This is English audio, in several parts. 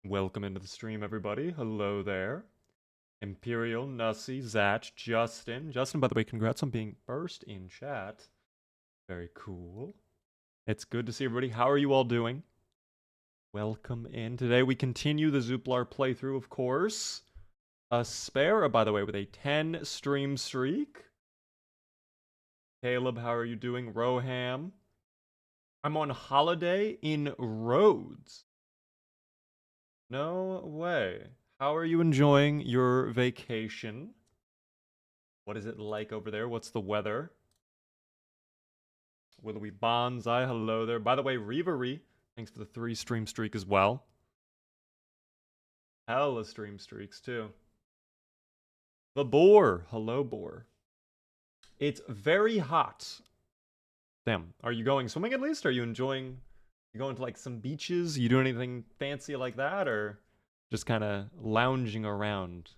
Welcome into the stream, everybody. Hello there. Imperial, Nussie, Zatch, Justin. Justin, by the way, congrats on being first in chat. Very cool. It's good to see everybody. How are you all doing? Welcome in. Today we continue the Zuplar playthrough, of course. Aspera, by the way, with a 10 stream streak. Caleb, how are you doing? Roham. I'm on holiday in Rhodes. No way. How are you enjoying your vacation? What is it like over there? What's the weather? Willowy Bonsai, hello there. By the way, Reverie, thanks for the 3 stream streak as well. Hella stream streaks too. The Boar, hello Boar. It's very hot. Damn, are you going swimming at least? Are you enjoying, you going to like some beaches? You doing anything fancy like that, or just kind of lounging around?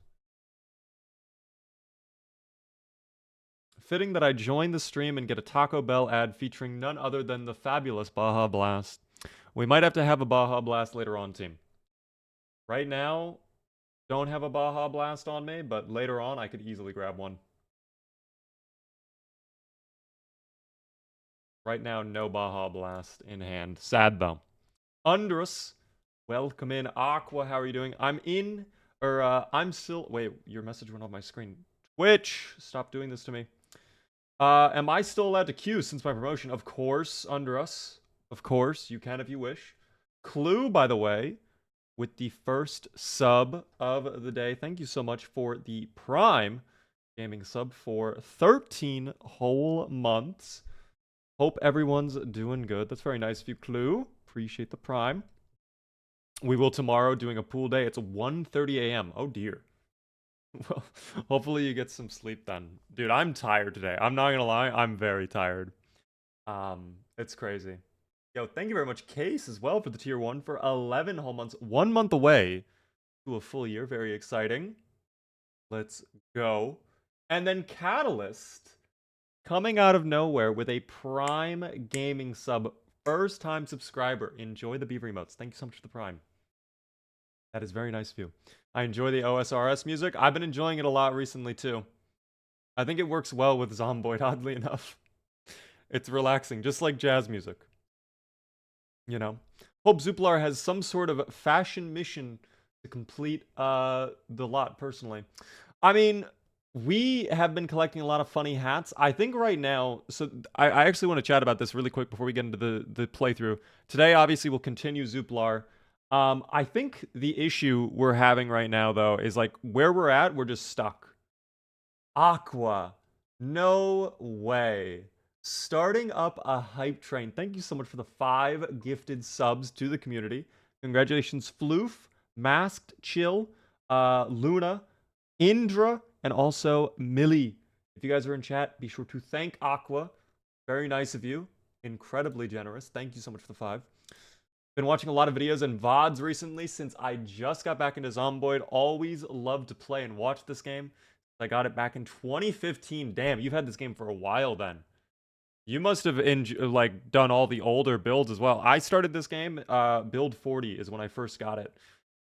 Fitting that I join the stream and get a Taco Bell ad featuring none other than the fabulous Baja Blast. We might have to have a Baja Blast later on, team. Right now, don't have a Baja Blast on me, but later on I could easily grab one. Right now, no Baja Blast in hand. Sad though. Undrus, welcome in. Aqua, how are you doing? I'm still, wait, your message went off my screen. Twitch, stop doing this to me. Am I still allowed to queue since my promotion? Of course, Undrus. Of course, you can if you wish. Clue, by the way, with the first sub of the day. Thank you so much for the Prime gaming sub for 13 whole months. Hope everyone's doing good. That's very nice of you, Clue. Appreciate the Prime. We will tomorrow doing a pool day. It's 1:30 a.m. Oh dear. Well, hopefully you get some sleep then. Dude, I'm tired today. I'm not gonna lie, I'm very tired. It's crazy. Yo, thank you very much, Case, as well, for the tier 1 for 11 whole months. 1 month away to a full year. Very exciting. Let's go. And then Catalyst coming out of nowhere with a Prime Gaming sub. First time subscriber. Enjoy the beaver emotes. Thank you so much for the Prime. That is very nice of you. I enjoy the OSRS music. I've been enjoying it a lot recently, too. I think it works well with Zomboid, oddly enough. It's relaxing, just like jazz music. You know? Hope Zuplar has some sort of fashion mission to complete the lot, personally. I mean, we have been collecting a lot of funny hats. I think right now, so I actually want to chat about this really quick before we get into the playthrough. Today, obviously, we'll continue Zuplar. I think the issue we're having right now, though, is like where we're at, we're just stuck. Aqua. No way. Starting up a hype train. Thank you so much for the 5 gifted subs to the community. Congratulations, Floof, Masked Chill, Luna, Indra, and also Millie. If you guys are in chat, be sure to thank Aqua. Very nice of you. Incredibly generous. Thank you so much for the 5. Been watching a lot of videos and VODs recently since I just got back into Zomboid. Always loved to play and watch this game. I got it back in 2015. Damn, you've had this game for a while then. You must have done all the older builds as well. I started this game, build 40 is when I first got it.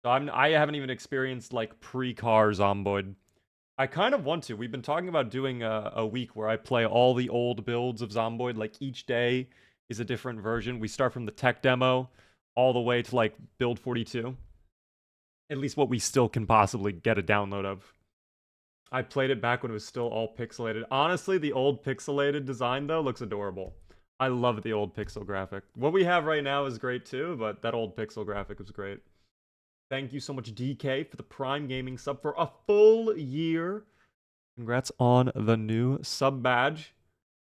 So I haven't even experienced like pre-car Zomboid. I kind of want to. We've been talking about doing a week where I play all the old builds of Zomboid. Like each day is a different version. We start from the tech demo all the way to like build 42. At least what we still can possibly get a download of. I played it back when it was still all pixelated. Honestly, the old pixelated design, though, looks adorable. I love the old pixel graphic. What we have right now is great, too, but that old pixel graphic was great. Thank you so much, DK, for the Prime Gaming sub for a full year. Congrats on the new sub badge.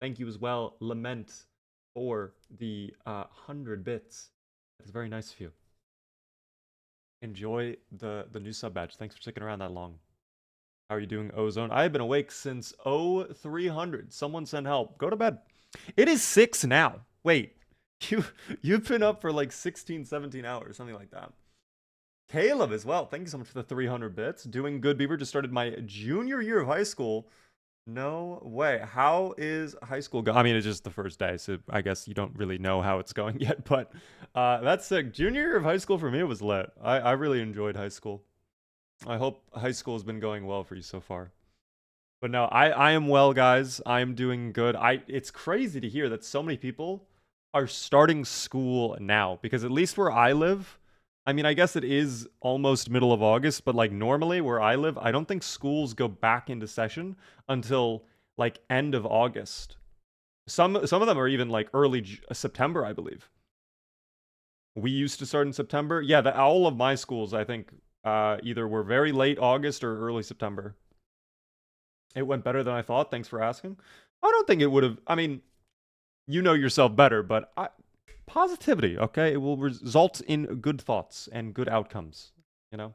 Thank you as well, Lament, for the 100 bits. That's very nice of you. Enjoy the new sub badge. Thanks for sticking around that long. How are you doing, Ozone? I have been awake since 0300. Someone send help. Go to bed. It is 6 now. Wait. You've been up for like 16, 17 hours, something like that. Caleb as well. Thank you so much for the 300 bits. Doing good, Beaver. Just started my junior year of high school. No way. How is high school going? I mean, it's just the first day, so I guess you don't really know how it's going yet, but that's sick. Junior year of high school for me was lit. I really enjoyed high school. I hope high school has been going well for you so far. But no, I am well, guys. I am doing good. It's crazy to hear that so many people are starting school now because at least where I live, I mean, I guess it is almost middle of August, but like normally where I live, I don't think schools go back into session until like end of August. Some of them are even like early September, I believe. We used to start in September. Yeah, all of my schools, I think, either were very late August or early September. It went better than I thought. Thanks for asking. I don't think it would have. I mean, you know yourself better, but positivity, okay? It will result in good thoughts and good outcomes, you know?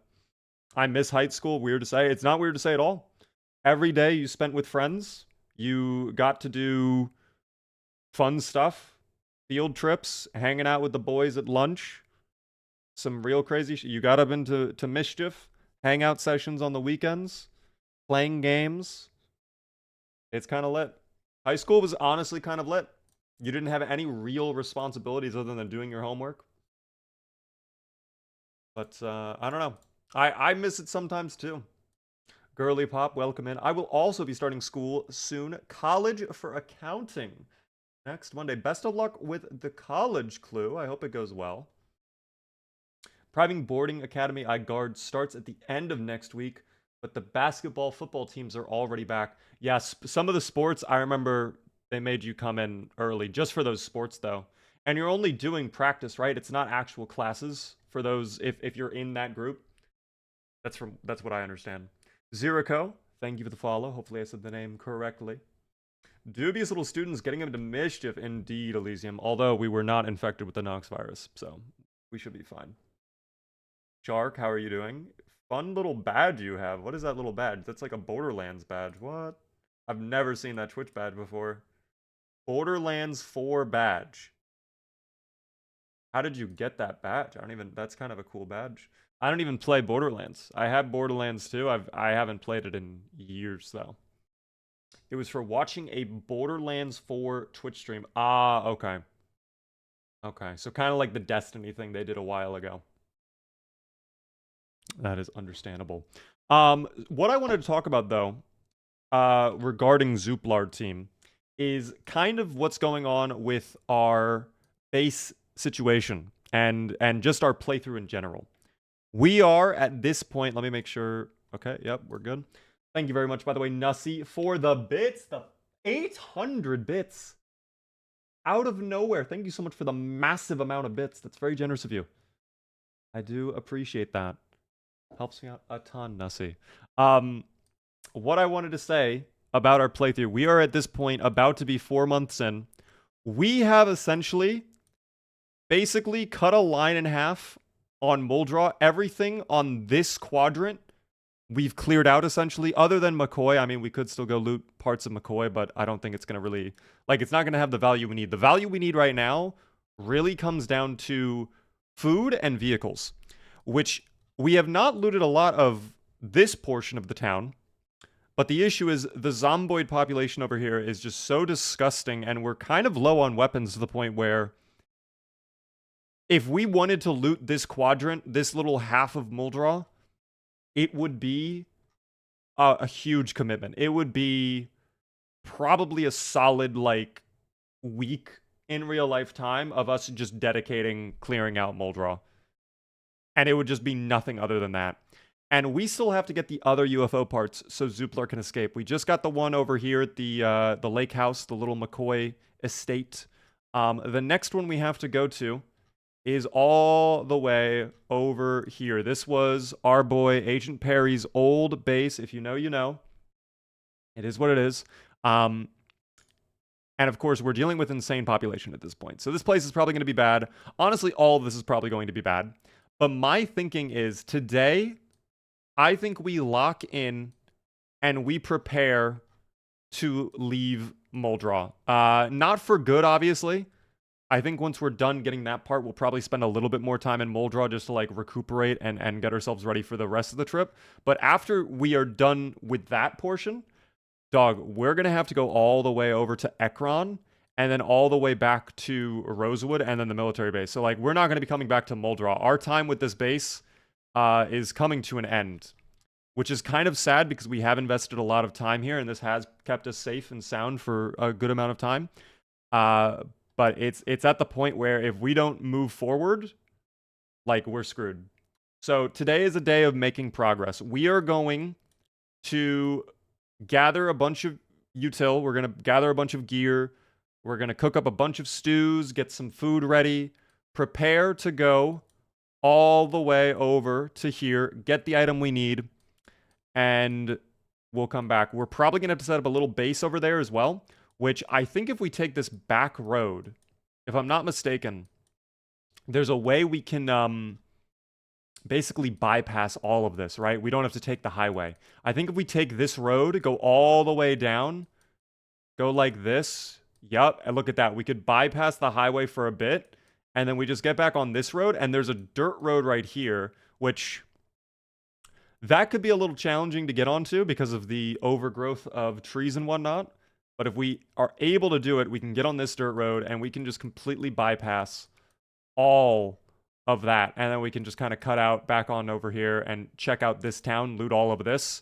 I miss high school. Weird to say. It's not weird to say at all. Every day you spent with friends, you got to do fun stuff, field trips, hanging out with the boys at lunch, some real crazy shit. You got up into mischief, hangout sessions on the weekends, playing games. It's kind of lit. High school was honestly kind of lit. You didn't have any real responsibilities other than doing your homework. But I don't know. I miss it sometimes too. Girly Pop, welcome in. I will also be starting school soon. College for accounting. Next Monday. Best of luck with the college clue. I hope it goes well. Private boarding academy I guard starts at the end of next week, but the basketball, football teams are already back. Yes, some of the sports, I remember they made you come in early just for those sports though. And you're only doing practice, right? It's not actual classes for those if you're in that group. That's what I understand. Zerico, thank you for the follow. Hopefully I said the name correctly. Dubious little students getting into mischief, indeed, Elysium. Although we were not infected with the Knox virus, so we should be fine. Shark, how are you doing? Fun little badge you have. What is that little badge? That's like a Borderlands badge. What? I've never seen that Twitch badge before. Borderlands 4 badge. How did you get that badge? That's kind of a cool badge. I don't even play Borderlands. I have Borderlands 2. I haven't played it in years though. It was for watching a Borderlands 4 Twitch stream. Ah, okay. Okay, so kind of like the Destiny thing they did a while ago. That is understandable. What I wanted to talk about though, regarding Zuplar team, is kind of what's going on with our base situation and just our playthrough in general. We are at this point. Let me make sure. Okay, yep, we're good. Thank you very much, by the way, Nussie, for the bits, the 800 bits out of nowhere. Thank you so much for the massive amount of bits. That's very generous of you. I do appreciate that. Helps me out a ton, Nussie. What I wanted to say about our playthrough, we are at this point about to be 4 months in. We have essentially basically cut a line in half on Muldra. Everything on this quadrant we've cleared out essentially, other than McCoy. I mean, we could still go loot parts of McCoy, but I don't think it's going to really, like, it's not going to have the value we need. The value we need right now really comes down to food and vehicles, which we have not looted a lot of this portion of the town. But the issue is the zomboid population over here is just so disgusting, and we're kind of low on weapons to the point where if we wanted to loot this quadrant, this little half of Muldra, it would be a huge commitment. It would be probably a solid, like, week in real life time of us just dedicating clearing out Muldra. And it would just be nothing other than that. And we still have to get the other UFO parts so Zuplar can escape. We just got the one over here at the lake house, the little McCoy estate. The next one we have to go to is all the way over here. This was our boy Agent Perry's old base. If you know, you know. It is what it is. And of course, we're dealing with insane population at this point. So this place is probably going to be bad. Honestly, all of this is probably going to be bad. But my thinking is today, I think we lock in and we prepare to leave Muldra. Not for good, obviously. I think once we're done getting that part, we'll probably spend a little bit more time in Muldra just to like recuperate and get ourselves ready for the rest of the trip. But after we are done with that portion, Dog, we're going to have to go all the way over to Ekron and then all the way back to Rosewood and then the military base. So, like, we're not going to be coming back to Muldraw. Our time with this base is coming to an end, which is kind of sad because we have invested a lot of time here and this has kept us safe and sound for a good amount of time. But it's at the point where if we don't move forward, like, we're screwed. So today is a day of making progress. We are going to gather a bunch of util. We're going to gather a bunch of gear. We're going to cook up a bunch of stews, get some food ready, prepare to go all the way over to here, get the item we need, and we'll come back. We're probably going to have to set up a little base over there as well, which I think if we take this back road, if I'm not mistaken, there's a way we can basically bypass all of this, right? We don't have to take the highway. I think if we take this road, go all the way down, go like this, yep, and look at that. We could bypass the highway for a bit, and then we just get back on this road, and there's a dirt road right here, which that could be a little challenging to get onto because of the overgrowth of trees and whatnot. But if we are able to do it, we can get on this dirt road, and we can just completely bypass all of that, and then we can just kind of cut out back on over here and check out this town, loot all of this,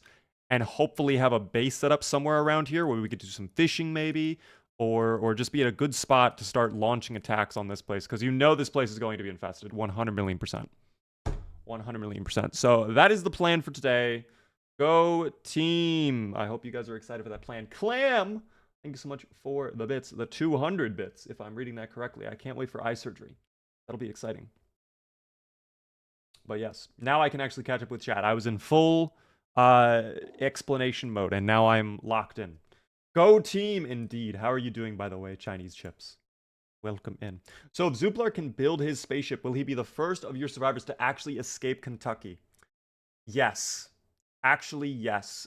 and hopefully have a base set up somewhere around here where we could do some fishing maybe, or just be at a good spot to start launching attacks on this place, because you know this place is going to be infested 100 million percent. 100 million percent. So that is the plan for today. Go team. I hope you guys are excited for that plan. Clam, thank you so much for the bits, the 200 bits, if I'm reading that correctly. I can't wait for eye surgery. That'll be exciting. But yes, now I can actually catch up with chat. I was in full explanation mode, and now I'm locked in. Go team, indeed. How are you doing, by the way, Chinese chips? Welcome in. So if Zuplar can build his spaceship, will he be the first of your survivors to actually escape Kentucky? Yes. Actually, yes.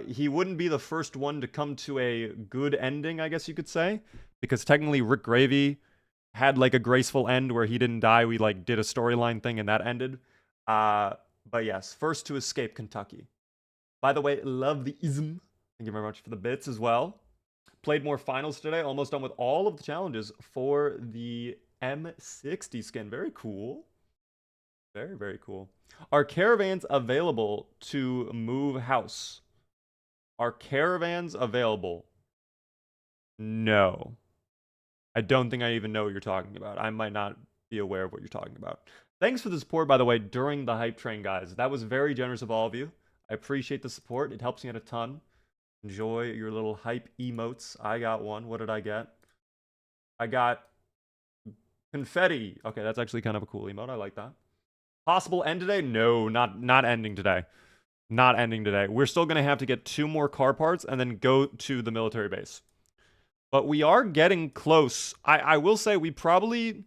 He wouldn't be the first one to come to a good ending, I guess you could say, because technically Rick Gravy had like a graceful end where he didn't die. We like did a storyline thing and that ended. But yes, first to escape Kentucky. By the way, love the ism. Thank you very much for the bits as well. Played more finals today. Almost done with all of the challenges for the M60 skin. Very cool. Very, very cool. Are caravans available to move house? Are caravans available? No. I don't think I even know what you're talking about. I might not be aware of what you're talking about. Thanks for the support, by the way, during the hype train, guys. That was very generous of all of you. I appreciate the support. It helps me out a ton. Enjoy your little hype emotes. I got one. What did I get? I got confetti. Okay, that's actually kind of a cool emote. I like that. Possible end today? No, not ending today. Not ending today. We're still going to have to get 2 more car parts and then go to the military base. But we are getting close. I will say we probably,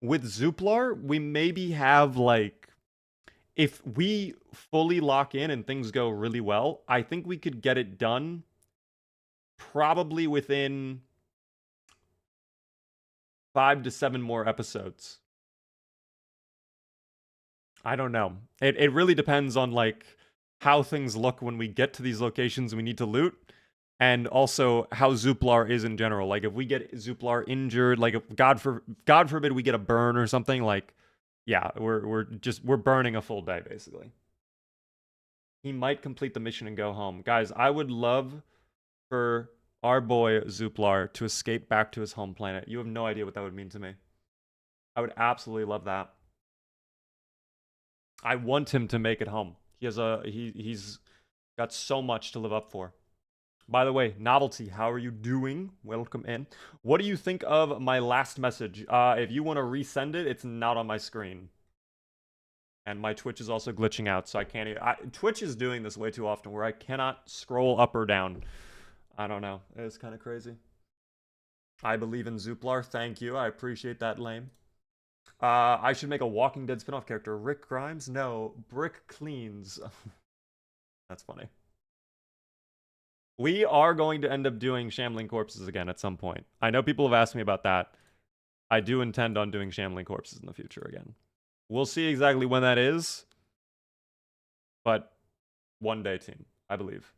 with Zuplar, we maybe have like, if we fully lock in and things go really well, I think we could get it done probably within 5 to 7 more episodes. I don't know. It really depends on like how things look when we get to these locations we need to loot, and also how Zuplar is in general. Like if we get Zuplar injured, like if God forbid we get a burn or something, like yeah, we're burning a full day basically. He might complete the mission and go home. Guys, I would love for our boy Zuplar to escape back to his home planet. You have no idea what that would mean to me. I would absolutely love that. I want him to make it home. He's got so much to live up for. By the way, Novelty, how are you doing? Welcome in. What do you think of my last message? If you want to resend it, it's not on my screen. And my Twitch is also glitching out, so I can't even... Twitch is doing this way too often, where I cannot scroll up or down. I don't know. It's kind of crazy. I believe in Zuplar. Thank you. I appreciate that, lame. I should make a Walking Dead spinoff character. Rick Grimes? No. Brick Cleans. That's funny. We are going to end up doing Shambling Corpses again at some point. I know people have asked me about that. I do intend on doing Shambling Corpses in the future again. We'll see exactly when that is. But one day, team, I believe.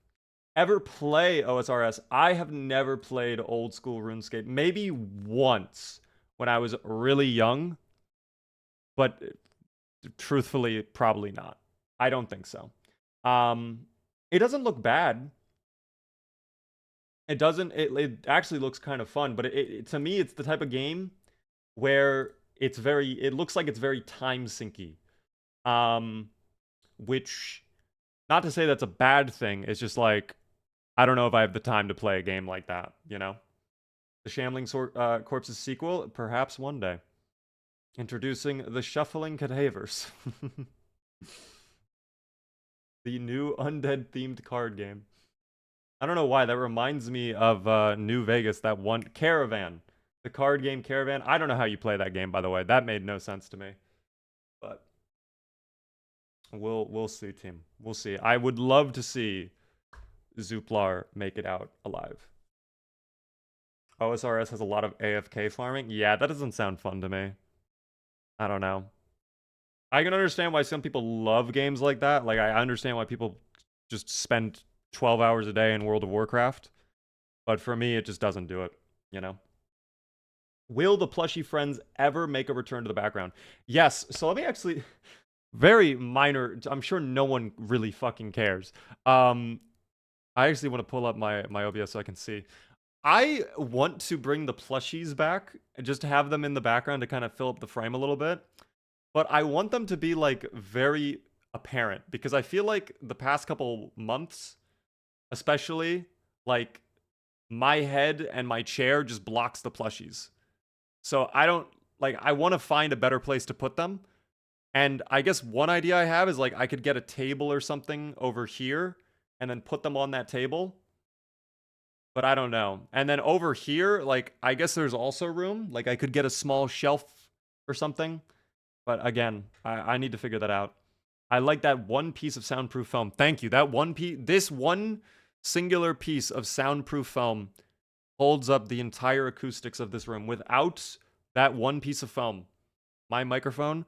ever play OSRS. I have never played old school RuneScape. Maybe once when I was really young, but truthfully, probably not. I don't think so. It doesn't look bad. It doesn't. It actually looks kind of fun, but to me, it's the type of game where it's very. It looks like it's very time sinky. Which, not to say that's a bad thing. It's just like I don't know if I have the time to play a game like that. You know, the Shambling Corpses sequel, perhaps one day. Introducing the Shuffling Cadavers. The new undead themed card game. I don't know why. That reminds me of New Vegas, that one Caravan. The card game Caravan. I don't know how you play that game, by the way. That made no sense to me. But we'll see, team. We'll see. I would love to see Zuplar make it out alive. OSRS has a lot of AFK farming. Yeah, that doesn't sound fun to me. I don't know. I can understand why some people love games like that. Like, I understand why people just spend 12 hours a day in World of Warcraft. But for me, it just doesn't do it, you know? Will the plushy friends ever make a return to the background? Yes. So let me actually... Very minor. I'm sure no one really fucking cares. I actually want to pull up my OBS so I can see. I want to bring the plushies back and just have them in the background to kind of fill up the frame a little bit. But I want them to be like very apparent because I feel like the past couple months, especially, like my head and my chair just blocks the plushies. So I don't like I want to find a better place to put them. And I guess one idea I have is like I could get a table or something over here and then put them on that table. But I don't know. And then over here, like I guess there's also room. Like I could get a small shelf or something. But again, I need to figure that out. I like that one piece of soundproof foam. Thank you. That one piece, this one singular piece of soundproof foam holds up the entire acoustics of this room. Without that one piece of foam, my microphone.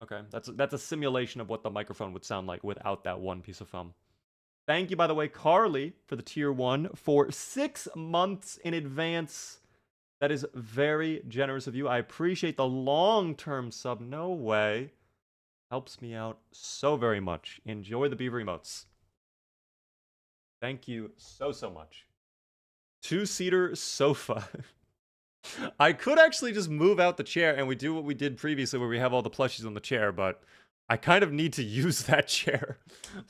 Okay, that's a simulation of what the microphone would sound like without that one piece of foam. Thank you, by the way, Carly, for the tier 1 for 6 months in advance. That is very generous of you. I appreciate the long-term sub. No way. Helps me out so very much. Enjoy the beaver emotes. Thank you so much. 2-seater sofa. I could actually just move out the chair and we do what we did previously where we have all the plushies on the chair, but I kind of need to use that chair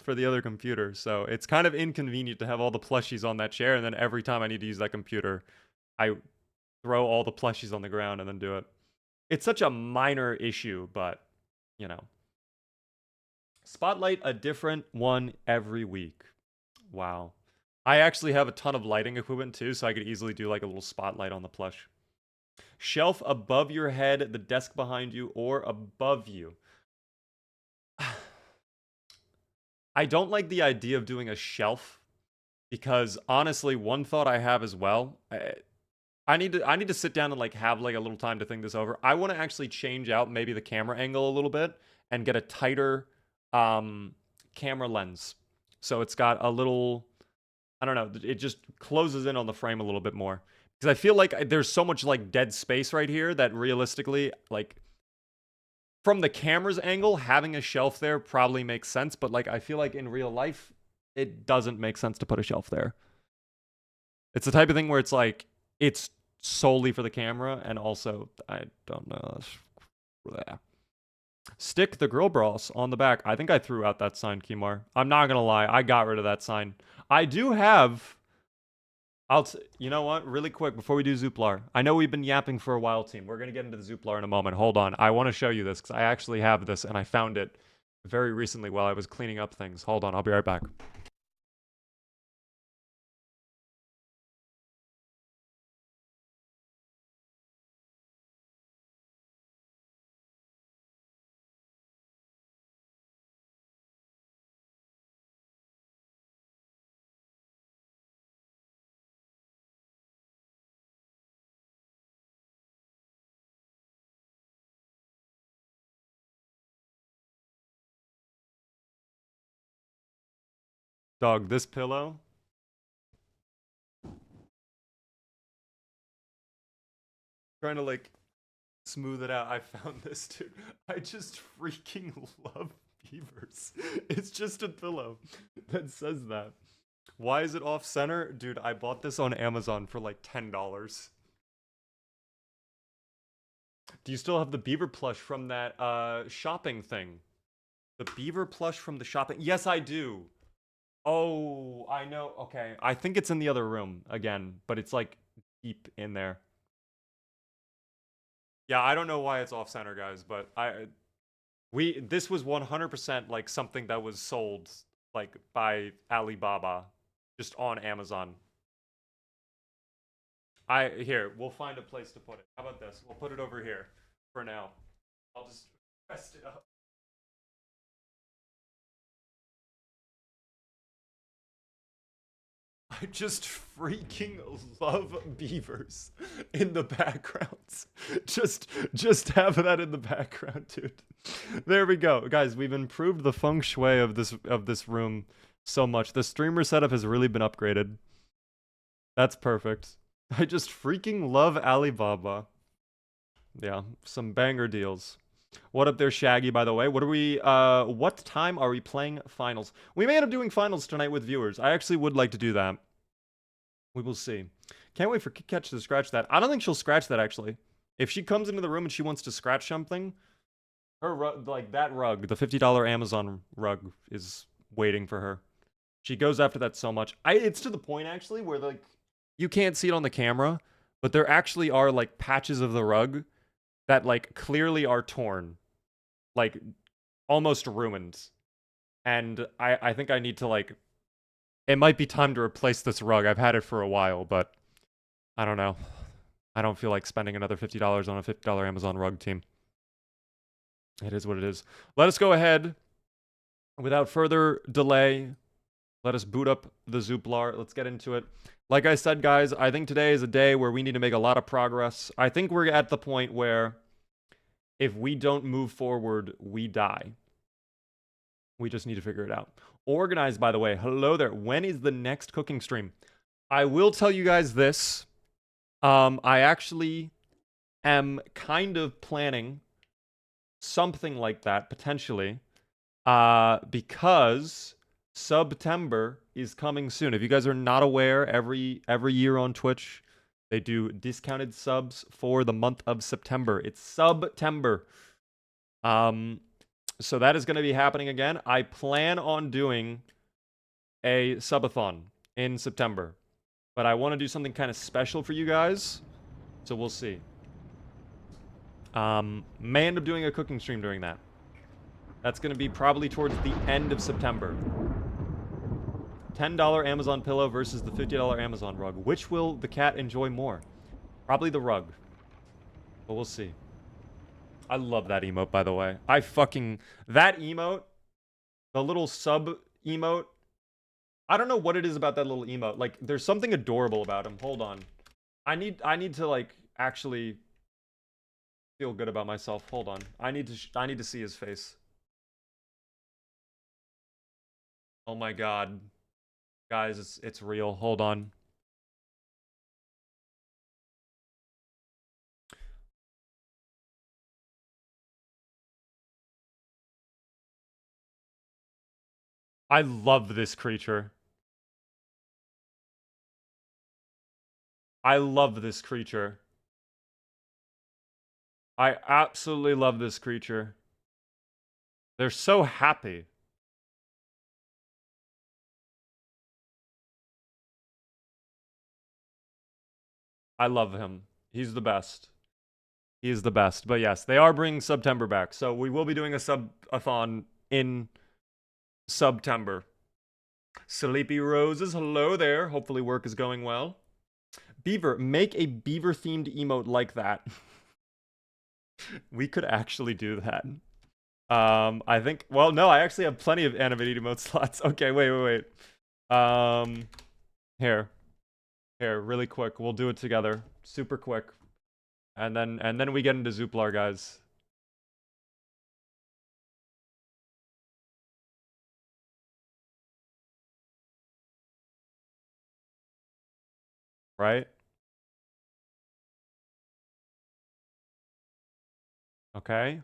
for the other computer. So it's kind of inconvenient to have all the plushies on that chair, and then every time I need to use that computer, I throw all the plushies on the ground and then do it. It's such a minor issue, but, you know. Spotlight a different one every week. Wow. I actually have a ton of lighting equipment too, so I could easily do like a little spotlight on the plush. Shelf above your head, the desk behind you, or above you. I don't like the idea of doing a shelf because honestly, one thought I have as well, I need to sit down and like have like a little time to think this over. I want to actually change out maybe the camera angle a little bit and get a tighter camera lens. So it's got a little, I don't know, it just closes in on the frame a little bit more. Because I feel like there's so much like dead space right here that realistically, like from the camera's angle, having a shelf there probably makes sense. But like I feel like in real life, it doesn't make sense to put a shelf there. It's the type of thing where it's like, it's solely for the camera, and also, I don't know. Stick the girl bras on the back. I think I threw out that sign, Kimar. I'm not gonna lie, I got rid of that sign. I do have... you know what? Really quick, before we do Zuplar. I know we've been yapping for a while, team. We're gonna get into the Zuplar in a moment. Hold on. I want to show you this, because I actually have this, and I found it very recently while I was cleaning up things. Hold on, I'll be right back. Dog, this pillow. Trying to like smooth it out. I found this, dude. I just freaking love beavers. It's just a pillow that says that. Why is it off center? Dude, I bought this on Amazon for like $10. Do you still have the beaver plush from that shopping thing? The beaver plush from the shopping? Yes, I do. Oh, I know. Okay. I think it's in the other room again, but it's like deep in there. Yeah, I don't know why it's off center, guys, but this was 100% like something that was sold like by Alibaba just on Amazon. Here, we'll find a place to put it. How about this? We'll put it over here for now. I'll just rest it up. I just freaking love beavers in the backgrounds. Just have that in the background, dude. There we go. Guys, we've improved the feng shui of this room so much. The streamer setup has really been upgraded. That's perfect. I just freaking love Alibaba. Yeah, some banger deals. What up there, Shaggy, by the way? What time are we playing finals? We may end up doing finals tonight with viewers. I actually would like to do that. We will see. Can't wait for Catch to scratch that. I don't think she'll scratch that, actually. If she comes into the room and she wants to scratch something, her rug, like that rug, the $50 Amazon rug, is waiting for her. She goes after that so much. It's to the point, actually, where, like, you can't see it on the camera, but there actually are, like, patches of the rug that, like, clearly are torn. Like, almost ruined. And I think I need to, like... It might be time to replace this rug. I've had it for a while, but... I don't know. I don't feel like spending another $50 on a $50 Amazon rug team. It is what it is. Let us go ahead. Without further delay, let us boot up the Zuplar. Let's get into it. Like I said, guys, I think today is a day where we need to make a lot of progress. I think we're at the point where if we don't move forward, we die. We just need to figure it out. Organized, by the way. Hello there. When is the next cooking stream? I will tell you guys this. I actually am kind of planning something like that, potentially. Because September is coming soon. If you guys are not aware, every year on Twitch, they do discounted subs for the month of September. It's September. So that is going to be happening again. I plan on doing a subathon in September. But I want to do something kind of special for you guys. So we'll see. May end up doing a cooking stream during that. That's going to be probably towards the end of September. $10 Amazon pillow versus the $50 Amazon rug. Which will the cat enjoy more? Probably the rug. But we'll see. I love that emote, by the way. That emote, the little sub emote, I don't know what it is about that little emote. Like, there's something adorable about him. Hold on. I need to, like, actually feel good about myself. Hold on. I need to see his face. Oh my god. Guys, it's real. Hold on. I love this creature. I love this creature. I absolutely love this creature. They're so happy. I love him. He's the best. He is the best. But yes, they are bringing September back. So we will be doing a subathon in September. Sleepy Roses, hello there. Hopefully work is going well. Beaver, make a beaver-themed emote like that. We could actually do that. I think... Well, no, I actually have plenty of animated emote slots. Okay, wait. Here, really quick. We'll do it together. Super quick. And then we get into Zuplar, guys. right? Okay.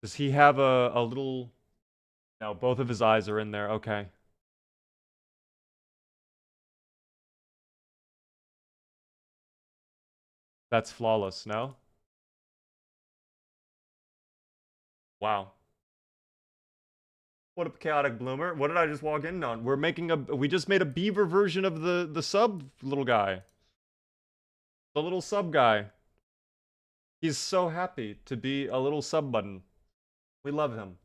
Does he have a little... No, both of his eyes are in there. Okay. That's flawless, no? Wow. What a chaotic bloomer. What did I just walk in on? We just made a beaver version of the sub little guy. The little sub guy. He's so happy to be a little sub button. We love him.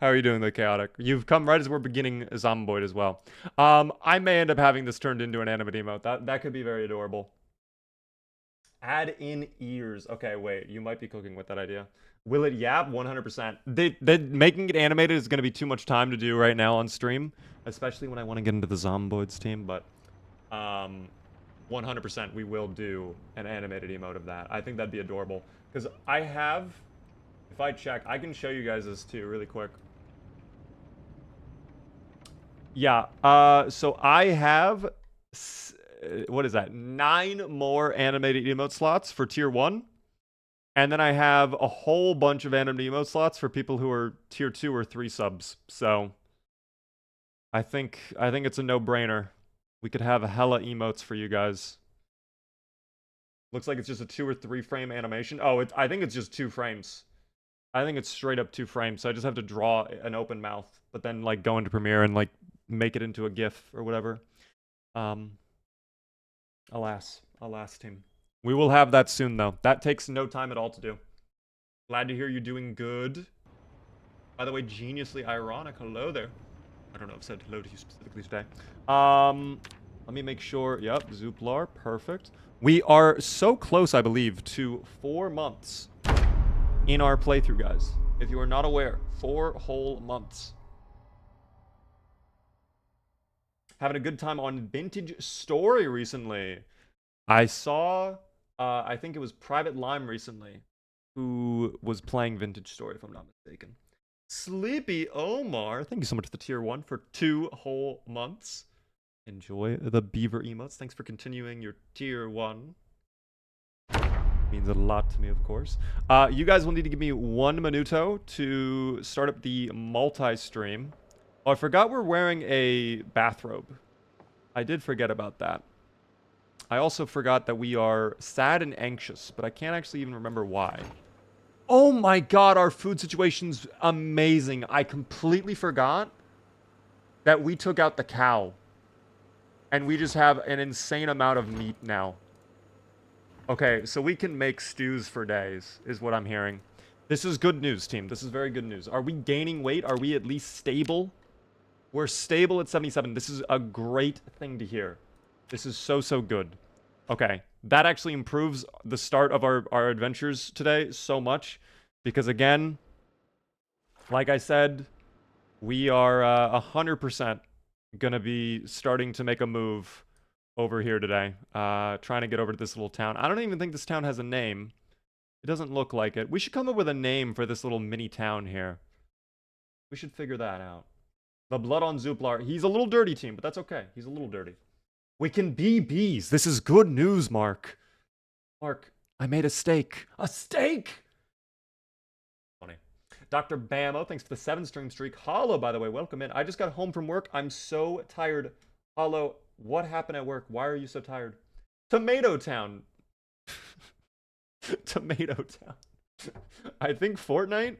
How are you doing, the chaotic? You've come right as we're beginning Zomboid as well. I may end up having this turned into an anime emote. That could be very adorable. Add in ears. Okay, wait. You might be cooking with that idea. Will it yap? 100%. Making it animated is going to be too much time to do right now on stream, especially when I want to get into the Zomboids team, but 100% we will do an animated emote of that. I think that'd be adorable. Because I have, if I check, I can show you guys this too really quick. Yeah, so I have, what is that, 9 more animated emote slots for tier 1. And then I have a whole bunch of animated emote slots for people who are tier 2 or 3 subs. So I think it's a no-brainer. We could have a hella emotes for you guys. Looks like it's just a 2 or 3 frame animation. Oh, I think it's just 2 frames. I think it's straight up 2 frames. So I just have to draw an open mouth, but then like go into Premiere and like make it into a GIF or whatever. Alas, team. We will have that soon, though. That takes no time at all to do. Glad to hear you're doing good. By the way, geniusly ironic. Hello there. I don't know if I said hello to you specifically today. Let me make sure. Yep, Zuplar. Perfect. We are so close, I believe, to 4 months in our playthrough, guys. If you are not aware, 4 whole months. Having a good time on Vintage Story recently. I saw, I think it was Private Lime recently, who was playing Vintage Story, if I'm not mistaken. Sleepy Omar, thank you so much for the tier 1 for 2 whole months. Enjoy the beaver emotes. Thanks for continuing your tier 1. Means a lot to me, of course. You guys will need to give me 1 minuto to start up the multi-stream. Oh, I forgot we're wearing a bathrobe. I did forget about that. I also forgot that we are sad and anxious, but I can't actually even remember why. Oh my god, our food situation's amazing. I completely forgot that we took out the cow. And we just have an insane amount of meat now. Okay, so we can make stews for days, is what I'm hearing. This is good news, team. This is very good news. Are we gaining weight? Are we at least stable? We're stable at 77. This is a great thing to hear. This is so, so good. Okay, that actually improves the start of our adventures today so much. Because again, like I said, we are 100% going to be starting to make a move over here today. Trying to get over to this little town. I don't even think this town has a name. It doesn't look like it. We should come up with a name for this little mini town here. We should figure that out. The blood on Zuplar. He's a little dirty, team, but that's okay. He's a little dirty. We can be bees. This is good news, Mark. Mark, I made a steak. A steak! Funny. Dr. Bamo, thanks for the 7-stream streak. Hollow, by the way, welcome in. I just got home from work. I'm so tired. Hollow, what happened at work? Why are you so tired? Tomato Town. Tomato Town. I think Fortnite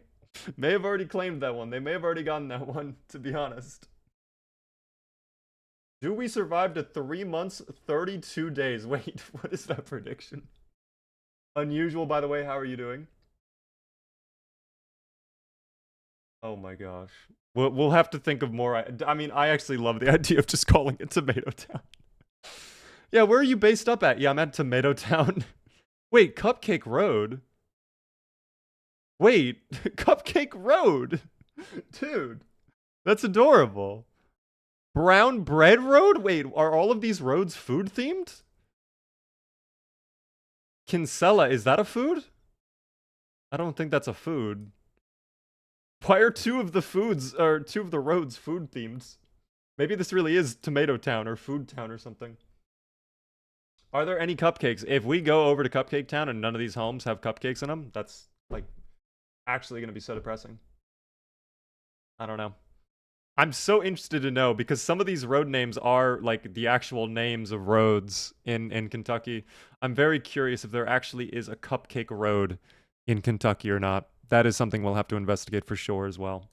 may have already claimed that one. They may have already gotten that one, to be honest. Do we survive to 3 months, 32 days? Wait, what is that prediction? Unusual, by the way. How are you doing? Oh my gosh. We'll have to think of more. I mean, I actually love the idea of just calling it Tomato Town. Yeah, where are you based up at? Yeah, I'm at Tomato Town. Wait, Cupcake Road? Wait, Cupcake Road? Dude, that's adorable. Brown Bread Road? Wait, are all of these roads food themed? Kinsella, is that a food? I don't think that's a food. Why are two of the foods, or two of the roads food themed? Maybe this really is Tomato Town or Food Town or something. Are there any cupcakes? If we go over to Cupcake Town and none of these homes have cupcakes in them, that's, like, actually going to be so depressing. I don't know. I'm so interested to know because some of these road names are like the actual names of roads in Kentucky. I'm very curious if there actually is a cupcake road in Kentucky or not. That is something we'll have to investigate for sure as well.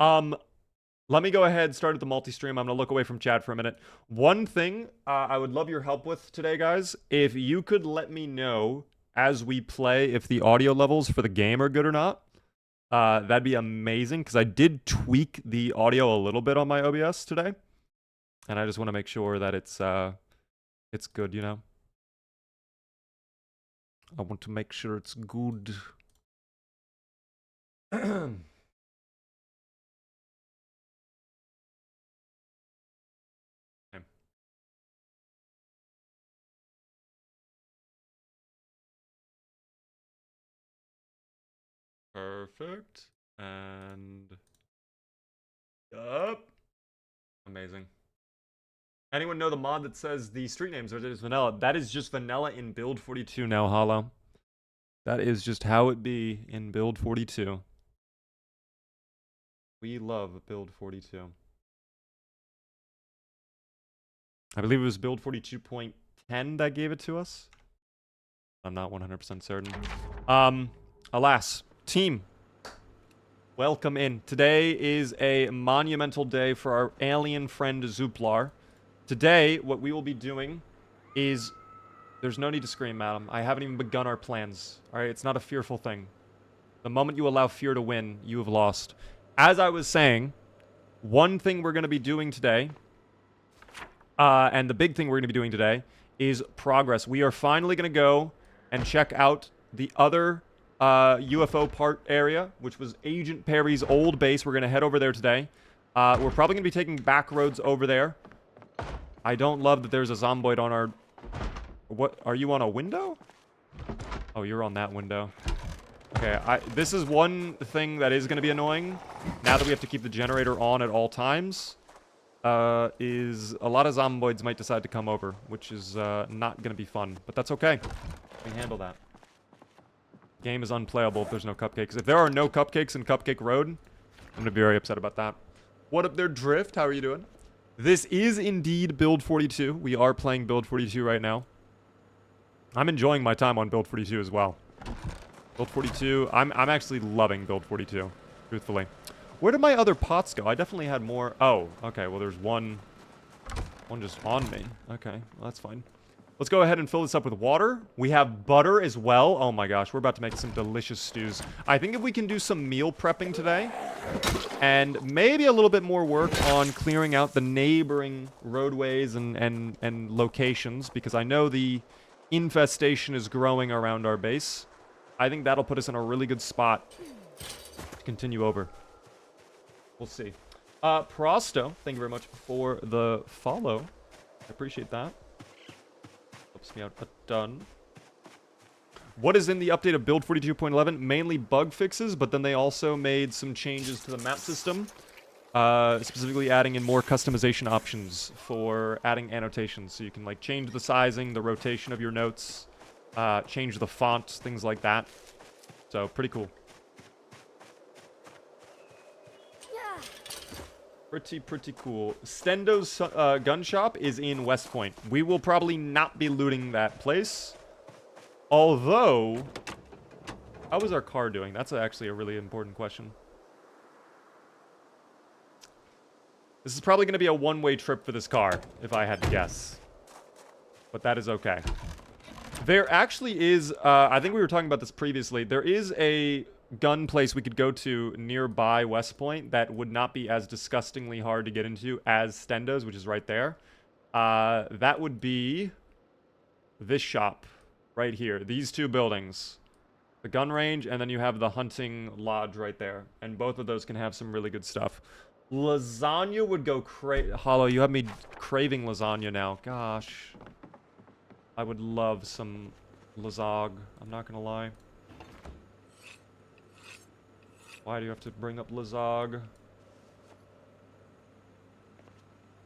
Let me go ahead, start at the multi-stream. I'm going to look away from chat for a minute. One thing I would love your help with today, guys, if you could let me know as we play if the audio levels for the game are good or not. That'd be amazing, because I did tweak the audio a little bit on my OBS today. And I just want to make sure that it's good, you know? I want to make sure it's good. Perfect. And yup. Amazing. Anyone know the mod that says the street names are just vanilla? That is just vanilla in build 42 now, Hollow. That is just how it be in build 42. We love build 42. I believe it was build 42.10 that gave it to us. I'm not 100% certain. Alas, team, welcome in. Today is a monumental day for our alien friend Zuplar. Today, what we will be doing is... There's no need to scream, madam. I haven't even begun our plans. Alright, it's not a fearful thing. The moment you allow fear to win, you have lost. As I was saying, one thing we're going to be doing today, and the big thing we're going to be doing today, is progress. We are finally going to go and check out the other UFO part area, which was Agent Perry's old base. We're going to head over there today. We're probably going to be taking back roads over there. I don't love that there's a zomboid on our... What? Are you on a window? Oh, you're on that window. Okay, this is one thing that is going to be annoying, now that we have to keep the generator on at all times, is a lot of zomboids might decide to come over, which is not going to be fun. But that's okay. We can handle that. Game is unplayable if there's no cupcakes. If there are no cupcakes in Cupcake Road, I'm going to be very upset about that. What up there, Drift? How are you doing? This is indeed Build 42. We are playing Build 42 right now. I'm enjoying my time on Build 42 as well. Build 42, I'm actually loving Build 42, truthfully. Where did my other pots go? I definitely had more. Oh, okay, well there's one just on me. Okay, well, that's fine. Let's go ahead and fill this up with water. We have butter as well. Oh my gosh, we're about to make some delicious stews. I think if we can do some meal prepping today, and maybe a little bit more work on clearing out the neighboring roadways and locations, because I know the infestation is growing around our base. I think that'll put us in a really good spot to continue over. We'll see. Prosto, thank you very much for the follow. I appreciate that. Helps me out a ton. What is in the update of Build 42.11? Mainly bug fixes, but then they also made some changes to the map system. Specifically adding in more customization options for adding annotations. So you can like change the sizing, the rotation of your notes, change the font, things like that. So pretty cool. Pretty cool. Stendo's gun shop is in West Point. We will probably not be looting that place. Although, how is our car doing? That's actually a really important question. This is probably going to be a one-way trip for this car, if I had to guess. But that is okay. There actually is, I think we were talking about this previously, there is a gun place we could go to nearby West Point that would not be as disgustingly hard to get into as Stendo's, which is right there. That would be this shop right here. These two buildings. The gun range, and then you have the hunting lodge right there. And both of those can have some really good stuff. Lasagna would go Hollow, you have me craving lasagna now. Gosh. I would love some lasag. I'm not gonna lie. Why do you have to bring up lasag?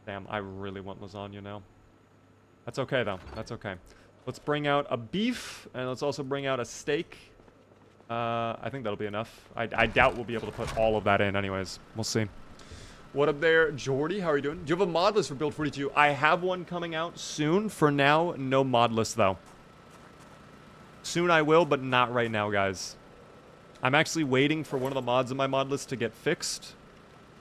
Damn, I really want lasagna now. That's okay, though. That's okay. Let's bring out a beef, and let's also bring out a steak. I think that'll be enough. I doubt we'll be able to put all of that in anyways. We'll see. What up there, Jordy? How are you doing? Do you have a mod list for Build 42? I have one coming out soon. For now, no mod list, though. Soon I will, but not right now, guys. I'm actually waiting for one of the mods in my mod list to get fixed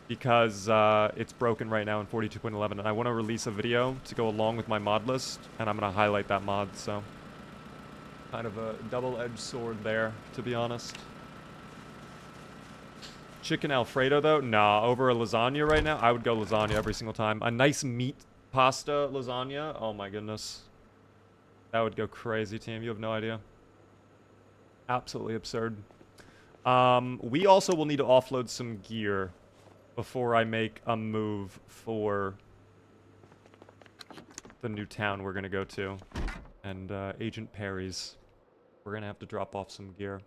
because it's broken right now in 42.11, and I want to release a video to go along with my mod list, and I'm going to highlight that mod, so... Kind of a double-edged sword there, to be honest. Chicken Alfredo, though? Nah, over a lasagna right now? I would go lasagna every single time. A nice meat pasta lasagna? Oh my goodness. That would go crazy, team. You have no idea. Absolutely absurd. We also will need to offload some gear before I make a move for the new town we're going to go to. And Agent Perry's. We're going to have to drop off some gear.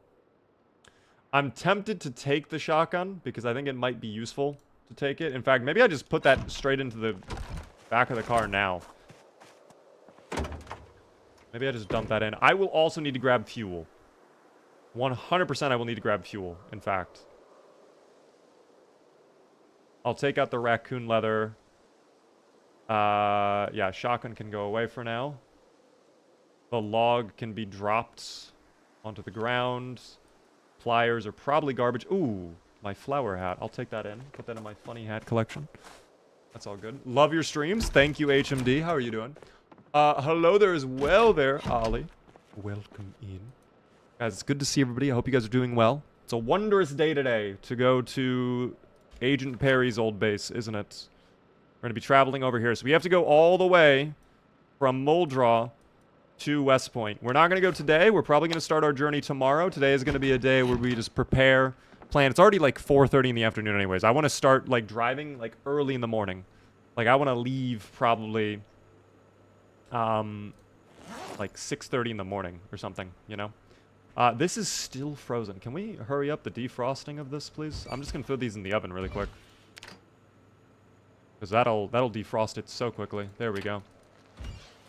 I'm tempted to take the shotgun because I think it might be useful to take it. In fact, maybe I just put that straight into the back of the car now. Maybe I just dump that in. I will also need to grab fuel. 100% I will need to grab fuel, in fact. I'll take out the raccoon leather. Yeah, shotgun can go away for now. The log can be dropped onto the ground. Pliers are probably garbage. Ooh, my flower hat. I'll take that in. Put that in my funny hat collection. That's all good. Love your streams. Thank you, HMD. How are you doing? Hello there as well there, Ollie. Welcome in. Guys, it's good to see everybody. I hope you guys are doing well. It's a wondrous day today to go to Agent Perry's old base, isn't it? We're going to be traveling over here. So we have to go all the way from Muldraw to West Point. We're not going to go today. We're probably going to start our journey tomorrow. Today is going to be a day where we just prepare, plan. It's already like 4:30 in the afternoon anyways. I want to start like driving like early in the morning. Like I want to leave probably like 6:30 in the morning or something, you know? This is still frozen. Can we hurry up the defrosting of this, please? I'm just going to throw these in the oven really quick. Because that'll defrost it so quickly. There we go.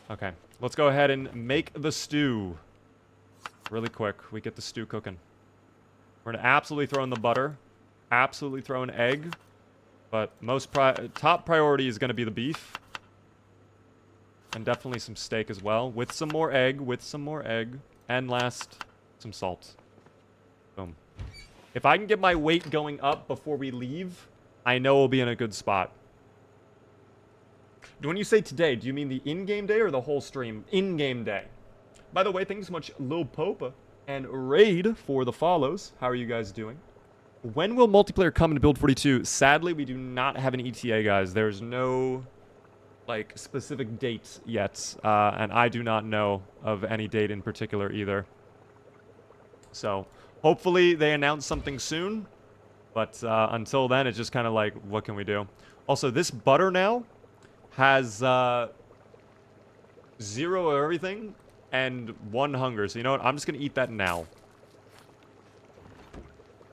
Okay. Let's go ahead and make the stew. Really quick. We get the stew cooking. We're going to absolutely throw in the butter. Absolutely throw an egg. But top priority is going to be the beef. And definitely some steak as well. With some more egg. And last, some salt. Boom. If I can get my weight going up before we leave, I know we'll be in a good spot. When you say today, do you mean the in-game day or the whole stream? In-game day. By the way, thanks so much, Lil Popa and Raid for the follows. How are you guys doing? When will multiplayer come into Build 42? Sadly, we do not have an ETA, guys. There's no, like, specific date yet. And I do not know of any date in particular either. So, hopefully they announce something soon. But until then, it's just kind of like, what can we do? Also, this butter now has 0 of everything and 1 hunger. So you know what? I'm just going to eat that now.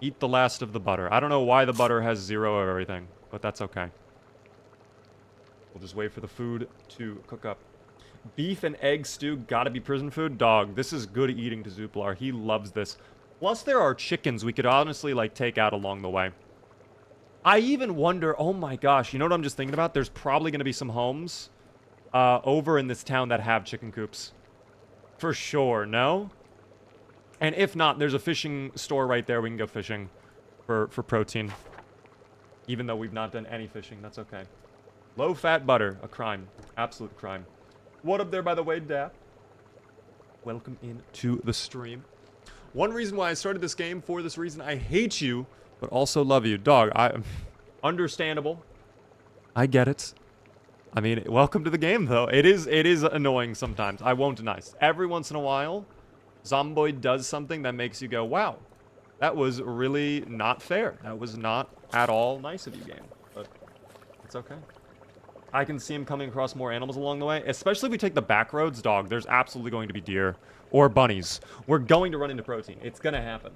Eat the last of the butter. I don't know why the butter has 0 of everything, but that's okay. We'll just wait for the food to cook up. Beef and egg stew, gotta be prison food. Dog, this is good eating to Zuplar. He loves this. Plus there are chickens we could honestly like take out along the way. I even wonder, oh my gosh, you know what I'm just thinking about? There's probably going to be some homes over in this town that have chicken coops. For sure, no? And if not, there's a fishing store right there. We can go fishing for protein. Even though we've not done any fishing, that's okay. Low-fat butter, a crime. Absolute crime. What up there, by the way, Dap? Welcome into the stream. One reason why I started this game, for this reason, I hate you, but also love you. Dog, understandable. I get it. I mean, welcome to the game, though. It is annoying sometimes. I won't deny. Every once in a while, Zomboid does something that makes you go, wow, that was really not fair. That was not at all nice of you, game. But it's okay. I can see him coming across more animals along the way. Especially if we take the back roads, dog. There's absolutely going to be deer. Or bunnies. We're going to run into protein. It's going to happen.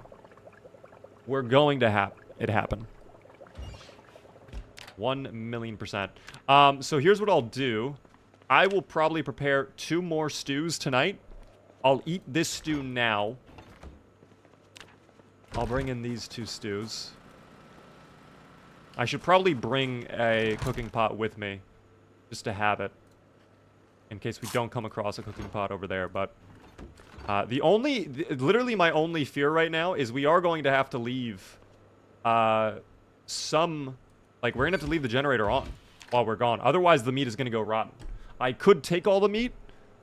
We're going to it happen. 1,000,000%. So here's what I'll do. I will probably prepare 2 more stews tonight. I'll eat this stew now. I'll bring in these 2 stews. I should probably bring a cooking pot with me, just to have it, in case we don't come across a cooking pot over there. But literally my only fear right now is we are going to have to leave we're gonna have to leave the generator on while we're gone. Otherwise, the meat is gonna go rotten. I could take all the meat,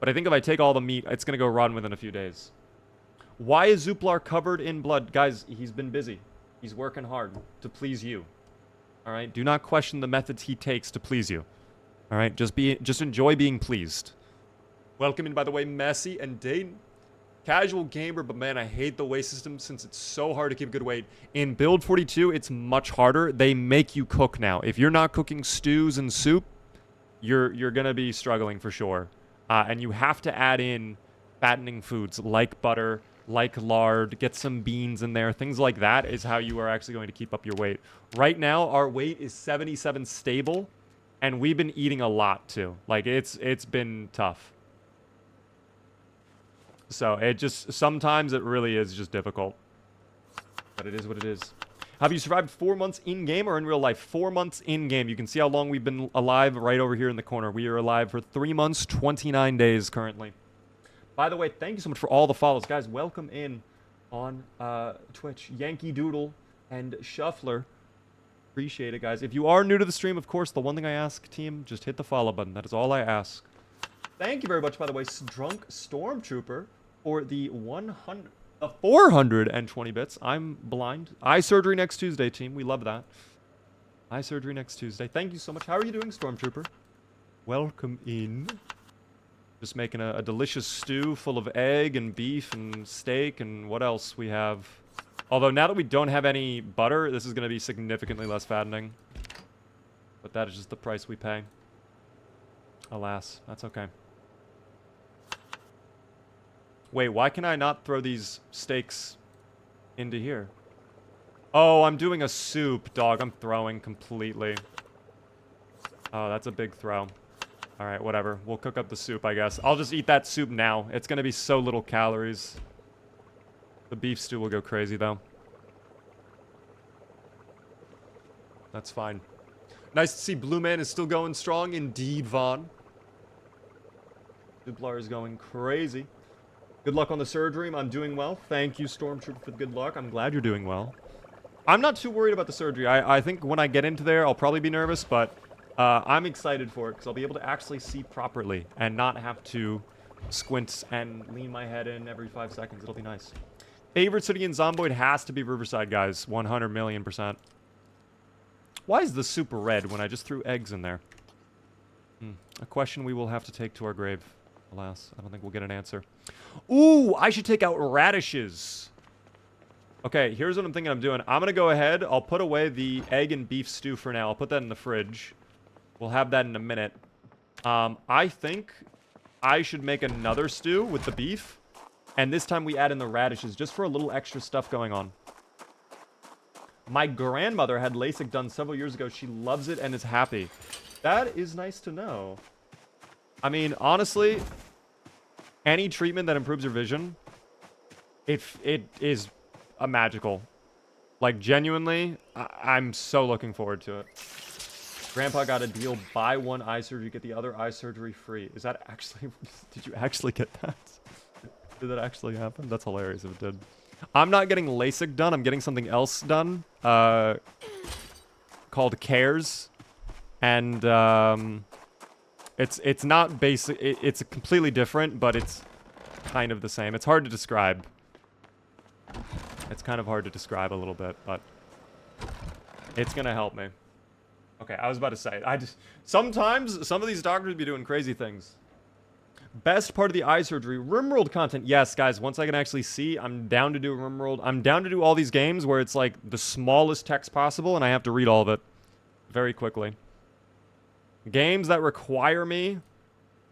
but I think if I take all the meat, it's gonna go rotten within a few days. Why is Zuplar covered in blood? Guys, he's been busy. He's working hard to please you. All right? Do not question the methods he takes to please you. All right? Just enjoy being pleased. Welcome in, by the way, Messi and Dayton. Casual gamer, but man, I hate the weight system since it's so hard to keep good weight. In Build 42, it's much harder. They make you cook now. If you're not cooking stews and soup, you're gonna be struggling for sure. And you have to add in fattening foods like butter, like lard, get some beans in there. Things like that is how you are actually going to keep up your weight. Right now, our weight is 77 stable, and we've been eating a lot too. Like, it's been tough. So, sometimes it really is just difficult. But it is what it is. Have you survived 4 months in-game or in real life? 4 months in-game. You can see how long we've been alive right over here in the corner. We are alive for 3 months, 29 days currently. By the way, thank you so much for all the follows. Guys, welcome in on Twitch. Yankee Doodle and Shuffler. Appreciate it, guys. If you are new to the stream, of course, the one thing I ask, team, just hit the follow button. That is all I ask. Thank you very much, by the way, Drunk Stormtrooper, for the 420 bits. I'm blind. Eye surgery next Tuesday, team. We love that. Eye surgery next Tuesday. Thank you so much. How are you doing, Stormtrooper? Welcome in. Just making a delicious stew full of egg and beef and steak and what else we have. Although now that we don't have any butter, this is going to be significantly less fattening. But that is just the price we pay. Alas, that's okay. Wait, why can I not throw these steaks into here? Oh, I'm doing a soup, dog. I'm throwing completely. Oh, that's a big throw. Alright, whatever. We'll cook up the soup, I guess. I'll just eat that soup now. It's gonna be so little calories. The beef stew will go crazy, though. That's fine. Nice to see Blue Man is still going strong. Indeed, Vaughn. Zuplar is going crazy. Good luck on the surgery. I'm doing well. Thank you, Stormtrooper, for the good luck. I'm glad you're doing well. I'm not too worried about the surgery. I think when I get into there, I'll probably be nervous, but I'm excited for it because I'll be able to actually see properly and not have to squint and lean my head in every 5 seconds. It'll be nice. Favorite city in Zomboid has to be Riverside, guys. 100,000,000%. Why is the soup red when I just threw eggs in there? A question we will have to take to our grave. Alas, I don't think we'll get an answer. Ooh, I should take out radishes. Okay, here's what I'm thinking I'm doing. I'm going to go ahead. I'll put away the egg and beef stew for now. I'll put that in the fridge. We'll have that in a minute. I think I should make another stew with the beef. And this time we add in the radishes just for a little extra stuff going on. My grandmother had LASIK done several years ago. She loves it and is happy. That is nice to know. I mean, honestly, any treatment that improves your vision, it is a magical. Like, genuinely, I'm so looking forward to it. Grandpa got a deal. Buy one eye surgery, get the other eye surgery free. Is that actually... Did you actually get that? Did that actually happen? That's hilarious if it did. I'm not getting LASIK done. I'm getting something else done. Called CARES. And, it's not basic. It's completely different, but it's kind of the same. It's hard to describe. It's kind of hard to describe a little bit, but it's gonna help me. Okay, I was about to say, sometimes some of these doctors be doing crazy things. Best part of the eye surgery, RimWorld content. Yes, guys, once I can actually see, I'm down to do RimWorld. I'm down to do all these games where it's like the smallest text possible and I have to read all of it very quickly. Games that require me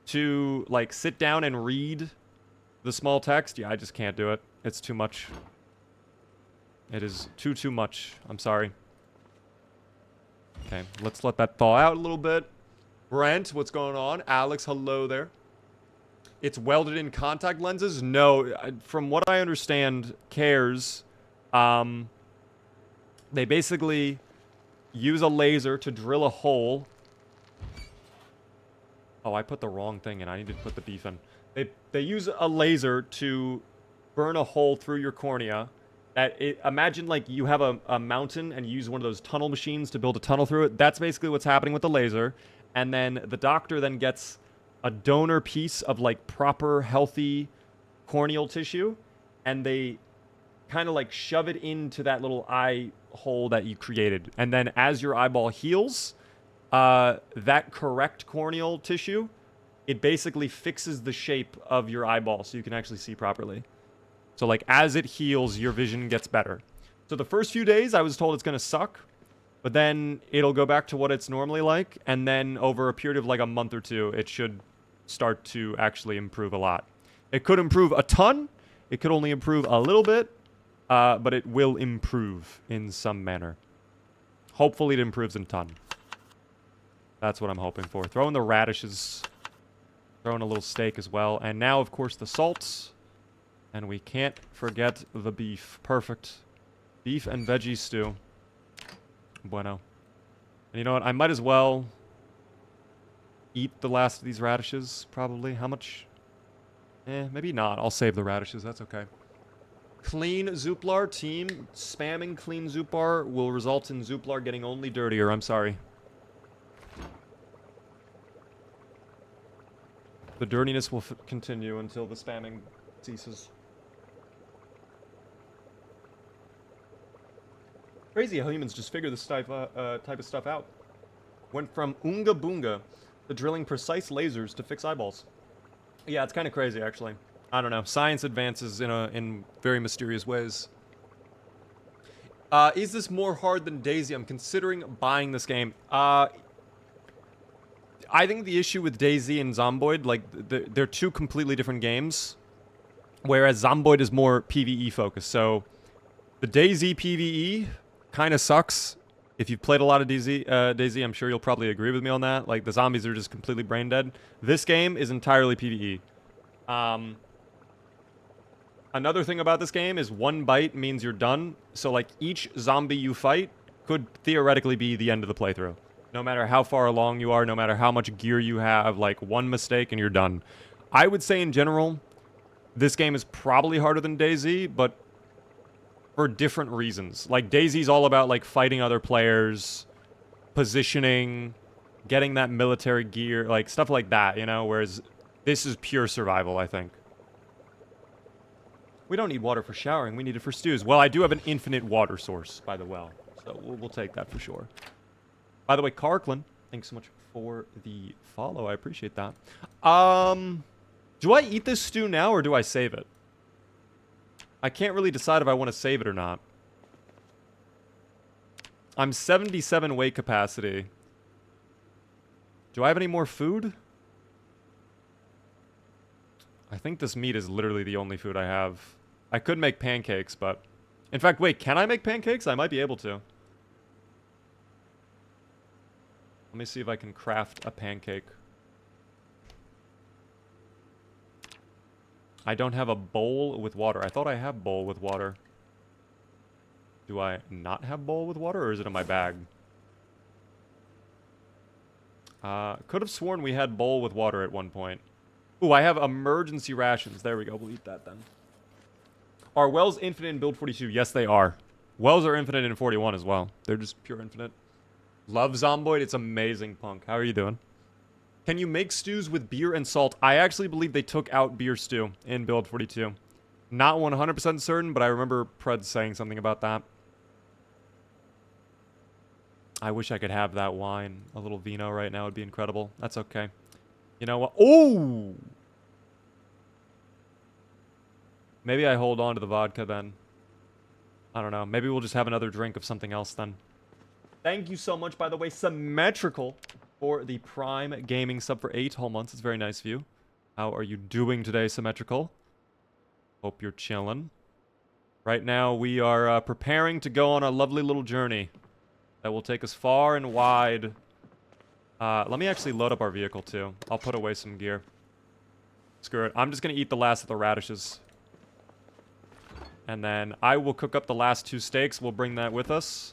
to, like, sit down and read the small text, yeah, I just can't do it. It's too much. It is too much. I'm sorry. Okay, let's let that thaw out a little bit. Brent, what's going on? Alex, hello there. It's welded in contact lenses? No, from what I understand, CARES, they basically use a laser to drill a hole. Oh, I put the wrong thing in. I need to put the beef in. They use a laser to burn a hole through your cornea. Imagine like you have a mountain and you use one of those tunnel machines to build a tunnel through it. That's basically what's happening with the laser. And then the doctor then gets a donor piece of like proper healthy corneal tissue, and they kind of like shove it into that little eye hole that you created. And then as your eyeball heals, that correct corneal tissue, it basically fixes the shape of your eyeball so you can actually see properly. So like as it heals, your vision gets better. So the first few days I was told it's going to suck, but then it'll go back to what it's normally like. And then over a period of like a month or two, it should start to actually improve a lot. It could improve a ton. It could only improve a little bit, but it will improve in some manner. Hopefully it improves in a ton. That's what I'm hoping for. Throw in the radishes. Throw in a little steak as well. And now, of course, the salts. And we can't forget the beef. Perfect. Beef and veggie stew. Bueno. And you know what? I might as well eat the last of these radishes, probably. How much? Maybe not. I'll save the radishes. That's okay. Clean Zuplar team. Spamming clean Zuplar will result in Zuplar getting only dirtier. I'm sorry. The dirtiness will continue until the spamming ceases. Crazy how humans just figure this type of stuff out. Went from Oonga Boonga to drilling precise lasers to fix eyeballs. Yeah, it's kind of crazy, actually. I don't know. Science advances in very mysterious ways. Is this more hard than DayZ? I'm considering buying this game. I think the issue with DayZ and Zomboid, like, they're two completely different games. Whereas Zomboid is more PvE focused. So, the DayZ PvE kind of sucks. If you've played a lot of DayZ, I'm sure you'll probably agree with me on that. Like, the zombies are just completely brain dead. This game is entirely PvE. Another thing about this game is one bite means you're done. So, like, each zombie you fight could theoretically be the end of the playthrough. No matter how far along you are, no matter how much gear you have, like, one mistake and you're done. I would say, in general, this game is probably harder than DayZ, but for different reasons. Like, DayZ's all about, like, fighting other players, positioning, getting that military gear, like, stuff like that, you know? Whereas this is pure survival, I think. We don't need water for showering. We need it for stews. Well, I do have an infinite water source by the well, so we'll take that for sure. By the way, Karklin, thanks so much for the follow. I appreciate that. Do I eat this stew now or do I save it? I can't really decide if I want to save it or not. I'm 77 weight capacity. Do I have any more food? I think this meat is literally the only food I have. I could make pancakes, but... In fact, wait, can I make pancakes? I might be able to. Let me see if I can craft a pancake. I don't have a bowl with water. I thought I had bowl with water. Do I not have bowl with water, or is it in my bag? Could have sworn we had bowl with water at one point. Ooh, I have emergency rations. There we go. We'll eat that then. Are wells infinite in build 42? Yes, they are. Wells are infinite in 41 as well. They're just pure infinite. Love Zomboid. It's amazing, Punk. How are you doing? Can you make stews with beer and salt? I actually believe they took out beer stew in build 42. Not 100% certain, but I remember Pred saying something about that. I wish I could have that wine. A little vino right now would be incredible. That's okay. You know what? Oh! Maybe I hold on to the vodka then. I don't know. Maybe we'll just have another drink of something else then. Thank you so much, by the way, Symmetrical, for the Prime Gaming sub for 8 whole months. It's very nice of you. How are you doing today, Symmetrical? Hope you're chilling. Right now, we are preparing to go on a lovely little journey that will take us far and wide. Let me actually load up our vehicle, too. I'll put away some gear. Screw it. I'm just going to eat the last of the radishes. And then I will cook up the last 2 steaks. We'll bring that with us.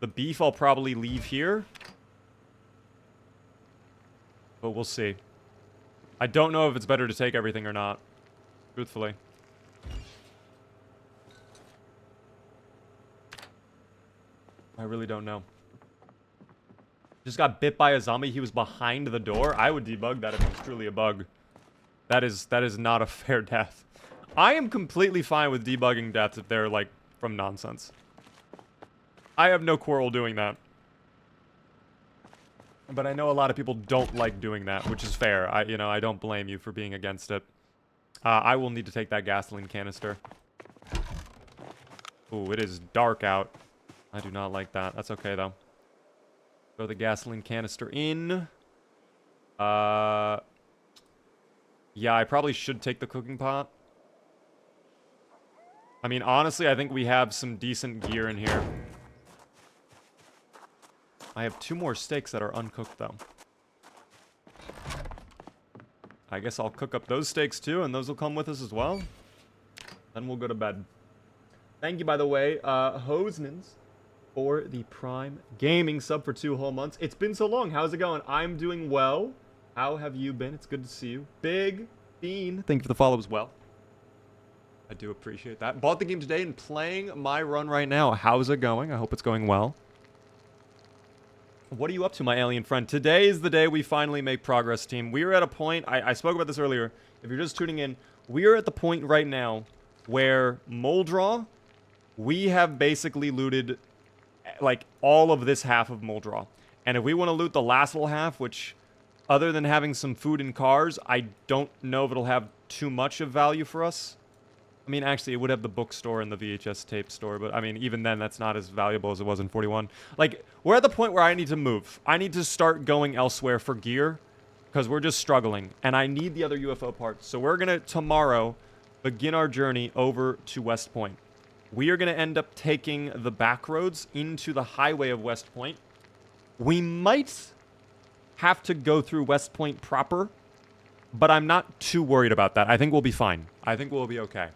The beef I'll probably leave here. But we'll see. I don't know if it's better to take everything or not. Truthfully. I really don't know. Just got bit by a zombie. He was behind the door. I would debug that if it was truly a bug. That is not a fair death. I am completely fine with debugging deaths if they're, like, from nonsense. I have no quarrel doing that. But I know a lot of people don't like doing that, which is fair. I don't blame you for being against it. I will need to take that gasoline canister. Ooh, it is dark out. I do not like that. That's okay, though. Throw the gasoline canister in. Yeah, I probably should take the cooking pot. I mean, honestly, I think we have some decent gear in here. I have 2 more steaks that are uncooked, though. I guess I'll cook up those steaks, too, and those will come with us as well. Then we'll go to bed. Thank you, by the way, Hosnans, for the Prime Gaming sub for 2 whole months. It's been so long. How's it going? I'm doing well. How have you been? It's good to see you. Big Bean, thank you for the follow as well. I do appreciate that. Bought the game today and playing my run right now. How's it going? I hope it's going well. What are you up to, my alien friend? Today is the day we finally make progress, team. We are at a point, I spoke about this earlier. If you're just tuning in, we are at the point right now where Moldraw, we have basically looted, like, all of this half of Moldraw. And if we want to loot the last little half, which, other than having some food and cars, I don't know if it'll have too much of value for us. I mean, actually, it would have the bookstore and the VHS tape store, but, I mean, even then, that's not as valuable as it was in 41. Like, we're at the point where I need to move. I need to start going elsewhere for gear, because we're just struggling, and I need the other UFO parts. So we're going to, tomorrow, begin our journey over to West Point. We are going to end up taking the back roads into the highway of West Point. We might have to go through West Point proper, but I'm not too worried about that. I think we'll be fine. I think we'll be okay.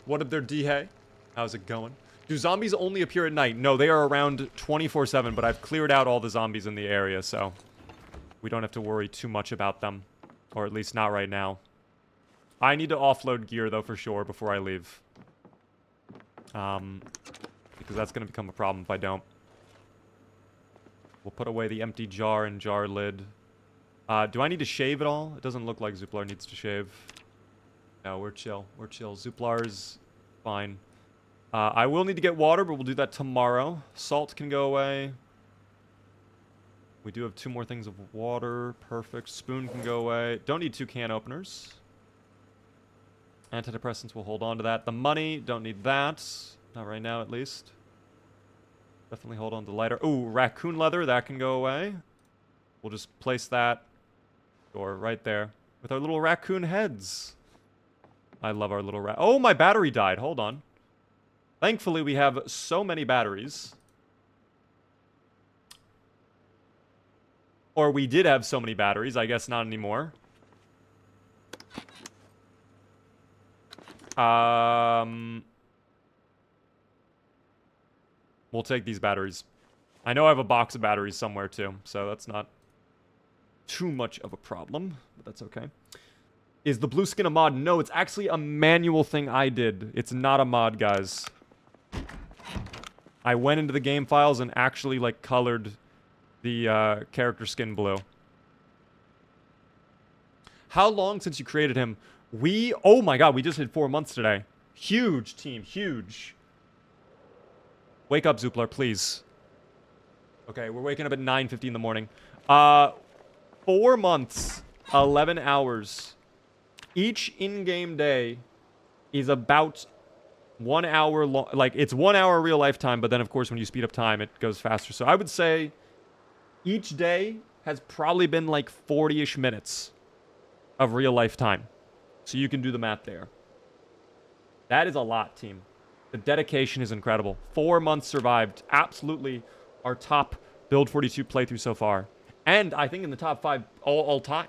What up there, D-Hay? How's it going? Do zombies only appear at night? No, they are around 24/7, but I've cleared out all the zombies in the area, so we don't have to worry too much about them. Or at least not right now. I need to offload gear, though, for sure, before I leave. Because that's going to become a problem if I don't. We'll put away the empty jar and jar lid. Do I need to shave at all? It doesn't look like Zuplar needs to shave. No, we're chill. We're chill. Zuplar's fine. I will need to get water, but we'll do that tomorrow. Salt can go away. We do have 2 more things of water. Perfect. Spoon can go away. Don't need 2 can openers. Antidepressants, we'll hold on to that. The money, don't need that. Not right now, at least. Definitely hold on to lighter. Ooh, raccoon leather, that can go away. We'll just place that door right there with our little raccoon heads. I love our little oh, my battery died. Hold on. Thankfully, we have so many batteries. Or we did have so many batteries. I guess not anymore. We'll take these batteries. I know I have a box of batteries somewhere, too. So that's not too much of a problem. But that's okay. Is the blue skin a mod? No, it's actually a manual thing I did. It's not a mod, guys. I went into the game files and actually, like, colored the character skin blue. How long since you created him? Oh my god, we just hit 4 months today. Huge, team, huge. Wake up, Zuplar, please. Okay, we're waking up at 9:50 in the morning. 4 months, 11 hours. Each in-game day is about 1 hour long. Like, it's 1 hour real life time, but then, of course, when you speed up time, it goes faster. So I would say each day has probably been like 40-ish minutes of real life time. So you can do the math there. That is a lot, team. The dedication is incredible. 4 months survived. Absolutely our top Build 42 playthrough so far. And I think in the top 5 all time.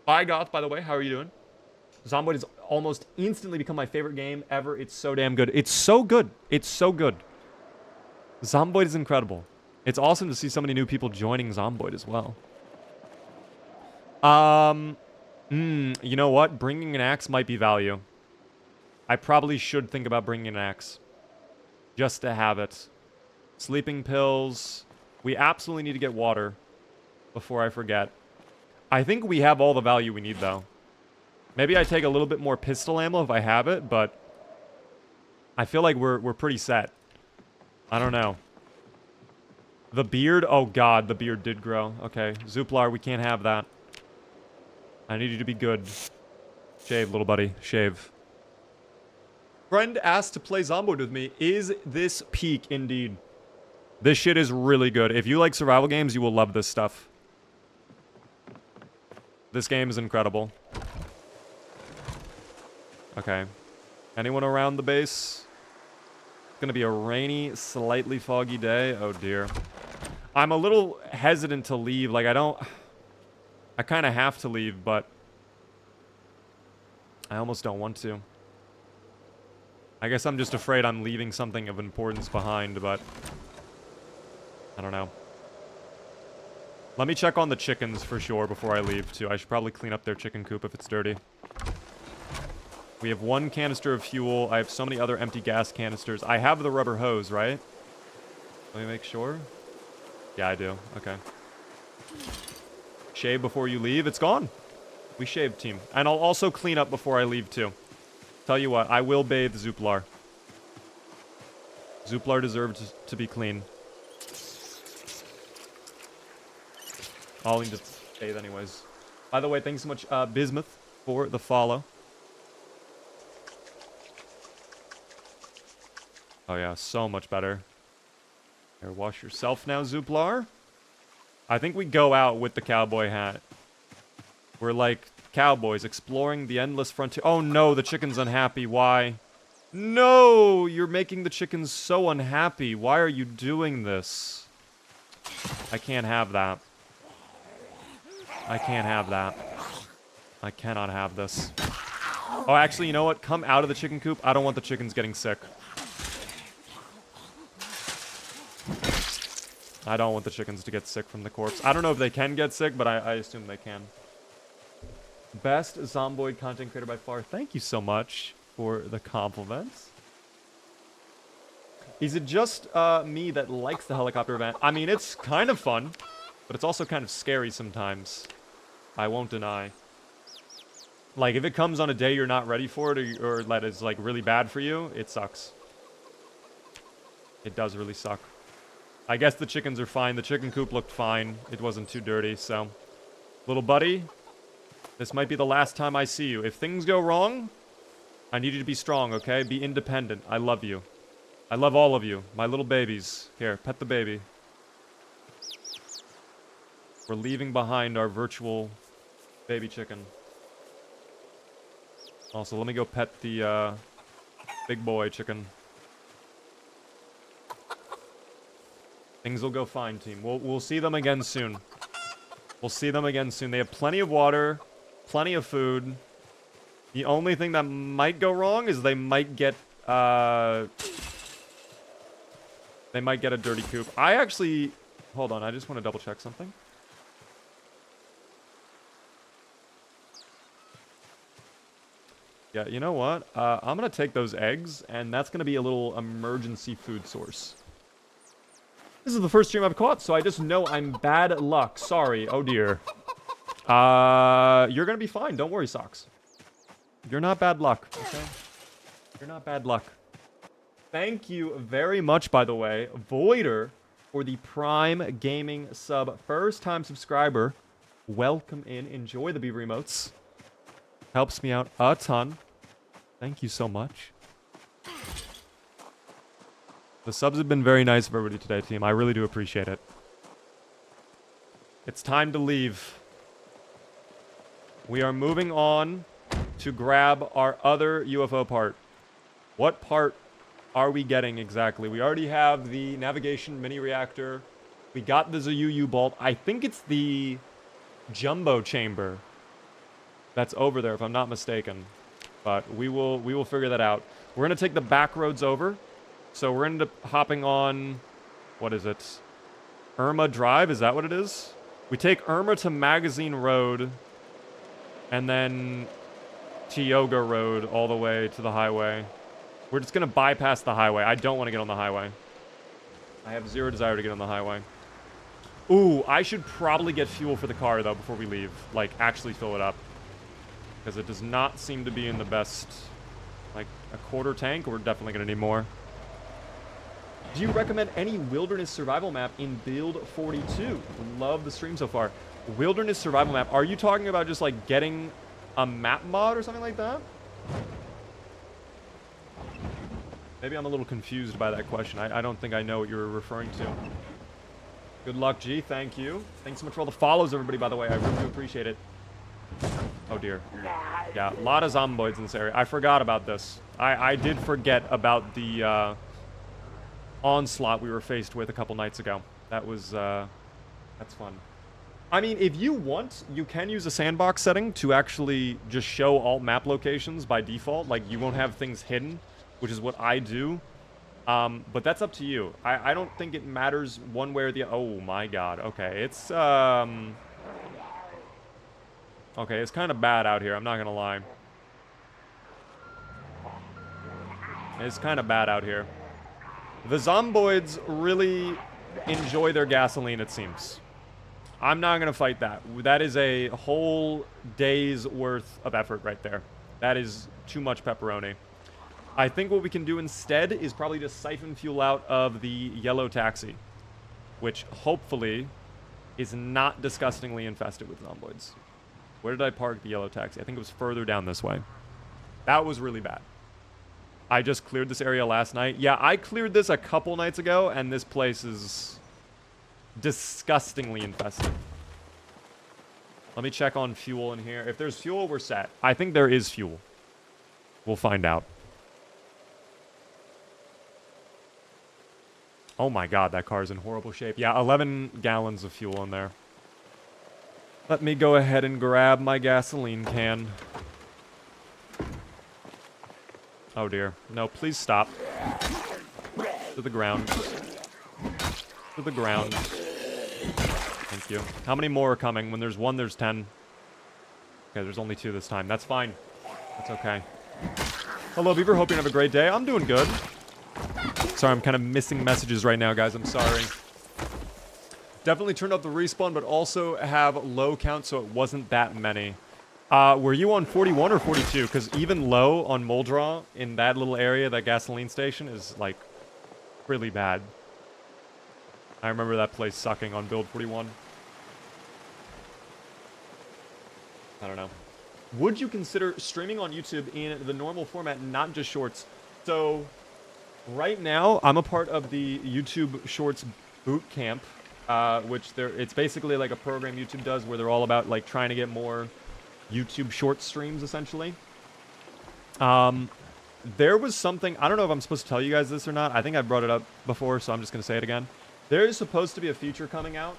Hi, Goth, by the way. How are you doing? Zomboid has almost instantly become my favorite game ever. It's so damn good. It's so good. It's so good. Zomboid is incredible. It's awesome to see so many new people joining Zomboid as well. You know what? Bringing an axe might be value. I probably should think about bringing an axe. Just to have it. Sleeping pills. We absolutely need to get water before I forget. I think we have all the value we need, though. Maybe I take a little bit more pistol ammo if I have it, but I feel like we're pretty set. I don't know. The beard? Oh, God, the beard did grow. Okay, Zuplar, we can't have that. I need you to be good. Shave, little buddy. Shave. Friend asked to play Zomboid with me. Is this peak indeed? This shit is really good. If you like survival games, you will love this stuff. This game is incredible. Okay. Anyone around the base? It's gonna be a rainy, slightly foggy day. Oh, dear. I'm a little hesitant to leave. Like, I kind of have to leave, but I almost don't want to. I guess I'm just afraid I'm leaving something of importance behind, but I don't know. Let me check on the chickens for sure before I leave, too. I should probably clean up their chicken coop if it's dirty. We have 1 canister of fuel. I have so many other empty gas canisters. I have the rubber hose, right? Let me make sure. Yeah, I do. Okay. Shave before you leave. It's gone. We shaved, team. And I'll also clean up before I leave, too. Tell you what, I will bathe Zuplar. Zuplar deserves to be clean. I'll need to bathe anyways. By the way, thanks so much, Bismuth, for the follow. Oh yeah, so much better. Here, wash yourself now, Zuplar. I think we go out with the cowboy hat. We're like cowboys exploring the endless frontier. Oh no, the chicken's unhappy. Why? No, you're making the chickens so unhappy. Why are you doing this? I can't have that. I can't have that. I cannot have this. Oh, actually, you know what? Come out of the chicken coop. I don't want the chickens getting sick. I don't want the chickens to get sick from the corpse. I don't know if they can get sick, but I assume they can. Best Zomboid content creator by far. Thank you so much for the compliments. Is it just me that likes the helicopter event? I mean, it's kind of fun, but it's also kind of scary sometimes. I won't deny. Like, if it comes on a day you're not ready for it, or that is, like, really bad for you, it sucks. It does really suck. I guess the chickens are fine. The chicken coop looked fine. It wasn't too dirty, so... Little buddy, this might be the last time I see you. If things go wrong, I need you to be strong, okay? Be independent. I love you. I love all of you. My little babies. Here, pet the baby. We're leaving behind our virtual baby chicken. Also, let me go pet the big boy chicken. Things will go fine, team. We'll see them again soon. We'll see them again soon. They have plenty of water, plenty of food. The only thing that might go wrong is they might get a dirty coop. I actually... Hold on, I just want to double check something. Yeah, you know what? I'm going to take those eggs, and that's going to be a little emergency food source. This is the first stream I've caught, so I just know I'm bad luck. Sorry. Oh, dear. You're going to be fine. Don't worry, Socks. You're not bad luck, okay? You're not bad luck. Thank you very much, by the way, Voider, for the Prime Gaming sub. First-time subscriber. Welcome in. Enjoy the beaver emotes. Helps me out a ton. Thank you so much. The subs have been very nice for everybody today, team. I really do appreciate it. It's time to leave. We are moving on to grab our other UFO part. What part are we getting exactly? We already have the navigation mini reactor. We got the ZUU bolt. I think it's the jumbo chamber that's over there, if I'm not mistaken. But we will figure that out. We're gonna take the back roads over. So we're gonna end up hopping on, what is it? Irma Drive, is that what it is? We take Irma to Magazine Road, and then Tioga Road all the way to the highway. We're just gonna bypass the highway. I don't want to get on the highway. I have zero desire to get on the highway. Ooh, I should probably get fuel for the car, though, before we leave. Like, actually fill it up. Because it does not seem to be in the best... Like, a quarter tank? We're definitely gonna need more. Do you recommend any wilderness survival map in build 42? Love the stream so far. Wilderness survival map. Are you talking about just, like, getting a map mod or something like that? Maybe I'm a little confused by that question. I don't think I know what you're referring to. Good luck, G. Thank you. Thanks so much for all the follows, everybody, by the way. I really do appreciate it. Oh, dear. Yeah, a lot of zomboids in this area. I forgot about this. I did forget about the onslaught we were faced with a couple nights ago. That was, that's fun. I mean, if you want, you can use a sandbox setting to actually just show all map locations by default. Like, you won't have things hidden, which is what I do. But that's up to you. I don't think it matters one way or the other. Oh my god. Okay, it's okay, it's kind of bad out here, I'm not gonna lie. It's kind of bad out here. The zomboids really enjoy their gasoline, it seems. I'm not gonna fight that. That is a whole day's worth of effort right there. That is too much pepperoni. I think what we can do instead is probably just siphon fuel out of the yellow taxi, which hopefully is not disgustingly infested with zomboids. Where did I park the yellow taxi? I think it was further down this way. That was really bad. I just cleared this area last night. Yeah, I cleared this a couple nights ago, and this place is disgustingly infested. Let me check on fuel in here. If there's fuel, we're set. I think there is fuel. We'll find out. Oh my god, that car's in horrible shape. Yeah, 11 gallons of fuel in there. Let me go ahead and grab my gasoline can. Oh dear. No, please stop. To the ground. To the ground. Thank you. How many more are coming? When there's one, there's 10. Okay, there's only 2 this time. That's fine. That's okay. Hello, Beaver. Hope you have a great day. I'm doing good. Sorry, I'm kind of missing messages right now, guys. I'm sorry. Definitely turned up the respawn, but also have low count, so it wasn't that many. Were you on 41 or 42? Because even low on Muldraw, in that little area, that gasoline station, is, like, really bad. I remember that place sucking on build 41. I don't know. Would you consider streaming on YouTube in the normal format, not just shorts? So... right now, I'm a part of the YouTube Shorts boot camp, which it's basically like a program YouTube does where they're all about like trying to get more YouTube short streams, essentially. There was something, I don't know if I'm supposed to tell you guys this or not. I think I brought it up before, so I'm just going to say it again. There is supposed to be a feature coming out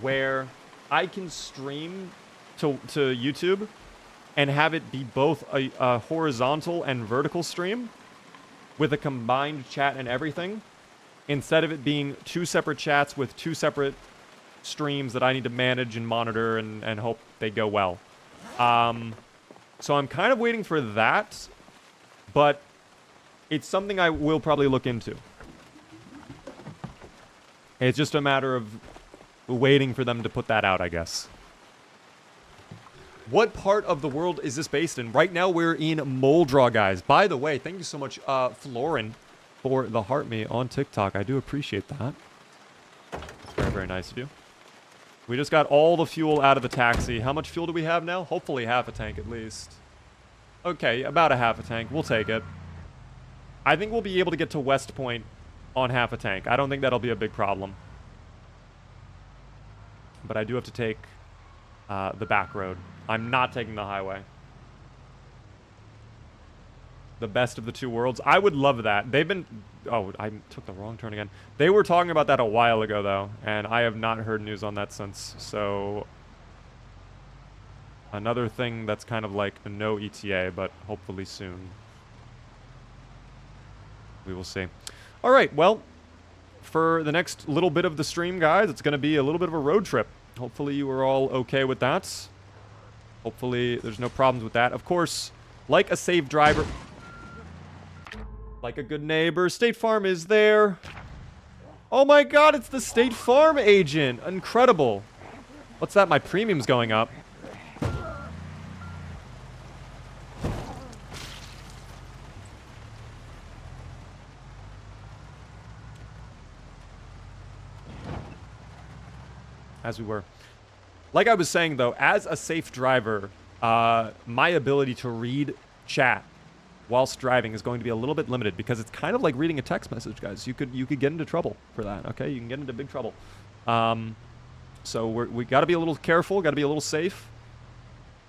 where I can stream to YouTube and have it be both a horizontal and vertical stream, with a combined chat and everything, instead of it being 2 separate chats with 2 separate streams that I need to manage and monitor and hope they go well. So I'm kind of waiting for that, but it's something I will probably look into. It's just a matter of waiting for them to put that out, I guess. What part of the world is this based in? Right now, we're in Muldraw, guys. By the way, thank you so much, Florin, for the heart me on TikTok. I do appreciate that. Very, very nice of you. We just got all the fuel out of the taxi. How much fuel do we have now? Hopefully half a tank at least. Okay, about a half a tank. We'll take it. I think we'll be able to get to West Point on half a tank. I don't think that'll be a big problem. But I do have to take the back road. I'm not taking the highway. The best of the two worlds. I would love that. They've been... Oh, I took the wrong turn again. They were talking about that a while ago, though, and I have not heard news on that since. So, another thing that's kind of like a no ETA, but hopefully soon. We will see. All right, well, for the next little bit of the stream, guys, it's going to be a little bit of a road trip. Hopefully you are all okay with that. Hopefully there's no problems with that. Of course, like a safe driver... Like a good neighbor, State Farm is there. Oh my god, it's the State Farm agent. Incredible. What's that? My premium's going up. As we were. Like I was saying, though, as a safe driver, my ability to read chat whilst driving is going to be a little bit limited because it's kind of like reading a text message, guys. You could get into trouble for that, okay? You can get into big trouble. So we got to be a little careful, got to be a little safe.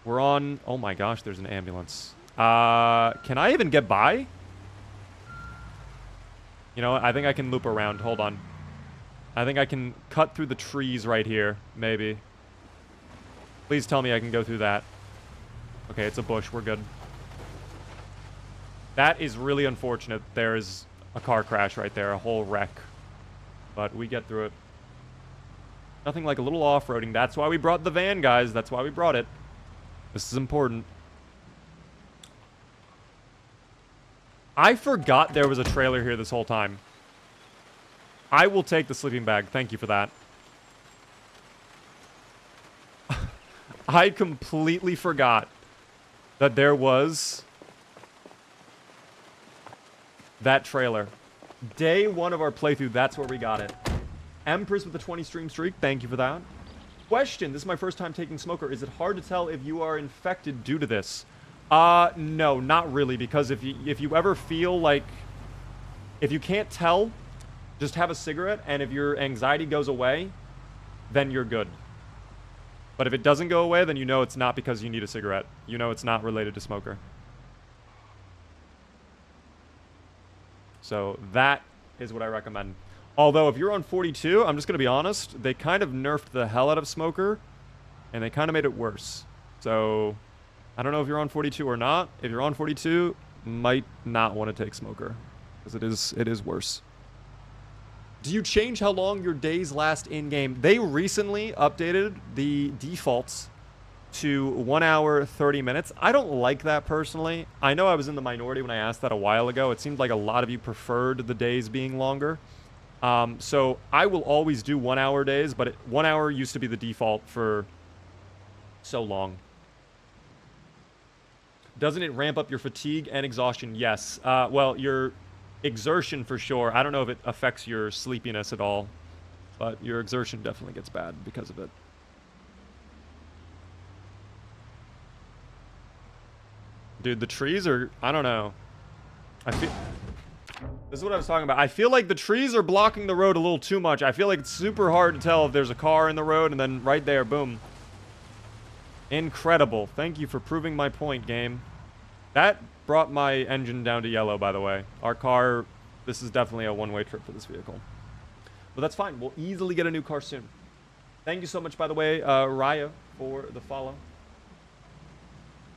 We're on... Oh my gosh, there's an ambulance. Can I even get by? You know what? I think I can loop around. Hold on. I think I can cut through the trees right here, maybe. Please tell me I can go through that. Okay, it's a bush. We're good. That is really unfortunate. There is a car crash right there, a whole wreck. But we get through it. Nothing like a little off-roading. That's why we brought the van, guys. That's why we brought it. This is important. I forgot there was a trailer here this whole time. I will take the sleeping bag. Thank you for that. I completely forgot that there was... that trailer. Day one of our playthrough, that's where we got it. Empress with the 20 stream streak, thank you for that. Question, this is my first time taking smoker. Is it hard to tell if you are infected due to this? No, not really, because if you ever feel like... If you can't tell, just have a cigarette, and if your anxiety goes away, then you're good. But if it doesn't go away, then you know it's not because you need a cigarette. You know it's not related to smoker. So that is what I recommend. Although if you're on 42, I'm just going to be honest, they kind of nerfed the hell out of smoker, and they kind of made it worse. So I don't know if you're on 42 or not. If you're on 42, might not want to take smoker, because it is worse. Do you change how long your days last in-game? They recently updated the defaults to 1 hour, 30 minutes. I don't like that personally. I know I was in the minority when I asked that a while ago. It seemed like a lot of you preferred the days being longer. So I will always do 1 hour days, but 1 hour used to be the default for so long. Doesn't it ramp up your fatigue and exhaustion? Yes. Well, your exertion for sure. I don't know if it affects your sleepiness at all, but your exertion definitely gets bad because of it. Dude, the trees are... I don't know. I feel... This is what I was talking about. I feel like the trees are blocking the road a little too much. I feel like it's super hard to tell if there's a car in the road, and then right there, boom. Incredible. Thank you for proving my point, game. That brought my engine down to yellow, by the way. Our car... This is definitely a one-way trip for this vehicle. But that's fine. We'll easily get a new car soon. Thank you so much, by the way, Raya, for the follow.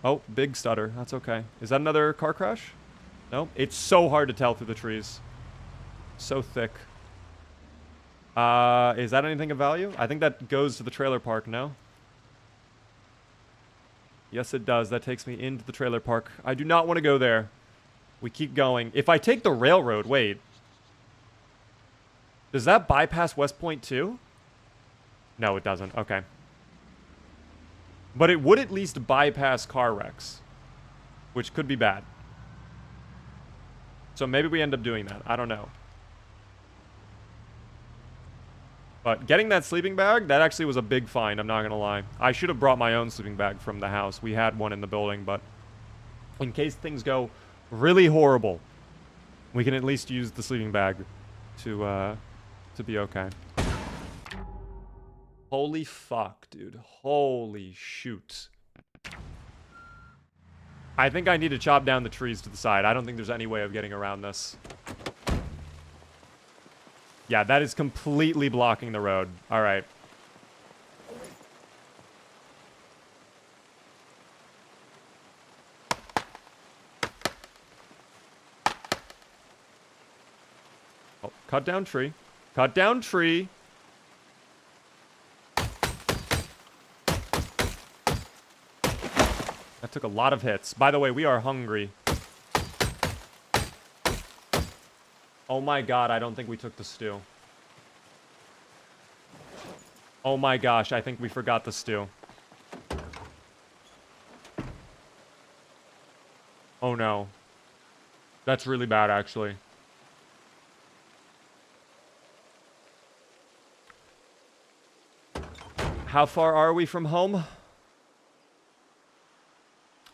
Oh, big stutter. That's okay. Is that another car crash? No? It's so hard to tell through the trees. So thick. Is that anything of value? I think that goes to the trailer park, no? Yes, it does. That takes me into the trailer park. I do not want to go there. We keep going. If I take the railroad, wait. Does that bypass West Point too? No, it doesn't. Okay. But it would at least bypass car wrecks, which could be bad. So maybe we end up doing that. I don't know. But getting that sleeping bag, that actually was a big find, I'm not going to lie. I should have brought my own sleeping bag from the house. We had one in the building, but in case things go really horrible, we can at least use the sleeping bag to be okay. Holy fuck, dude. Holy shoot. I think I need to chop down the trees to the side. I don't think there's any way of getting around this. Yeah, that is completely blocking the road. All right. Oh, cut down tree. Cut down tree. That took a lot of hits. By the way, we are hungry. Oh my god, I don't think we took the stew. Oh my gosh, I think we forgot the stew. Oh no. That's really bad, actually. How far are we from home?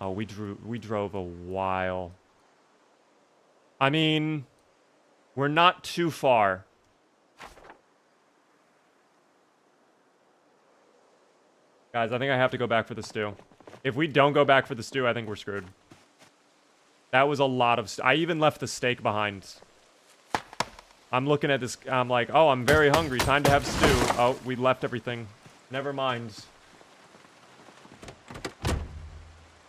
Oh, we drove a while. I mean, we're not too far. Guys, I think I have to go back for the stew. If we don't go back for the stew, I think we're screwed. That was a lot of... I even left the steak behind. I'm looking at this... I'm like, oh, I'm very hungry. Time to have stew. Oh, we left everything. Never mind.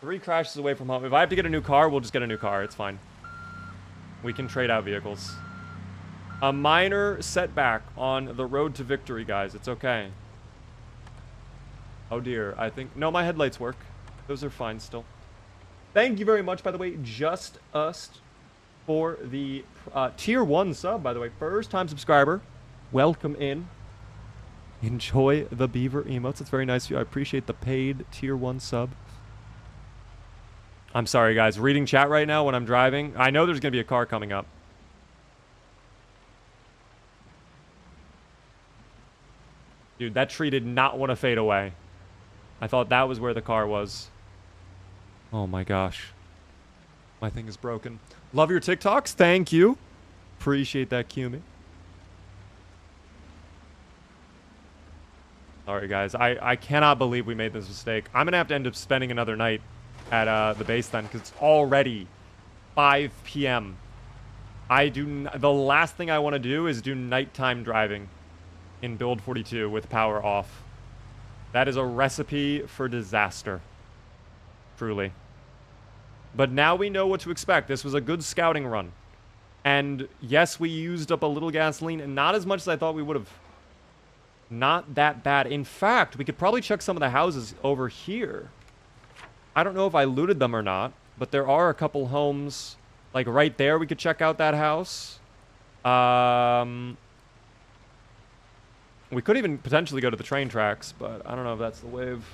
3 crashes away from home. If I have to get a new car, we'll just get a new car. It's fine. We can trade out vehicles. A minor setback on the road to victory, guys. It's okay. Oh dear, I think... No, my headlights work. Those are fine still. Thank you very much, by the way, Just Us, for the tier 1 sub, by the way. First time subscriber. Welcome in. Enjoy the beaver emotes. It's very nice of you. I appreciate the paid tier 1 sub. I'm sorry, guys. Reading chat right now when I'm driving. I know there's going to be a car coming up. Dude, that tree did not want to fade away. I thought that was where the car was. Oh my gosh. My thing is broken. Love your TikToks. Thank you. Appreciate that, Cumi. Sorry, guys. I cannot believe we made this mistake. I'm going to have to end up spending another night at the base then, because it's already 5 p.m. The last thing I want to do is do nighttime driving in Build 42 with power off. That is a recipe for disaster. Truly. But now we know what to expect. This was a good scouting run. And yes, we used up a little gasoline, and not as much as I thought we would have. Not that bad. In fact, we could probably check some of the houses over here. I don't know if I looted them or not, but there are a couple homes, like right there. We could check out that house. We could even potentially go to the train tracks, but I don't know if that's the wave.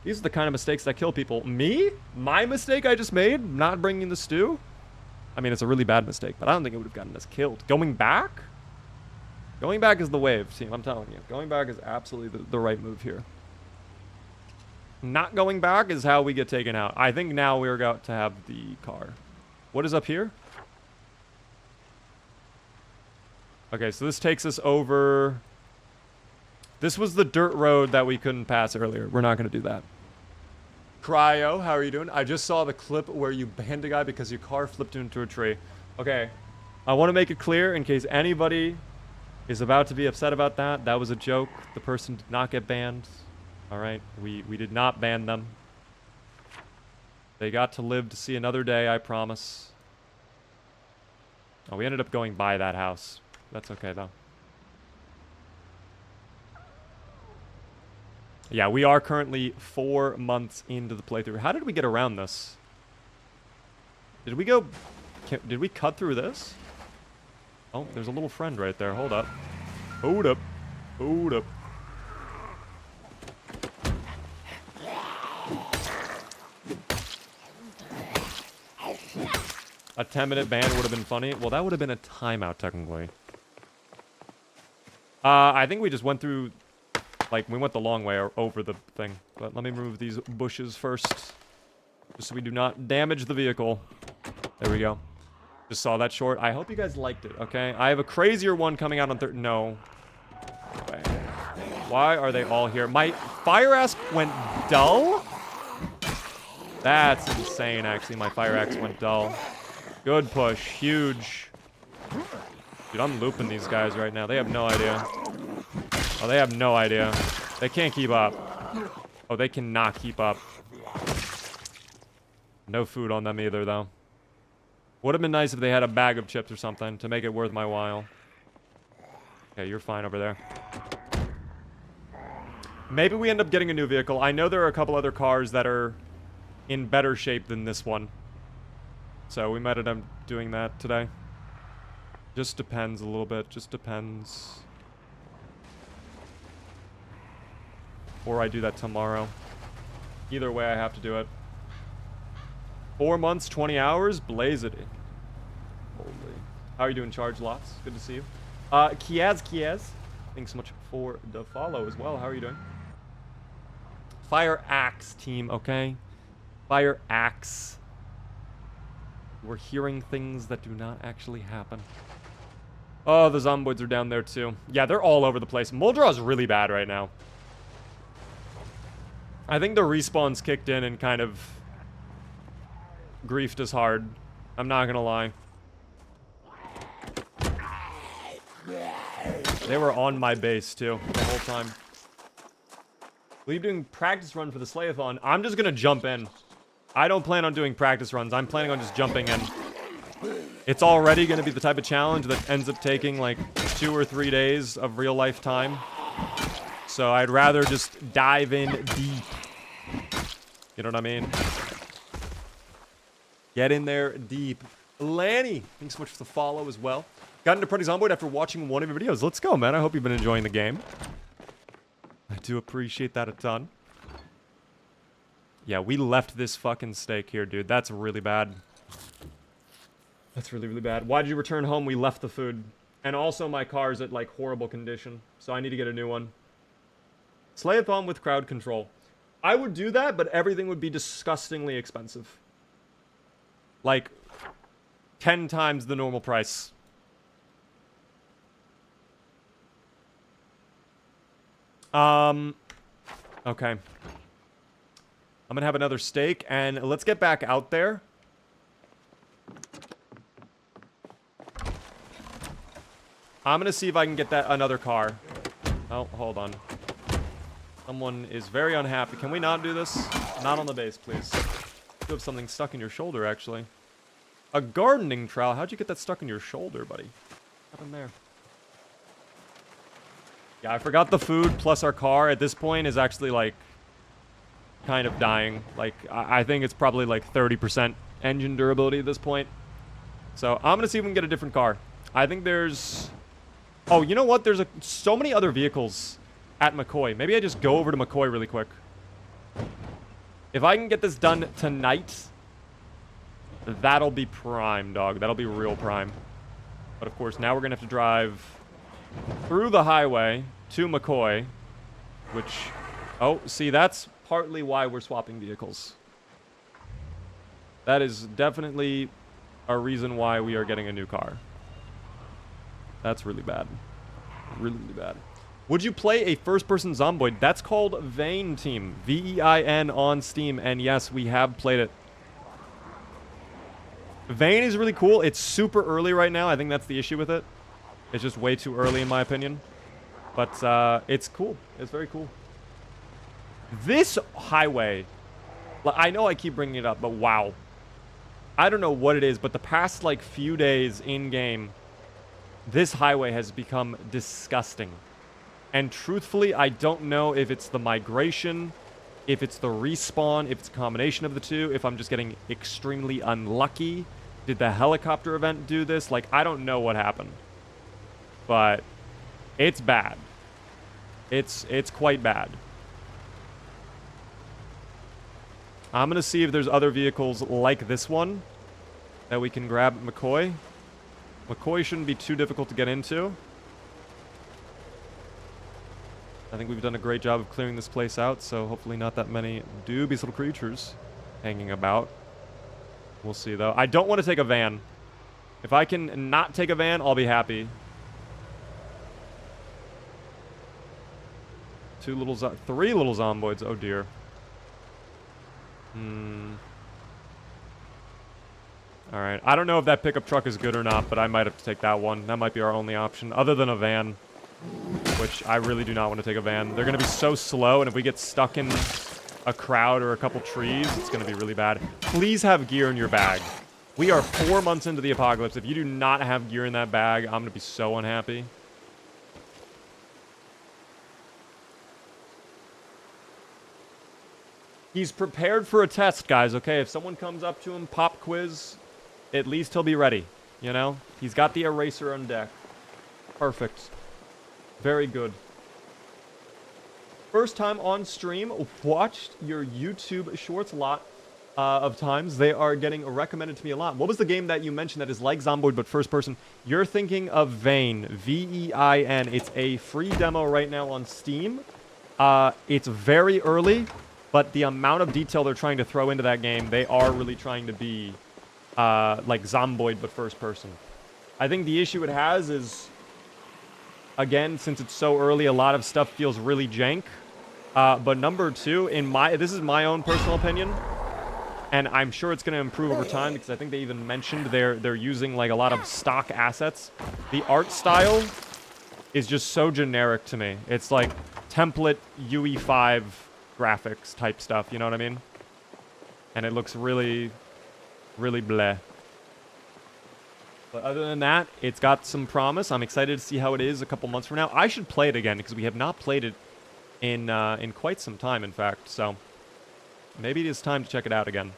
These are the kind of mistakes that kill people. Me? My mistake I just made? Not bringing the stew? I mean, it's a really bad mistake, but I don't think it would have gotten us killed. Going back? Going back is the wave, team. I'm telling you. Going back is absolutely the right move here. Not going back is how we get taken out. I think now we're about to have the car. What is up here? Okay, so this takes us over... This was the dirt road that we couldn't pass earlier. We're not going to do that. Cryo, how are you doing? I just saw the clip where you banned a guy because your car flipped into a tree. Okay, I want to make it clear in case anybody is about to be upset about that. That was a joke. The person did not get banned. Alright, we did not ban them. They got to live to see another day, I promise. Oh, we ended up going by that house. That's okay, though. Yeah, we are currently 4 months into the playthrough. How did we get around this? Did we go... Did we cut through this? Oh, there's a little friend right there. Hold up. Hold up. Hold up. A 10-minute ban would have been funny. Well, that would have been a timeout, technically. I think we just went through... Like, we went the long way over the thing. But let me remove these bushes first. Just so we do not damage the vehicle. There we go. Just saw that short. I hope you guys liked it, okay? I have a crazier one coming out on No. Why are they all here? My fire ask went dull? That's insane, actually. My fire axe went dull. Good push. Huge. Dude, I'm looping these guys right now. They have no idea. Oh, they have no idea. They can't keep up. Oh, they cannot keep up. No food on them either, though. Would have been nice if they had a bag of chips or something to make it worth my while. Okay, you're fine over there. Maybe we end up getting a new vehicle. I know there are a couple other cars that are in better shape than this one. So we might end up doing that today. Just depends a little bit. Just depends. Or I do that tomorrow. Either way, I have to do it. 4 months, 20 hours? Blaze it. Holy. How are you doing, Charge Lots? Good to see you. Kiaz. Thanks so much for the follow as well. How are you doing? Fire Axe team, okay? Fire Axe. We're hearing things that do not actually happen. Oh, the zomboids are down there too. Yeah, they're all over the place. Muldraw is really bad right now. I think the respawns kicked in and kind of griefed us hard. I'm not gonna lie. They were on my base too the whole time. Will you be doing practice run for the Slayathon? I'm just gonna jump in. I don't plan on doing practice runs. I'm planning on just jumping in. It's already gonna be the type of challenge that ends up taking like 2 or 3 days of real life time. So I'd rather just dive in deep. You know what I mean? Get in there deep. Lanny, thanks so much for the follow as well. Got into Pretty Zomboid after watching one of your videos. Let's go, man. I hope you've been enjoying the game. I do appreciate that a ton. Yeah, we left this fucking steak here, dude. That's really bad. That's really, really bad. Why did you return home? We left the food. And also my car's at, like, horrible condition. So I need to get a new one. Slayathon with crowd control. I would do that, but everything would be disgustingly expensive. Like, 10 times the normal price. Okay. I'm gonna have another steak, and let's get back out there. I'm gonna see if I can get that another car. Oh, hold on. Someone is very unhappy. Can we not do this? Not on the base, please. You have something stuck in your shoulder, actually. A gardening trowel. How'd you get that stuck in your shoulder, buddy? What happened there? Yeah, I forgot the food plus our car at this point is actually, like, kind of dying. Like, I think it's probably, like, 30% engine durability at this point. So, I'm gonna see if we can get a different car. I think there's... Oh, you know what? There's so many other vehicles at McCoy. Maybe I just go over to McCoy really quick. If I can get this done tonight, that'll be prime, dog. That'll be real prime. But, of course, now we're gonna have to drive through the highway to McCoy, which... Oh, see, that's partly why we're swapping vehicles. That is definitely a reason why we are getting a new car. That's really bad. Really, really bad. Would you play a first-person Zomboid? That's called Vein Team. V-E-I-N on Steam, and yes, we have played it. Vein is really cool. It's super early right now. I think that's the issue with it. It's just way too early, in my opinion. But it's cool. It's very cool. This highway, I know I keep bringing it up, but wow. I don't know what it is, but the past, like, few days in-game, this highway has become disgusting. And truthfully, I don't know if it's the migration, if it's the respawn, if it's a combination of the two, if I'm just getting extremely unlucky. Did the helicopter event do this? Like, I don't know what happened. But it's bad. It's quite bad. I'm going to see if there's other vehicles like this one that we can grab at McCoy. McCoy shouldn't be too difficult to get into. I think we've done a great job of clearing this place out, so hopefully not that many dubious little creatures hanging about. We'll see, though. I don't want to take a van. If I can not take a van, I'll be happy. Three little zomboids. Oh, dear. All right. I don't know if that pickup truck is good or not, but I might have to take that one. That might be our only option, other than a van, which I really do not want to take a van. They're going to be so slow, and if we get stuck in a crowd or a couple trees, it's going to be really bad. Please have gear in your bag. We are 4 months into the apocalypse. If you do not have gear in that bag, I'm going to be so unhappy. He's prepared for a test, guys, okay? If someone comes up to him, pop quiz, at least he'll be ready, you know? He's got the eraser on deck. Perfect. Very good. First time on stream, watched your YouTube shorts a lot of times. They are getting recommended to me a lot. What was the game that you mentioned that is like Zomboid but first person? You're thinking of Vein. V-E-I-N. It's a free demo right now on Steam. It's very early, but the amount of detail they're trying to throw into that game, they are really trying to be like Zomboid but first person. I think the issue it has is, again, since it's so early, a lot of stuff feels really jank. But number two, this is my own personal opinion, and I'm sure it's going to improve over time because I think they even mentioned they're using like a lot of stock assets. The art style is just so generic to me. It's like template UE5 graphics type stuff, you know what I mean? And it looks really, really bleh. But other than that, it's got some promise. I'm excited to see how it is a couple months from now. I should play it again because we have not played it in quite some time, in fact. So maybe it is time to check it out again.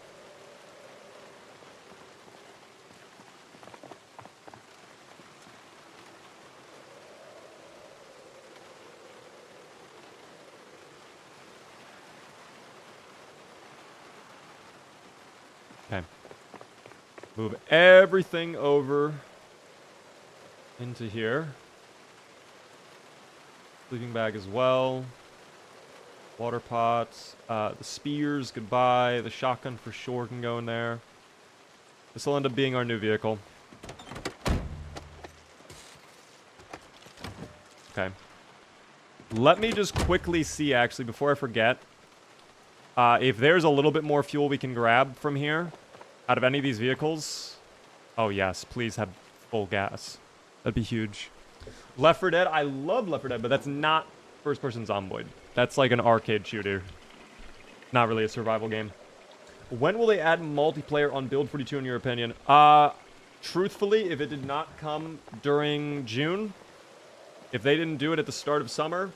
Okay. Move everything over into here. Sleeping bag as well. Water pots. The spears, goodbye. The shotgun for sure can go in there. This will end up being our new vehicle. Okay. Let me just quickly see, actually, before I forget. If there's a little bit more fuel we can grab from here, out of any of these vehicles. Oh, yes. Please have full gas. That'd be huge. Left 4 Dead. I love Left 4 Dead, but that's not first-person Zomboid. That's like an arcade shooter. Not really a survival game. When will they add multiplayer on Build 42, in your opinion? Truthfully, if it did not come during June, if they didn't do it at the start of summer,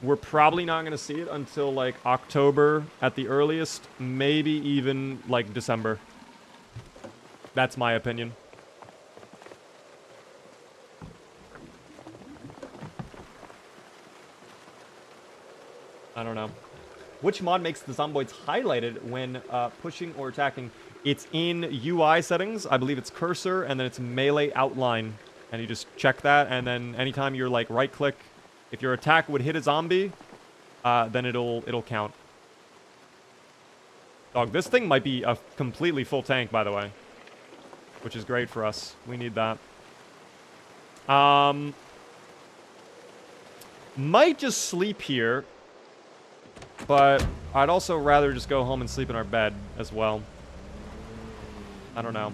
we're probably not going to see it until, like, October at the earliest. Maybe even, like, December. That's my opinion. I don't know. Which mod makes the Zomboids highlighted when pushing or attacking? It's in UI settings. I believe it's cursor, and then it's melee outline. And you just check that, and then anytime you're, like, right-click, if your attack would hit a zombie, then it'll count. Dog, this thing might be a completely full tank, by the way. Which is great for us. We need that. Might just sleep here. But I'd also rather just go home and sleep in our bed as well. I don't know.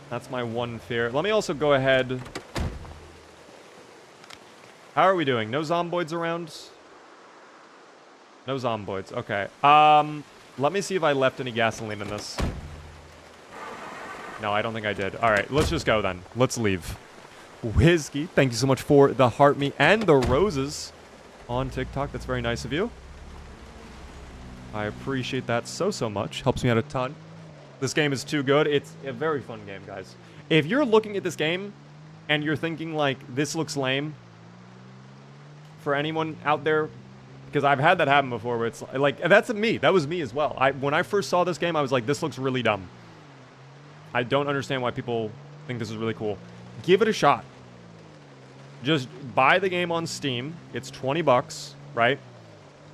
That's my one fear. Let me also go ahead. How are we doing? No zomboids around? No zomboids. Okay. Let me see if I left any gasoline in this. No, I don't think I did. All right, let's just go then. Let's leave. Whiskey, thank you so much for the heart me and the roses on TikTok. That's very nice of you. I appreciate that so much. Helps me out a ton. This game is too good. It's a very fun game, guys. If you're looking at this game and you're thinking, like, this looks lame, for anyone out there, because I've had that happen before, where it's like, that's me. That was me as well. When I first saw this game, I was like, this looks really dumb. I don't understand why people think this is really cool. Give it a shot. Just buy the game on Steam. It's 20 bucks, right?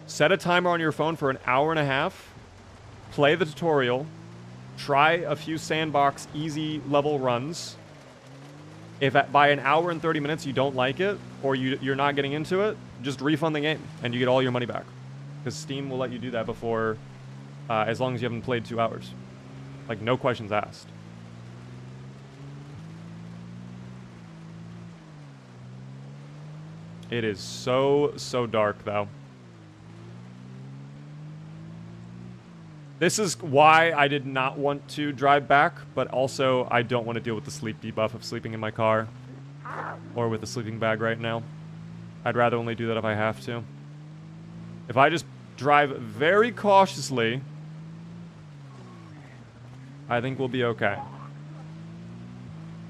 Set a timer on your phone for an hour and a half. Play the tutorial. Try a few sandbox easy level runs. If by an hour and 30 minutes you don't like it, or you're not getting into it, just refund the game and you get all your money back. Because Steam will let you do that before as long as you haven't played 2 hours. Like, no questions asked. It is so dark, though. This is why I did not want to drive back, but also I don't want to deal with the sleep debuff of sleeping in my car. Or with the sleeping bag right now. I'd rather only do that if I have to. If I just drive very cautiously, I think we'll be okay.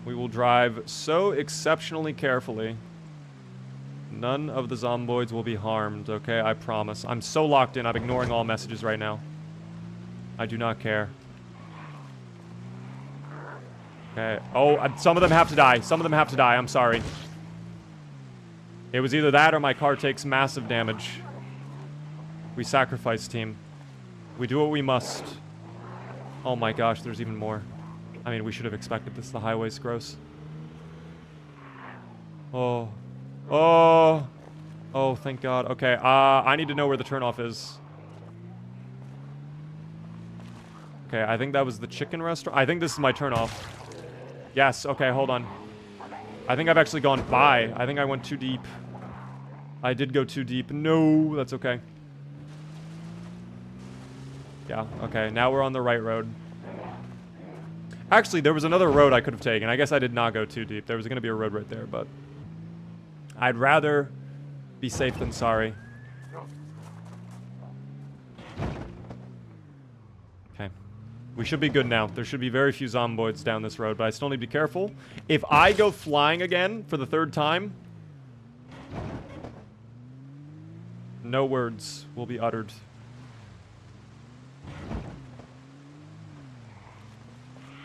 We will drive so exceptionally carefully. None of the zomboids will be harmed, okay? I promise. I'm so locked in, I'm ignoring all messages right now. I do not care. Okay. Oh, some of them have to die. Some of them have to die. I'm sorry. It was either that or my car takes massive damage. We sacrifice, team. We do what we must. Oh my gosh, there's even more. I mean, we should have expected this. The highway's gross. Oh. Oh. Oh, thank God. Okay, I need to know where the turnoff is. Okay, I think that was the chicken restaurant. I think this is my turnoff. Yes, okay, hold on. I think I've actually gone by. I think I went too deep. I did go too deep. No, that's okay. Yeah, okay, now we're on the right road. Actually, there was another road I could have taken. I guess I did not go too deep. There was going to be a road right there, but I'd rather be safe than sorry. Okay. We should be good now. There should be very few zomboids down this road, but I still need to be careful. If I go flying again for the 3rd time, no words will be uttered.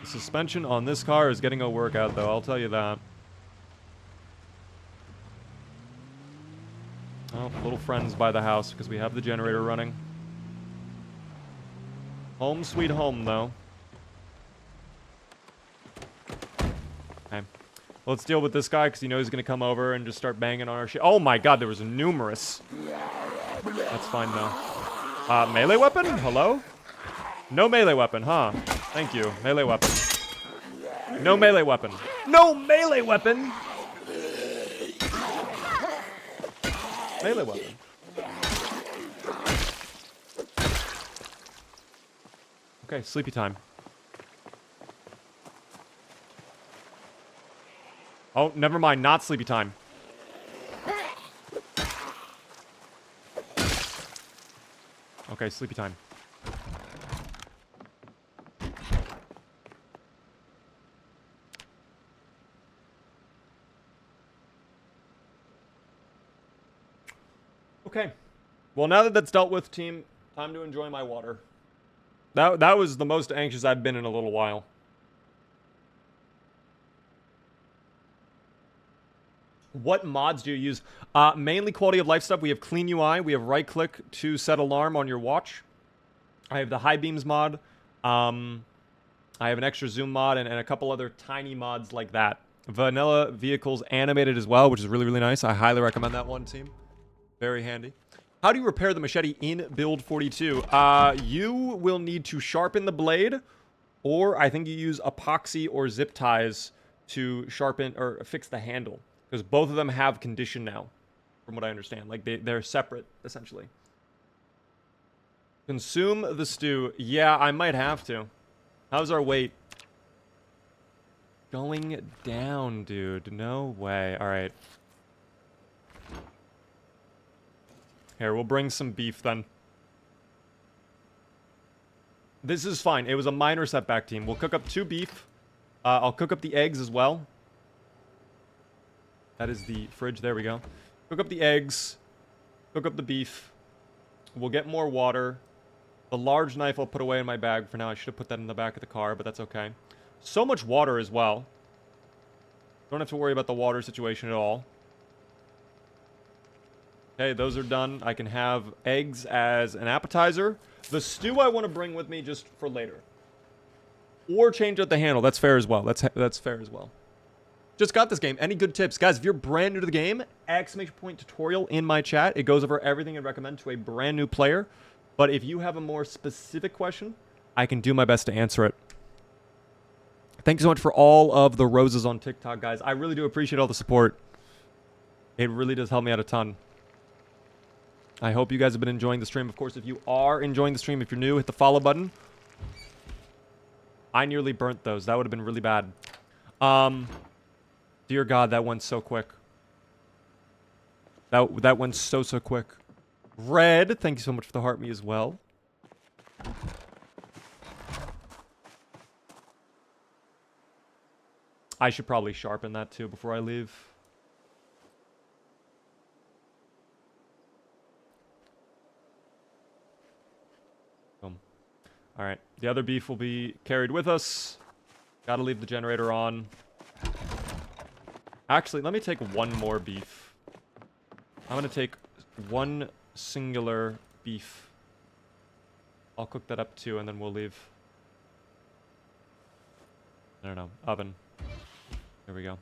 The suspension on this car is getting a workout, though, I'll tell you that. Oh, little friends by the house because we have the generator running. Home sweet home, though. Okay. Let's deal with this guy because he knows he's going to come over and just start banging on our shit. Oh my God, there was numerous. That's fine, though. Melee weapon? Hello? No melee weapon, huh? Thank you. Melee weapon. No melee weapon. No melee weapon! Melee weapon. Okay, sleepy time. Oh, never mind. Not sleepy time. Okay, sleepy time. Okay. Well, now that that's dealt with, team, time to enjoy my water. That was the most anxious I've been in a little while. What mods do you use? Mainly quality of life stuff. We have clean UI. We have right click to set alarm on your watch. I have the high beams mod. I have an extra zoom mod and a couple other tiny mods like that. Vanilla vehicles animated as well, which is really, really nice. I highly recommend that one, team. Very handy. How do you repair the machete in build 42? You will need to sharpen the blade, or I think you use epoxy or zip ties to sharpen or fix the handle. Because both of them have condition now, from what I understand. Like, they're separate, essentially. Consume the stew. Yeah, I might have to. How's our weight? Going down, dude. No way. All right. Here, we'll bring some beef then. This is fine. It was a minor setback, team. We'll cook up 2 beef. I'll cook up the eggs as well. That is the fridge. There we go. Cook up the eggs. Cook up the beef. We'll get more water. The large knife I'll put away in my bag for now. I should have put that in the back of the car, but that's okay. So much water as well. Don't have to worry about the water situation at all. Okay, those are done. I can have eggs as an appetizer. The stew I want to bring with me just for later. Or change out the handle. That's fair as well. That's fair as well. Just got this game. Any good tips? Guys, if you're brand new to the game, !tutorial in my chat. It goes over everything I'd recommend to a brand new player. But if you have a more specific question, I can do my best to answer it. Thank you so much for all of the roses on TikTok, guys. I really do appreciate all the support. It really does help me out a ton. I hope you guys have been enjoying the stream. Of course, if you are enjoying the stream, if you're new, hit the follow button. I nearly burnt those. That would have been really bad. Dear God, that went so quick. That went so quick. Red, thank you so much for the heart me as well. I should probably sharpen that too before I leave. Boom. Alright, the other beef will be carried with us. Gotta leave the generator on. Actually, let me take one more beef. I'm gonna take one singular beef. I'll cook that up too, and then we'll leave. I don't know. Oven. Here we go.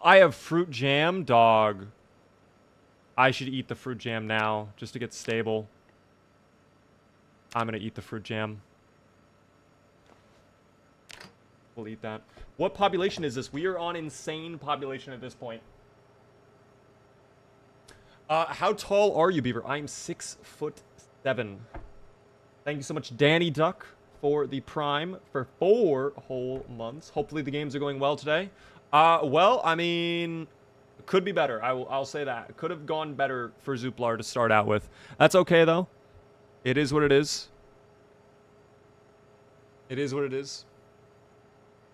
I have fruit jam, dog. I should eat the fruit jam now, just to get stable. I'm gonna eat the fruit jam. We'll eat that. What population is this? We are on insane population at this point. How tall are you, Beaver? I'm 6'7". Thank you so much, Danny Duck, for the Prime for 4 whole months. Hopefully the games are going well today. Well, I mean, could be better. I'll say that. Could have gone better for Zuplar to start out with. That's okay, though. It is what it is. It is what it is.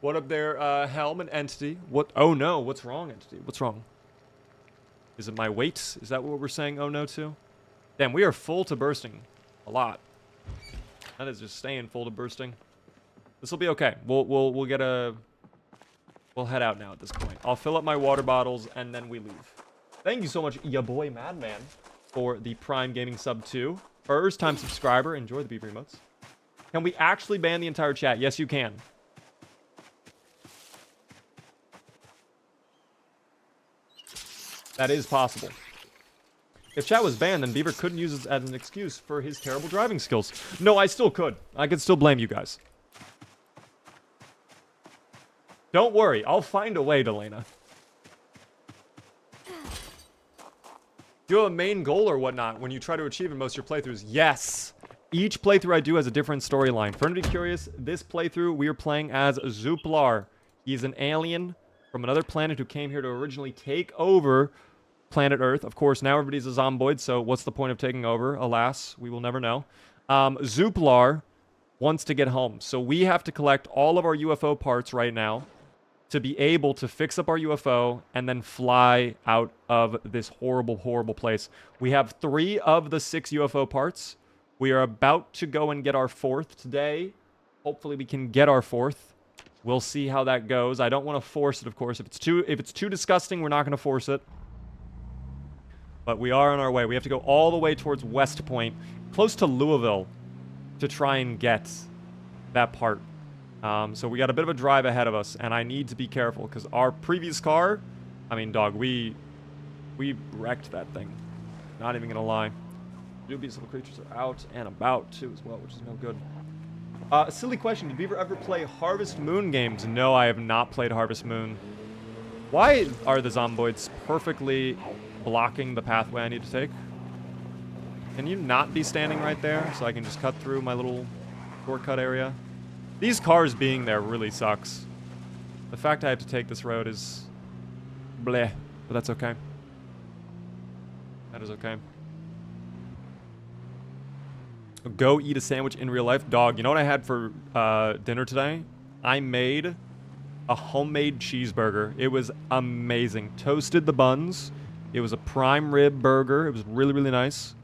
What up there, Helm and Entity? What? Oh, no. What's wrong, Entity? What's wrong? Is it my weight? Is that what we're saying oh no to? Damn, we are full to bursting. A lot. That is just staying full to bursting. This will be okay. We'll get a... We'll head out now at this point. I'll fill up my water bottles and then we leave. Thank you so much, ya boy Madman, for the Prime Gaming sub 2. First time subscriber. Enjoy the beef remotes. Can we actually ban the entire chat? Yes, you can. That is possible. If chat was banned, then Beaver couldn't use it as an excuse for his terrible driving skills. No, I still could. I could still blame you guys. Don't worry. I'll find a way, Delana. Do you have a main goal or whatnot when you try to achieve in most of your playthroughs? Yes. Each playthrough I do has a different storyline. For anybody curious, this playthrough we are playing as Zuplar. He's an alien from another planet who came here to originally take over planet Earth. Of course, now everybody's a zomboid, so what's the point of taking over? Alas, we will never know. Zuplar wants to get home, so we have to collect all of our UFO parts right now to be able to fix up our UFO and then fly out of this horrible, horrible place. We have 3 of the 6 UFO parts. We are about to go and get our 4th today. Hopefully we can get our 4th. We'll see how that goes. I don't want to force it, of course. If it's too disgusting, we're not going to force it. But we are on our way. We have to go all the way towards West Point, close to Louisville, to try and get that part. So we got a bit of a drive ahead of us, and I need to be careful, because our previous car, I mean, dog, we wrecked that thing. Not even going to lie. Dubious little creatures are out and about, too, as well, which is no good. Silly question. Did Beaver ever play Harvest Moon games? No, I have not played Harvest Moon. Why are the zomboids perfectly blocking the pathway I need to take? Can you not be standing right there so I can just cut through my little shortcut area? These cars being there really sucks. The fact I have to take this road is bleh, but that's okay. That is okay. Go eat a sandwich in real life. Dog, you know what I had for dinner today? I made a homemade cheeseburger. It was amazing. Toasted the buns. It was a prime rib burger. It was really, really nice.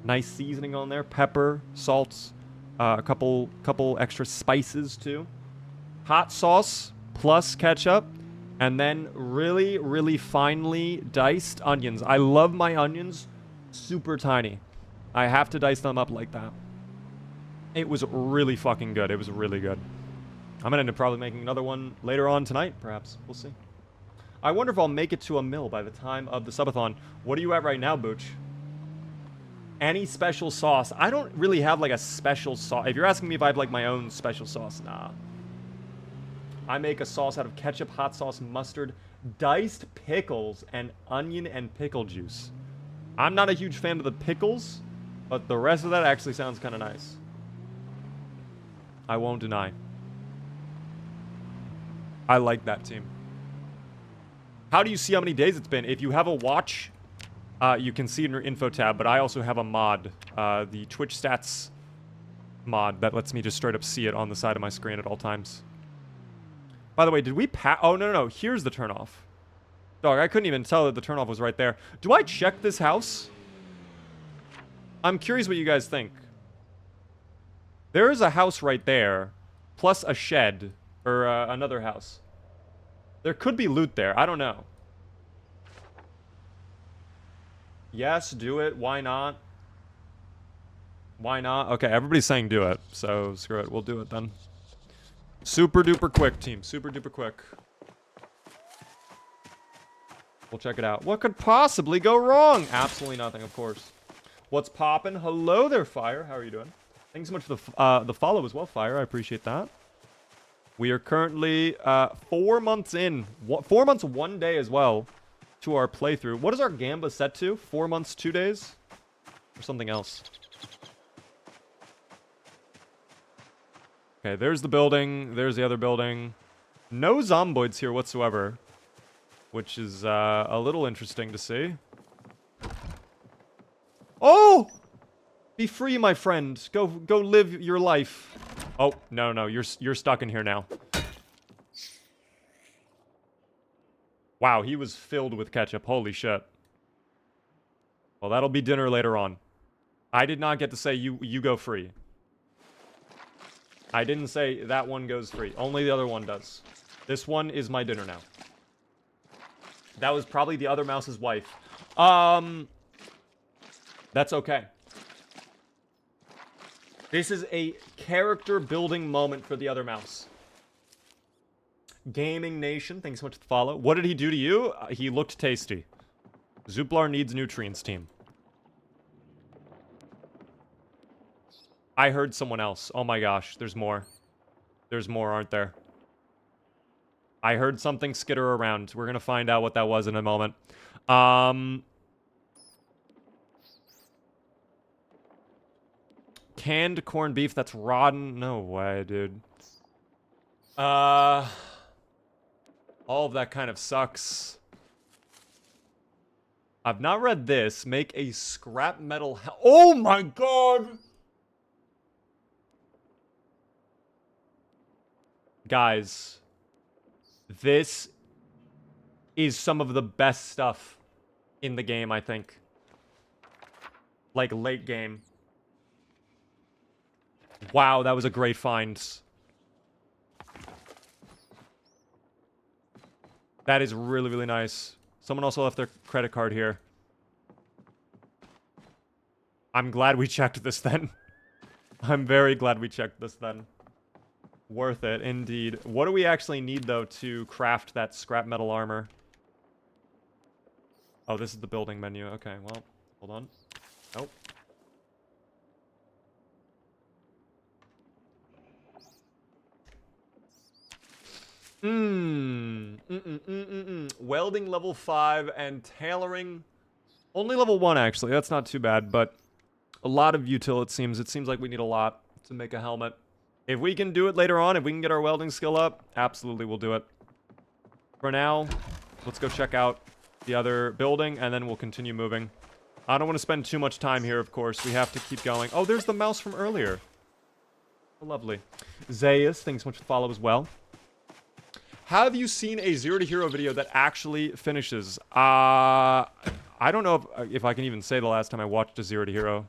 Nice seasoning on there. Pepper, salts, a couple extra spices too. Hot sauce plus ketchup. And then really, really finely diced onions. I love my onions super tiny. I have to dice them up like that. It was really fucking good. It was really good. I'm gonna end up probably making another one later on tonight, perhaps. We'll see. I wonder if I'll make it to a mill by the time of the subathon. What are you at right now, Booch? Any special sauce? I don't really have like a special sauce. If you're asking me if I have like my own special sauce, nah. I make a sauce out of ketchup, hot sauce, mustard, diced pickles, and onion and pickle juice. I'm not a huge fan of the pickles, but the rest of that actually sounds kind of nice. I won't deny. I like that team. How do you see how many days it's been? If you have a watch, you can see it in your info tab, but I also have a mod, the Twitch stats mod, that lets me just straight up see it on the side of my screen at all times. By the way, did we oh, no. Here's the turnoff. Dog, I couldn't even tell that the turnoff was right there. Do I check this house? I'm curious what you guys think. There is a house right there, plus a shed, or another house. There could be loot there. I don't know. Yes, do it. Why not? Why not? Okay, everybody's saying do it, so screw it. We'll do it then. Super duper quick, team. Super duper quick. We'll check it out. What could possibly go wrong? Absolutely nothing, of course. What's poppin'? Hello there, Fire. How are you doing? Thanks so much for the follow as well, Fire. I appreciate that. We are currently 4 months in. 4 months, 1 day as well to our playthrough. What is our Gamba set to? 4 months, 2 days? Or something else? Okay, there's the building. There's the other building. No zomboids here whatsoever, which is a little interesting to see. Oh! Be free, my friend. Go live your life. Oh, no. You're stuck in here now. Wow, he was filled with ketchup. Holy shit. Well, that'll be dinner later on. I did not get to say you go free. I didn't say that one goes free. Only the other one does. This one is my dinner now. That was probably the other mouse's wife. That's okay. This is a character building moment for the other mouse. Gaming Nation, thanks so much for the follow. What did he do to you? He looked tasty. Zuplar needs nutrients, team. I heard someone else. Oh my gosh, there's more. There's more, aren't there? I heard something skitter around. We're gonna find out what that was in a moment. Canned corned beef that's rotten. No way, dude. All of that kind of sucks. I've not read this. Make a scrap metal. Oh my god! Guys, this is some of the best stuff in the game, I think. Like, late game. Wow, that was a great find. That is really, really nice. Someone also left their credit card here. I'm glad we checked this then. I'm very glad we checked this then. Worth it, indeed. What do we actually need, though, to craft that scrap metal armor? Oh, this is the building menu. Okay, well, hold on. Nope. Welding level 5 and tailoring only level 1, actually. That's not too bad, but a lot of util, it seems. It seems like we need a lot to make a helmet. If we can do it later on, if we can get our welding skill up, absolutely we'll do it. For now, let's go check out the other building, and then we'll continue moving. I don't want to spend too much time here, of course. We have to keep going. Oh, there's the mouse from earlier. Oh, lovely. Zayas, thanks so much for the follow as well. Have you seen a Zero to Hero video that actually finishes? I don't know if I can even say the last time I watched a Zero to Hero.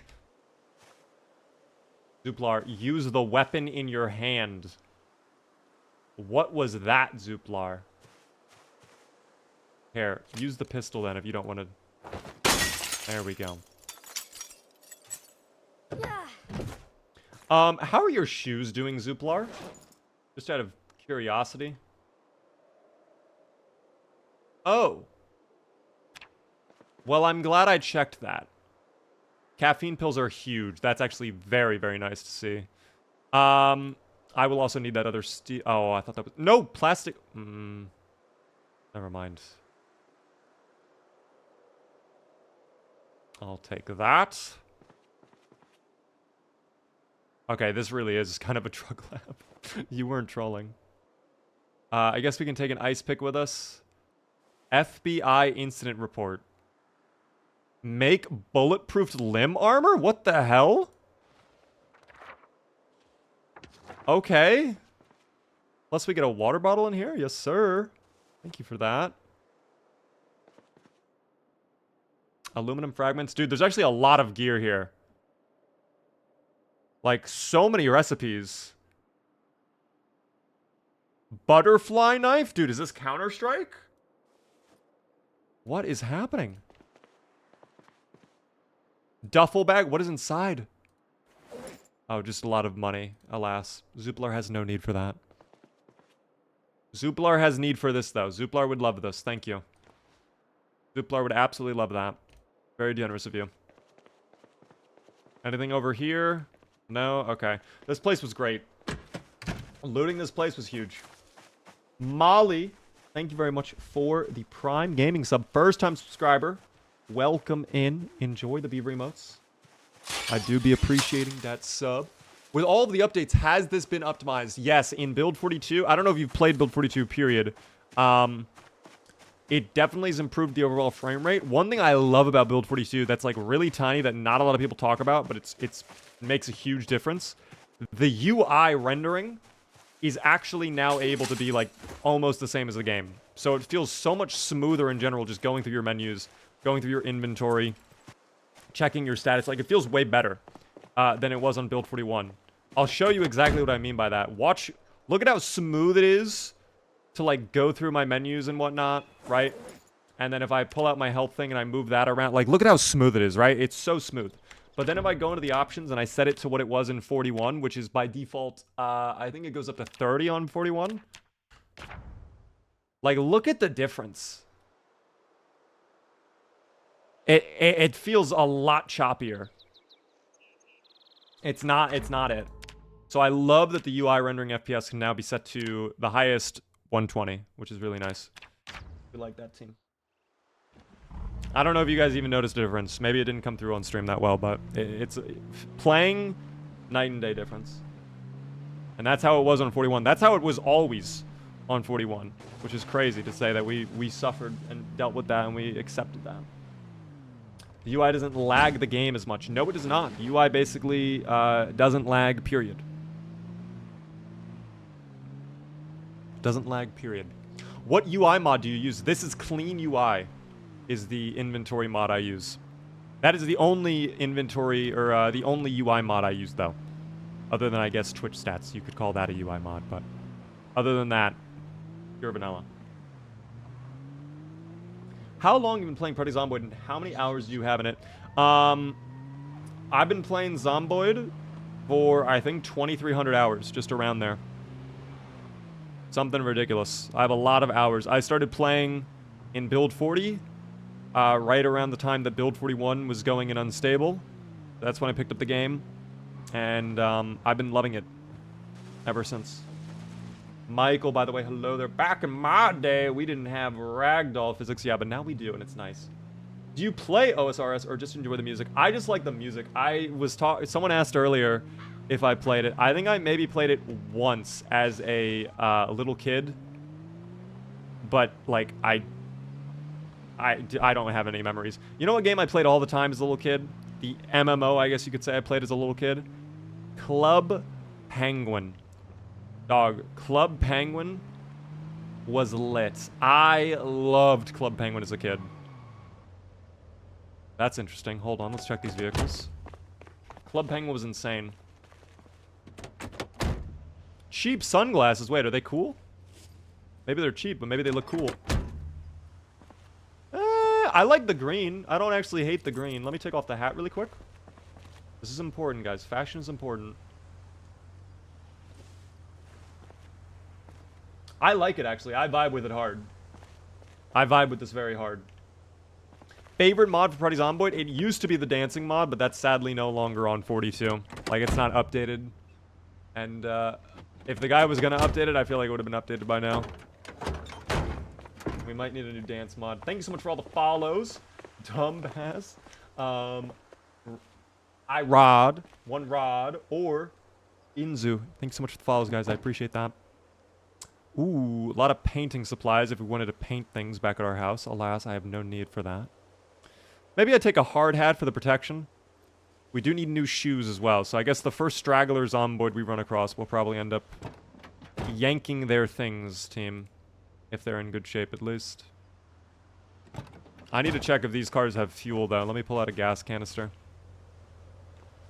Zuplar, use the weapon in your hand. What was that, Zuplar? Here, use the pistol then if you don't want to... There we go. How are your shoes doing, Zuplar? Just out of curiosity. Oh. Well, I'm glad I checked that. Caffeine pills are huge. That's actually very, very nice to see. I will also need that other steel. Oh, I thought that was... No, plastic. Never mind. I'll take that. Okay, this really is kind of a drug lab. You weren't trolling. I guess we can take an ice pick with us. FBI incident report. Make bulletproof limb armor? What the hell? Okay. Plus we get a water bottle in here? Yes, sir. Thank you for that. Aluminum fragments. Dude, there's actually a lot of gear here. Like, so many recipes. Butterfly knife? Dude, is this Counter-Strike? What is happening? Duffel bag? What is inside? Oh, just a lot of money. Alas. Zuplar has no need for that. Zuplar has need for this, though. Zuplar would love this. Thank you. Zuplar would absolutely love that. Very generous of you. Anything over here? No? Okay. This place was great. Looting this place was huge. Molly, thank you very much for the Prime Gaming sub. First time subscriber. Welcome in. Enjoy the beaver emotes. I do be appreciating that sub. With all of the updates, has this been optimized? Yes, in Build 42. I don't know if you've played Build 42, period. It definitely has improved the overall frame rate. One thing I love about Build 42 that's like really tiny that not a lot of people talk about, but it makes a huge difference. The UI rendering is actually now able to be like almost the same as the game. So it feels so much smoother in general just going through your menus, going through your inventory, checking your status. Like, it feels way better than it was on Build 41. I'll show you exactly what I mean by that. Look at how smooth it is to, like, go through my menus and whatnot, right? And then if I pull out my health thing and I move that around, like, look at how smooth it is, right? It's so smooth. But then if I go into the options and I set it to what it was in 41, which is by default, I think it goes up to 30 on 41. Like, look at the difference. It feels a lot choppier. It's not it. So I love that the UI rendering FPS can now be set to the highest 120, which is really nice. We like that team. I don't know if you guys even noticed a difference. Maybe it didn't come through on stream that well, but it's playing night and day difference. And that's how it was on 41. That's how it was always on 41, which is crazy to say that we suffered and dealt with that and we accepted that. The UI doesn't lag the game as much. No, it does not. The UI basically doesn't lag, period. Doesn't lag, period. What UI mod do you use? This is Clean UI, is the inventory mod I use. That is the only inventory, or the only UI mod I use, though. Other than, I guess, Twitch stats. You could call that a UI mod, but other than that, pure vanilla. How long have you been playing Party Zomboid, and how many hours do you have in it? I've been playing Zomboid for, I think, 2,300 hours, just around there. Something ridiculous. I have a lot of hours. I started playing in Build 40, right around the time that Build 41 was going in unstable. That's when I picked up the game, and I've been loving it ever since. Michael, by the way, hello there. Back in my day, we didn't have ragdoll physics. Yeah, but now we do, and it's nice. Do you play OSRS or just enjoy the music? I just like the music. Someone asked earlier if I played it. I think I maybe played it once as a little kid. But, like, I don't have any memories. You know what game I played all the time as a little kid? The MMO, I guess you could say I played as a little kid? Club Penguin. Dog, Club Penguin was lit. I loved Club Penguin as a kid. That's interesting. Hold on, let's check these vehicles. Club Penguin was insane. Cheap sunglasses. Wait, are they cool? Maybe they're cheap, but maybe they look cool. I like the green. I don't actually hate the green. Let me take off the hat really quick. This is important, guys. Fashion is important. I like it, actually. I vibe with it hard. I vibe with this very hard. favorite mod for Party Zomboid, it used to be the dancing mod, but that's sadly no longer on 42. Like, it's not updated. And, if the guy was gonna update it, I feel like it would have been updated by now. We might need a new dance mod. Thank you so much for all the follows. Dumbass. Rod, one Rod, or Inzu. Thanks so much for the follows, guys. I appreciate that. Ooh, a lot of painting supplies if we wanted to paint things back at our house. Alas, I have no need for that. Maybe I take a hard hat for the protection. We do need new shoes as well, so I guess the first stragglers on board we run across will probably end up yanking their things, team. If they're in good shape, at least. I need to check if these cars have fuel, though. Let me pull out a gas canister.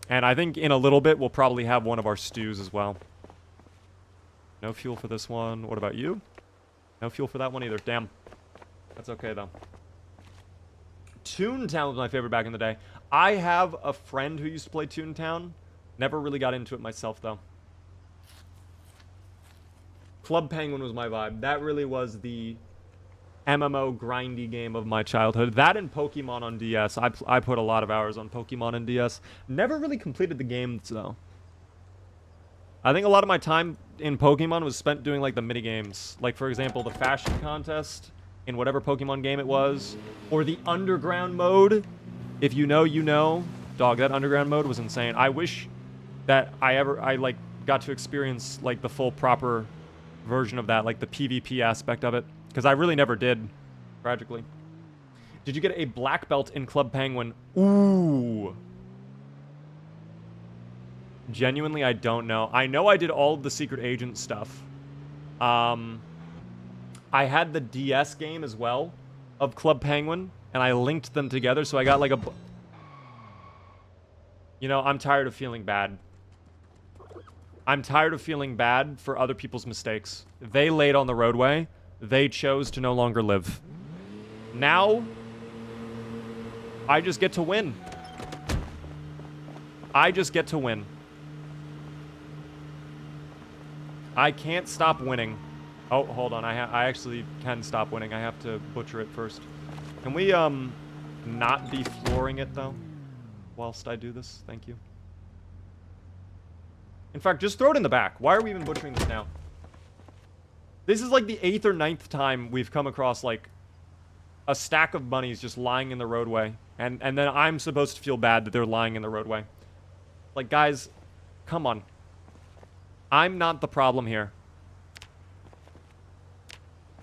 And I think in a little bit, we'll probably have one of our stews as well. No fuel for this one. What about you? No fuel for that one either. Damn. That's okay, though. Toontown was my favorite back in the day. I have a friend who used to play Toontown. Never really got into it myself, though. Club Penguin was my vibe. That really was the MMO grindy game of my childhood. That and Pokemon on DS. I put a lot of hours on Pokemon on DS. Never really completed the games, though. I think a lot of my time in Pokemon was spent doing, like, the mini-games. Like, for example, the fashion contest in whatever Pokemon game it was. Or the underground mode. If you know, you know. Dog, that underground mode was insane. I wish that I like, got to experience, like, the full proper version of that. Like, the PvP aspect of it. Because I really never did, tragically. Did you get a black belt in Club Penguin? Ooh. Genuinely, I don't know. I know I did all of the secret agent stuff. I had the DS game as well of Club Penguin, and I linked them together, so I got like a... You know, I'm tired of feeling bad. I'm tired of feeling bad for other people's mistakes. They laid on the roadway. They chose to no longer live. Now, I just get to win. I just get to win. I can't stop winning. Oh, hold on. I actually can stop winning. I have to butcher it first. Can we, not be flooring it, though? Whilst I do this? Thank you. In fact, just throw it in the back. Why are we even butchering this now? This is like the 8th or 9th time we've come across, like, a stack of bunnies just lying in the roadway. And then I'm supposed to feel bad that they're lying in the roadway. Like, guys, come on. I'm not the problem here.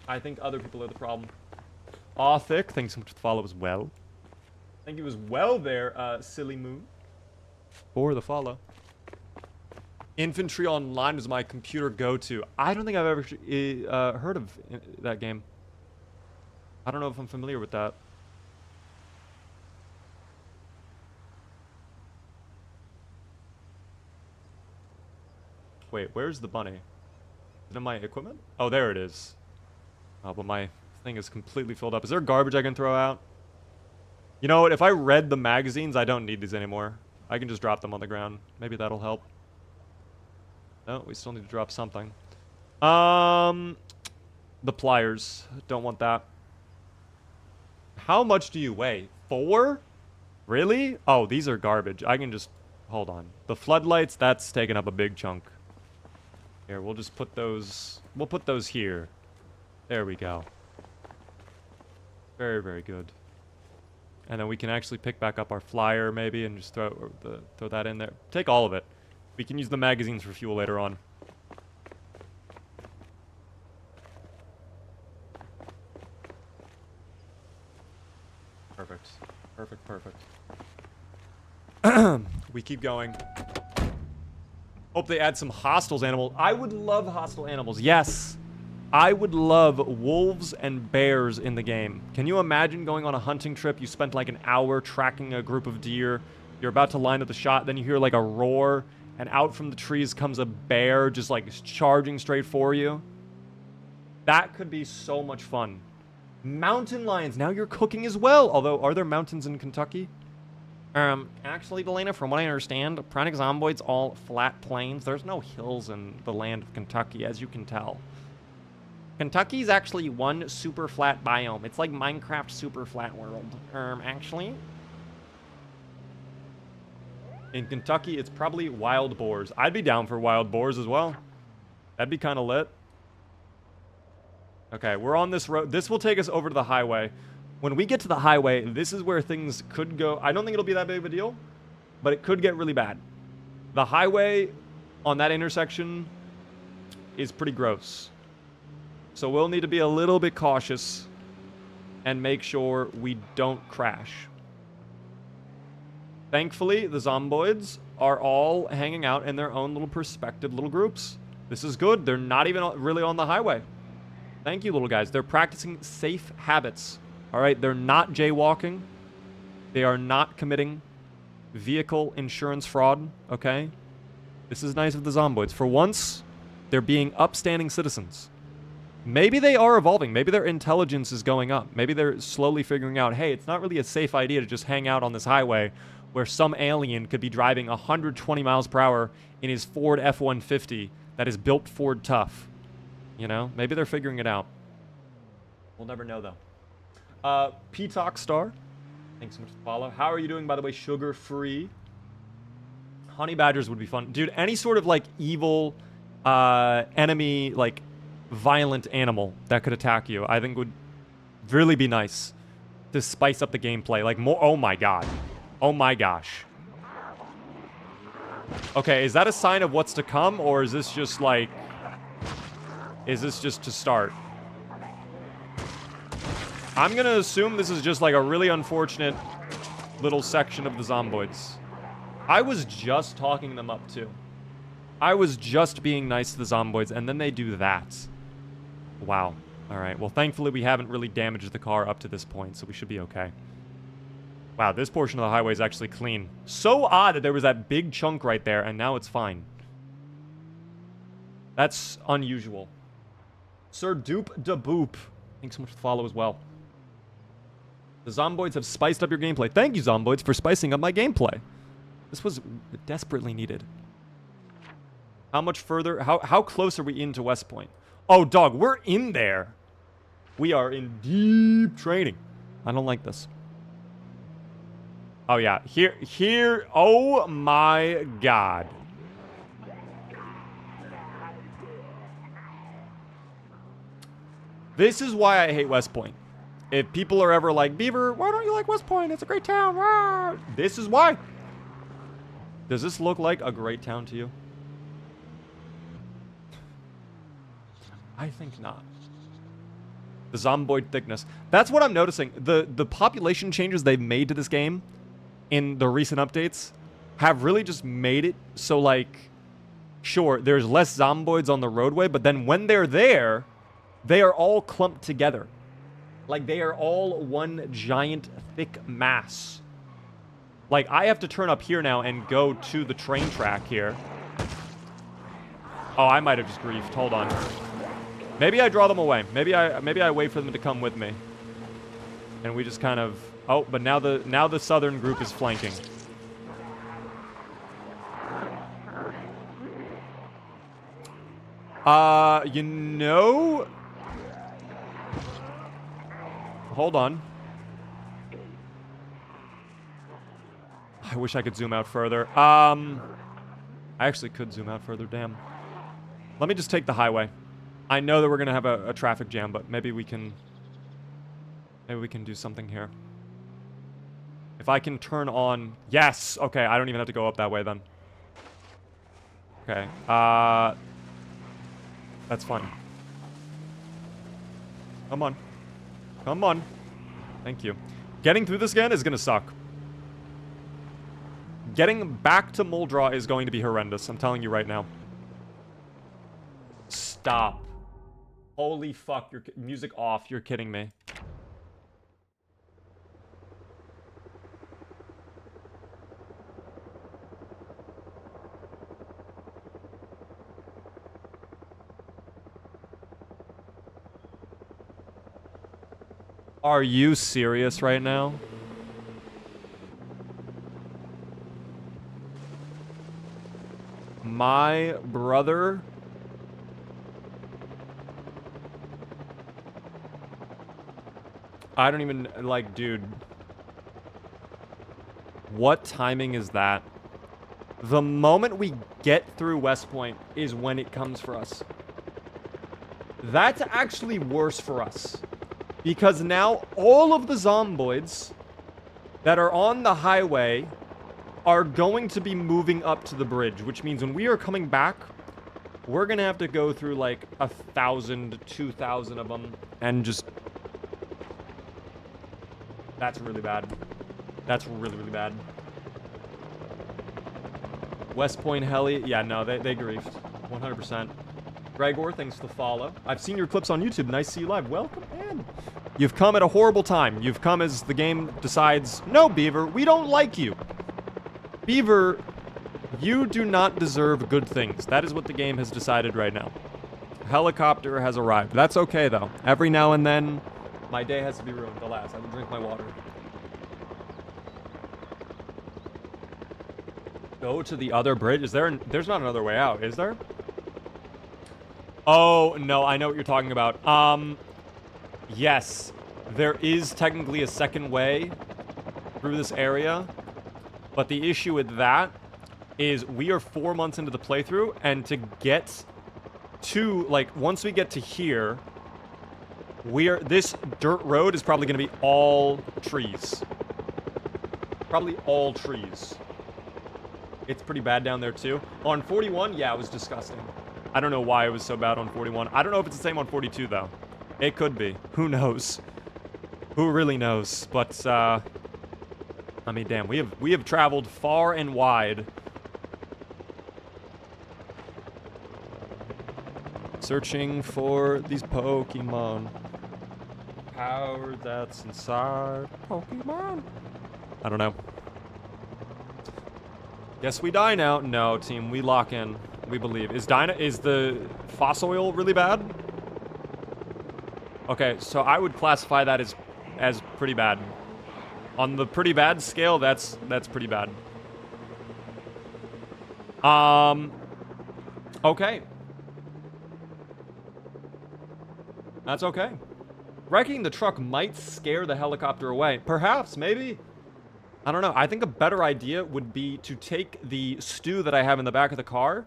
I think other people are the problem. Thick, thanks so much for the follow as well. Thank you as well there, Silly Moon. For the follow. Infantry Online was my computer go-to. I don't think I've ever heard of that game. I don't know if I'm familiar with that. Wait, where's the bunny? Is it in my equipment? Oh, there it is. Oh, but my thing is completely filled up. Is there garbage I can throw out? You know what? If I read the magazines, I don't need these anymore. I can just drop them on the ground. Maybe that'll help. No, we still need to drop something. The pliers. Don't want that. How much do you weigh? 4? Really? Oh, these are garbage. I can just... Hold on. The floodlights, that's taking up a big chunk. Here, we'll just put those... We'll put those here. There we go. Very, very good. And then we can actually pick back up our flyer, maybe, and just throw that in there. Take all of it. We can use the magazines for fuel later on. Perfect. Perfect, perfect. We keep going. Hope they add some hostiles animals. I would love hostile animals. Yes. I would love wolves and bears in the game. Can you imagine going on a hunting trip? You spent like an hour tracking a group of deer. You're about to line up the shot. Then you hear like a roar. And out from the trees comes a bear just like charging straight for you. That could be so much fun. Mountain lions. Now you're cooking as well. Although, are there mountains in Kentucky? Actually, Delana, from what I understand, Pranic Zomboid's all flat plains. There's no hills in the land of Kentucky, as you can tell. Kentucky's actually one super flat biome. It's like Minecraft super flat world. Actually. In Kentucky, it's probably wild boars. I'd be down for wild boars as well. That'd be kind of lit. Okay, we're on this road. This will take us over to the highway. When we get to the highway, this is where things could go. I don't think it'll be that big of a deal, but it could get really bad. The highway on that intersection is pretty gross. So we'll need to be a little bit cautious and make sure we don't crash. Thankfully, the zomboids are all hanging out in their own little perspective, little groups. This is good. They're not even really on the highway. Thank you, little guys. They're practicing safe habits. All right, they're not jaywalking. They are not committing vehicle insurance fraud, okay? This is nice of the zomboids. For once, they're being upstanding citizens. Maybe they are evolving. Maybe their intelligence is going up. Maybe they're slowly figuring out, hey, it's not really a safe idea to just hang out on this highway where some alien could be driving 120 miles per hour in his Ford F-150 that is built Ford tough. You know? Maybe they're figuring it out. We'll never know, though. P-Talk Star. Thanks so much for the follow. How are you doing, by the way? Sugar-free. Honey badgers would be fun. Dude, any sort of, like, evil enemy, like, violent animal that could attack you, I think would really be nice to spice up the gameplay. Like, more... Oh, my God. Oh, my gosh. Okay, is that a sign of what's to come, or is this just, like... Is this just to start? I'm gonna assume this is just like a really unfortunate little section of the zomboids. I was just talking them up too. I was just being nice to the zomboids, and then they do that. Wow. Alright, well thankfully we haven't really damaged the car up to this point, so we should be okay. Wow, this portion of the highway is actually clean. So odd that there was that big chunk right there, and now it's fine. That's unusual. Sir Dupe da Boop. Thanks so much for the follow as well. The zomboids have spiced up your gameplay. Thank you, zomboids, for spicing up my gameplay. This was desperately needed. How much further? How close are we into West Point? Oh, dog, we're in there. We are in deep training. I don't like this. Oh, yeah. Here. Oh, my God. This is why I hate West Point. If people are ever like, Beaver, why don't you like West Point? It's a great town. Ah! This is why. Does this look like a great town to you? I think not. The zomboid thickness. That's what I'm noticing. The population changes they've made to this game in the recent updates have really just made it so, like, sure, there's less zomboids on the roadway, but then when they're there, they are all clumped together. Like, they are all one giant thick mass. Like, I have to turn up here now and go to the train track here. Oh, I might have just griefed. Hold on. Maybe I draw them away. Maybe I wait for them to come with me. And we just kind of... Oh, but now the southern group is flanking. You know... Hold on. I wish I could zoom out further. I actually could zoom out further, damn. Let me just take the highway. I know that we're gonna have a traffic jam, but maybe we can do something here. If I can turn on... Yes! Okay, I don't even have to go up that way then. Okay, that's fun. Come on. Come on. Thank you. Getting through this again is gonna suck. Getting back to Muldraw is going to be horrendous. I'm telling you right now. Stop. Holy fuck. Your music off. You're kidding me. Are you serious right now? My brother I don't even, like, dude. What timing is that? The moment we get through West Point is when it comes for us. That's actually worse for us. Because now all of the zomboids that are on the highway are going to be moving up to the bridge, which means when we are coming back, we're gonna have to go through like 1,000, 2,000 of them, and just... That's really bad. That's really, really bad. West Point heli, yeah, no, they griefed. 100%. Gregor, thanks for the follow. I've seen your clips on YouTube. Nice to see you live. Welcome in. You've come at a horrible time. You've come as the game decides, no, Beaver, we don't like you. Beaver, you do not deserve good things. That is what the game has decided right now. Helicopter has arrived. That's okay, though. Every now and then, my day has to be ruined. Alas, I will drink my water. Go to the other bridge? Is there there's not another way out, is there? Oh, no, I know what you're talking about. Yes, there is technically a second way through this area, but the issue with that is we are 4 months into the playthrough, and to get to, like, once we get to here, this dirt road is probably going to be all trees. Probably all trees. It's pretty bad down there, too. On 41, yeah, it was disgusting. I don't know why it was so bad on 41. I don't know if it's the same on 42, though. It could be. Who knows? Who really knows? But, I mean, damn, we have traveled far and wide. Searching for these Pokemon. Power that's inside Pokemon. I don't know. Guess we die now. No, team, we lock in. We believe. Is the fossil oil really bad? Okay, so I would classify that as pretty bad. On the pretty bad scale, that's pretty bad. Okay. That's okay. Wrecking the truck might scare the helicopter away. Perhaps, maybe. I don't know. I think a better idea would be to take the stew that I have in the back of the car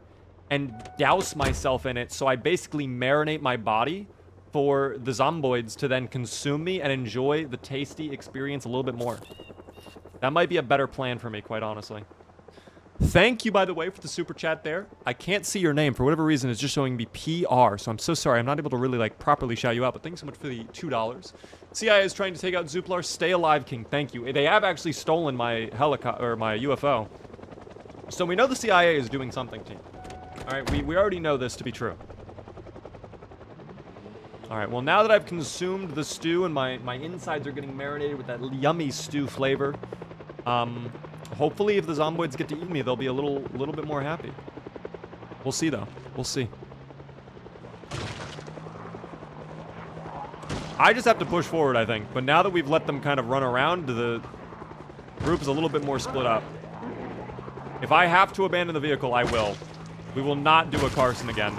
and douse myself in it, so I basically marinate my body for the zomboids to then consume me and enjoy the tasty experience a little bit more. That might be a better plan for me, quite honestly. Thank you, by the way, for the super chat there. I can't see your name. For whatever reason, it's just showing me PR, so I'm so sorry. I'm not able to really, like, properly shout you out, but thanks so much for the $2. CIA is trying to take out Zuplar. Stay alive, King. Thank you. They have actually stolen my helicopter, or my UFO. So we know the CIA is doing something, team. Alright, we already know this to be true. Alright, well, now that I've consumed the stew and my insides are getting marinated with that yummy stew flavor, hopefully if the zomboids get to eat me, they'll be a little bit more happy. We'll see, though. We'll see. I just have to push forward, I think. But now that we've let them kind of run around, the group is a little bit more split up. If I have to abandon the vehicle, I will. We will not do a Carson again.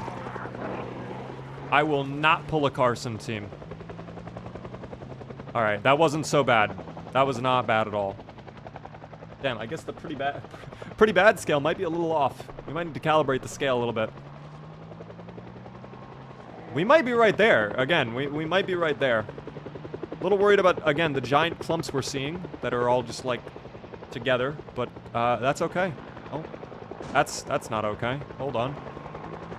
I will not pull a Carson, team. Alright, that wasn't so bad. That was not bad at all. Damn, I guess the pretty bad scale might be a little off. We might need to calibrate the scale a little bit. We might be right there. Again, we might be right there. A little worried about, again, the giant clumps we're seeing that are all just, like, together. But, that's okay. Oh, that's not okay. Hold on.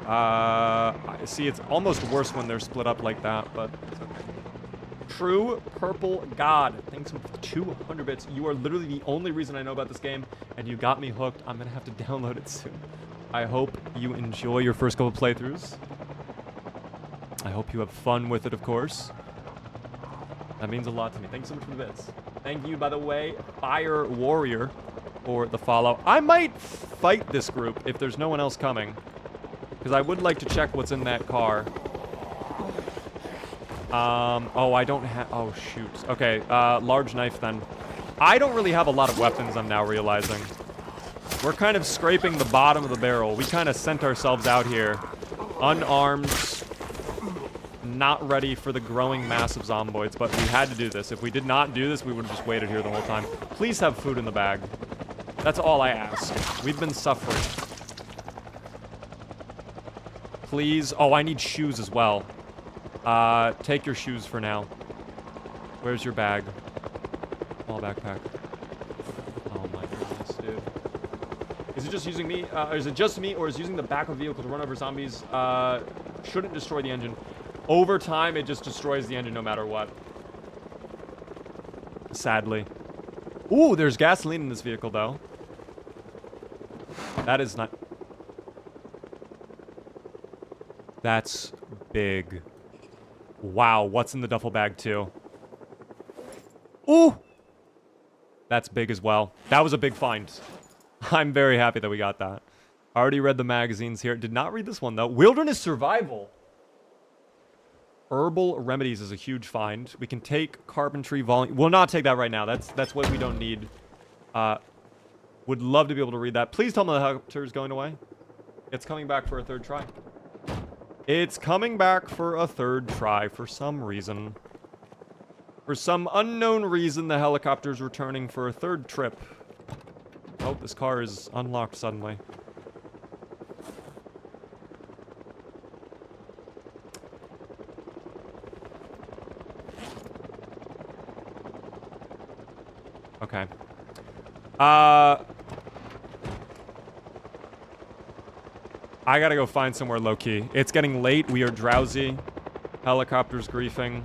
I see, it's almost worse when they're split up like that, but it's okay. True Purple God, thanks for 200 bits. You are literally the only reason I know about this game, and you got me hooked. I'm gonna have to download it soon. I hope you enjoy your first couple playthroughs. I hope you have fun with it, of course. That means a lot to me. Thanks so much for the bits. Thank you, by the way, Fire Warrior, for the follow. I might fight this group if there's no one else coming, because I would like to check what's in that car. Oh, I don't have... Oh, shoot. Okay, large knife, then. I don't really have a lot of weapons, I'm now realizing. We're kind of scraping the bottom of the barrel. We kind of sent ourselves out here. Unarmed. not ready for the growing mass of zomboids, but we had to do this. If we did not do this, we would have just waited here the whole time. Please have food in the bag. That's all I ask. We've been suffering. Please. Oh, I need shoes as well. Take your shoes for now. Where's your bag? Small backpack. Oh my goodness, dude. Is it just using me? Is it just me, or is using the back of the vehicle to run over zombies shouldn't destroy the engine? Over time, it just destroys the engine no matter what. Sadly. Ooh, there's gasoline in this vehicle, though. That is not... That's big. Wow, what's in the duffel bag, too? Ooh! That's big as well. That was a big find. I'm very happy that we got that. Already read the magazines here. Did not read this one, though. Wilderness Survival. Herbal Remedies is a huge find. We can take Carpentry Volume... We'll not take that right now. That's what we don't need. Would love to be able to read that. Please tell me the helicopter is going away. It's coming back for a third try. It's coming back for a third try for some reason. For some unknown reason, the helicopter's returning for a third trip. Oh, this car is unlocked suddenly. Okay. I gotta go find somewhere low-key. It's getting late. We are drowsy. Helicopter's griefing.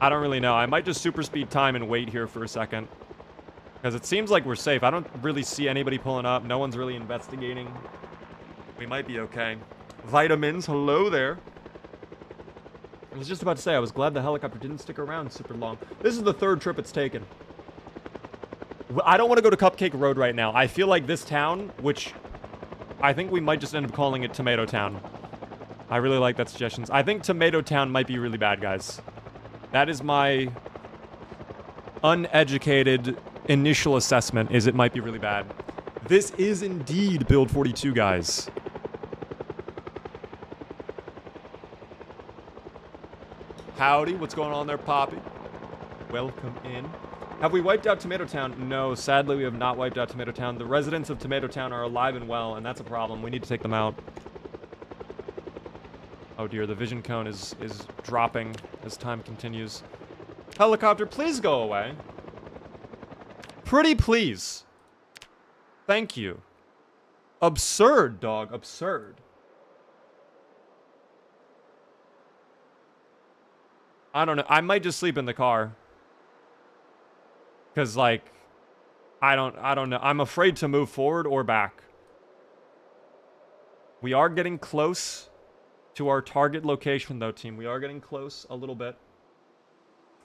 I don't really know. I might just super speed time and wait here for a second. Because it seems like we're safe. I don't really see anybody pulling up. No one's really investigating. We might be okay. Vitamins, hello there. I was just about to say, I was glad the helicopter didn't stick around super long. This is the third trip it's taken. I don't want to go to Cupcake Road right now. I feel like this town, which I think we might just end up calling it Tomato Town. I really like that suggestion. I think Tomato Town might be really bad, guys. That is my uneducated initial assessment, is it might be really bad. This is indeed Build 42, guys. Howdy, what's going on there, Poppy? Welcome in. Have we wiped out Tomato Town? No, sadly we have not wiped out Tomato Town. The residents of Tomato Town are alive and well, and that's a problem. We need to take them out. Oh dear, the vision cone is dropping as time continues. Helicopter, please go away. Pretty please. Thank you. Absurd, dog. Absurd. I don't know. I might just sleep in the car. Because, like, I don't know. I'm afraid to move forward or back. We are getting close to our target location, though, team. We are getting close a little bit.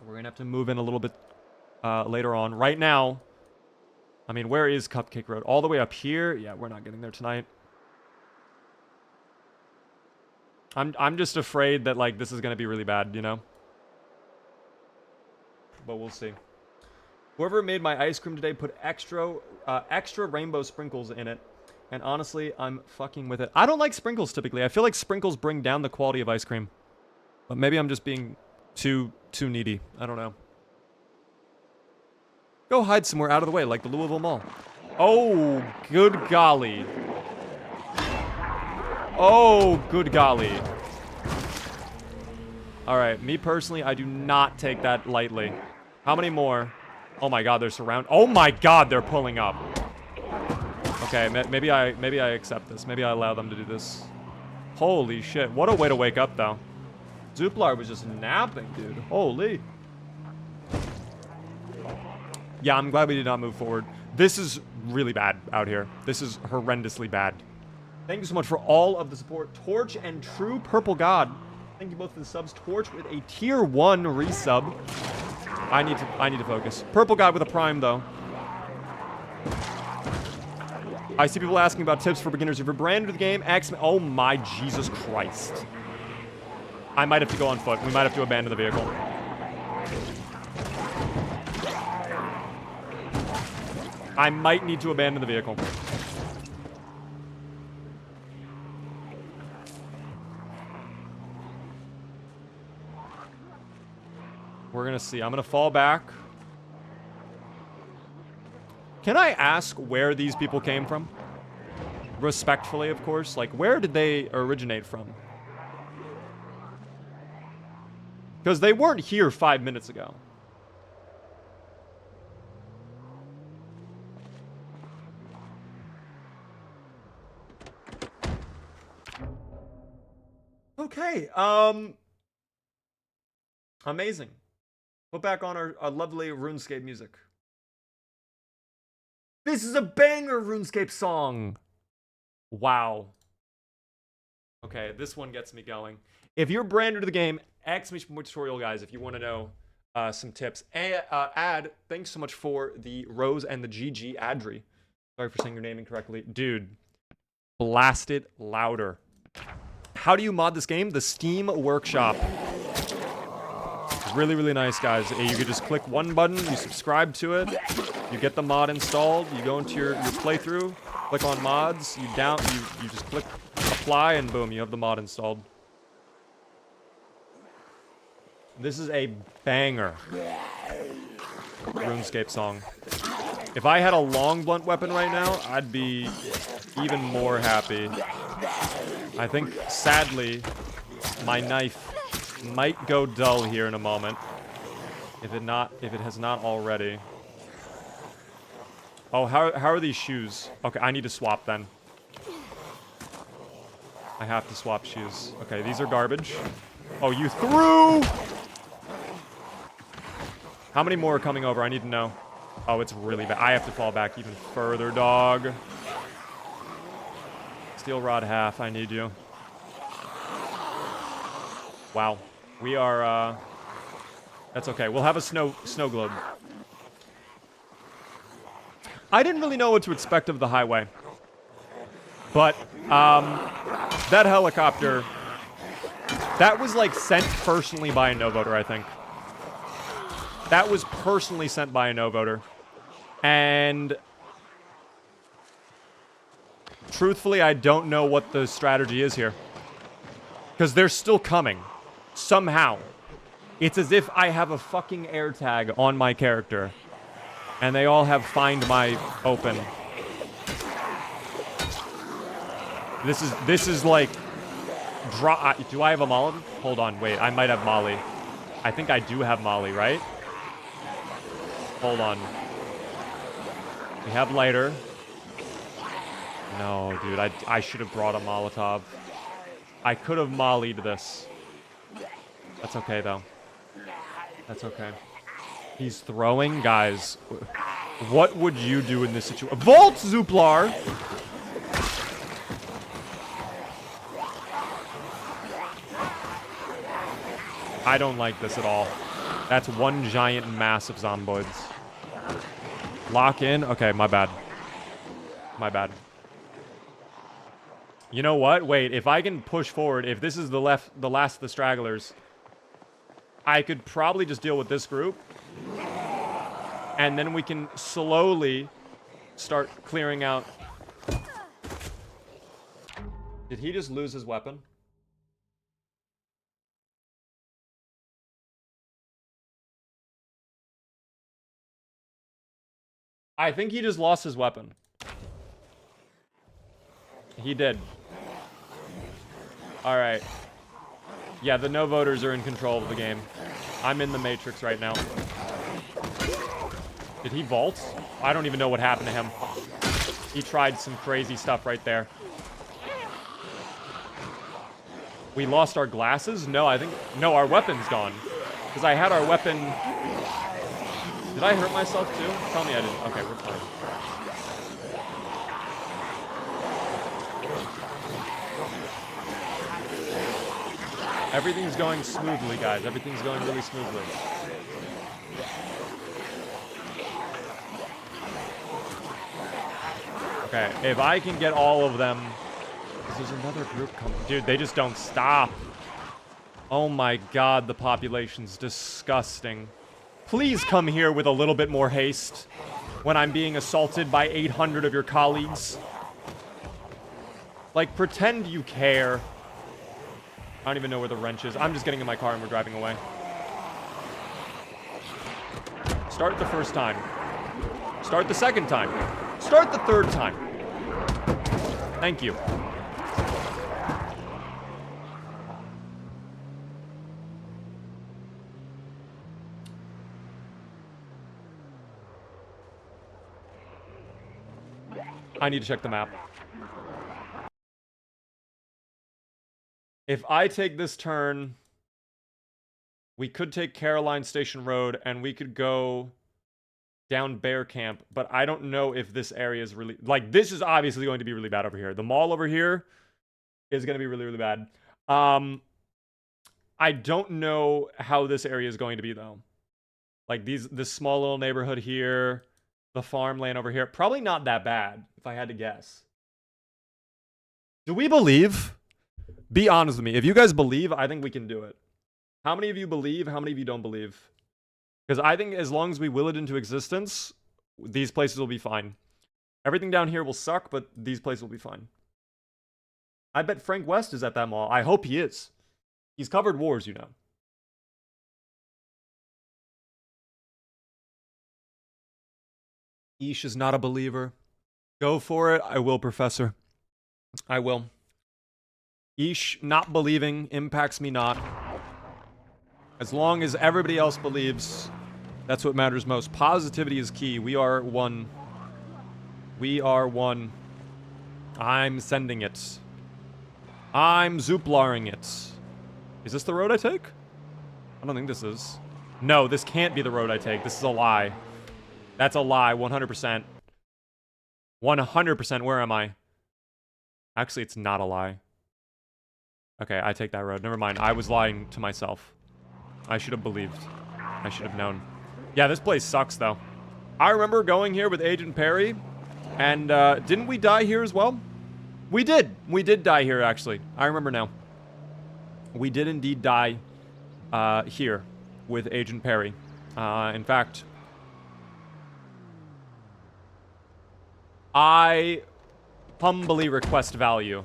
We're going to have to move in a little bit later on. Right now, I mean, where is Cupcake Road? All the way up here? Yeah, we're not getting there tonight. I'm just afraid that, like, this is going to be really bad, you know? But we'll see. Whoever made my ice cream today put extra rainbow sprinkles in it. And honestly, I'm fucking with it. I don't like sprinkles typically. I feel like sprinkles bring down the quality of ice cream. But maybe I'm just being too needy. I don't know. Go hide somewhere out of the way, like the Louisville Mall. Oh, good golly. Oh, good golly. Alright, me personally, I do not take that lightly. How many more? Oh my god, they're surrounded. Oh my god, they're pulling up. Okay, maybe I accept this. Maybe I allow them to do this. Holy shit. What a way to wake up, though. Zuplar was just napping, dude. Holy. Yeah, I'm glad we did not move forward. This is really bad out here. This is horrendously bad. Thank you so much for all of the support. Torch and True Purple God. Thank you both for the subs. Torch with a tier 1 resub. I need to focus. Purple God with a prime, though. I see people asking about tips for beginners. If you're brand new to the game, oh my Jesus Christ. I might have to go on foot. We might have to abandon the vehicle. I might need to abandon the vehicle. We're gonna see. I'm gonna fall back. Can I ask where these people came from? Respectfully, of course. Like, where did they originate from? Because they weren't here 5 minutes ago. Okay, amazing. Put back on our lovely RuneScape music. This is a banger RuneScape song! Wow. Okay, this one gets me going. If you're brand new to the game, exclamation point tutorial, guys, if you want to know some tips. Ad, thanks so much for the Rose and the GG Adri. Sorry for saying your name incorrectly. Dude, blast it louder. How do you mod this game? The Steam Workshop. It's really, really nice, guys. You could just click one button, you subscribe to it, you get the mod installed, you go into your playthrough, click on mods, you just click apply, and boom, you have the mod installed. This is a banger RuneScape song. If I had a long blunt weapon right now, I'd be even more happy. I think, sadly, my knife might go dull here in a moment. If it has not already. Oh, how are these shoes? Okay, I need to swap then. I have to swap shoes. Okay, these are garbage. Oh, you threw! How many more are coming over? I need to know. Oh, it's really bad. I have to fall back even further, dog. Steel rod half, I need you. Wow. We are, that's okay. We'll have a snow globe. I didn't really know what to expect of the highway. But, that helicopter, that was, like, sent personally by a no-voter, I think. That was personally sent by a no-voter. And truthfully, I don't know what the strategy is here. Because they're still coming. Somehow. It's as if I have a fucking air tag on my character. And they all have find my open. This is like... do I have a Molly? Hold on, wait. I might have Molly. I think I do have Molly, right? Hold on. We have lighter. No, dude. I should have brought a Molotov. I could have mollied this. That's okay, though. That's okay. He's throwing. Guys, what would you do in this situation? Vault, Zuplar! I don't like this at all. That's one giant mass of zomboids. Lock in? Okay, my bad. My bad. You know what? Wait, if I can push forward, if this is the last of the stragglers, I could probably just deal with this group. And then we can slowly start clearing out. Did he just lose his weapon? I think he just lost his weapon. He did. Alright. Yeah, the no voters are in control of the game. I'm in the Matrix right now. Did he vault? I don't even know what happened to him. He tried some crazy stuff right there. We lost our glasses? No, I think... No, our weapon's gone. Because I had our weapon... Did I hurt myself too? Tell me I didn't. Okay, we're fine. Everything's going smoothly, guys. Everything's going really smoothly. Okay, if I can get all of them... There's another group coming. Dude, they just don't stop. Oh my god, the population's disgusting. Please come here with a little bit more haste when I'm being assaulted by 800 of your colleagues. Like, pretend you care. I don't even know where the wrench is. I'm just getting in my car and we're driving away. Start the first time. Start the second time. Start the third time. Thank you. I need to check the map. If I take this turn, we could take Caroline Station Road and we could go down Bear Camp, but I don't know if this area is really... Like, this is obviously going to be really bad over here. The mall over here is going to be really, really bad. I don't know how this area is going to be, though. Like, this small little neighborhood here, the farmland over here. Probably not that bad, if I had to guess. Do we believe? Be honest with me. If you guys believe, I think we can do it. How many of you believe? How many of you don't believe? Because I think as long as we will it into existence, these places will be fine. Everything down here will suck, but these places will be fine. I bet Frank West is at that mall. I hope he is. He's covered wars, you know. Ish is not a believer. Go for it. I will, Professor. I will. Ish not believing impacts me not. As long as everybody else believes, that's what matters most. Positivity is key. We are one. We are one. I'm sending it. I'm Zuplaring it. Is this the road I take? I don't think this is. No, this can't be the road I take. This is a lie. That's a lie, 100%. 100%, where am I? Actually, it's not a lie. Okay, I take that road. Never mind, I was lying to myself. I should have believed. I should have known. Yeah, this place sucks, though. I remember going here with Agent Perry, and didn't we die here as well? We did. We did die here, actually. I remember now. We did indeed die here with Agent Perry. In fact, I humbly request value.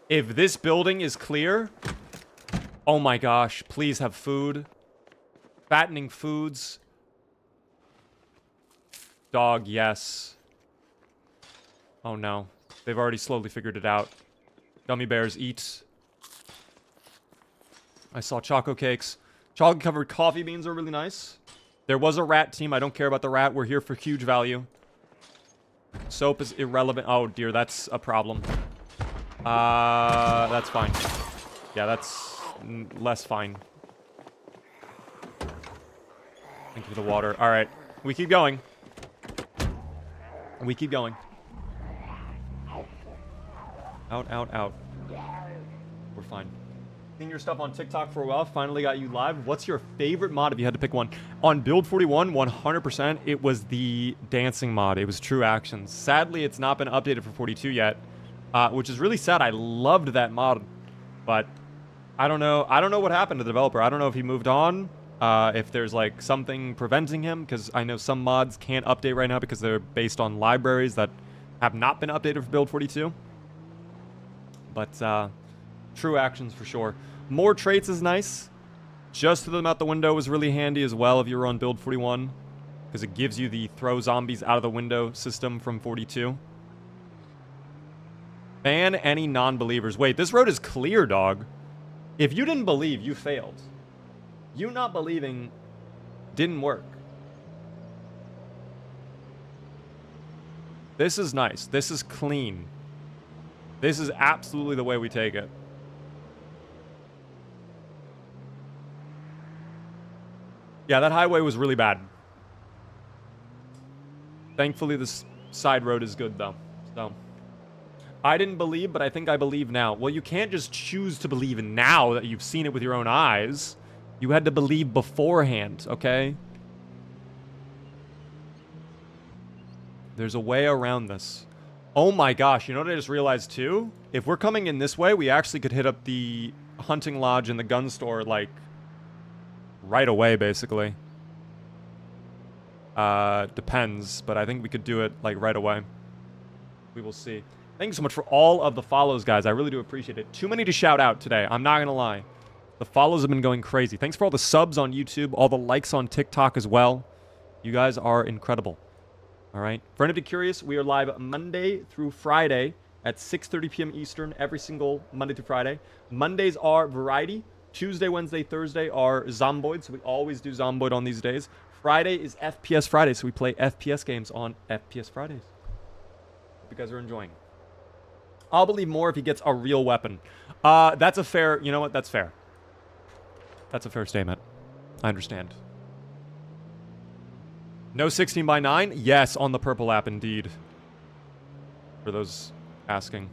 If this building is clear, oh my gosh, please have food. Fattening foods. Dog, yes. Oh no, they've already slowly figured it out. Gummy bears, eat. I saw choco cakes. Chocolate covered coffee beans are really nice. There was a rat team. I don't care about the rat. We're here for huge value. Soap is irrelevant. Oh dear, that's a problem. That's fine. Yeah, that's less fine. Thank you for the water. Alright, we keep going. We keep going. Out, out, out. We're fine. Seen your stuff on TikTok for a while. Finally got you live. What's your favorite mod if you had to pick one? On Build 41, 100%, it was the dancing mod. It was True Actions. Sadly, it's not been updated for 42 yet, which is really sad. I loved that mod, but I don't know. I don't know what happened to the developer. I don't know if he moved on, if there's like something preventing him, because I know some mods can't update right now because they're based on libraries that have not been updated for Build 42. But True Actions for sure. More traits is nice. Just throw them out the window was really handy as well if you were on Build 41, because it gives you the throw zombies out of the window system from 42. Ban any non-believers. Wait, this road is clear, dog. If you didn't believe, you failed. You not believing didn't work. This is nice. This is clean. This is absolutely the way we take it. Yeah, that highway was really bad. Thankfully, this side road is good, though. So, I didn't believe, but I think I believe now. Well, you can't just choose to believe now that you've seen it with your own eyes. You had to believe beforehand, okay? There's a way around this. Oh my gosh, you know what I just realized too? If we're coming in this way, we actually could hit up the hunting lodge and the gun store, like, right away, basically. Depends, but I think we could do it, like, right away. We will see. Thank you so much for all of the follows, guys. I really do appreciate it. Too many to shout out today. I'm not gonna lie. The follows have been going crazy. Thanks for all the subs on YouTube, all the likes on TikTok as well. You guys are incredible. All right. For anybody curious, we are live Monday through Friday at 6:30 p.m. Eastern every single Monday through Friday. Mondays are variety. Tuesday, Wednesday, Thursday are Zomboid, so we always do Zomboid on these days. Friday is FPS Friday, so we play FPS games on FPS Fridays. Hope you guys are enjoying. I'll believe more if he gets a real weapon. That's a fair... You know what? That's fair. That's a fair statement. I understand. No 16:9? Yes, on the purple app, indeed. For those asking.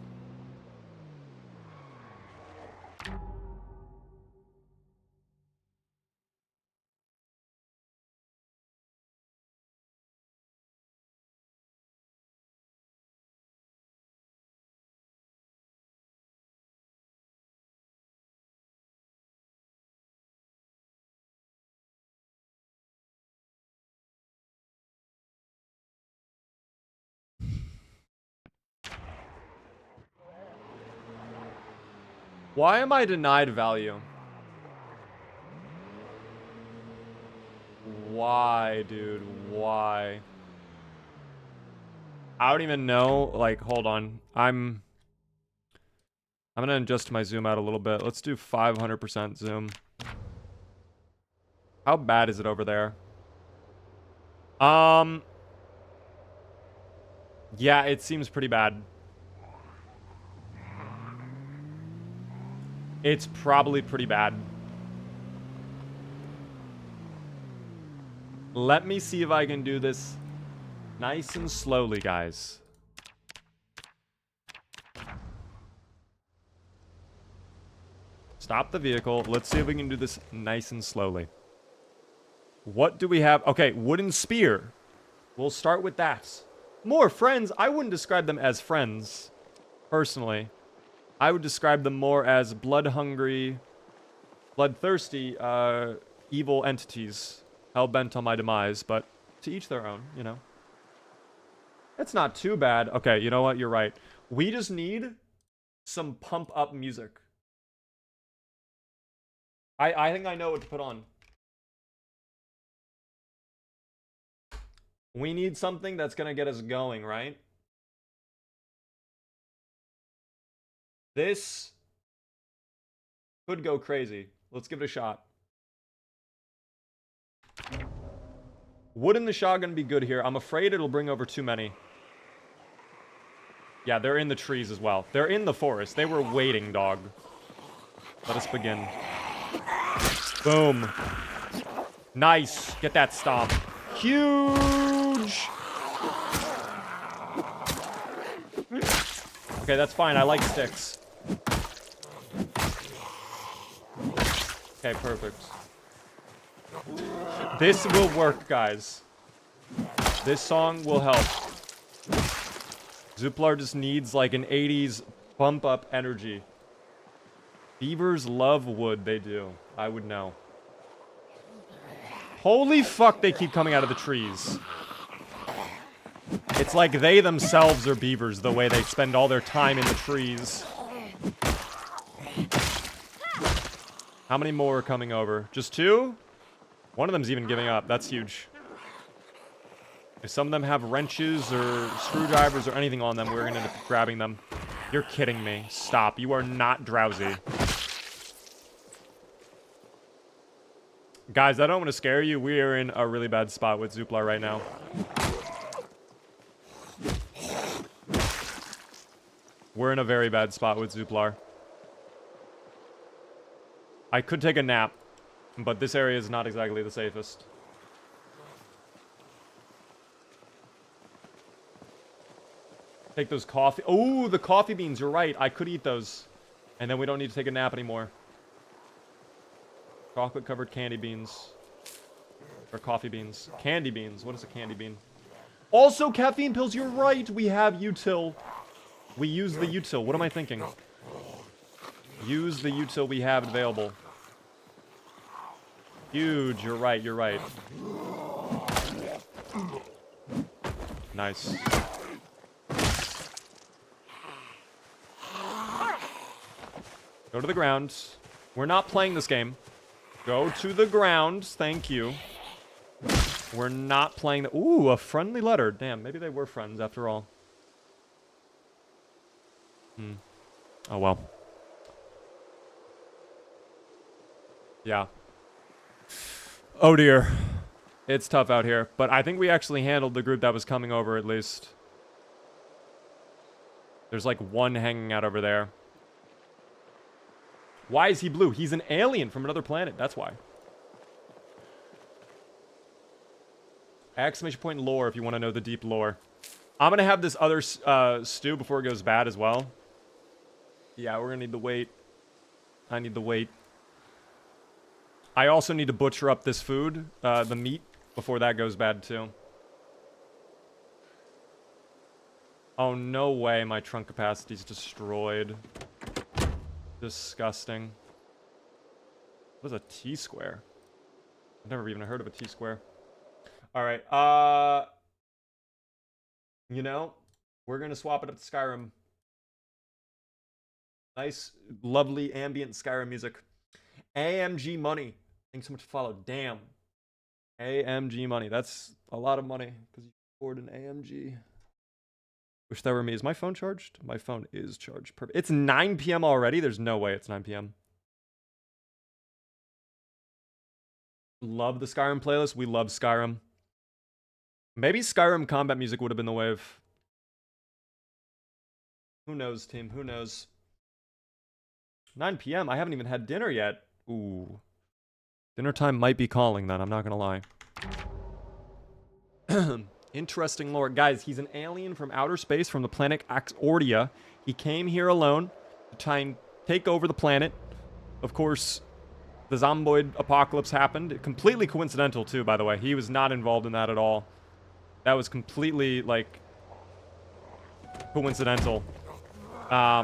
Why am I denied value? Why, dude? Why? I don't even know. Like, hold on. I'm gonna adjust my zoom out a little bit. Let's do 500% zoom. How bad is it over there? Yeah, it seems pretty bad. It's probably pretty bad. Let me see if I can do this nice and slowly, guys. Stop the vehicle. Let's see if we can do this nice and slowly. What do we have? Okay, wooden spear. We'll start with that. More friends. I wouldn't describe them as friends, personally. I would describe them more as blood-hungry, bloodthirsty, evil entities. Hell-bent on my demise, but to each their own, you know. It's not too bad. Okay, you know what? You're right. We just need some pump-up music. I think I know what to put on. We need something that's gonna get us going, right? This could go crazy. Let's give it a shot. Wouldn't the shotgun be good here? I'm afraid it'll bring over too many. Yeah, they're in the trees as well. They're in the forest. They were waiting, dog. Let us begin. Boom. Nice. Get that stomp. Huge. Okay, that's fine. I like sticks. Okay, perfect. This will work, guys. This song will help. Zuplar just needs like an 80s bump up energy. Beavers love wood, they do. I would know. Holy fuck, they keep coming out of the trees. It's like they themselves are beavers, the way they spend all their time in the trees. How many more are coming over? Just two? One of them's even giving up. That's huge. If some of them have wrenches or screwdrivers or anything on them, we're gonna end up grabbing them. You're kidding me. Stop. You are not drowsy. Guys, I don't want to scare you. We are in a really bad spot with Zuplar right now. We're in a very bad spot with Zuplar. I could take a nap, but this area is not exactly the safest. Take those coffee... Oh, the coffee beans, you're right. I could eat those. And then we don't need to take a nap anymore. Chocolate-covered candy beans. Or coffee beans. Candy beans. What is a candy bean? Also, caffeine pills, you're right. We have util. We use the util. What am I thinking? Use the util we have available. Huge. You're right. You're right. Nice. Go to the ground. We're not playing this game. Go to the ground. Thank you. We're not playing the... Ooh, a friendly letter. Damn, maybe they were friends after all. Oh, well. Yeah. Oh, dear. It's tough out here. But I think we actually handled the group that was coming over, at least. There's like one hanging out over there. Why is he blue? He's an alien from another planet. That's why. Exclamation point lore if you want to know the deep lore. I'm going to have this other stew before it goes bad as well. Yeah, we're going to need the wait. I need the wait. I also need to butcher up this food, the meat, before that goes bad too. Oh, no way my trunk capacity's destroyed. Disgusting. What is a T-square? I've never even heard of a T-square. Alright, you know, we're gonna swap it up to Skyrim. Nice, lovely, ambient Skyrim music. AMG money. Thanks so much for follow. Damn. AMG money. That's a lot of money, because you can afford an AMG. Wish that were me. Is my phone charged? My phone is charged. Perfect. It's 9 p.m. already? There's no way it's 9 p.m. Love the Skyrim playlist. We love Skyrim. Maybe Skyrim combat music would have been the wave. Who knows, team? Who knows? 9 p.m. I haven't even had dinner yet. Ooh. Dinner time might be calling then. I'm not gonna lie. Interesting lore. Guys, he's an alien from outer space from the planet Axordia. He came here alone to try and take over the planet. Of course, the zomboid apocalypse happened. Completely coincidental, too, by the way. He was not involved in that at all. That was completely, like, coincidental. But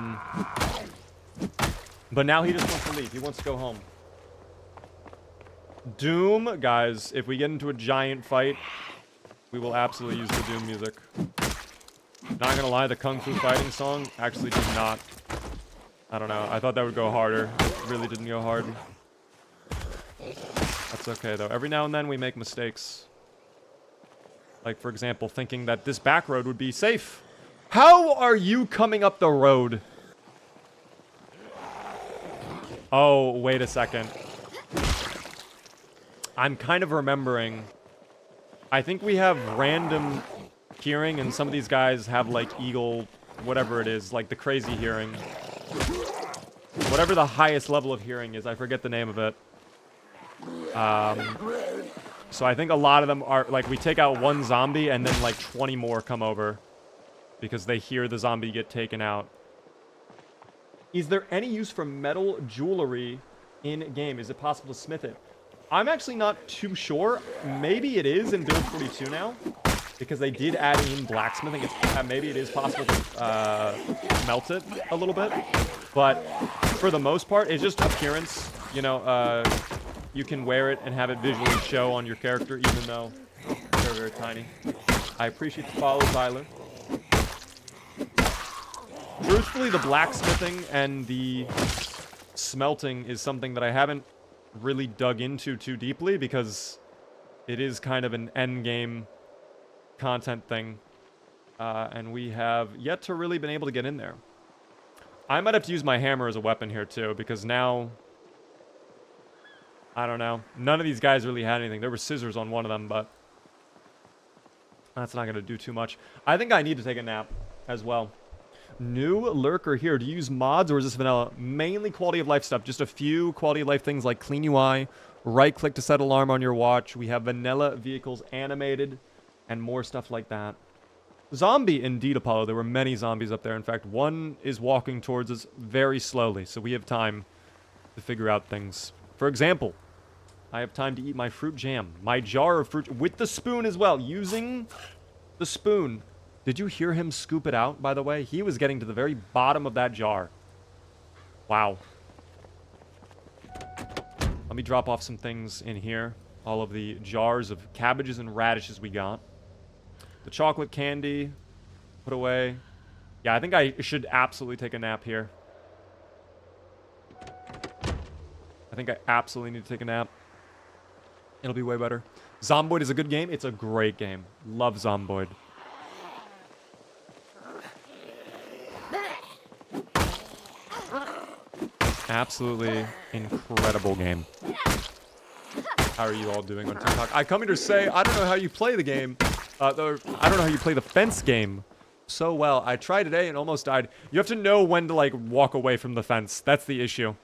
now he just wants to leave. He wants to go home. Doom, guys, if we get into a giant fight, we will absolutely use the Doom music. Not gonna lie, the Kung Fu fighting song actually did not. I don't know. I thought that would go harder. It really didn't go hard. That's okay, though. Every now and then we make mistakes. Like, for example, thinking that this back road would be safe. How are you coming up the road? Oh, wait a second. I'm kind of remembering. I think we have random hearing, and some of these guys have, like, eagle, whatever it is, like the crazy hearing. Whatever the highest level of hearing is, I forget the name of it. So I think a lot of them are, like, we take out one zombie, and then, like, 20 more come over. Because they hear the zombie get taken out. Is there any use for metal jewelry in-game? Is it possible to smith it? I'm actually not too sure. Maybe it is in Build 42 now. Because they did add in blacksmithing. Maybe it is possible to melt it a little bit. But for the most part, it's just appearance. You know, you can wear it and have it visually show on your character, even though they're very tiny. I appreciate the follow, Tyler. Truthfully, the blacksmithing and the smelting is something that I haven't really dug into too deeply because it is kind of an endgame content thing. And we have yet to really been able to get in there. I might have to use my hammer as a weapon here too because now... I don't know. None of these guys really had anything. There were scissors on one of them, but... that's not going to do too much. I think I need to take a nap as well. New lurker here. Do you use mods or is this vanilla? Mainly quality of life stuff. Just a few quality of life things like clean UI, right click to set alarm on your watch. We have vanilla vehicles animated and more stuff like that. Zombie indeed, Apollo. There were many zombies up there. In fact, one is walking towards us very slowly, so we have time to figure out things. For example, I have time to eat my fruit jam. My jar of fruit with the spoon as well. Using the spoon. Did you hear him scoop it out, by the way? He was getting to the very bottom of that jar. Wow. Let me drop off some things in here. All of the jars of cabbages and radishes we got. The chocolate candy. Put away. Yeah, I think I should absolutely take a nap here. I think I absolutely need to take a nap. It'll be way better. Zomboid is a good game. It's a great game. Love Zomboid. Absolutely incredible game. How are you all doing on TikTok? I come here to say, I don't know how you play the game. I don't know how you play the fence game so well. I tried today and almost died. You have to know when to, like, walk away from the fence. That's the issue.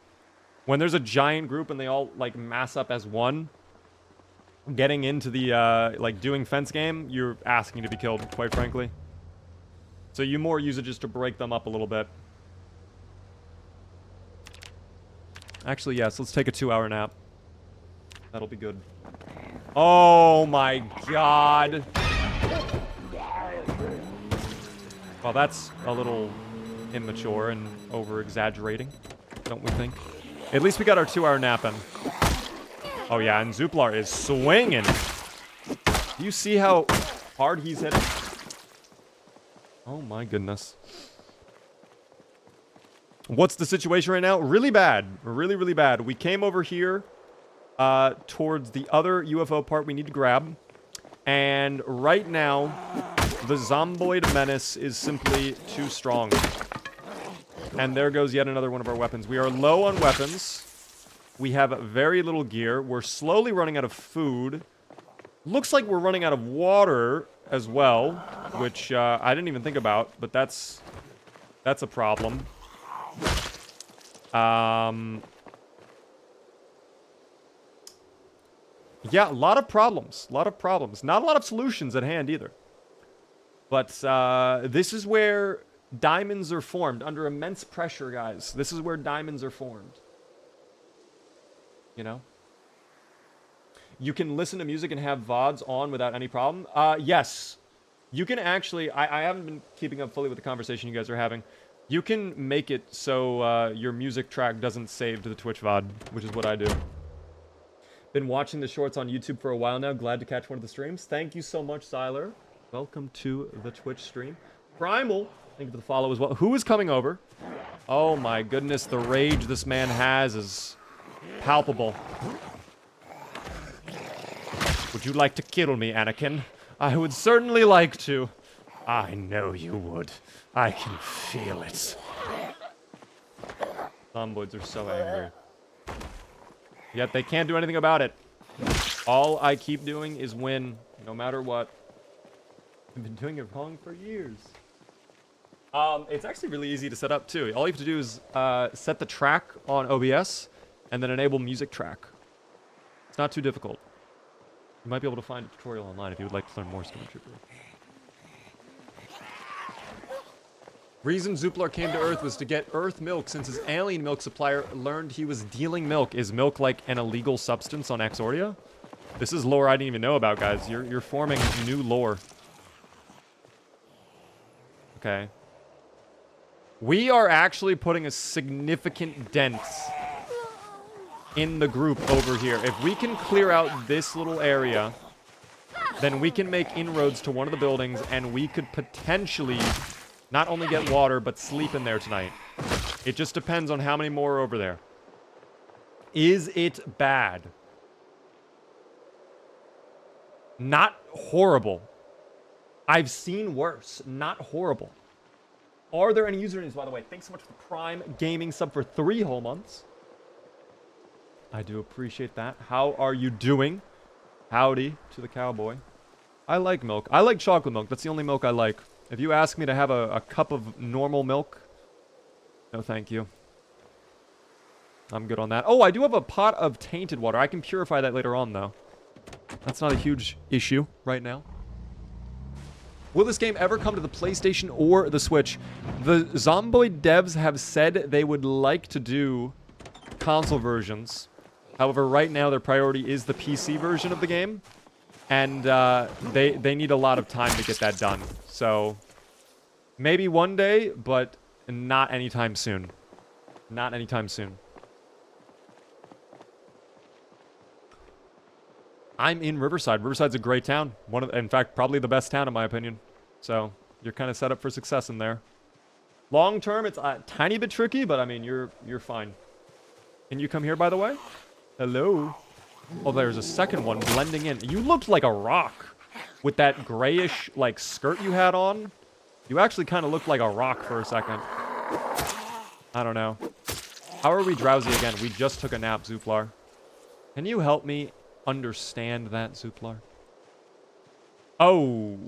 When there's a giant group and they all, like, mass up as one, getting into the, like, doing fence game, you're asking to be killed, quite frankly. So you more use it just to break them up a little bit. Actually, yes, let's take a 2-hour nap. That'll be good. Oh my god. Well, that's a little immature and over-exaggerating, don't we think? At least we got our 2-hour nap in. Oh yeah, and Zuplar is swinging. Do you see how hard he's hitting? Oh my goodness. What's the situation right now? Really bad. Really, really bad. We came over here towards the other UFO part we need to grab. And right now, the Zomboid menace is simply too strong. And there goes yet another one of our weapons. We are low on weapons. We have very little gear. We're slowly running out of food. Looks like we're running out of water as well, which I didn't even think about, but that's a problem. Yeah, a lot of problems. A lot of problems. Not a lot of solutions at hand either. But this is where diamonds are formed. Under immense pressure, guys. This is where diamonds are formed. You know? You can listen to music and have VODs on without any problem. Yes. You can actually... I haven't been keeping up fully with the conversation you guys are having. You can make it so your music track doesn't save to the Twitch VOD, which is what I do. Been watching the shorts on YouTube for a while now. Glad to catch one of the streams. Thank you so much, Siler. Welcome to the Twitch stream. Primal, thank you for the follow as well. Who is coming over? Oh my goodness, the rage this man has is palpable. Would you like to kill me, Anakin? I would certainly like to. I know you would. I can feel it. Zomboids are so angry. Yet they can't do anything about it. All I keep doing is win, no matter what. I've been doing it wrong for years. It's actually really easy to set up, too. All you have to do is set the track on OBS and then enable music track. It's not too difficult. You might be able to find a tutorial online if you would like to learn more Stormtrooper. Reason Zuplar came to Earth was to get Earth milk since his alien milk supplier learned he was dealing milk. Is milk like an illegal substance on Axordia? This is lore I didn't even know about, guys. You're forming new lore. Okay. We are actually putting a significant dent in the group over here. If we can clear out this little area, then we can make inroads to one of the buildings, and we could potentially not only get water, but sleep in there tonight. It just depends on how many more are over there. Is it bad? Not horrible. I've seen worse. Not horrible. Are there any usernames, by the way? Thanks so much for the Prime Gaming sub for 3 whole months. I do appreciate that. How are you doing? Howdy to the cowboy. I like milk. I like chocolate milk. That's the only milk I like. If you ask me to have a cup of normal milk, no thank you. I'm good on that. Oh, I do have a pot of tainted water. I can purify that later on, though. That's not a huge issue right now. Will this game ever come to the PlayStation or the Switch? The Zomboid devs have said they would like to do console versions. However, right now their priority is the PC version of the game. And they need a lot of time to get that done. So, maybe one day, but not anytime soon. Not anytime soon. I'm in Riverside. Riverside's a great town. In fact, probably the best town in my opinion. So, you're kind of set up for success in there. Long term, it's a tiny bit tricky, but I mean, you're fine. Can you come here, by the way? Hello? Oh, there's a second one blending in. You looked like a rock with that grayish, like, skirt you had on. You actually kind of looked like a rock for a second. I don't know. How are we drowsy again? We just took a nap, Zuplar. Can you help me understand that, Zuplar? Oh.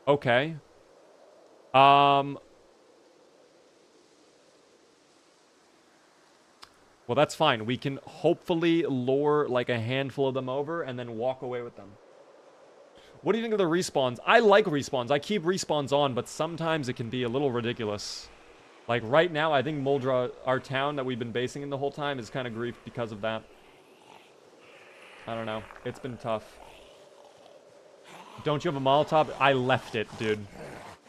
Okay. Well, that's fine. We can hopefully lure like a handful of them over and then walk away with them. What do you think of the respawns? I like respawns. I keep respawns on, but sometimes it can be a little ridiculous. Like right now, I think Muldra, our town that we've been basing in the whole time, is kind of griefed because of that. I don't know. It's been tough. Don't you have a Molotov? I left it, dude.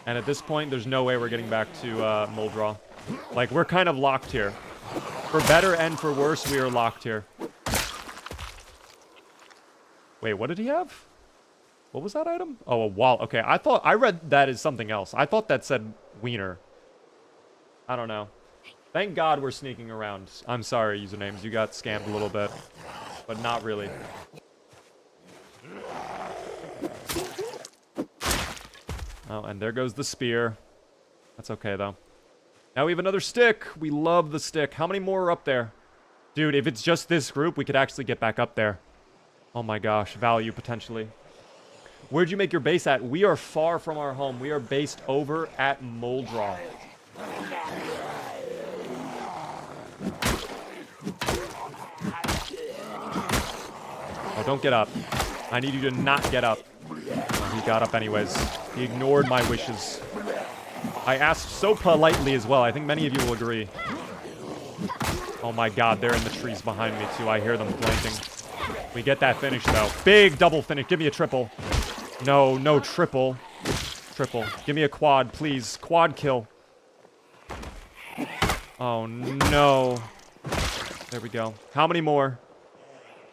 And at this point, there's no way we're getting back to Muldra. Like, we're kind of locked here. For better and for worse, we are locked here. Wait, what did he have? What was that item? Oh, a wall. Okay, I read that as something else. I thought that said wiener. I don't know. Thank God we're sneaking around. I'm sorry, usernames. You got scammed a little bit. But not really. Oh, and there goes the spear. That's okay, though. Now we have another stick. We love the stick. How many more are up there? Dude, if it's just this group, we could actually get back up there. Oh my gosh, value potentially. Where'd you make your base at? We are far from our home. We are based over at Muldra. Oh, don't get up. I need you to not get up. Oh, he got up anyways. He ignored my wishes. I asked so politely as well. I think many of you will agree. Oh my god, they're in the trees behind me too. I hear them flanking. We get that finish though. Big double finish. Give me a triple. No, no triple. Triple. Give me a quad, please. Quad kill. Oh no. There we go. How many more?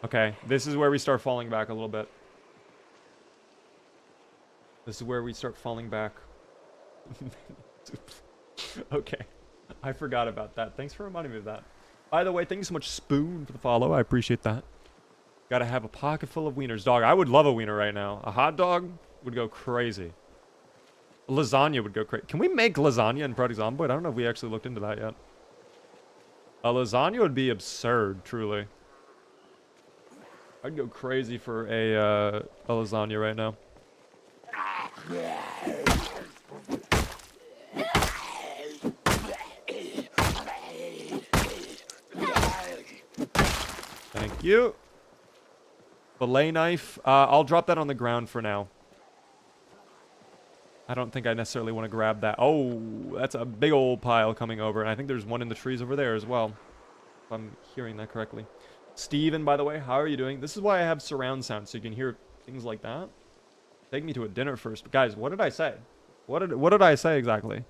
Okay, this is where we start falling back a little bit. This is where we start falling back. Okay. I forgot about that. Thanks for reminding me of that. By the way, thank you so much, Spoon, for the follow. I appreciate that. Gotta have a pocket full of wieners. Dog, I would love a wiener right now. A hot dog would go crazy. Lasagna would go crazy. Can we make lasagna in Project Zomboid? I don't know if we actually looked into that yet. A lasagna would be absurd, truly. I'd go crazy for a lasagna right now. Thank you. Fillet knife. I'll drop that on the ground for now. I don't think I necessarily want to grab that. Oh, that's a big old pile coming over. And I think there's one in the trees over there as well. If I'm hearing that correctly. Steven, by the way, how are you doing? This is why I have surround sound, so you can hear things like that. Take me to a dinner first. But guys, what did I say? What did I say exactly?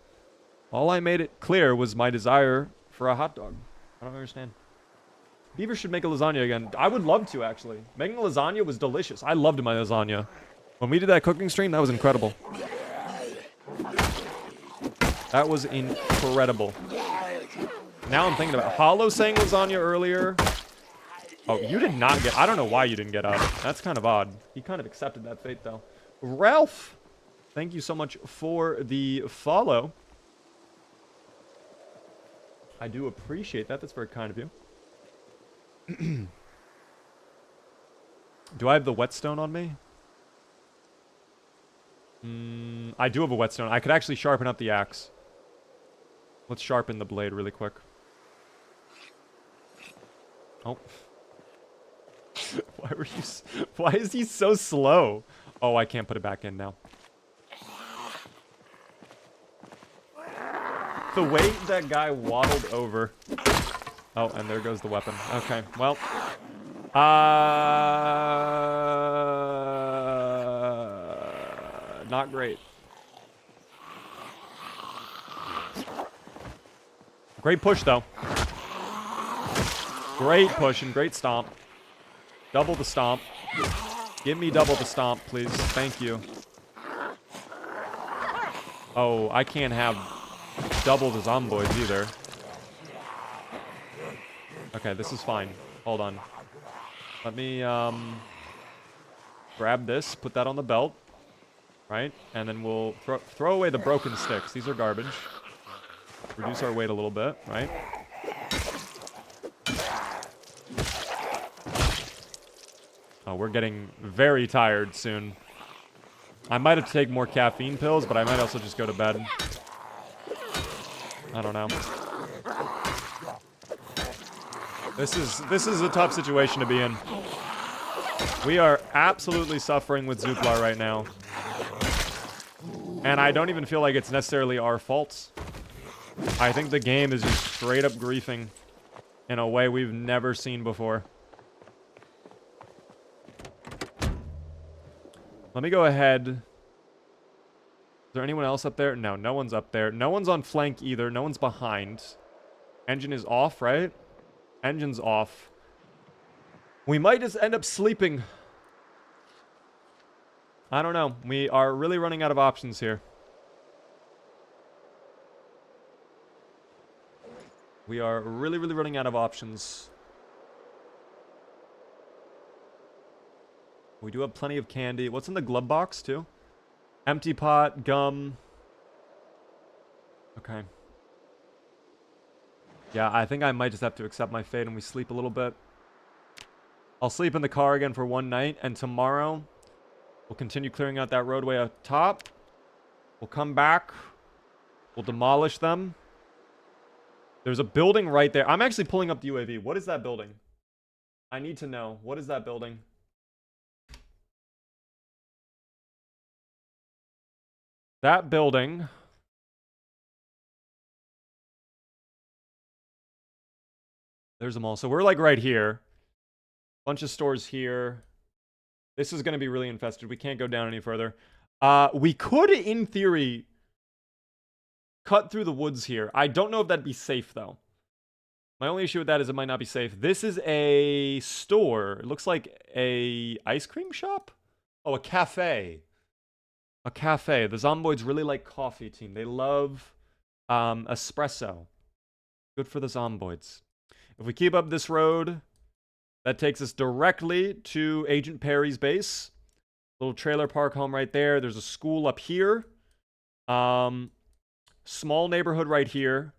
All I made it clear was my desire for a hot dog. I don't understand. Beaver should make a lasagna again. I would love to, actually. Making a lasagna was delicious. I loved my lasagna. When we did that cooking stream, that was incredible. That was incredible. Now I'm thinking about Hollow saying lasagna earlier. Oh, you did not get... I don't know why you didn't get up. That's kind of odd. He kind of accepted that fate, though. Ralph, thank you so much for the follow. I do appreciate that. That's very kind of you. Do I have the whetstone on me? I do have a whetstone. I could actually sharpen up the axe. Let's sharpen the blade really quick. Oh. Why is he so slow? Oh, I can't put it back in now. The way that guy waddled over. Oh, and there goes the weapon. Okay, well. Not great. Great push, though. Great push and great stomp. Double the stomp. Give me double the stomp, please. Thank you. Oh, I can't have double the zomboids either. Okay, this is fine. Hold on. Let me, grab this, put that on the belt. Right? And then we'll throw away the broken sticks. These are garbage. Reduce our weight a little bit, right? Oh, we're getting very tired soon. I might have to take more caffeine pills, but I might also just go to bed. I don't know. This is a tough situation to be in. We are absolutely suffering with Zuplar right now. And I don't even feel like it's necessarily our fault. I think the game is just straight up griefing in a way we've never seen before. Let me go ahead. Is there anyone else up there? No, no one's up there. No one's on flank either. No one's behind. Engine is off, right? Engine's off. We might just end up sleeping. I don't know. We are really running out of options here. We are really, really running out of options. We do have plenty of candy. What's in the glove box, too? Empty pot, gum. Okay. Yeah, I think I might just have to accept my fate and we sleep a little bit. I'll sleep in the car again for one night, and tomorrow we'll continue clearing out that roadway up top. We'll come back. We'll demolish them. There's a building right there. I'm actually pulling up the UAV. What is that building? I need to know. What is that building? That building. There's them all. So we're like right here. Bunch of stores here. This is going to be really infested. We can't go down any further. We could, in theory, cut through the woods here. I don't know if that'd be safe, though. My only issue with that is it might not be safe. This is a store. It looks like a ice cream shop? Oh, a cafe. A cafe. The Zomboids really like coffee, team. They love espresso. Good for the Zomboids. If we keep up this road, that takes us directly to Agent Perry's base. Little trailer park home right there. There's a school up here. Small neighborhood right here.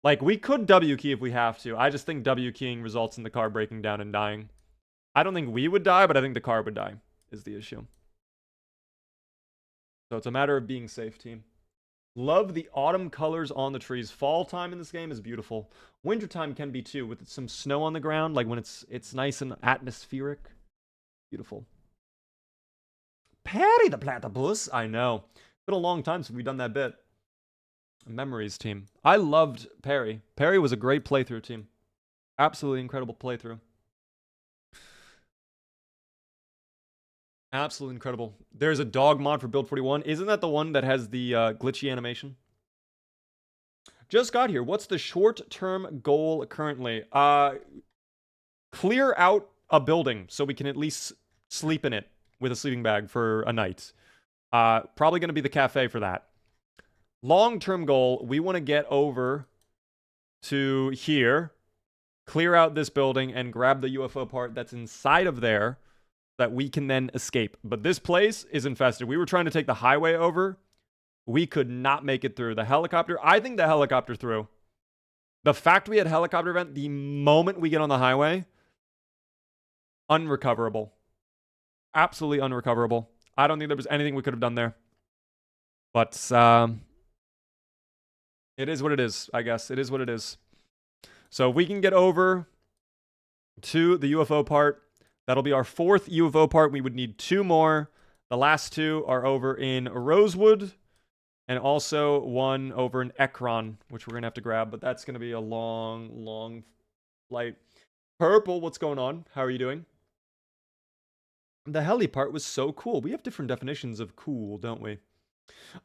Like, we could W key if we have to. I just think W keying results in the car breaking down and dying. I don't think we would die, but I think the car would die, is the issue. So it's a matter of being safe, team. Love the autumn colors on the trees. Fall time in this game is beautiful. Wintertime can be too, with some snow on the ground, like when it's nice and atmospheric. Beautiful. Perry the platypus. I know. Been a long time since we've done that bit. Memories, team. I loved Perry. Perry was a great playthrough, team. Absolutely incredible playthrough. Absolutely incredible. There's a dog mod for Build 41. Isn't that the one that has the glitchy animation? Just got here. What's the short-term goal currently? Clear out a building so we can at least sleep in it with a sleeping bag for a night. Probably going to be the cafe for that. Long-term goal, we want to get over to here, clear out this building, and grab the UFO part that's inside of there that we can then escape. But this place is infested. We were trying to take the highway over. We could not make it through. The helicopter, I think the helicopter through. The fact we had helicopter event the moment we get on the highway, unrecoverable. Absolutely unrecoverable. I don't think there was anything we could have done there. But, it is what it is, I guess. It is what it is. So if we can get over to the UFO part, that'll be our fourth UFO part. We would need 2 more. The last 2 are over in Rosewood. And also 1 over in Ekron, which we're going to have to grab. But that's going to be a long, long flight. Purple, what's going on? How are you doing? The heli part was so cool. We have different definitions of cool, don't we?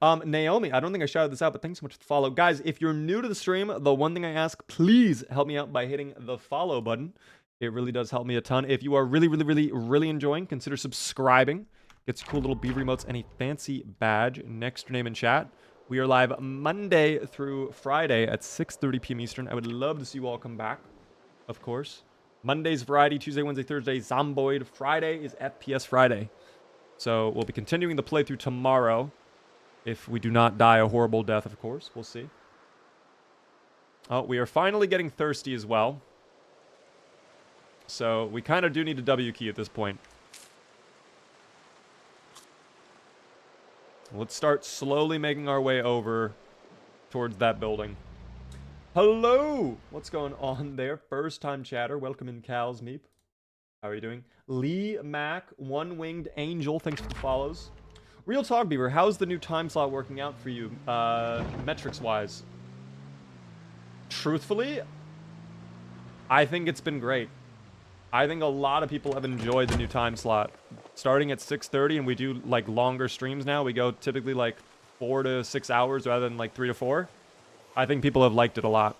Naomi, I don't think I shouted this out, but thanks so much for the follow. Guys, if you're new to the stream, the one thing I ask, please help me out by hitting the follow button. It really does help me a ton. If you are really enjoying, consider subscribing. Gets cool little beaver emotes and a fancy badge next to your name in chat. We are live Monday through Friday at 6:30 p.m. Eastern. I would love to see you all come back, of course. Monday's variety, Tuesday, Wednesday, Thursday, Zomboid. Friday is FPS Friday. So we'll be continuing the playthrough tomorrow. If we do not die a horrible death, of course. We'll see. Oh, we are finally getting thirsty as well. So we kind of do need a W key at this point. Let's start slowly making our way over towards that building. Hello! What's going on there? First time chatter. Welcome in, Cal's Meep. How are you doing? Lee Mac, One Winged Angel. Thanks for the follows. Real Talk Beaver, how's the new time slot working out for you, metrics-wise? Truthfully, I think it's been great. I think a lot of people have enjoyed the new time slot. Starting at 6:30, and we do like longer streams now. We go typically like 4 to 6 hours rather than like 3 to 4. I think people have liked it a lot.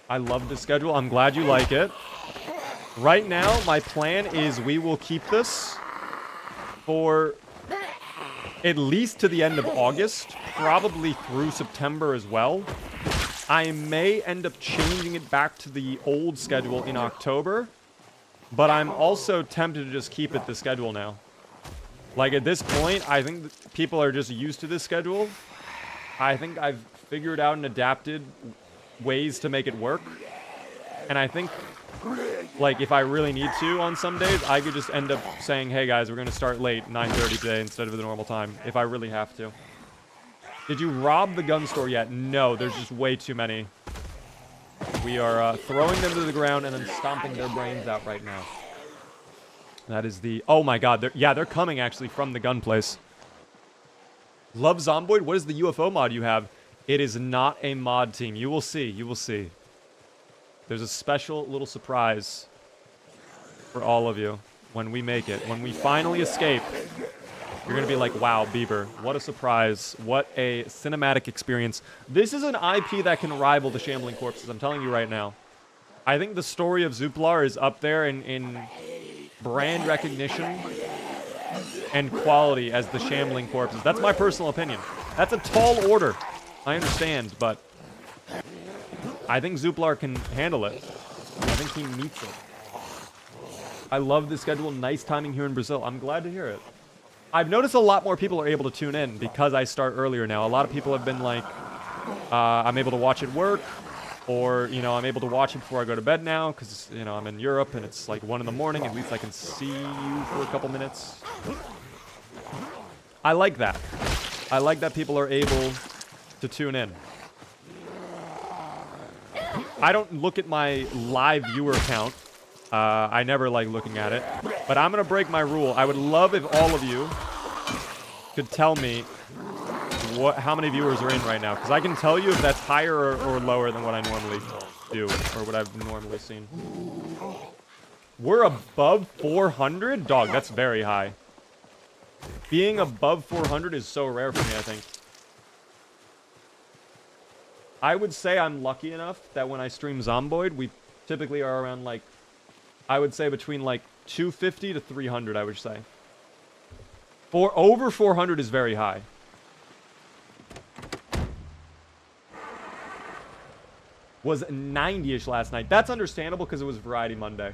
I love the schedule. I'm glad you like it. Right now, my plan is we will keep this for at least to the end of August, probably through September as well. I may end up changing it back to the old schedule in October, but I'm also tempted to just keep it the schedule now. Like at this point, I think people are just used to this schedule. I think I've figured out and adapted ways to make it work. And I think, like, if I really need to on some days, I could just end up saying, hey guys, we're going to start late, 9:30 today instead of the normal time, if I really have to. Did you rob the gun store yet? No, there's just way too many. We are throwing them to the ground and then stomping their brains out right now. That is the... Oh my god, they're coming actually from the gun place. Love Zomboid, what is the UFO mod you have? It is not a mod team. You will see, you will see. There's a special little surprise for all of you when we make it. When we finally escape, you're going to be like, wow, Beaver, what a surprise. What a cinematic experience. This is an IP that can rival the Shambling Corpses, I'm telling you right now. I think the story of Zuplar is up there in brand recognition and quality as the Shambling Corpses. That's my personal opinion. That's a tall order. I understand, but I think Zuplar can handle it. I think he meets it. I love the schedule. Nice timing here in Brazil. I'm glad to hear it. I've noticed a lot more people are able to tune in because I start earlier now. A lot of people have been like, I'm able to watch at work, or, you know, I'm able to watch it before I go to bed now because, you know, I'm in Europe and it's like 1 in the morning. At least I can see you for a couple minutes. I like that. I like that people are able to tune in. I don't look at my live viewer count. I never like looking at it. But I'm going to break my rule. I would love if all of you could tell me how many viewers are in right now. Because I can tell you if that's higher or lower than what I normally do. Or what I've normally seen. We're above 400? Dog, that's very high. Being above 400 is so rare for me, I think. I would say I'm lucky enough that when I stream Zomboid, we typically are around, like, I would say between, like, 250 to 300, I would say. Over 400 is very high. Was 90-ish last night. That's understandable because it was Variety Monday.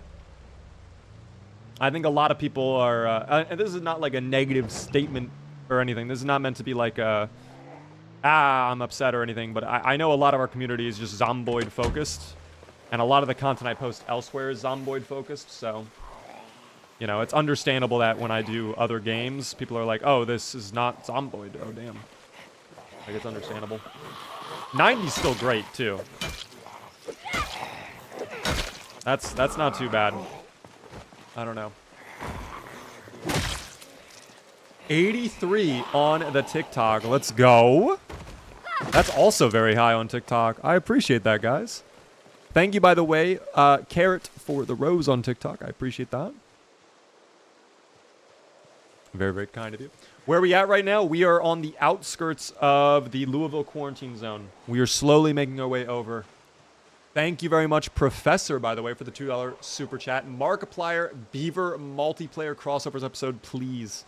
I think a lot of people are... and this is not, like, a negative statement or anything. This is not meant to be, like, I'm upset or anything, but I know a lot of our community is just Zomboid focused, and a lot of the content I post elsewhere is Zomboid focused, so, you know, it's understandable that when I do other games, people are like, oh, this is not Zomboid. Oh, damn. Like, it's understandable. 90's still great, too. That's not too bad. I don't know. 83 on the TikTok. Let's go. That's also very high on TikTok. I appreciate that, guys. Thank you, by the way, Carrot, for the rose on TikTok. I appreciate that. Very, very kind of you. Where are we at right now? We are on the outskirts of the Louisville quarantine zone. We are slowly making our way over. Thank you very much, Professor, by the way, for the $2 super chat. Markiplier Beaver multiplayer crossovers episode, please.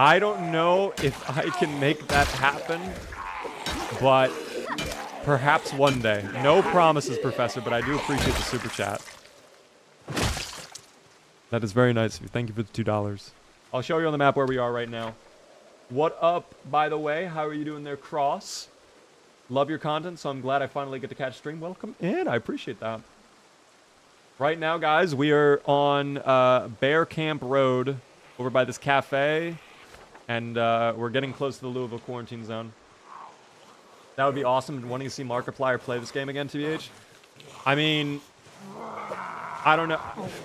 I don't know if I can make that happen, but perhaps one day. No promises, Professor, but I do appreciate the super chat. That is very nice of you. Thank you for the $2. I'll show you on the map where we are right now. What up, by the way? How are you doing there, Cross? Love your content, so I'm glad I finally get to catch stream. Welcome in. I appreciate that. Right now, guys, we are on Bear Camp Road over by this cafe, and we're getting close to the Louisville quarantine zone. That would be awesome. Wanting to see Markiplier play this game again, TBH? I mean, I don't know.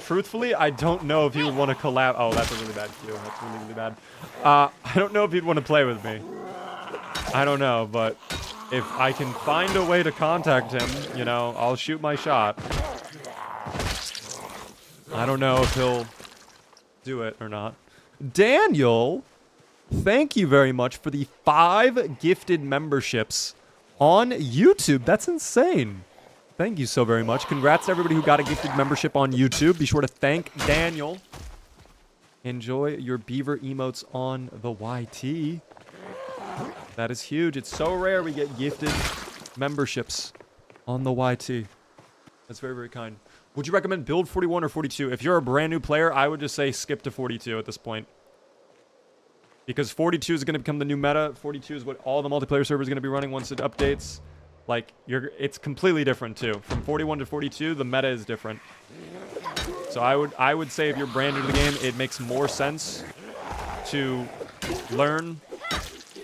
Truthfully, I don't know if he would want to collab. Oh, that's a really bad cue. That's really, really bad. I don't know if he'd want to play with me. I don't know, but if I can find a way to contact him, you know, I'll shoot my shot. I don't know if he'll do it or not. Daniel, thank you very much for the 5 gifted memberships on YouTube. That's insane. Thank you so very much. Congrats to everybody who got a gifted membership on YouTube. Be sure to thank Daniel. Enjoy your beaver emotes on the YT. That is huge. It's so rare we get gifted memberships on the YT. That's very, very kind. Would you recommend build 41 or 42? If you're a brand new player, I would just say skip to 42 at this point. Because 42 is going to become the new meta. 42 is what all the multiplayer servers are going to be running once it updates. Like, it's completely different too. From 41 to 42, the meta is different. So I would say if you're brand new to the game, it makes more sense to learn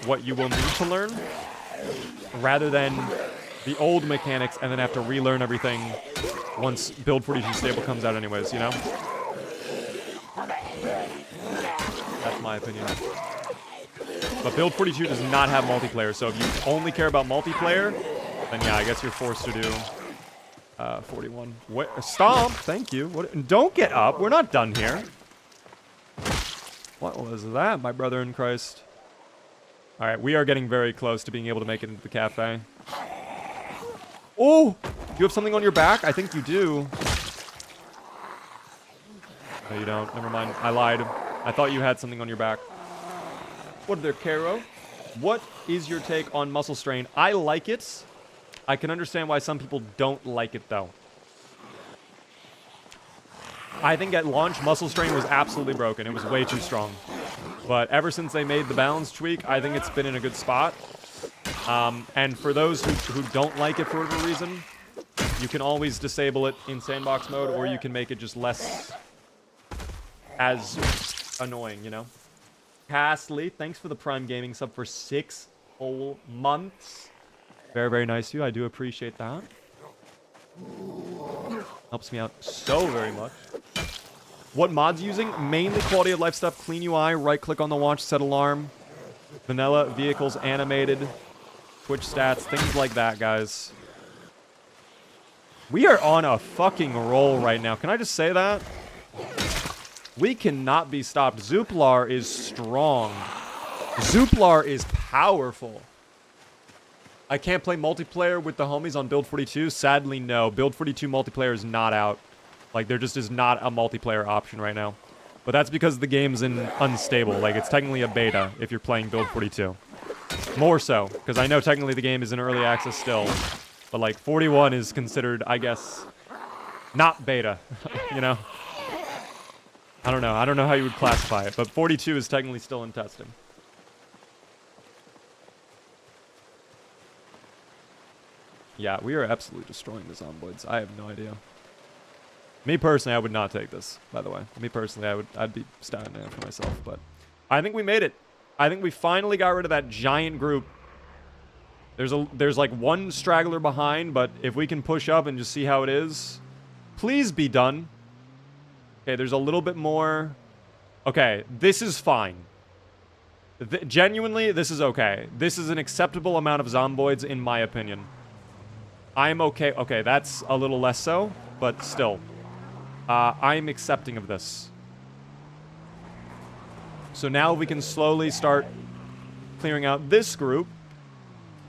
what you will need to learn rather than the old mechanics and then have to relearn everything once build 42 stable comes out anyways, you know? That's my opinion. But build 42 does not have multiplayer, so if you only care about multiplayer, then yeah, I guess you're forced to do 41. Stomp! Thank you. Don't get up. We're not done here. What was that, my brother in Christ? Alright, we are getting very close to being able to make it into the cafe. Oh! You have something on your back? I think you do. No, you don't. Never mind. I lied. I thought you had something on your back. What are there, Caro? What is your take on muscle strain? I like it. I can understand why some people don't like it, though. I think at launch, muscle strain was absolutely broken. It was way too strong. But ever since they made the balance tweak, I think it's been in a good spot. And for those who don't like it for whatever reason, you can always disable it in sandbox mode, or you can make it just less as annoying, you know? Castley, thanks for the Prime Gaming sub for 6 whole months. Very, very nice of you. I do appreciate that. Helps me out so very much. What mods using? Mainly quality of life stuff. Clean UI, right click on the watch, set alarm. Vanilla, vehicles, animated. Twitch stats, things like that, guys. We are on a fucking roll right now. Can I just say that? We cannot be stopped. Zuplar is strong. Zuplar is powerful. I can't play multiplayer with the homies on Build 42. Sadly, no. Build 42 multiplayer is not out. Like, there just is not a multiplayer option right now. But that's because the game's unstable. Like, it's technically a beta if you're playing Build 42. More so, because I know technically the game is in early access still. But, like, 41 is considered, I guess, not beta. You know? I don't know. I don't know how you would classify it. But 42 is technically still in testing. Yeah, we are absolutely destroying the zomboids. I have no idea. Me personally, I would not take this, by the way. Me personally, I'd be standing there for myself, but I think we made it. I think we finally got rid of that giant group. There's like one straggler behind, but if we can push up and just see how it is, please be done. Okay, there's a little bit more. Okay, this is fine. Genuinely, this is okay. This is an acceptable amount of zomboids, in my opinion. I'm okay. Okay, that's a little less so, but still. I'm accepting of this. So now we can slowly start clearing out this group.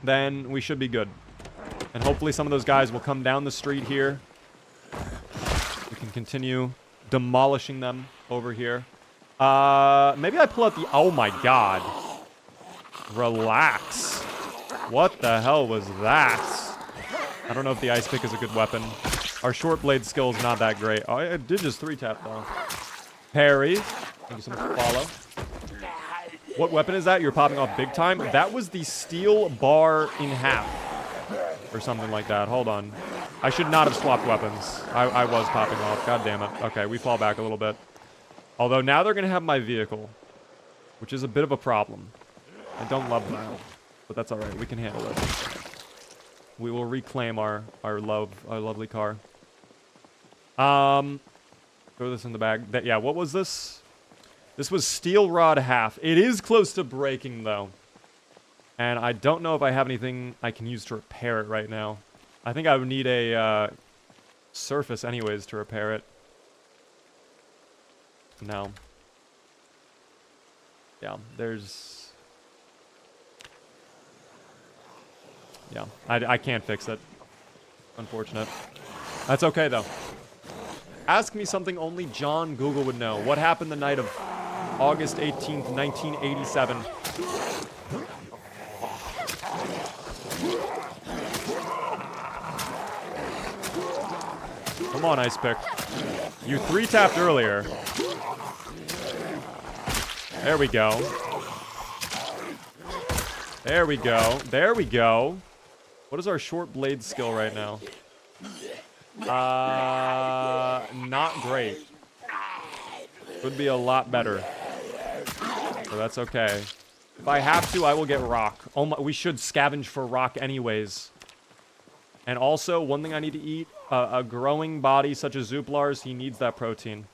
Then we should be good. And hopefully some of those guys will come down the street here. We can continue demolishing them over here. Maybe I pull out the... Oh my god. Relax. What the hell was that? I don't know if the ice pick is a good weapon. Our short blade skill is not that great. Oh, I did just 3-tap though. Parry. Thank you so much for follow. What weapon is that? You're popping off big time? That was the steel bar in half. Or something like that. Hold on. I should not have swapped weapons. I was popping off. God damn it. Okay, we fall back a little bit. Although now they're going to have my vehicle. Which is a bit of a problem. I don't love that. But that's alright. We can handle it. We will reclaim our lovely car. Throw this in the bag. Yeah, what was this? This was steel rod half. It is close to breaking, though. And I don't know if I have anything I can use to repair it right now. I think I would need a surface anyways to repair it. No. Yeah, there's... Yeah, I can't fix it. Unfortunate. That's okay, though. Ask me something only John Google would know. What happened the night of August 18th, 1987? Come on, Ice Pick. You 3-tapped earlier. There we go. There we go. There we go. What is our short blade skill right now? Not great. Could be a lot better. So that's okay. If I have to, I will get rock. Oh my, we should scavenge for rock anyways. And also, one thing I need to eat, a growing body such as Zuplar's, he needs that protein.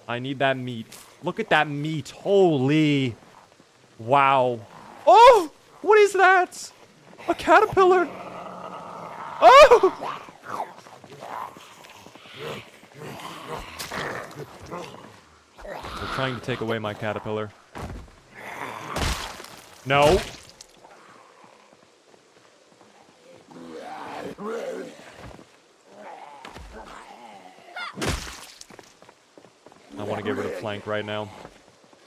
I need that meat. Look at that meat. Holy. Wow. Oh! What is that? A caterpillar. Oh! They're trying to take away my caterpillar. No. I want to get rid of flank right now.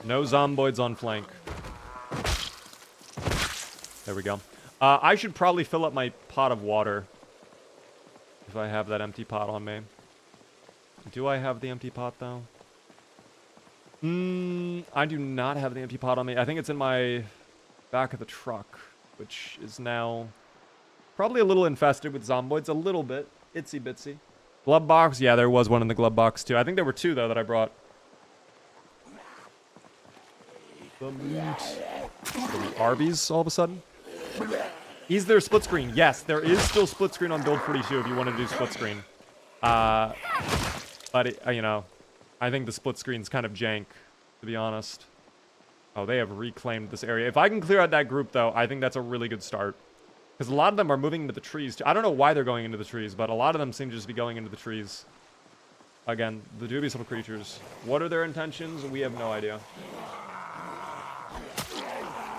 No zomboids on flank. There we go. I should probably fill up my pot of water. If I have that empty pot on me. Do I have the empty pot, though? I do not have the empty pot on me. I think it's in my back of the truck. Which is now probably a little infested with zomboids. A little bit. Itsy bitsy. Glove box? Yeah, there was one in the glove box, too. I think there were 2, though, that I brought. The meat. Arby's, all of a sudden? Is there split screen? Yes, there is still split screen on Build 42 if you want to do split screen. But, you know, I think the split screen's kind of jank, to be honest. Oh, they have reclaimed this area. If I can clear out that group, though, I think that's a really good start. Because a lot of them are moving into the trees, too. I don't know why they're going into the trees, but a lot of them seem to just be going into the trees. Again, the dubious little creatures. What are their intentions? We have no idea.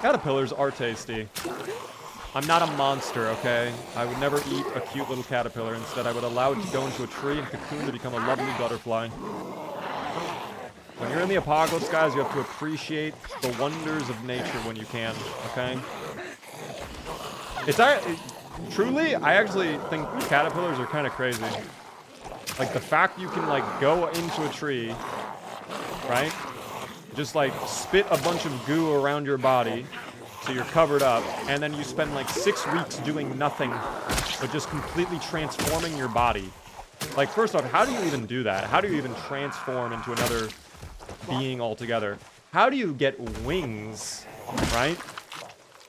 Caterpillars are tasty. I'm not a monster, okay? I would never eat a cute little caterpillar. Instead, I would allow it to go into a tree and cocoon to become a lovely butterfly. When you're in the apocalypse, guys, you have to appreciate the wonders of nature when you can, okay? Truly, I actually think caterpillars are kind of crazy. Like, the fact you can, like, go into a tree, right? Just, like, spit a bunch of goo around your body so you're covered up, and then you spend, like, 6 weeks doing nothing but just completely transforming your body. Like, first off, how do you even do that? How do you even transform into another being altogether? How do you get wings, right?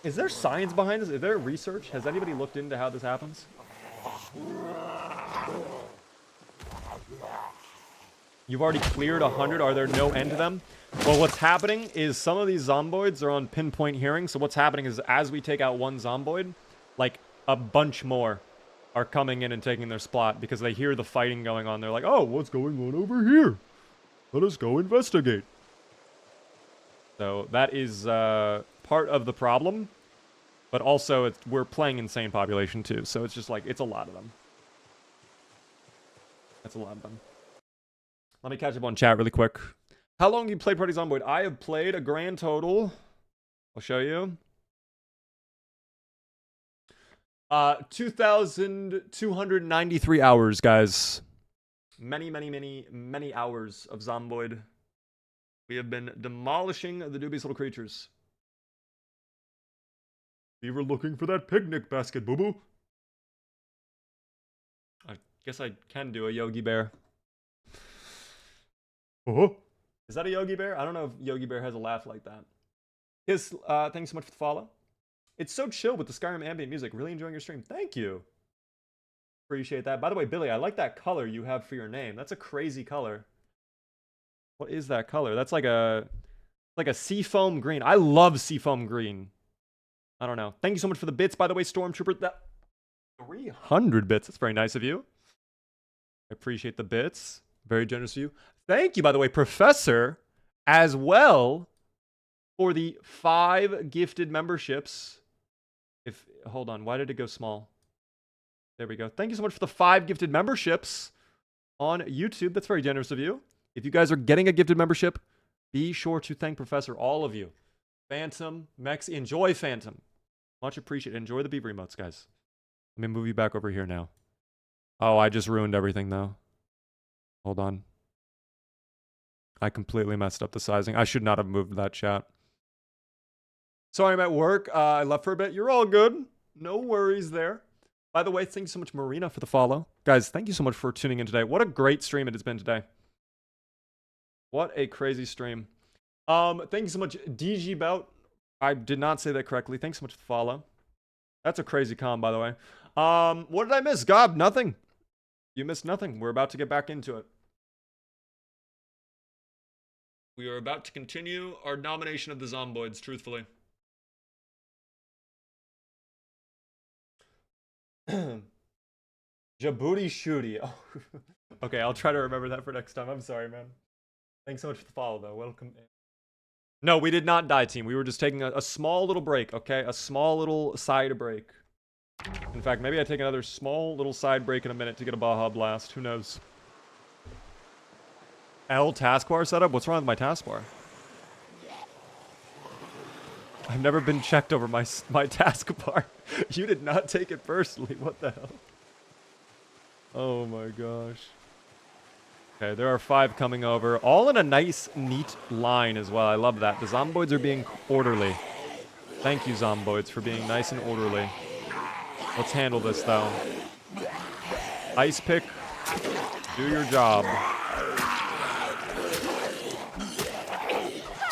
Is there science behind this? Is there research? Has anybody looked into how this happens? You've already cleared 100. Are there no end to them? Well, what's happening is some of these zomboids are on pinpoint hearing. So what's happening is as we take out one zomboid, like a bunch more are coming in and taking their spot because they hear the fighting going on. They're like, oh, what's going on over here? Let us go investigate. So that is part of the problem. But also, we're playing insane population too. So it's just like, it's a lot of them. That's a lot of them. Let me catch up on chat really quick. How long have you played Party Zomboid? I have played a grand total. I'll show you. 2,293 hours, guys. Many hours of Zomboid. We have been demolishing the dubious little creatures. We were looking for that picnic basket, boo-boo. I guess I can do a Yogi Bear. Oh, is that a Yogi Bear? I don't know if Yogi Bear has a laugh like that. Thanks so much for the follow. It's so chill with the Skyrim ambient music. Really enjoying your stream. Thank you. Appreciate that. By the way, Billy, I like that color you have for your name. That's a crazy color. What is that color? That's like a seafoam green. I love seafoam green. I don't know. Thank you so much for the bits, by the way, Stormtrooper. That 300 bits. That's very nice of you. I appreciate the bits. Very generous of you. Thank you, by the way, Professor, as well, for the 5 gifted memberships. Hold on, why did it go small? There we go. Thank you so much for the 5 gifted memberships on YouTube. That's very generous of you. If you guys are getting a gifted membership, be sure to thank Professor, all of you. Phantom, Mex, enjoy Phantom. Much appreciated. Enjoy the beaver emotes, guys. Let me move you back over here now. Oh, I just ruined everything, though. Hold on. I completely messed up the sizing. I should not have moved that chat. Sorry, I'm at work. I left for a bit. You're all good. No worries there. By the way, thank you so much, Marina, for the follow. Guys, thank you so much for tuning in today. What a great stream it has been today. What a crazy stream. Thank you so much, DG Bout. I did not say that correctly. Thanks so much for the follow. That's a crazy com, by the way. What did I miss? Gob, nothing. You missed nothing. We're about to get back into it. We are about to continue our domination of the Zomboids, truthfully. Djibouti Shooty. Oh. Okay, I'll try to remember that for next time. I'm sorry, man. Thanks so much for the follow, though. Welcome in. No, we did not die, team. We were just taking a small little break, okay? A small little side break. In fact, maybe I take another small little side break in a minute to get a Baja Blast. Who knows? L taskbar setup? What's wrong with my taskbar? I've never been checked over my taskbar. You did not take it personally. What the hell? Oh my gosh. Okay, there are 5 coming over. All in a nice, neat line as well. I love that. The Zomboids are being orderly. Thank you, Zomboids, for being nice and orderly. Let's handle this, though. Ice pick. Do your job.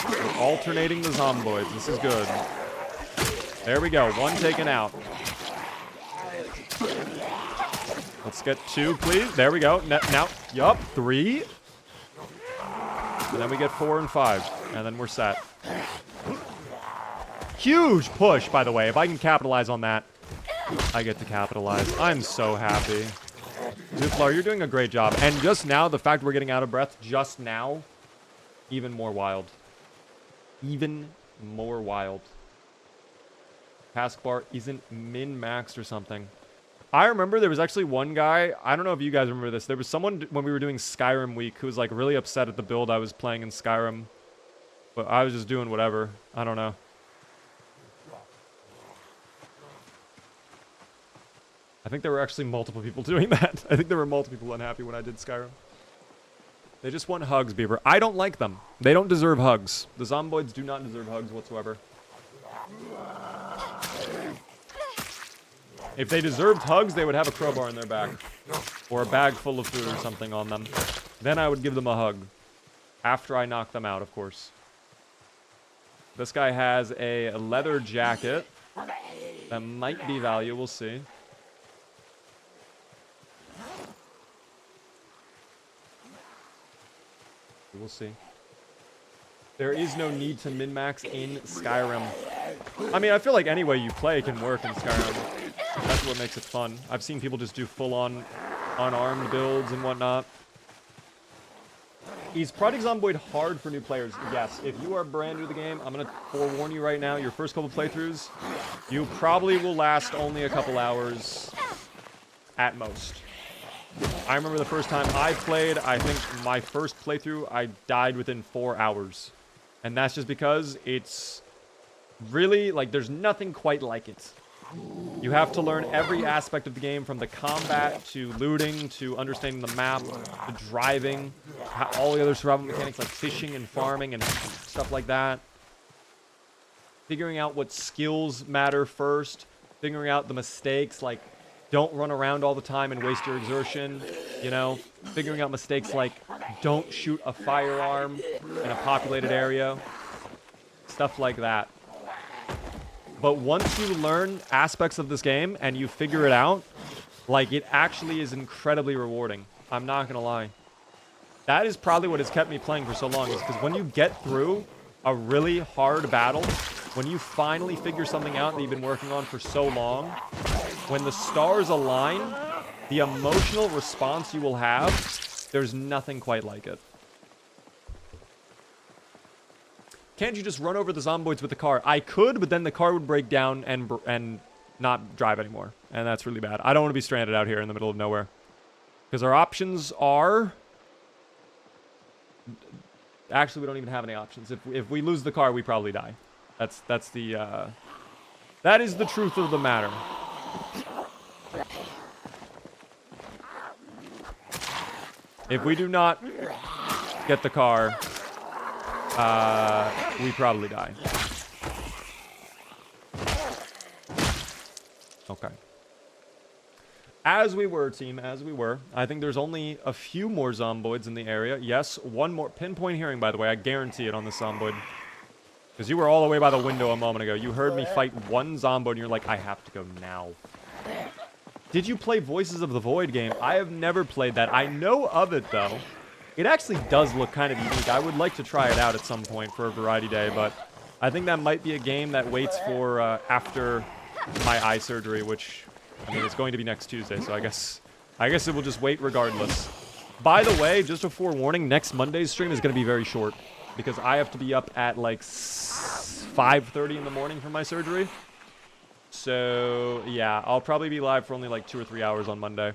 We're alternating the Zomboids. This is good. There we go. 1 taken out. Let's get 2, please. There we go. Now, yup, 3. And then we get 4 and 5. And then we're set. Huge push, by the way. If I can capitalize on that, I get to capitalize. I'm so happy. Zuplar, you're doing a great job. And just now, the fact we're getting out of breath just now, even more wild. Even more wild. Taskbar isn't min-maxed or something. I remember there was actually one guy, I don't know if you guys remember this, there was someone when we were doing Skyrim week who was like really upset at the build I was playing in Skyrim. But I was just doing whatever. I don't know. I think there were actually multiple people doing that. I think there were multiple people unhappy when I did Skyrim. They just want hugs, Beaver. I don't like them. They don't deserve hugs. The Zomboids do not deserve hugs whatsoever. If they deserved hugs, they would have a crowbar in their back. Or a bag full of food or something on them. Then I would give them a hug. After I knock them out, of course. This guy has a leather jacket. That might be value, we'll see. We'll see. There is no need to min-max in Skyrim. I mean, I feel like any way you play can work in Skyrim. That's what makes it fun. I've seen people just do full-on unarmed builds and whatnot. Is Project Zomboid hard for new players? Yes. If you are brand new to the game, I'm going to forewarn you right now, your first couple playthroughs, you probably will last only a couple hours at most. I remember the first time I played, I think my first playthrough, I died within 4 hours. And that's just because it's really, like, there's nothing quite like it. You have to learn every aspect of the game, from the combat, to looting, to understanding the map, to driving, all the other survival mechanics like fishing and farming and stuff like that. Figuring out what skills matter first, figuring out the mistakes, like, don't run around all the time and waste your exertion, you know? Figuring out mistakes like, don't shoot a firearm in a populated area. Stuff like that. But once you learn aspects of this game and you figure it out, like, it actually is incredibly rewarding. I'm not gonna lie. That is probably what has kept me playing for so long, is because when you get through a really hard battle, when you finally figure something out that you've been working on for so long, when the stars align, the emotional response you will have, there's nothing quite like it. Can't you just run over the zomboids with the car? I could, but then the car would break down and not drive anymore. And that's really bad. I don't want to be stranded out here in the middle of nowhere. Because our options are... Actually, we don't even have any options. If we lose the car, we probably die. That's the... That is the truth of the matter. If we do not get the car... we probably die. Okay. As we were, team, as we were. I think there's only a few more zomboids in the area. Yes, one more. Pinpoint hearing, by the way. I guarantee it on this zomboid. Because you were all the way by the window a moment ago. You heard me fight one zomboid and you're like, I have to go now. Did you play Voices of the Void game? I have never played that. I know of it, though. It actually does look kind of unique. I would like to try it out at some point for a variety day, but I think that might be a game that waits for after my eye surgery, which, I mean, it's going to be next Tuesday, so I guess it will just wait regardless. By the way, just a forewarning, next Monday's stream is going to be very short because I have to be up at like 5:30 in the morning for my surgery. So, yeah, I'll probably be live for only like 2 or 3 hours on Monday.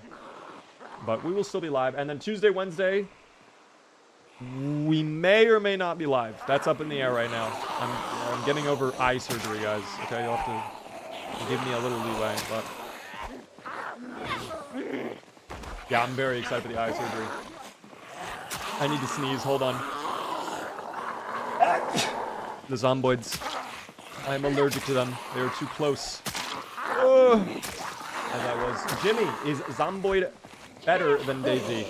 But we will still be live. And then Tuesday, Wednesday... we may or may not be live. That's up in the air right now. I'm getting over eye surgery, guys. Okay, you'll have to give me a little leeway, but... yeah, I'm very excited for the eye surgery. I need to sneeze. Hold on. The zomboids. I'm allergic to them. They are too close. Ugh. As I was. Jimmy, is zomboid better than DayZ?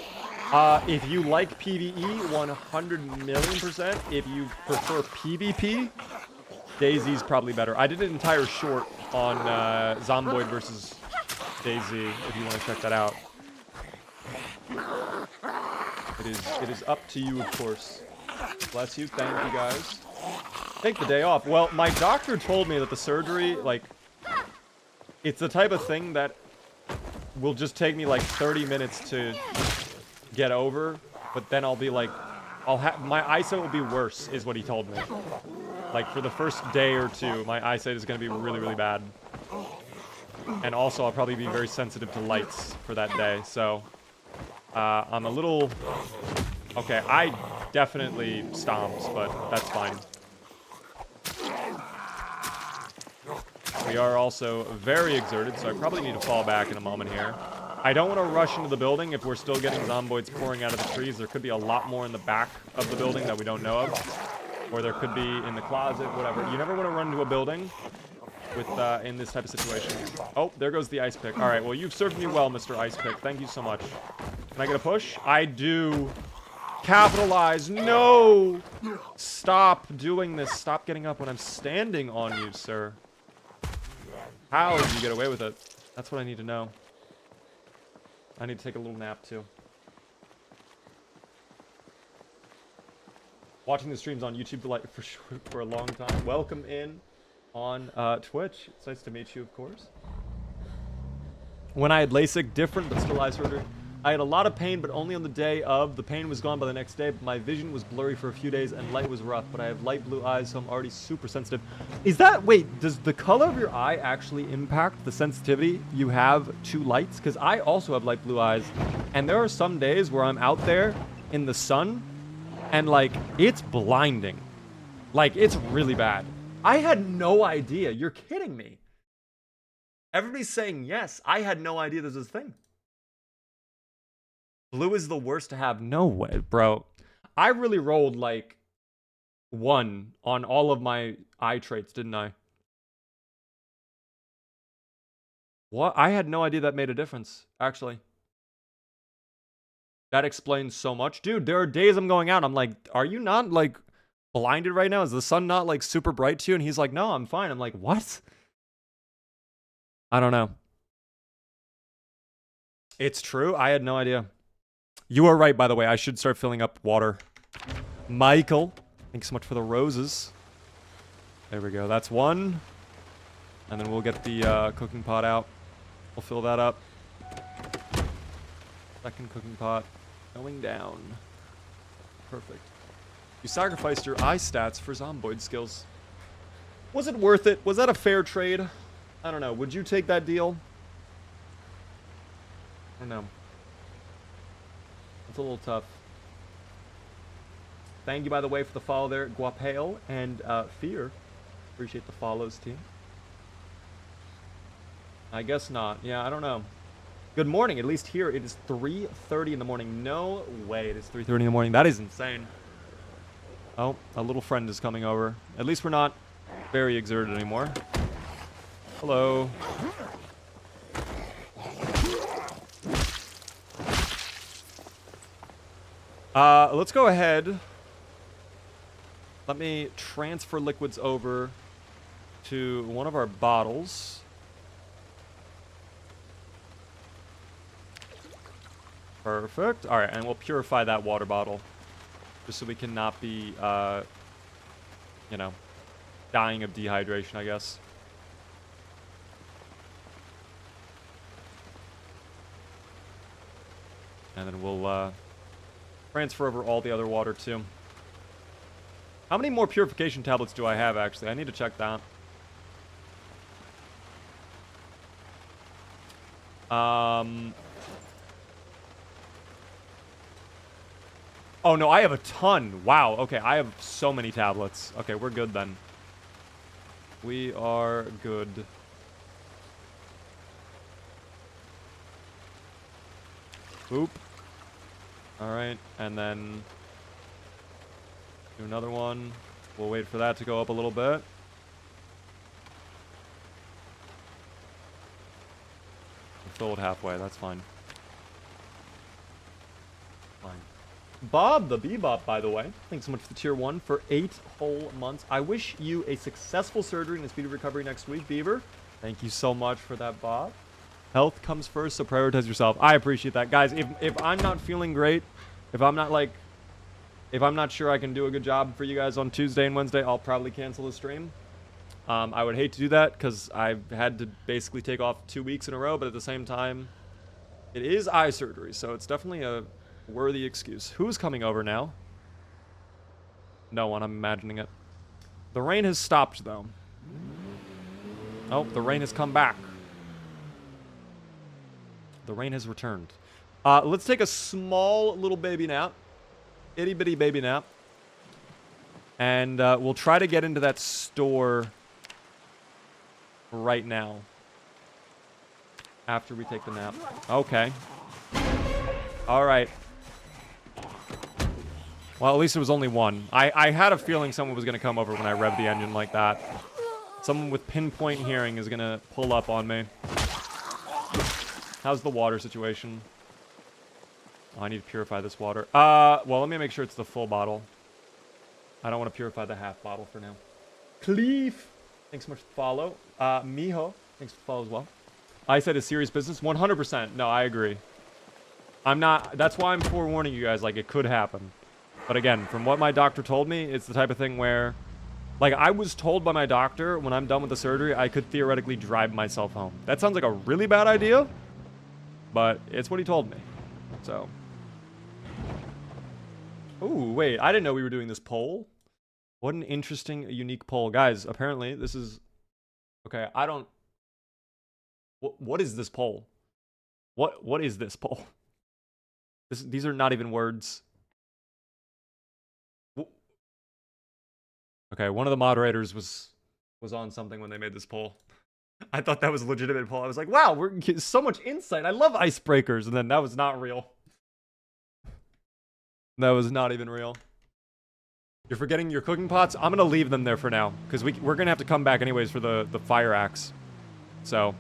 If you like PvE, 100,000,000%. If you prefer PvP, DayZ's probably better. I did an entire short on Zomboid versus DayZ, if you want to check that out. It is up to you, of course. Bless you. Thank you, guys. Take the day off. Well, my doctor told me that the surgery, like, it's the type of thing that will just take me like 30 minutes to get over, but then I'll be like, my eyesight will be worse, is what he told me. Like, for the first day or two, my eyesight is going to be really, really bad. And also, I'll probably be very sensitive to lights for that day, so... I'm a little... okay, I definitely stomped, but that's fine. We are also very exerted, so I probably need to fall back in a moment here. I don't want to rush into the building if we're still getting zomboids pouring out of the trees. There could be a lot more in the back of the building that we don't know of. Or there could be in the closet, whatever. You never want to run into a building with in this type of situation. Oh, there goes the ice pick. All right, well, you've served me well, Mr. Ice Pick. Thank you so much. Can I get a push? I do. Capitalize. No! Stop doing this. Stop getting up when I'm standing on you, sir. How did you get away with it? That's what I need to know. I need to take a little nap, too. Watching the streams on YouTube for a long time. Welcome in on Twitch. It's nice to meet you, of course. When I had LASIK, different, but still eye surgery. I had a lot of pain, but only on the day of. The pain was gone by the next day, but my vision was blurry for a few days and light was rough, but I have light blue eyes, so I'm already super sensitive. Is that, wait, does the color of your eye actually impact the sensitivity you have to lights? Because I also have light blue eyes, and there are some days where I'm out there in the sun, and like, it's blinding. Like, it's really bad. I had no idea. You're kidding me. Everybody's saying yes. I had no idea this was a thing. Blue is the worst to have. No way, bro. I really rolled like 1 on all of my eye traits, didn't I? What? I had no idea that made a difference, actually. That explains so much. Dude, there are days I'm going out, I'm like, are you not like blinded right now? Is the sun not like super bright to you? And he's like, no, I'm fine. I'm like, what? I don't know. It's true. I had no idea. You are right, by the way. I should start filling up water. Michael, thanks so much for the roses. There we go. That's 1. And then we'll get the cooking pot out. We'll fill that up. Second cooking pot going down. Perfect. You sacrificed your eye stats for zomboid skills. Was it worth it? Was that a fair trade? I don't know. Would you take that deal? I don't know. It's a little tough. Thank you, by the way, for the follow there, Guapale and Fear. Appreciate the follows, team. I guess not. Yeah, I don't know. Good morning. At least here, it is 3:30 in the morning. No way it is 3:30 in the morning. That is insane. Oh, a little friend is coming over. At least we're not very exerted anymore. Hello. Let's go ahead. Let me transfer liquids over to one of our bottles. Perfect. All right, and we'll purify that water bottle just so we can not be, you know, dying of dehydration, I guess. And then we'll, transfer over all the other water, too. How many more purification tablets do I have, actually? I need to check that. Oh, no, I have a ton. Wow, okay, I have so many tablets. Okay, we're good, then. We are good. Boop. Alright, and then do another one. We'll wait for that to go up a little bit. We'll fill it halfway, that's fine. Fine. Bob the Bebop, by the way. Thanks so much for the tier 1 for 8 whole months. I wish you a successful surgery and a speedy recovery next week, Beaver. Thank you so much for that, Bob. Health comes first, so prioritize yourself. I appreciate that. Guys, if I'm not feeling great, if I'm not sure I can do a good job for you guys on Tuesday and Wednesday, I'll probably cancel the stream. I would hate to do that because I've had to basically take off 2 weeks in a row, but at the same time, it is eye surgery, so it's definitely a worthy excuse. Who's coming over now? No one, I'm imagining it. The rain has stopped, though. Oh, the rain has come back. The rain has returned. Let's take a small little baby nap. Itty bitty baby nap. And we'll try to get into that store right now. After we take the nap. Okay. Alright. Well, at least it was only one. I had a feeling someone was going to come over when I revved the engine like that. Someone with pinpoint hearing is going to pull up on me. How's the water situation? Oh, I need to purify this water. Well, let me make sure it's the full bottle. I don't want to purify the half bottle for now. Cleef, thanks so much for the follow. Miho, thanks for the follow as well. I said it's serious business. 100%. No, I agree. I'm not. That's why I'm forewarning you guys. Like, it could happen. But again, from what my doctor told me, it's the type of thing where, like, I was told by my doctor when I'm done with the surgery, I could theoretically drive myself home. That sounds like a really bad idea. But it's what he told me. So. Ooh, wait. I didn't know we were doing this poll. What an interesting, unique poll. Guys, apparently this is... Okay, I don't... What is this poll? What is this poll? These are not even words. Okay, one of the moderators was on something when they made this poll. I thought that was a legitimate poll. I was like, wow, we're getting so much insight. I love icebreakers. And then that was not real. That was not even real. You're forgetting your cooking pots? I'm going to leave them there for now. Because we're going to have to come back anyways for the fire axe. So,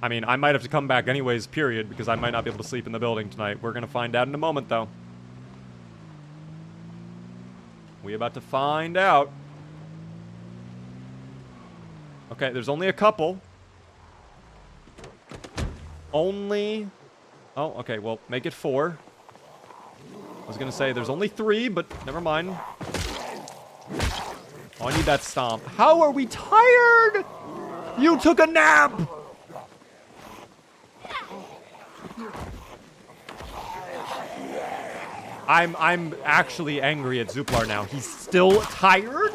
I mean, I might have to come back anyways, period. Because I might not be able to sleep in the building tonight. We're going to find out in a moment, though. We about to find out. Okay, there's only a couple. Only... Oh, okay, well, make it 4. I was gonna say there's only 3, but never mind. Oh, I need that stomp. How are we tired? You took a nap! I'm actually angry at Zuplar now. He's still tired?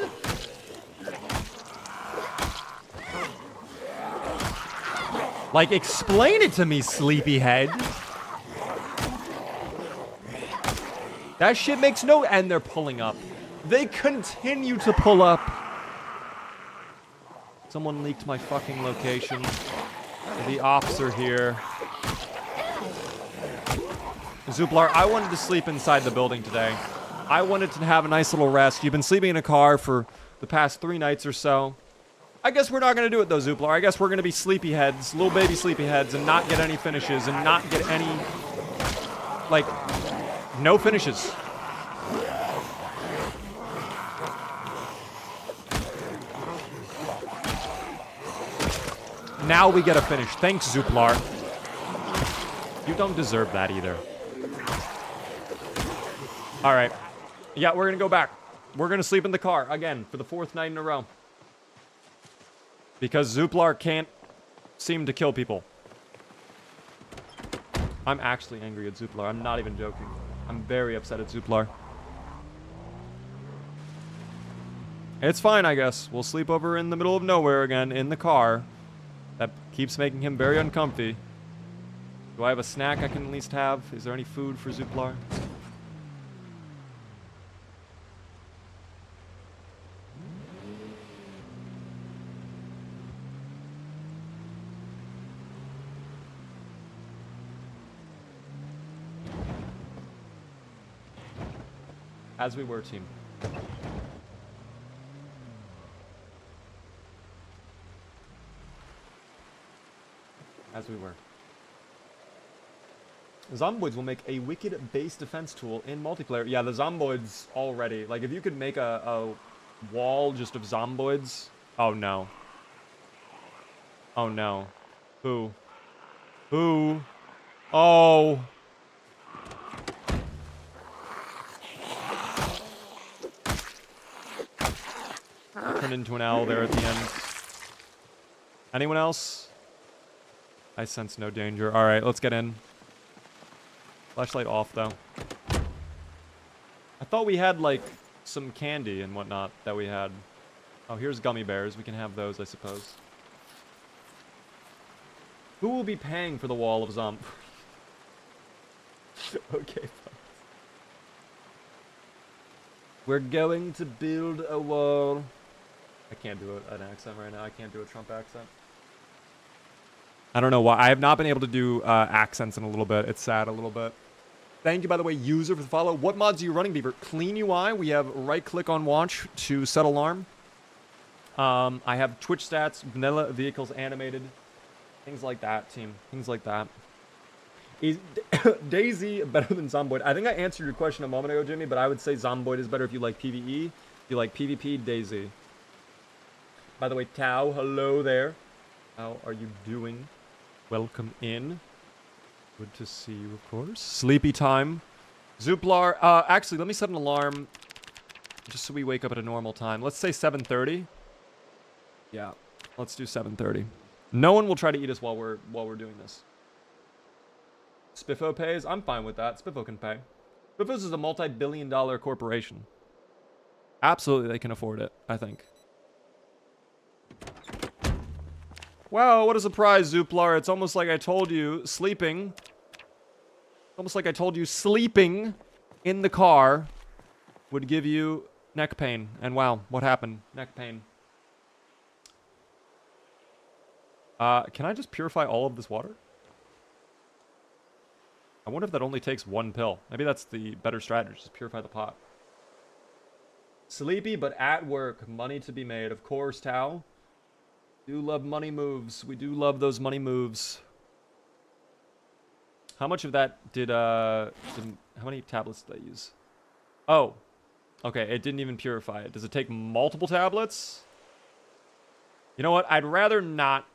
Like, explain it to me, sleepyhead. That shit makes no... And they're pulling up. They continue to pull up. Someone leaked my fucking location. The ops are here. Zuplar, I wanted to sleep inside the building today. I wanted to have a nice little rest. You've been sleeping in a car for the past 3 nights or so. I guess we're not going to do it, though, Zuplar. I guess we're going to be sleepyheads, little baby sleepyheads, and not get any finishes, and not get any... Like, no finishes. Now we get a finish. Thanks, Zuplar. You don't deserve that either. Alright. Yeah, we're going to go back. We're going to sleep in the car, again, for the 4th night in a row. Because Zuplar can't seem to kill people. I'm actually angry at Zuplar. I'm not even joking. I'm very upset at Zuplar. It's fine, I guess. We'll sleep over in the middle of nowhere again, in the car. That keeps making him very uncomfy. Do I have a snack I can at least have? Is there any food for Zuplar? As we were, team. As we were. Zomboids will make a wicked base defense tool in multiplayer. Yeah, the zomboids already. Like, if you could make a wall just of zomboids. Oh, no. Oh, no. Who? Who? Oh. Turned into an owl there at the end. Anyone else? I sense no danger. Alright, let's get in. Flashlight off, though. I thought we had, like, some candy and whatnot that we had. Oh, here's gummy bears. We can have those, I suppose. Who will be paying for the wall of zomb? Okay, fine. We're going to build a wall. I can't do an accent right now. I can't do a Trump accent. I don't know why. I have not been able to do accents in a little bit. It's sad a little bit. Thank you, by the way, user, for the follow. What mods are you running, Beaver? Clean UI. We have right-click on watch to set alarm. I have Twitch stats, vanilla vehicles animated. Things like that, team. Things like that. Is Daisy better than Zomboid? I think I answered your question a moment ago, Jimmy, but I would say Zomboid is better if you like PvE. If you like PvP, Daisy. By the way, Tao, hello there. How are you doing? Welcome in. Good to see you, of course. Sleepy time. Zuplar, actually, let me set an alarm just so we wake up at a normal time. Let's say 7:30. Yeah, let's do 7:30. No one will try to eat us while we're doing this. Spiffo pays? I'm fine with that. Spiffo can pay. Spiffos is a multi-billion-dollar corporation. Absolutely, they can afford it, I think. Wow, what a surprise, Zuplar. It's almost like I told you sleeping. Almost like I told you sleeping in the car would give you neck pain. And wow, what happened? Neck pain. Can I just purify all of this water? I wonder if that only takes one pill. Maybe that's the better strategy, just purify the pot. Sleepy, but at work. Money to be made. Of course, Tao. Do love money moves. We do love those money moves. How much of that did, how many tablets did I use? Oh. Okay, it didn't even purify it. Does it take multiple tablets? You know what? I'd rather not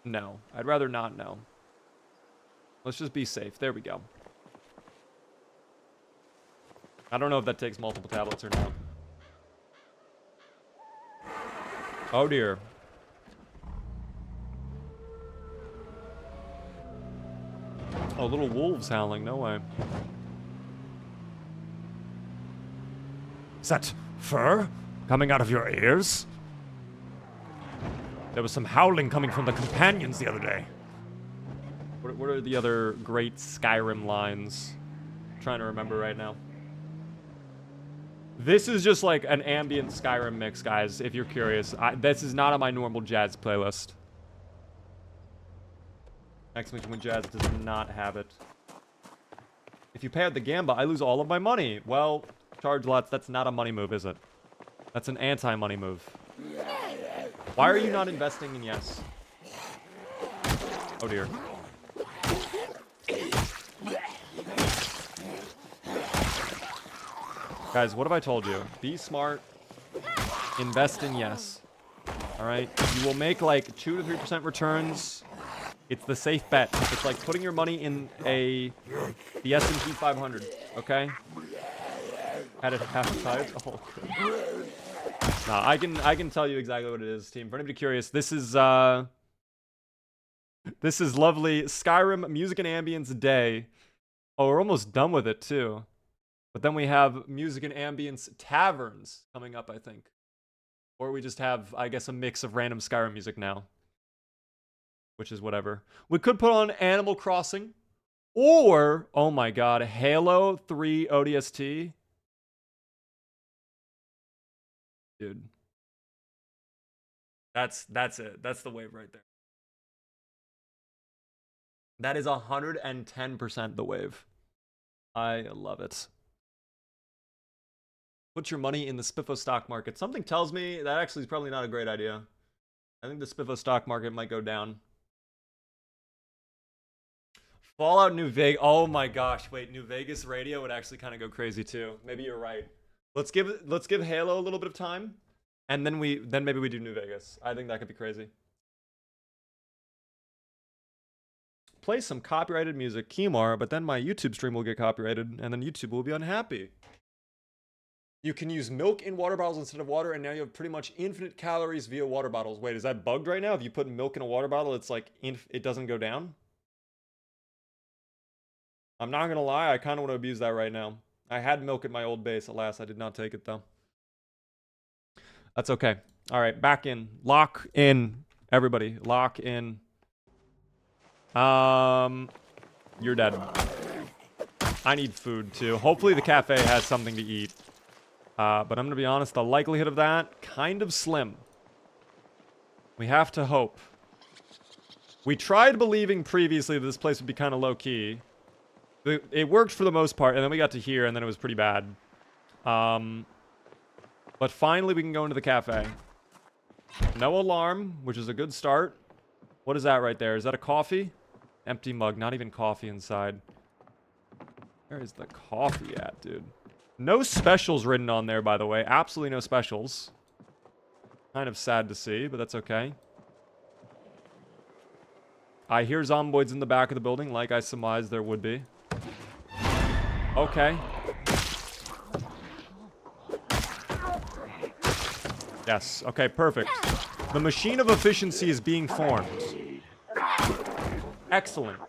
know. I'd rather not know. Let's just be safe. There we go. I don't know if that takes multiple tablets or not. Oh dear. Oh, little wolves howling. No way. Is that fur coming out of your ears? There was some howling coming from the companions the other day. What are the other great Skyrim lines? I'm trying to remember right now. This is just like an ambient Skyrim mix, guys, if you're curious. This is not on my normal jazz playlist. Exclamation point jazz does not have it. If you pay out the gamba, I lose all of my money. Well, charge lots, that's not a money move, is it? That's an anti-money move. Why are you not investing in yes? Oh dear. Guys, what have I told you? Be smart. Invest in yes. Alright? You will make like 2 to 3% returns. It's the safe bet. It's like putting your money in the S&P 500. Okay? Had it half tied? Oh, good. Nah, I can tell you exactly what it is, team. For anybody curious, this is lovely Skyrim Music and Ambience Day. Oh, we're almost done with it too. But then we have Music and Ambience Taverns coming up, I think. Or we just have, I guess, a mix of random Skyrim music now. Which is whatever. We could put on Animal Crossing. Or, oh my god, Halo 3 ODST. Dude. That's it. That's the wave right there. That is 110% the wave. I love it. Put your money in the Spiffo stock market. Something tells me that actually is probably not a great idea. I think the Spiffo stock market might go down. Fallout New Vegas. Oh my gosh, wait, New Vegas radio would actually kind of go crazy too. Maybe you're right. Let's give Halo a little bit of time, and then maybe we do New Vegas. I think that could be crazy. Play some copyrighted music, Kimar, but then my YouTube stream will get copyrighted, and then YouTube will be unhappy. You can use milk in water bottles instead of water, and now you have pretty much infinite calories via water bottles. Wait, is that bugged right now? If you put milk in a water bottle, it's like it doesn't go down? I'm not gonna lie, I kind of want to abuse that right now. I had milk at my old base. Alas, I did not take it though. That's okay. All right, back in. Lock in, everybody. Lock in. You're dead. I need food too. Hopefully the cafe has something to eat. But I'm gonna be honest, the likelihood of that, kind of slim. We have to hope. We tried believing previously that this place would be kind of low-key. It worked for the most part, and then we got to here, and then it was pretty bad. But finally we can go into the cafe. No alarm, which is a good start. What is that right there? Is that a coffee? Empty mug, not even coffee inside. Where is the coffee at, dude? No specials written on there, by the way. Absolutely no specials. Kind of sad to see, but that's okay. I hear zomboids in the back of the building, like I surmised there would be. Okay. Yes, okay, perfect. The machine of efficiency is being formed. Excellent.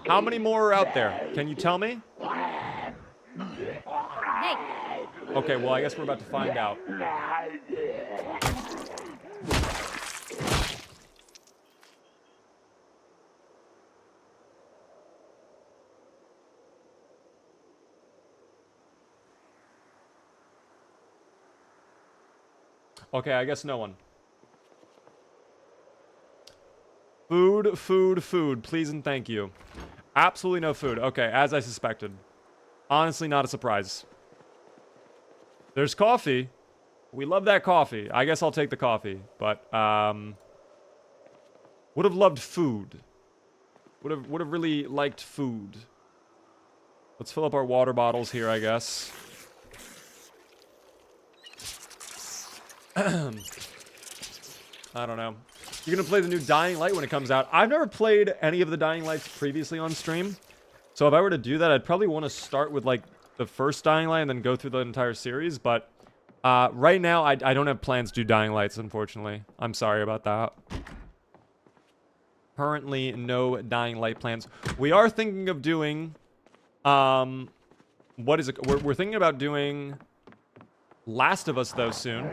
How many more are out there? Can you tell me? Hey, Okay, well, I guess we're about to find out. Okay, I guess no one. Food, food, food. Please and thank you. Absolutely no food. Okay, as I suspected. Honestly, not a surprise. There's coffee. We love that coffee. I guess I'll take the coffee. But, would have loved food. Would have really liked food. Let's fill up our water bottles here, I guess. I don't know. You're gonna play the new Dying Light when it comes out. I've never played any of the Dying Lights previously on stream. So if I were to do that, I'd probably want to start with, like, the first Dying Light and then go through the entire series. But right now, I don't have plans to do Dying Lights, unfortunately. I'm sorry about that. Currently, no Dying Light plans. We are thinking of doing... what is it? We're thinking about doing Last of Us, though, soon.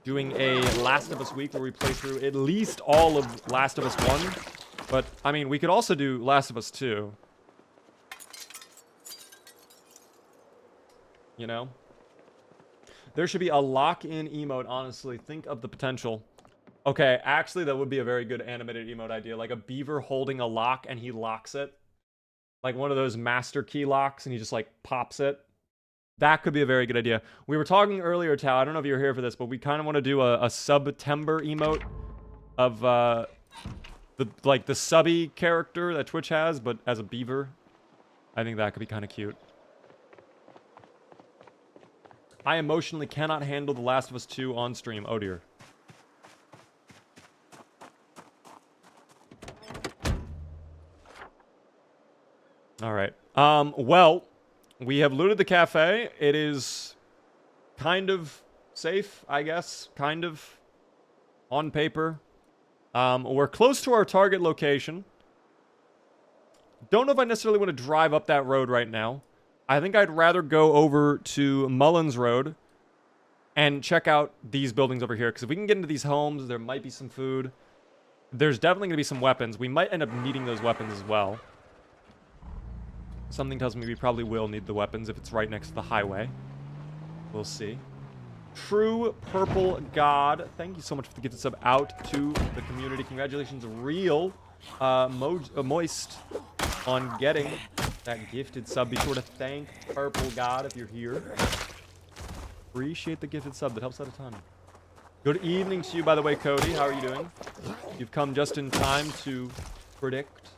Doing a Last of Us week where we play through at least all of Last of Us 1. But, I mean, we could also do Last of Us 2. You know? There should be a lock-in emote, honestly. Think of the potential. Okay, actually, that would be a very good animated emote idea. Like a beaver holding a lock and he locks it. Like one of those master key locks and he just, like, pops it. That could be a very good idea. We were talking earlier, Tao, I don't know if you were here for this, but we kind of want to do a September emote of, the subby character that Twitch has, but as a beaver. I think that could be kind of cute. I emotionally cannot handle The Last of Us 2 on stream. Oh, dear. All right. Well, we have looted the cafe. It is kind of safe, I guess. Kind of. On paper. We're close to our target location. Don't know if I necessarily want to drive up that road right now. I think I'd rather go over to Mullins Road and check out these buildings over here. Because if we can get into these homes, there might be some food. There's definitely going to be some weapons. We might end up needing those weapons as well. Something tells me we probably will need the weapons if it's right next to the highway. We'll see. True Purple God. Thank you so much for the gifted sub out to the community. Congratulations, Real Moist, on getting that gifted sub. Be sure to thank Purple God if you're here. Appreciate the gifted sub. That helps out a ton. Good evening to you, by the way, Cody. How are you doing? You've come just in time to predict.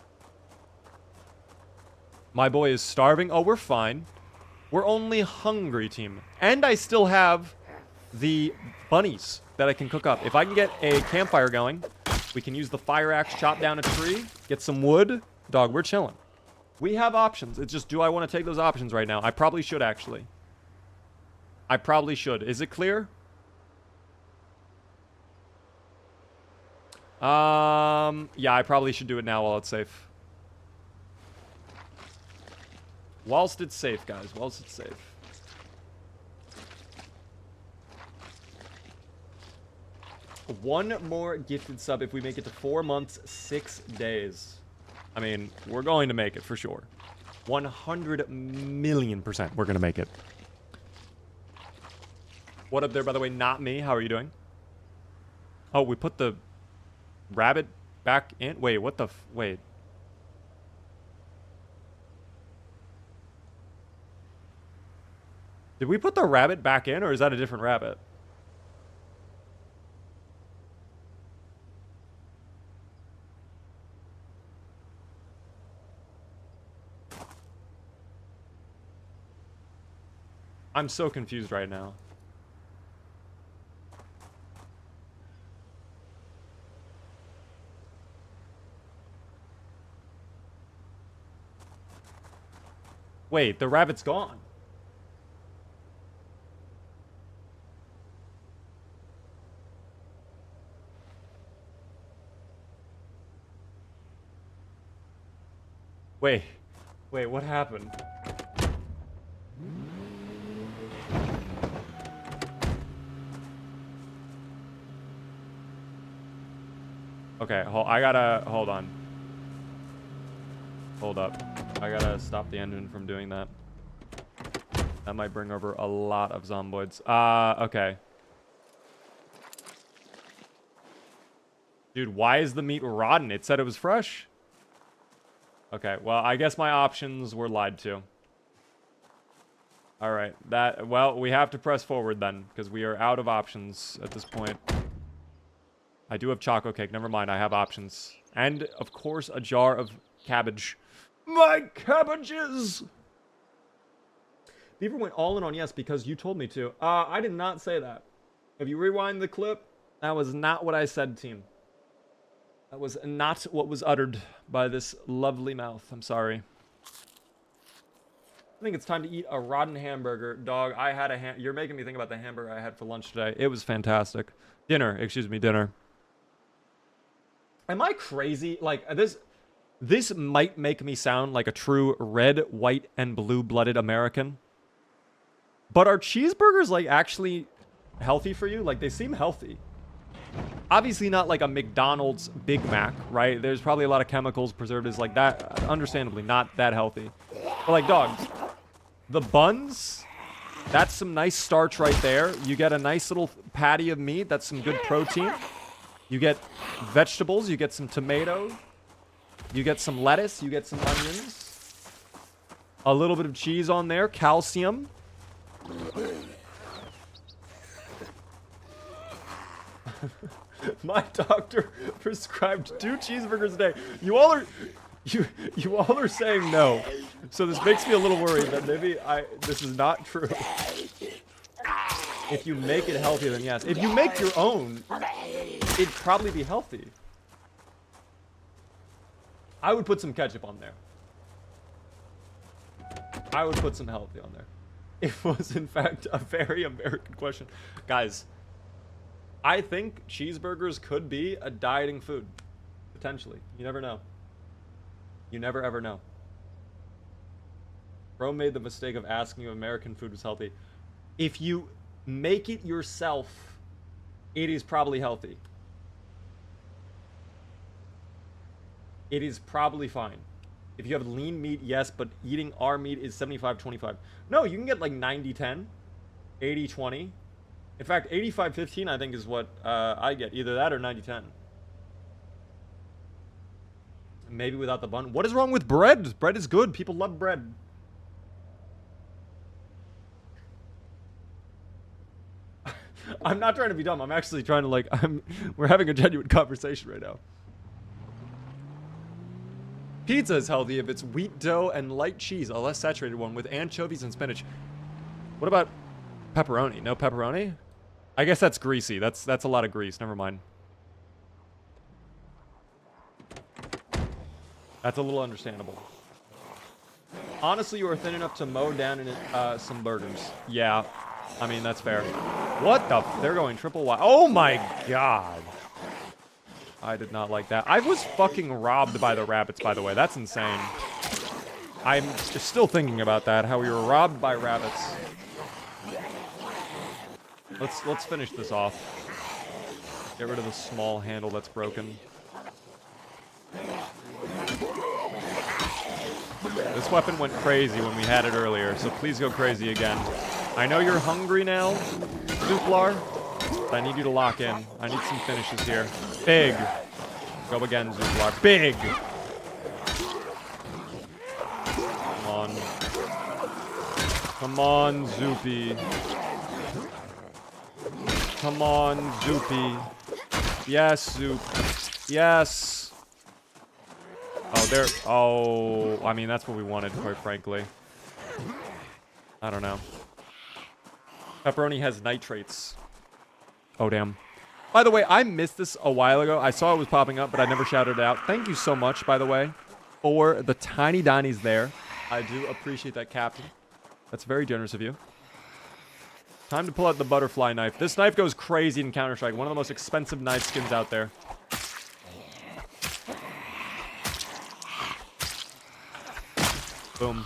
My boy is starving. Oh, we're fine. We're only hungry, team. And I still have the bunnies that I can cook up. If I can get a campfire going, we can use the fire axe, chop down a tree, get some wood. Dog, we're chilling. We have options. It's just, do I want to take those options right now? I probably should, actually. I probably should. Is it clear? Yeah, I probably should do it now while it's safe. Whilst it's safe, guys. Whilst it's safe. One more gifted sub if we make it to 4 months, 6 days. I mean, we're going to make it for sure. 100,000,000% we're going to make it. What up there, by the way? Not me. How are you doing? Oh, we put the rabbit back in? Wait, what the wait. Did we put the rabbit back in, or is that a different rabbit? I'm so confused right now. Wait, the rabbit's gone. Wait. Wait, what happened? Okay, hold on. Hold up. I gotta stop the engine from doing that. That might bring over a lot of zomboids. Okay. Dude, why is the meat rotten? It said it was fresh. Okay, well, I guess my options were lied to. Alright, well, we have to press forward then, because we are out of options at this point. I do have choco cake, never mind, I have options. And, of course, a jar of cabbage. My cabbages! Beaver went all in on yes because you told me to. I did not say that. If you rewind the clip, that was not what I said, team. That was not what was uttered by this lovely mouth. I'm sorry. I think it's time to eat a rotten hamburger. Dog, I had you're making me think about the hamburger I had for lunch today. It was fantastic. Dinner. Am I crazy? Like, this might make me sound like a true red, white, and blue-blooded American. But are cheeseburgers, like, actually healthy for you? Like, they seem healthy. Obviously not like a McDonald's Big Mac, right? There's probably a lot of chemicals, preservatives like that. Understandably, not that healthy. But, like, dogs, the buns, that's some nice starch right there. You get a nice little patty of meat. That's some good protein. You get vegetables. You get some tomato. You get some lettuce. You get some onions. A little bit of cheese on there. Calcium. My doctor prescribed 2 cheeseburgers a day. You all are saying no. So this makes me a little worried that maybe this is not true. If you make it healthier, then yes. If you make your own, it'd probably be healthy. I would put some ketchup on there. I would put some healthy on there. It was, in fact, a very American question. Guys, I think cheeseburgers could be a dieting food. Potentially. You never know. You never ever know. Bro made the mistake of asking if American food was healthy. If you make it yourself, it is probably healthy. It is probably fine. If you have lean meat, yes, but eating our meat is 75-25. No, you can get like 90-10, 80-20. In fact, 85-15 I think is what I get. Either that or 90-10. Maybe without the bun. What is wrong with bread? Bread is good. People love bread. I'm not trying to be dumb. I'm actually trying to, like, we're having a genuine conversation right now. Pizza is healthy if it's wheat dough and light cheese, a less saturated one with anchovies and spinach. What about pepperoni? No pepperoni? I guess that's greasy. That's a lot of grease. Never mind. That's a little understandable. Honestly, you are thin enough to mow down in some burgers. Yeah, I mean, that's fair. What the they're going triple wide. Oh my god. I did not like that. I was fucking robbed by the rabbits, by the way. That's insane. I'm just still thinking about that, how we were robbed by rabbits. Let's finish this off. Get rid of the small handle that's broken. This weapon went crazy when we had it earlier, so please go crazy again. I know you're hungry now, Zuplar, but I need you to lock in. I need some finishes here. Big. Go again, Zuplar. Big. Come on. Come on, Zoopy. Come on, Zoopy. Yes, Zoop. Yes. Oh, there. Oh, I mean, that's what we wanted, quite frankly. I don't know. Pepperoni has nitrates. Oh, damn. By the way, I missed this a while ago. I saw it was popping up, but I never shouted it out. Thank you so much, by the way, for the tiny Donnies there. I do appreciate that, Captain. That's very generous of you. Time to pull out the butterfly knife. This knife goes crazy in Counter-Strike. One of the most expensive knife skins out there. Boom.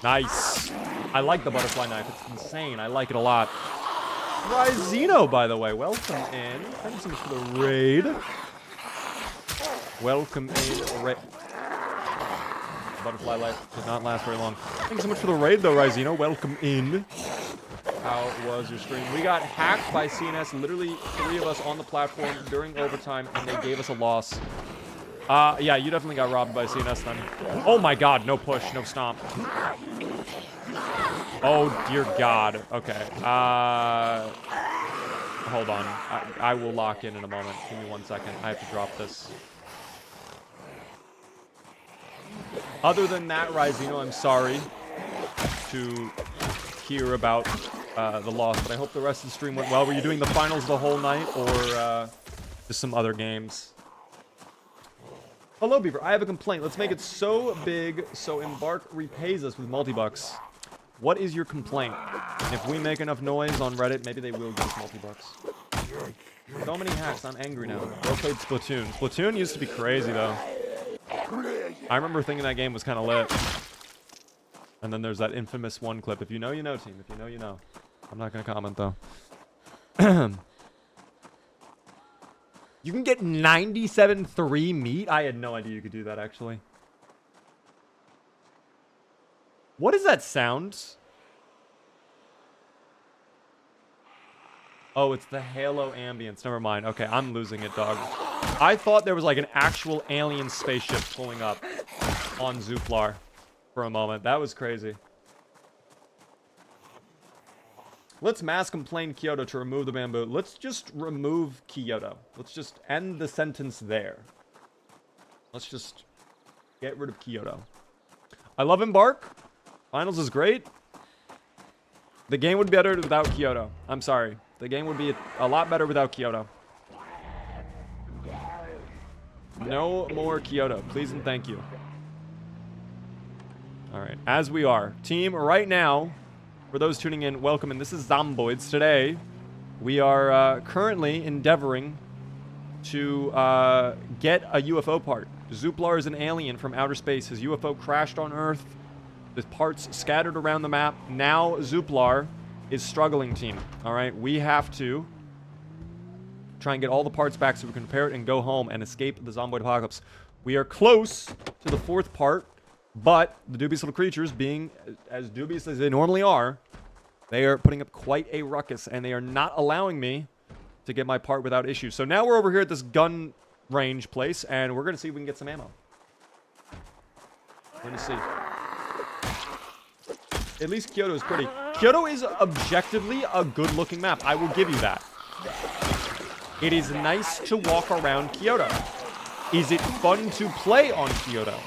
Nice. I like the butterfly knife. It's insane. I like it a lot. Rhizino, by the way. Welcome in. Thank you so much for the raid. Welcome in. Butterfly life did not last very long. Thank you so much for the raid, though, Rhizino. Welcome in. How was your stream? We got hacked by CNS. Literally 3 of us on the platform during overtime, and they gave us a loss. Yeah, you definitely got robbed by CNS then. Oh my god, no push, no stomp. Oh dear god. Okay. Hold on. I will lock in a moment. Give me 1 second. I have to drop this. Other than that, Rhizino, I'm sorry to hear about the loss, but I hope the rest of the stream went well. Were you doing the finals the whole night, or just some other games? Hello, Beaver. I have a complaint. Let's make it so big so Embark repays us with multi-bucks. What is your complaint? If we make enough noise on Reddit, maybe they will give us multi-bucks. So many hacks. I'm angry now. Well played Splatoon. Splatoon used to be crazy, though. I remember thinking that game was kind of lit. And then there's that infamous one clip. If you know, you know, team. If you know, you know. I'm not going to comment, though. You can get 97.3 meat? I had no idea you could do that, actually. What is that sound? Oh, it's the Halo ambience. Never mind. Okay, I'm losing it, dog. I thought there was like an actual alien spaceship pulling up on Zuplar for a moment. That was crazy. Let's mass complain Kyoto to remove the bamboo. Let's just remove Kyoto. Let's just end the sentence there. Let's just get rid of Kyoto. I love Embark. Finals is great. The game would be better without Kyoto. I'm sorry. The game would be a lot better without Kyoto. No more Kyoto. Please and thank you. Alright, as we are. Team, right now, for those tuning in, welcome. And this is Zomboids. Today, we are currently endeavoring to get a UFO part. Zuplar is an alien from outer space. His UFO crashed on Earth. The parts scattered around the map. Now, Zuplar is struggling, team. Alright, we have to try and get all the parts back so we can repair it and go home and escape the Zomboid apocalypse. We are close to the 4th part, but the dubious little creatures, being as dubious as they normally are, they are putting up quite a ruckus, and they are not allowing me to get my part without issue. So now we're over here at this gun range place, and we're going to see if we can get some ammo. Let me see. At least Kyoto is pretty. Kyoto is objectively a good-looking map. I will give you that. It is nice to walk around Kyoto. Is it fun to play on Kyoto?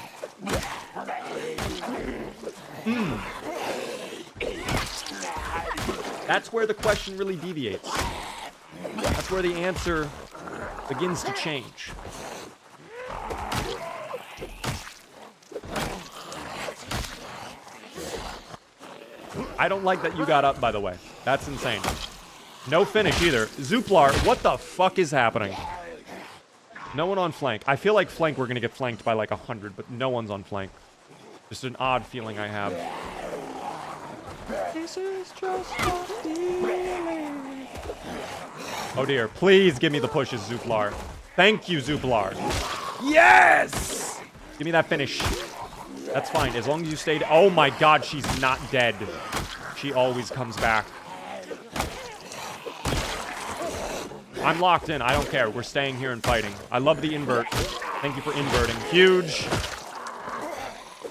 That's where the question really deviates. That's where the answer begins to change. I don't like that you got up, by the way. That's insane. No finish either. Zuplar, what the fuck is happening? No one on flank. I feel like flank, we're going to get flanked by like 100, but no one's on flank. Just an odd feeling I have. This is just a feeling. Oh dear. Please give me the pushes, Zuplar. Thank you, Zuplar. Yes! Give me that finish. That's fine. As long as you stayed... Oh my god, she's not dead. She always comes back. I'm locked in. I don't care. We're staying here and fighting. I love the invert. Thank you for inverting. Huge.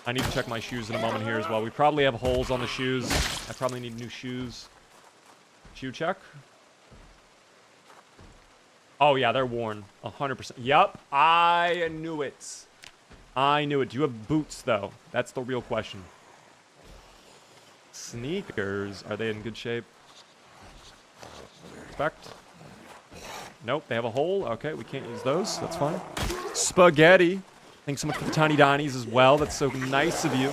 I need to check my shoes in a moment here as well. We probably have holes on the shoes. I probably need new shoes. Shoe check. Oh, yeah. They're worn. 100%. Yup. I knew it. I knew it. Do you have boots, though? That's the real question. Sneakers. Are they in good shape? Respect. Nope, they have a hole. Okay, we can't use those. That's fine. Spaghetti. Thanks so much for the tiny Donnies as well. That's so nice of you.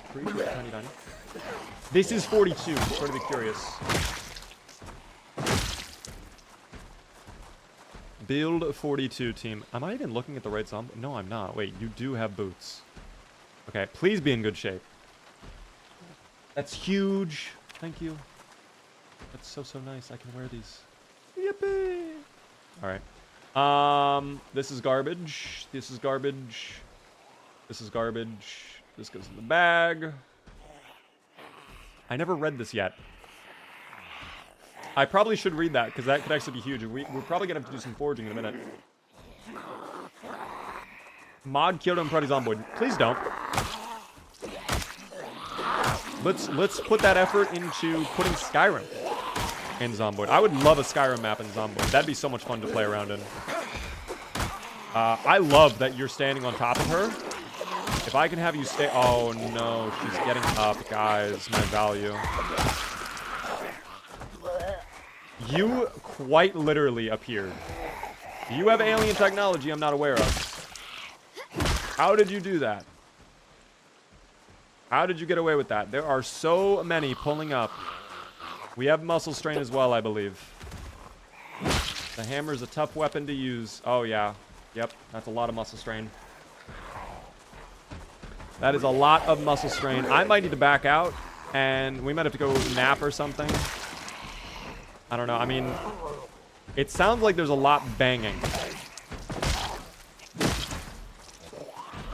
Appreciate tiny Donnie. This is 42. Sort of be curious. Build 42 team. Am I even looking at the right zombie? No, I'm not. Wait, you do have boots. Okay, please be in good shape. That's huge. Thank you. That's so nice. I can wear these. Yippee! Alright. This is garbage. This is garbage. This is garbage. This goes in the bag. I never read this yet. I probably should read that, because that could actually be huge. We're probably going to have to do some foraging in a minute. Mod Kyoto and Party Zomboid. Please don't. Let's put that effort into putting Skyrim in Zomboid. I would love a Skyrim map in Zomboid. That'd be so much fun to play around in. I love that you're standing on top of her. If I can have you stay... Oh, no. She's getting up, guys. My value. You quite literally appeared. You have alien technology I'm not aware of. How did you do that? How did you get away with that? There are so many pulling up. We have muscle strain as well, I believe. The hammer's a tough weapon to use. Oh, yeah. Yep, that's a lot of muscle strain. That is a lot of muscle strain. I might need to back out, and we might have to go nap or something. I don't know. I mean, it sounds like there's a lot banging.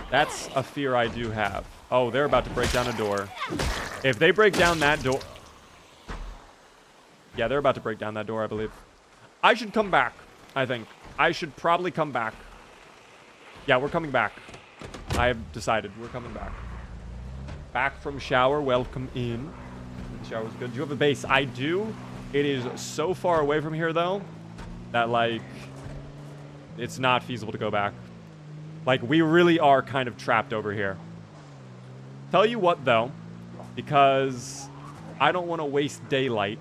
That's a fear I do have. Oh, they're about to break down a door. If they break down that door... Yeah, they're about to break down that door, I believe. I should come back, I think. I should probably come back. Yeah, we're coming back. I have decided. We're coming back. Back from shower. Welcome in. The shower's good. Do you have a base? I do. It is so far away from here, though, that, like, it's not feasible to go back. Like, we really are kind of trapped over here. Tell you what, though, because I don't want to waste daylight.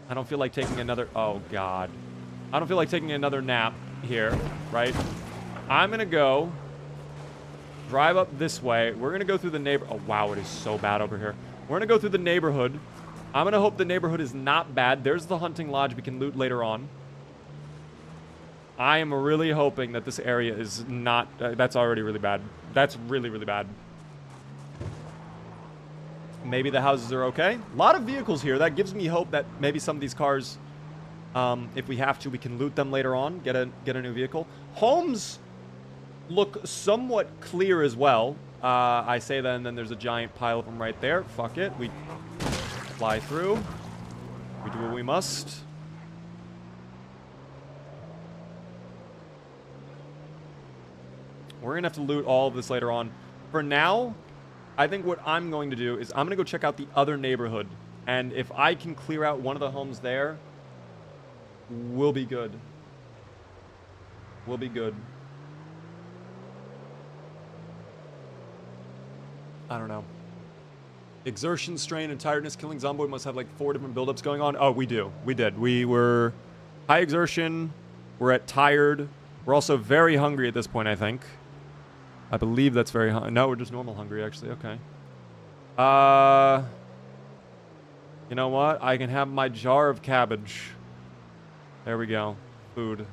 I don't feel like taking another... Oh, God. I don't feel like taking another nap here, right? I'm going to go... drive up this way. We're going to go through the neighbor... Oh, wow, it is so bad over here. We're going to go through the neighborhood. I'm going to hope the neighborhood is not bad. There's the hunting lodge we can loot later on. I am really hoping that this area is not... that's already really bad. That's really, really bad. Maybe the houses are okay. A lot of vehicles here. That gives me hope that maybe some of these cars, if we have to, we can loot them later on. Get a new vehicle. Homes look somewhat clear as well. I say that, and then there's a giant pile of them right there. Fuck it. We fly through. We do what we must. We're going to have to loot all of this later on. For now, I think what I'm going to do is I'm going to go check out the other neighborhood. And if I can clear out one of the homes there, we'll be good. We'll be good. I don't know. Exertion, strain, and tiredness. Killing Zomboid must have like 4 different buildups going on. Oh, we do. We did. We were high exertion. We're at tired. We're also very hungry at this point, I think. I believe that's very hungry. No, we're just normal hungry, actually. Okay. You know what? I can have my jar of cabbage. There we go. Food.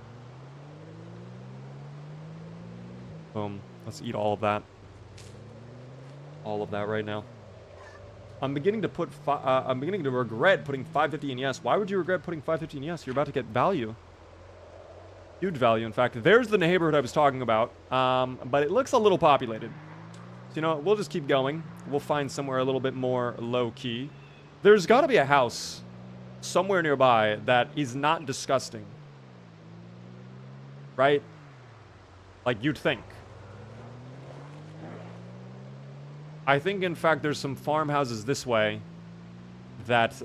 Boom. Let's eat all of that. All of that right now. I'm beginning to put... I'm beginning to regret putting 550 in yes. Why would you regret putting 550 in yes? You're about to get value. Huge value, in fact. There's the neighborhood I was talking about. But it looks a little populated. So, you know, we'll just keep going. We'll find somewhere a little bit more low-key. There's got to be a house somewhere nearby that is not disgusting. Right? Like, you'd think. I think, in fact, there's some farmhouses this way that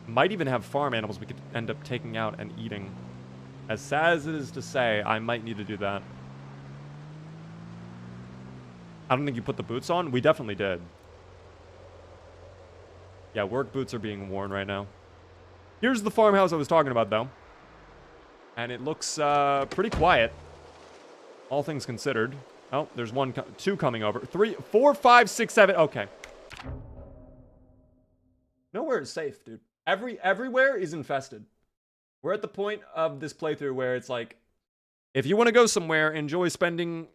might even have farm animals we could end up taking out and eating. As sad as it is to say, I might need to do that. I don't think you put the boots on. We definitely did. Yeah, work boots are being worn right now. Here's the farmhouse I was talking about, though. And it looks pretty quiet. All things considered. Oh, there's two coming over. 3, 4, 5, 6, 7. Okay. Nowhere is safe, dude. Everywhere is infested. We're at the point of this playthrough where it's like, if you want to go somewhere, enjoy spending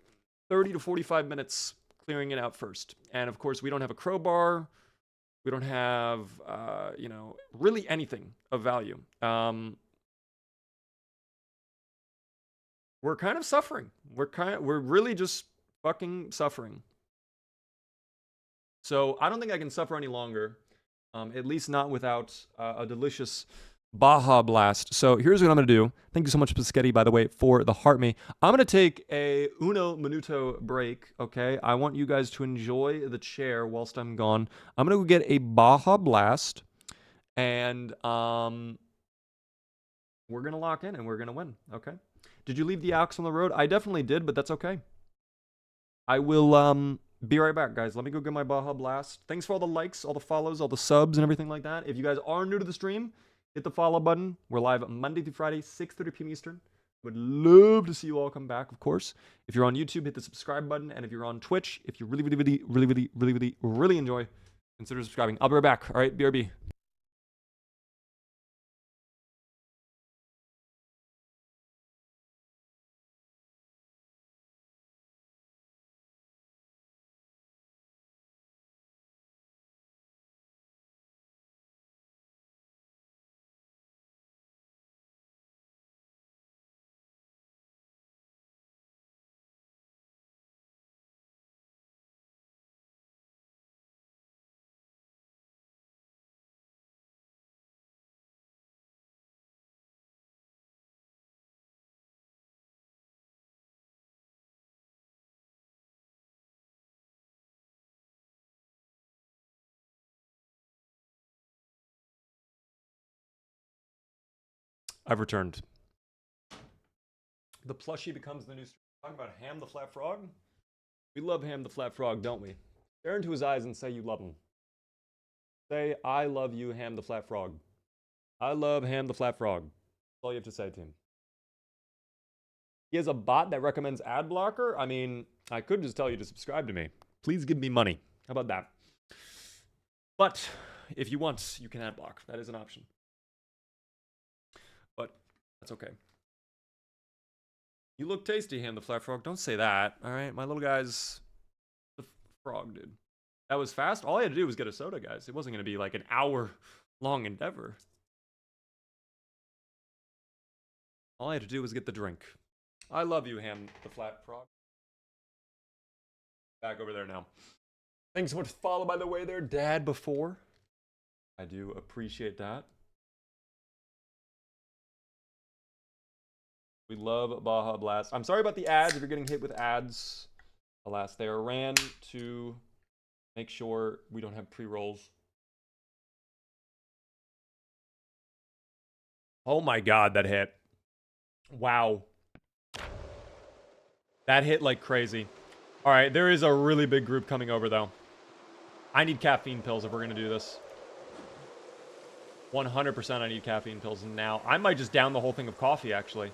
30 to 45 minutes clearing it out first. And of course, we don't have a crowbar. We don't have, you know, really anything of value. We're kind of suffering. We're really just fucking suffering. So I don't think I can suffer any longer. At least not without a delicious Baja Blast. So here's what I'm going to do. Thank you so much, Biscotti, by the way, for the heart me. I'm going to take a uno minuto break, okay? I want you guys to enjoy the chair whilst I'm gone. I'm going to go get a Baja Blast, and we're going to lock in, and we're going to win, okay? Did you leave the Axe on the road? I definitely did, but that's okay. I will be right back, guys. Let me go get my Baja Blast. Thanks for all the likes, all the follows, all the subs, and everything like that. If you guys are new to the stream, hit the follow button. We're live Monday through Friday, 6:30 p.m. Eastern. Would love to see you all come back, of course. If you're on YouTube, hit the subscribe button. And if you're on Twitch, if you really enjoy, consider subscribing. I'll be right back. All right, BRB. I've returned. The plushie becomes the new stream. Talking about Ham the Flat Frog? We love Ham the Flat Frog, don't we? Stare into his eyes and say you love him. Say, I love you, Ham the Flat Frog. I love Ham the Flat Frog. That's all you have to say to him. He has a bot that recommends ad blocker? I mean, I could just tell you to subscribe to me. Please give me money. How about that? But if you want, you can ad block. That is an option. But that's okay. You look tasty, Ham the Flat Frog. Don't say that, all right? My little guy's the frog, dude. That was fast. All I had to do was get a soda, guys. It wasn't going to be like an hour-long endeavor. All I had to do was get the drink. I love you, Ham the Flat Frog. Back over there now. Thanks so much for following, by the way, there, Dad, before. I do appreciate that. We love Baja Blast. I'm sorry about the ads if you're getting hit with ads. Alas, they are ran to make sure we don't have pre-rolls. Oh my god, that hit. Wow. That hit like crazy. Alright, there is a really big group coming over, though. I need caffeine pills if we're going to do this. 100% I need caffeine pills now. I might just down the whole thing of coffee, actually.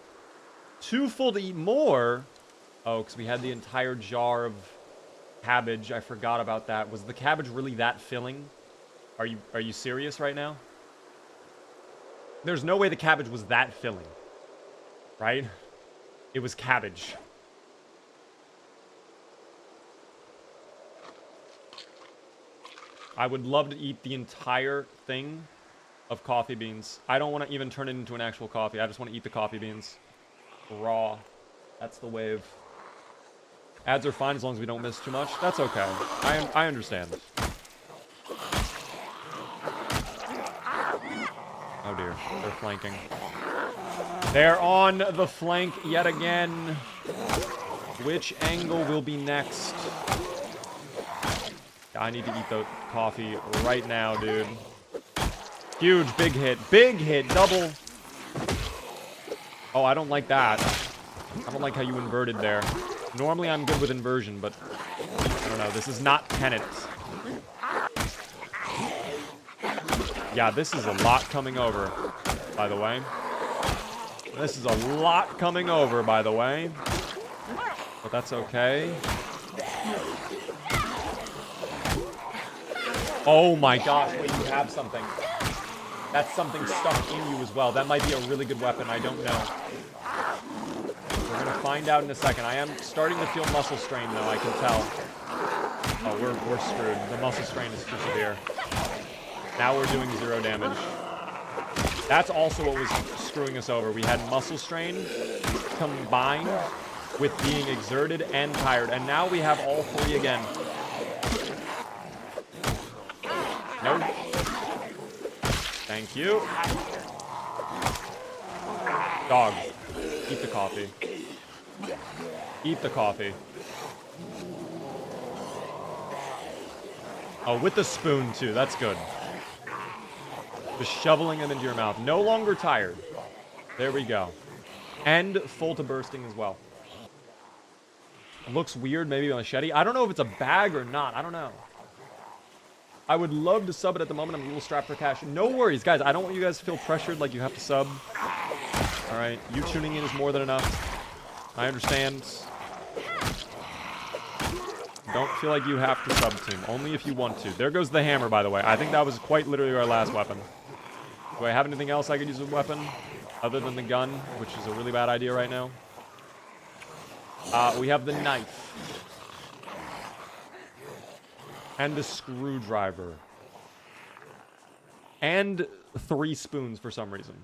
Too full to eat more. Oh, because we had the entire jar of cabbage. I forgot about that. Was the cabbage really that filling? Are you serious right now? There's no way the cabbage was that filling. Right? It was cabbage. I would love to eat the entire thing of coffee beans. I don't want to even turn it into an actual coffee. I just want to eat the coffee beans. Raw. That's the wave. Ads are fine as long as we don't miss too much. That's okay. I understand. Oh dear. They're flanking. They're on the flank yet again. Which angle will be next? I need to eat the coffee right now, dude. Huge, big hit, double. Oh, I don't like that. I don't like how you inverted there. Normally I'm good with inversion, but I don't know. This is not Tenet. Yeah, this is a lot coming over, by the way. This is a lot coming over, by the way. But that's okay. Oh my gosh, wait, you have something. That's something stuck in you as well. That might be a really good weapon. I don't know. We're going to find out in a second. I am starting to feel muscle strain, though. I can tell. Oh, we're screwed. The muscle strain is too severe. Now we're doing 0 damage. That's also what was screwing us over. We had muscle strain combined with being exerted and tired. And now we have all 3 again. Nope. Thank you. Dog. Eat the coffee. Eat the coffee. Oh, with the spoon, too. That's good. Just shoveling them into your mouth. No longer tired. There we go. And full to bursting as well. It looks weird, maybe a machete. I don't know if it's a bag or not. I don't know. I would love to sub it at the moment. I'm a little strapped for cash. No worries, guys. I don't want you guys to feel pressured like you have to sub. All right. You tuning in is more than enough. I understand. Don't feel like you have to sub team. Only if you want to. There goes the hammer, by the way. I think that was quite literally our last weapon. Do I have anything else I could use as a weapon? Other than the gun, which is a really bad idea right now. We have the knife. And the screwdriver. And 3 spoons for some reason.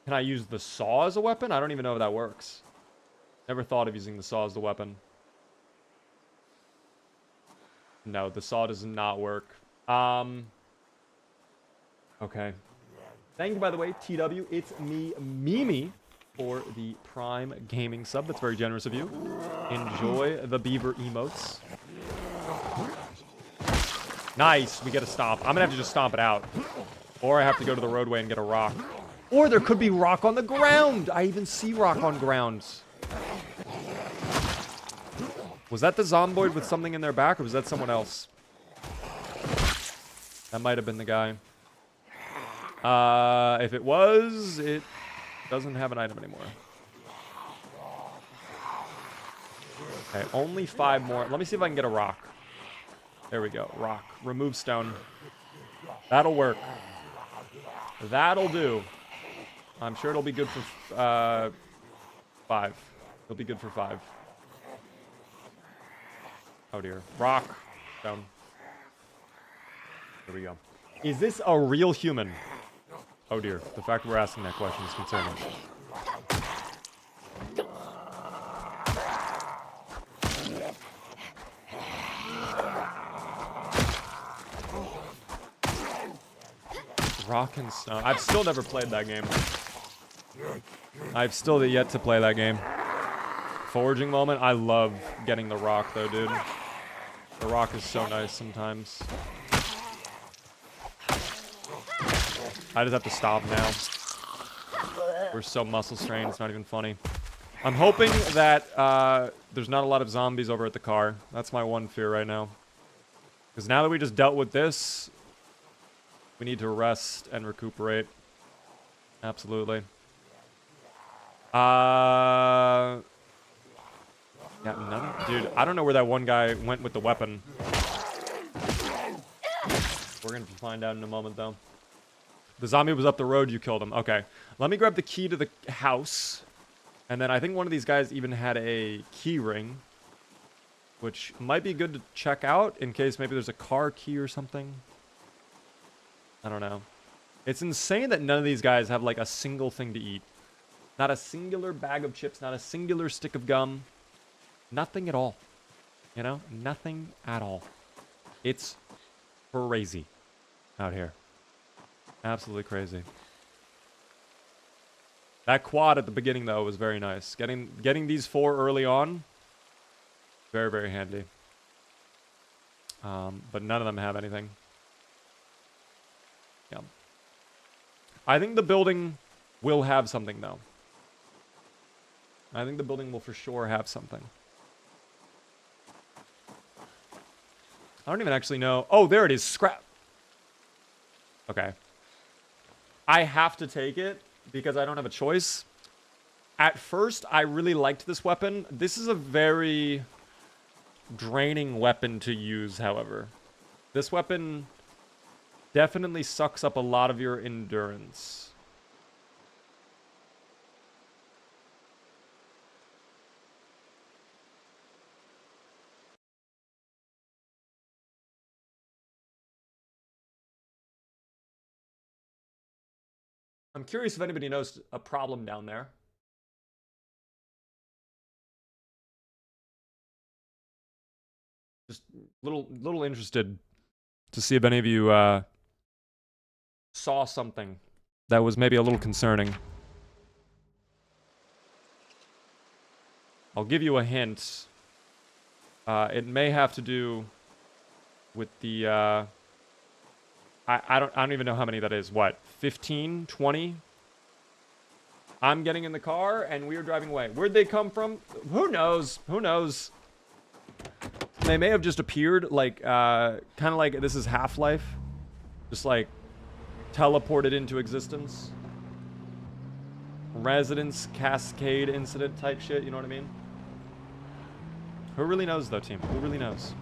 Can I use the saw as a weapon? I don't even know if that works. Never thought of using the saw as the weapon. No, the saw does not work. Okay. Thank you, by the way, TW. It's me, Mimi, for the Prime Gaming sub. That's very generous of you. Enjoy the beaver emotes. Nice. We get a stomp. I'm going to have to just stomp it out. Or I have to go to the roadway and get a rock. Or there could be rock on the ground. I even see rock on ground. Was that the zomboid with something in their back, or was that someone else? That might have been the guy. If it was, it doesn't have an item anymore. Okay, only 5 more. Let me see if I can get a rock. There we go. Rock. Remove stone. That'll work. That'll do. I'm sure it'll be good for 5. It'll be good for 5. Oh dear. Rock. Stone. There we go. Is this a real human? Oh dear. The fact we're asking that question is concerning. Rock and stone. I've still never played that game. I've still yet to play that game. Foraging moment. I love getting the rock though, dude. The rock is so nice sometimes. I just have to stop now. We're so muscle strained, it's not even funny. I'm hoping that there's not a lot of zombies over at the car. That's my one fear right now. Because now that we just dealt with this, we need to rest and recuperate. Absolutely. Yeah, dude, I don't know where that one guy went with the weapon. We're going to find out in a moment, though. The zombie was up the road, you killed him. Okay. Let me grab the key to the house. And then I think one of these guys even had a key ring, which might be good to check out in case maybe there's a car key or something. I don't know. It's insane that none of these guys have, like, a single thing to eat. Not a singular bag of chips, not a singular stick of gum. Nothing at all. You know? Nothing at all. It's crazy out here. Absolutely crazy. That quad at the beginning, though, was very nice. Getting these 4 early on, very, very handy. But none of them have anything. Yeah. I think the building will have something, though. I think the building will for sure have something. I don't even actually know. Oh, there it is. Scrap. Okay. I have to take it because I don't have a choice. At first, I really liked this weapon. This is a very draining weapon to use, however. This weapon definitely sucks up a lot of your endurance. I'm curious if anybody knows a problem down there. Just little interested to see if any of you saw something that was maybe a little concerning. I'll give you a hint. It may have to do with the I don't even know how many that is. What? 15, 20? I'm getting in the car and we are driving away. Where'd they come from? Who knows? Who knows? They may have just appeared like kind of like this is Half-Life. Just like teleported into existence. Residence cascade incident type shit, you know what I mean? Who really knows though, team? Who really knows?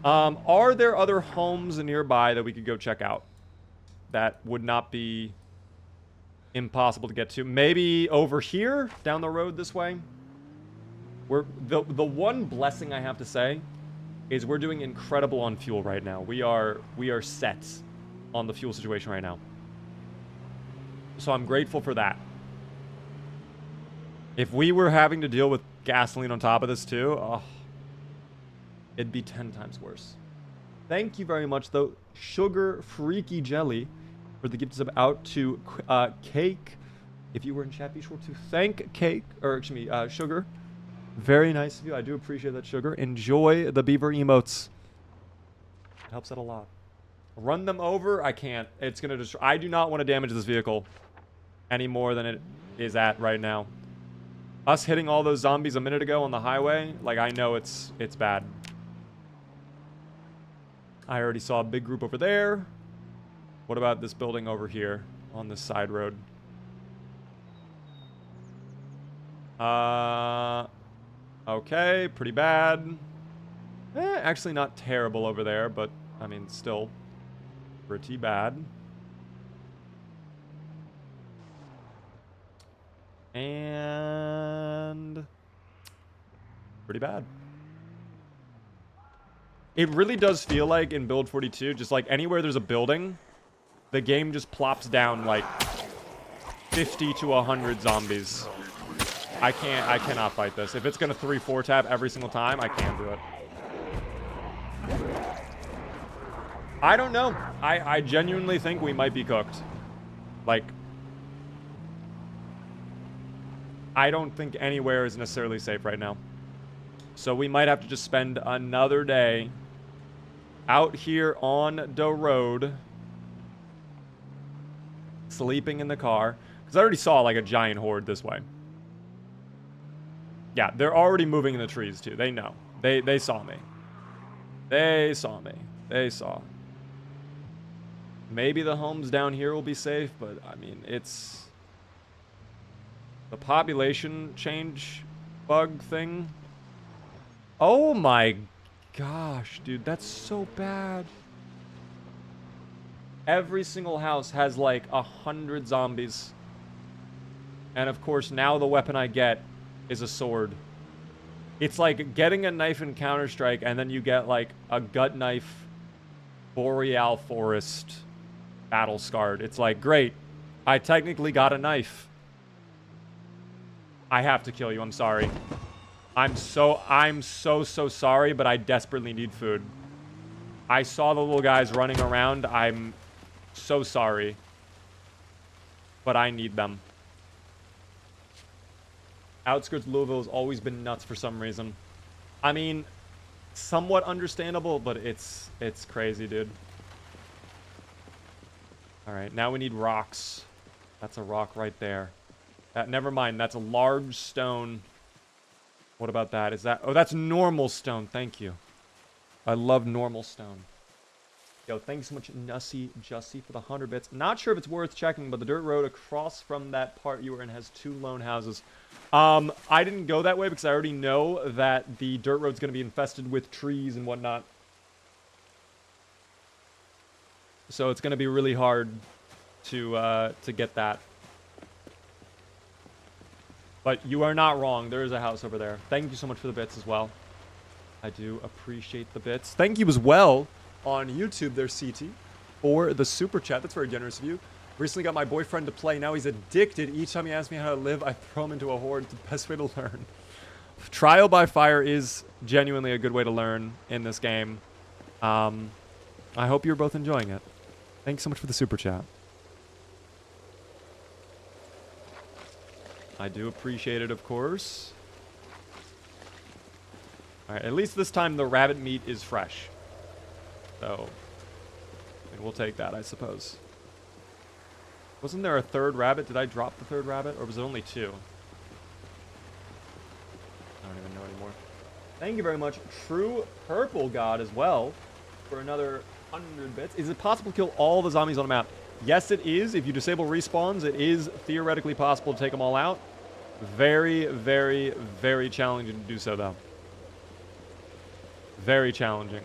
Are there other homes nearby that we could go check out? That would not be impossible to get to. Maybe over here, down the road this way. The one blessing I have to say is we're doing incredible on fuel right now. We are set on the fuel situation right now. So I'm grateful for that. If we were having to deal with gasoline on top of this too, oh, it'd be 10 times worse. Thank you very much, though, Sugar Freaky Jelly, for the gift sub out to Cake. If you were in chat, be sure to thank Cake, or excuse me, Sugar. Very nice of you. I do appreciate that, Sugar. Enjoy the beaver emotes. It helps out a lot. Run them over? I can't. It's going to destroy. I do not want to damage this vehicle any more than it is at right now. Us hitting all those zombies a minute ago on the highway, like, I know it's bad. I already saw a big group over there. What about this building over here on this side road? Okay, pretty bad. Actually not terrible over there, but, I mean, still pretty bad. And pretty bad. It really does feel like in Build 42, just like anywhere there's a building, the game just plops down like 50 to 100 zombies. I cannot fight this. If it's gonna 3-4 tab every single time, I can't do it. I don't know. I genuinely think we might be cooked. Like, I don't think anywhere is necessarily safe right now. So we might have to just spend another day out here on the road, sleeping in the car. Because I already saw like a giant horde this way. Yeah, they're already moving in the trees too. They know. They saw me. They saw me. They saw. Maybe the homes down here will be safe, but I mean, it's the population change bug thing. Oh my gosh, dude, that's so bad. Every single house has like 100 zombies. And of course, now the weapon I get is a sword. It's like getting a knife in Counter-Strike and then you get like a gut knife Boreal Forest battle scarred. It's like, great, I technically got a knife. I have to kill you, I'm sorry. I'm so sorry, but I desperately need food. I saw the little guys running around. I'm so sorry. But I need them. Outskirts Louisville has always been nuts for some reason. I mean, somewhat understandable, but it's crazy, dude. Alright, now we need rocks. That's a rock right there. Never mind, that's a large stone. What about that? Is that... Oh, that's normal stone. Thank you. I love normal stone. Yo, thanks so much, Nussy Jussie, for the 100 bits. Not sure if it's worth checking, but the dirt road across from that part you were in has 2 lone houses. I didn't go that way because I already know that the dirt road's going to be infested with trees and whatnot. So it's going to be really hard to get that. But you are not wrong. There is a house over there. Thank you so much for the bits as well. I do appreciate the bits. Thank you as well on YouTube there, CT, for the super chat. That's very generous of you. Recently got my boyfriend to play. Now he's addicted. Each time he asks me how to live, I throw him into a horde. It's the best way to learn. Trial by fire is genuinely a good way to learn in this game. I hope you're both enjoying it. Thanks so much for the super chat. I do appreciate it, of course. Alright, at least this time the rabbit meat is fresh. So, we'll take that, I suppose. Wasn't there a third rabbit? Did I drop the third rabbit? Or was it only 2? I don't even know anymore. Thank you very much, True Purple God, as well, for another 100 bits. Is it possible to kill all the zombies on the map? Yes, it is. If you disable respawns, it is theoretically possible to take them all out. Very, very, very challenging to do so, though. Very challenging.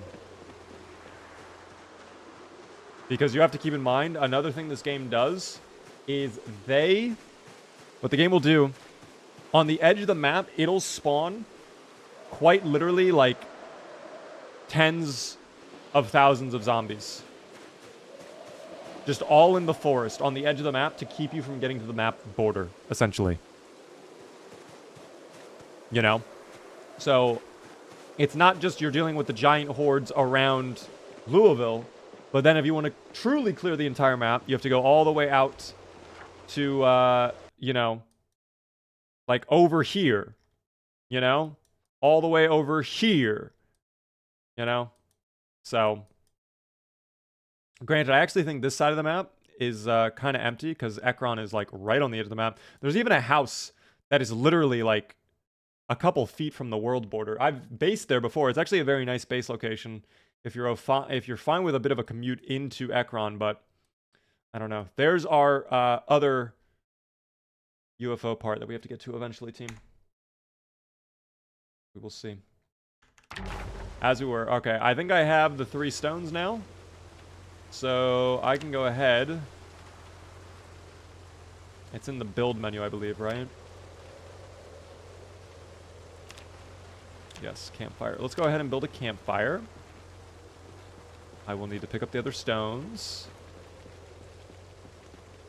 Because you have to keep in mind, another thing this game does is what the game will do, on the edge of the map, it'll spawn quite literally like tens of thousands of zombies. Just all in the forest, on the edge of the map, to keep you from getting to the map border, essentially. You know? So, it's not just you're dealing with the giant hordes around Louisville, but then if you want to truly clear the entire map, you have to go all the way out to, you know, like over here. You know? All the way over here. You know? So, granted, I actually think this side of the map is kind of empty because Ekron is like right on the edge of the map. There's even a house that is literally like a couple feet from the world border. I've based there before. It's actually a very nice base location if you're fine with a bit of a commute into Ekron, but I don't know. There's our other UFO part that we have to get to eventually, team. We will see. As we were. Okay, I think I have the 3 stones now. So I can go ahead. It's in the build menu, I believe, right? Yes, campfire. Let's go ahead and build a campfire. I will need to pick up the other stones.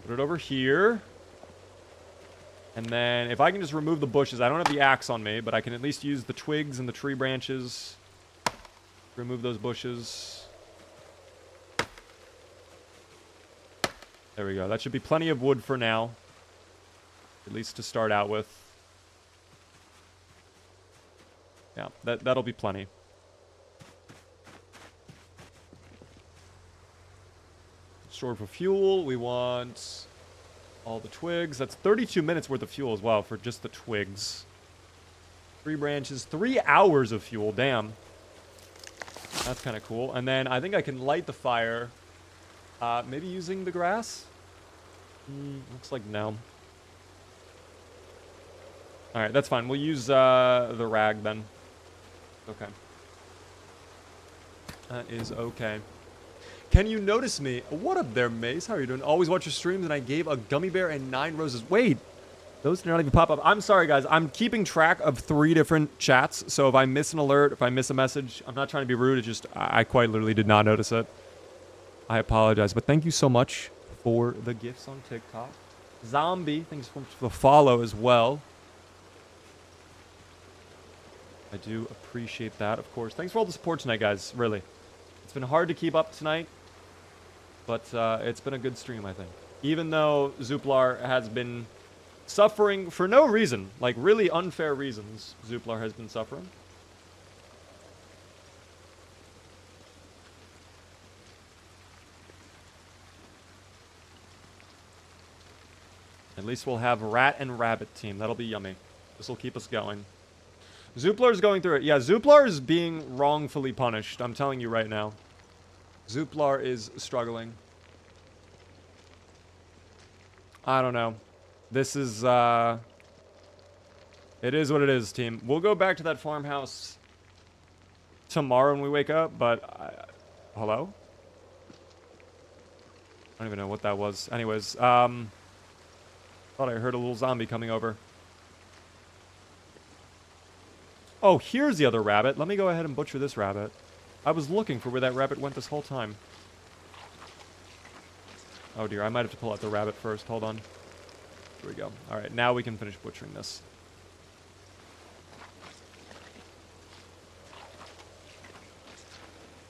Put it over here. And then if I can just remove the bushes. I don't have the axe on me, but I can at least use the twigs and the tree branches. Remove those bushes. There we go. That should be plenty of wood for now. At least to start out with. Yeah, that'll be plenty. Stored for fuel. We want all the twigs. That's 32 minutes worth of fuel as well for just the twigs. 3 branches. 3 hours of fuel. Damn. That's kind of cool. And then I think I can light the fire. Maybe using the grass? Looks like no. Alright, that's fine. We'll use the rag then. Okay. That is okay. Can you notice me? What up there, Mace? How are you doing? Always watch your streams, and I gave a gummy bear and 9 roses. Wait! Those did not even pop up. I'm sorry, guys. I'm keeping track of 3 different chats, so if I miss an alert, if I miss a message, I'm not trying to be rude. It's just, I quite literally did not notice it. I apologize, but thank you so much for the gifts on TikTok. Zombie, thanks so much for the follow as well. I do appreciate that, of course. Thanks for all the support tonight, guys. Really. It's been hard to keep up tonight, but it's been a good stream, I think. Even though Zuplar has been suffering for no reason, like really unfair reasons, Zuplar has been suffering. At least we'll have Rat and Rabbit team. That'll be yummy. This will keep us going. Zuplar's going through it. Yeah, Zuplar is being wrongfully punished. I'm telling you right now. Zuplar is struggling. I don't know. This is, it is what it is, team. We'll go back to that farmhouse tomorrow when we wake up, but... hello? I don't even know what that was. Anyways, thought I heard a little zombie coming over. Oh, here's the other rabbit. Let me go ahead and butcher this rabbit. I was looking for where that rabbit went this whole time. Oh dear, I might have to pull out the rabbit first. Hold on. Here we go. Alright, now we can finish butchering this.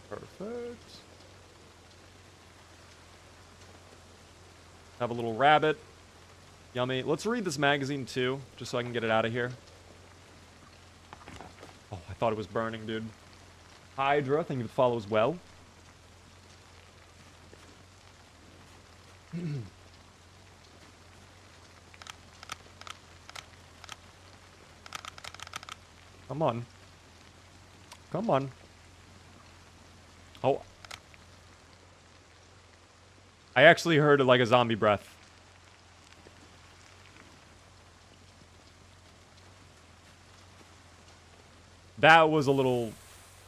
Perfect. Have a little rabbit. Yummy. Let's read this magazine too, just so I can get it out of here. Oh, I thought it was burning, dude. Hydra, thank you for the follow as well. Come on. Come on. Oh. I actually heard like a zombie breath. That was a little...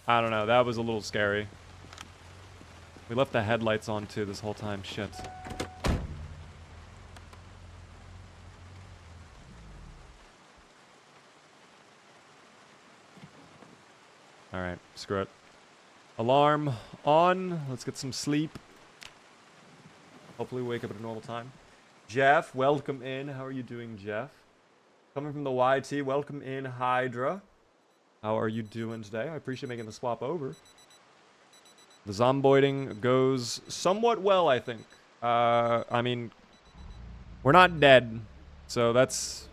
I don't know. That was a little scary. We left the headlights on too this whole time. Shit. Alright, screw it. Alarm on. Let's get some sleep. Hopefully wake up at a normal time. Jeff, welcome in. How are you doing, Jeff? Coming from the YT, welcome in, Hydra. How are you doing today? I appreciate making the swap over. The zomboiding goes somewhat well, I think. I mean, we're not dead, so that's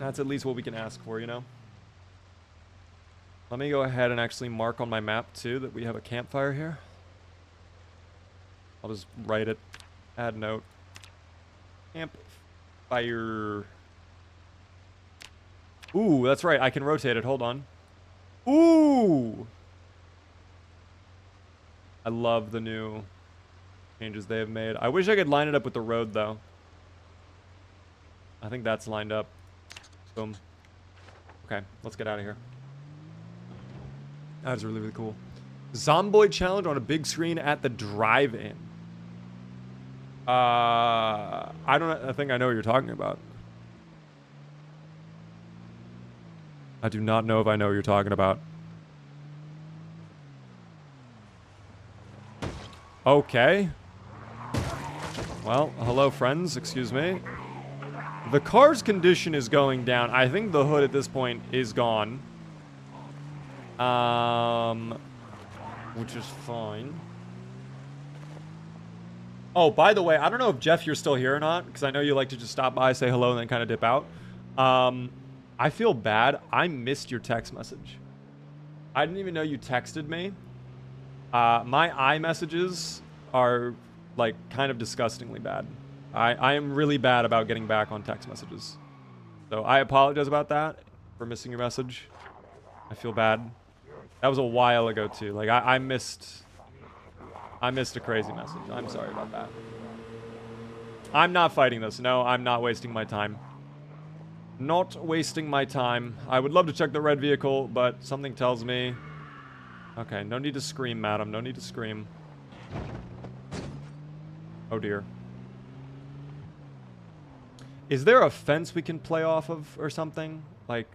at least what we can ask for, you know? Let me go ahead and actually mark on my map, too, that we have a campfire here. I'll just write it. Add note. Campfire. Ooh, that's right. I can rotate it. Hold on. Ooh! I love the new changes they have made. I wish I could line it up with the road, though. I think that's lined up. Boom. Okay, let's get out of here. That is really, really cool. Zomboid challenge on a big screen at the drive-in. I think I know what you're talking about. I do not know if I know what you're talking about. Okay. Well, hello friends, excuse me. The car's condition is going down. I think the hood at this point is gone. Which is fine. Oh, by the way, I don't know if Jeff, you're still here or not, because I know you like to just stop by, say hello, and then kind of dip out. I feel bad. I missed your text message. I didn't even know you texted me. My iMessages are, like, kind of disgustingly bad. I am really bad about getting back on text messages. So I apologize about that, for missing your message. I feel bad. That was a while ago, too. Like, I missed a crazy message. I'm sorry about that. I'm not fighting this. No, I'm not wasting my time. Not wasting my time. I would love to check the red vehicle, but something tells me... Okay, no need to scream, madam. No need to scream. Oh, dear. Is there a fence we can play off of or something? Like...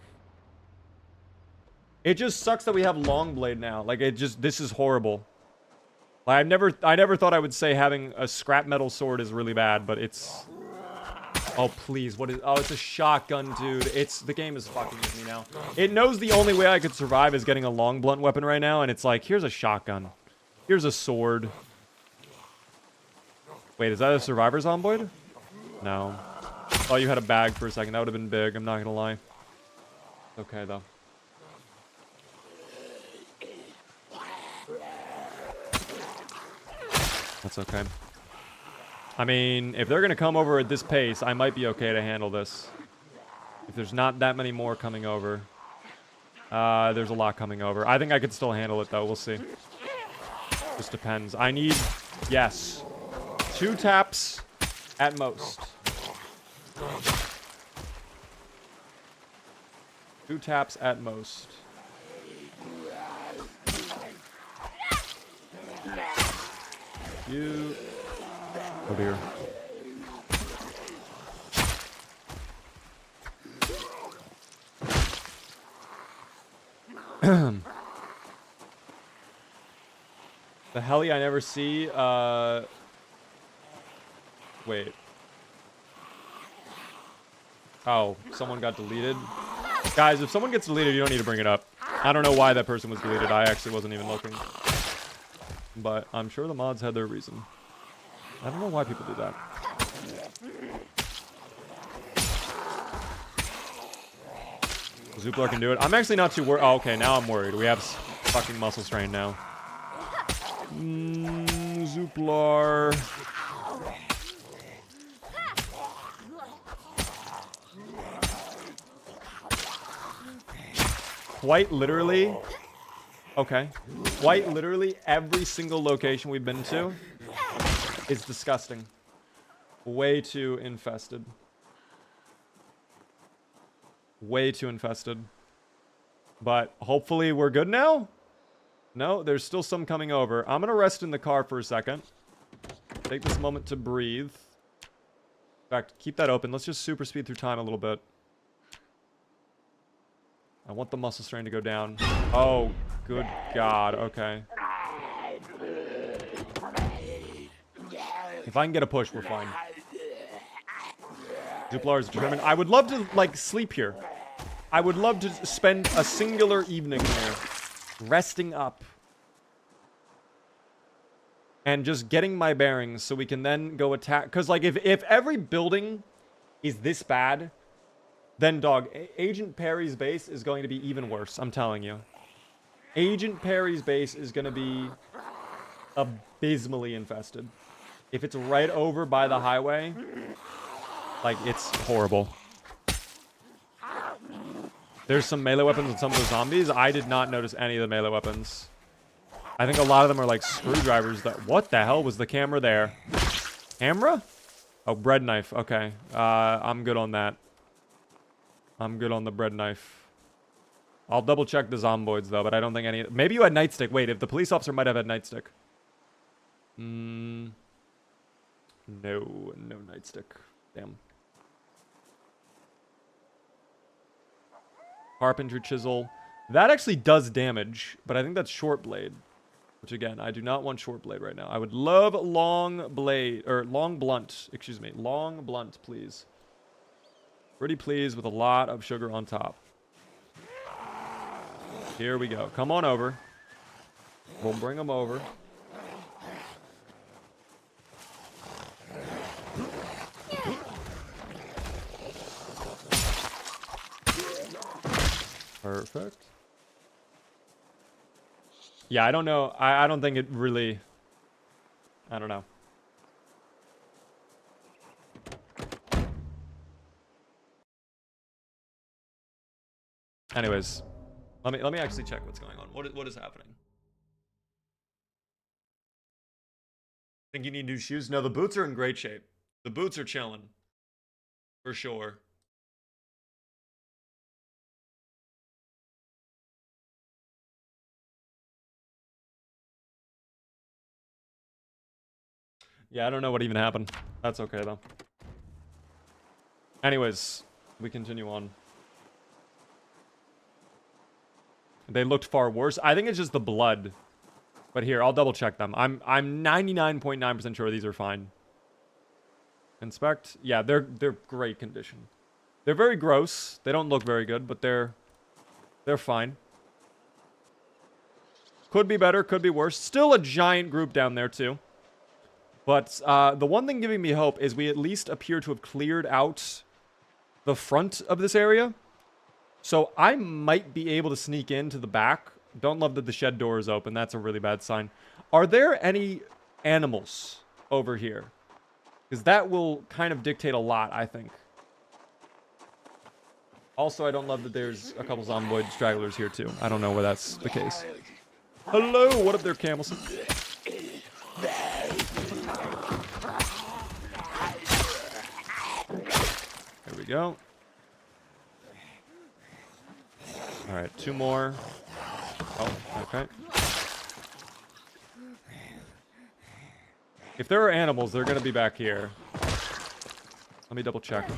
It just sucks that we have Longblade now. Like, this is horrible. Like, I never thought I would say having a scrap metal sword is really bad, but it's... Oh, please, what is... Oh, it's a shotgun, dude. The game is fucking with me now. It knows the only way I could survive is getting a long blunt weapon right now, and it's like, here's a shotgun. Here's a sword. Wait, is that a survivor zomboid? No. Oh, you had a bag for a second. That would have been big, I'm not gonna lie. Okay, though. That's okay. I mean, if they're going to come over at this pace, I might be okay to handle this. If there's not that many more coming over. There's a lot coming over. I think I could still handle it, though. We'll see. Just depends. I need... Yes. 2 taps at most. 2 taps at most. You... Oh dear. The heli I never see. Wait. Oh, someone got deleted. Guys, if someone gets deleted, you don't need to bring it up. I don't know why that person was deleted. I actually wasn't even looking. But I'm sure the mods had their reason. I don't know why people do that. Zuplar can do it. I'm actually not too worried. Oh, okay, now I'm worried. We have fucking muscle strain now. Zuplar. Quite literally. Okay. Quite literally every single location we've been to is disgusting. Way too infested. Way too infested. But hopefully we're good now? No, there's still some coming over. I'm going to rest in the car for a second. Take this moment to breathe. In fact, keep that open. Let's just super speed through time a little bit. I want the muscle strain to go down. Oh, good God. Okay. If I can get a push, we're fine. Zuplar is determined. I would love to, like, sleep here. I would love to spend a singular evening here. Resting up. And just getting my bearings so we can then go attack. Because, like, if every building is this bad, then, dog, Agent Perry's base is going to be even worse. I'm telling you. Agent Perry's base is going to be abysmally infested. If it's right over by the highway, like, it's horrible. There's some melee weapons on some of the zombies. I did not notice any of the melee weapons. I think a lot of them are like screwdrivers. What the hell was the camera there? Camera? Oh, bread knife. Okay. I'm good on that. I'm good on the bread knife. I'll double check the zomboids though, but I don't think any... Maybe you had nightstick. Wait, if the police officer might have had nightstick. No nightstick. Damn. Carpentry chisel. That actually does damage, but I think that's short blade. Which again, I do not want short blade right now. I would love long blade, or long blunt, excuse me. Long blunt, please. Pretty please with a lot of sugar on top. Here we go. Come on over. We'll bring them over. Perfect. Yeah, I don't know. I don't think it really... I don't know. Anyways, let me actually check what's going on. What is happening? Think you need new shoes? No, the boots are in great shape. The boots are chilling. For sure. Yeah, I don't know what even happened. That's okay, though. Anyways, we continue on. They looked far worse. I think it's just the blood. But here, I'll double check them. I'm 99.9% sure these are fine. Inspect. Yeah, they're great condition. They're very gross. They don't look very good, but they're fine. Could be better, could be worse. Still a giant group down there too. But the one thing giving me hope is we at least appear to have cleared out the front of this area. So I might be able to sneak into the back. Don't love that the shed door is open. That's a really bad sign. Are there any animals over here? Because that will kind of dictate a lot, I think. Also, I don't love that there's a couple zomboid stragglers here too. I don't know where that's the case. Hello, what up there, camels? There we go. All right, two more. Oh, okay. If there are animals, they're gonna be back here. Let me double check.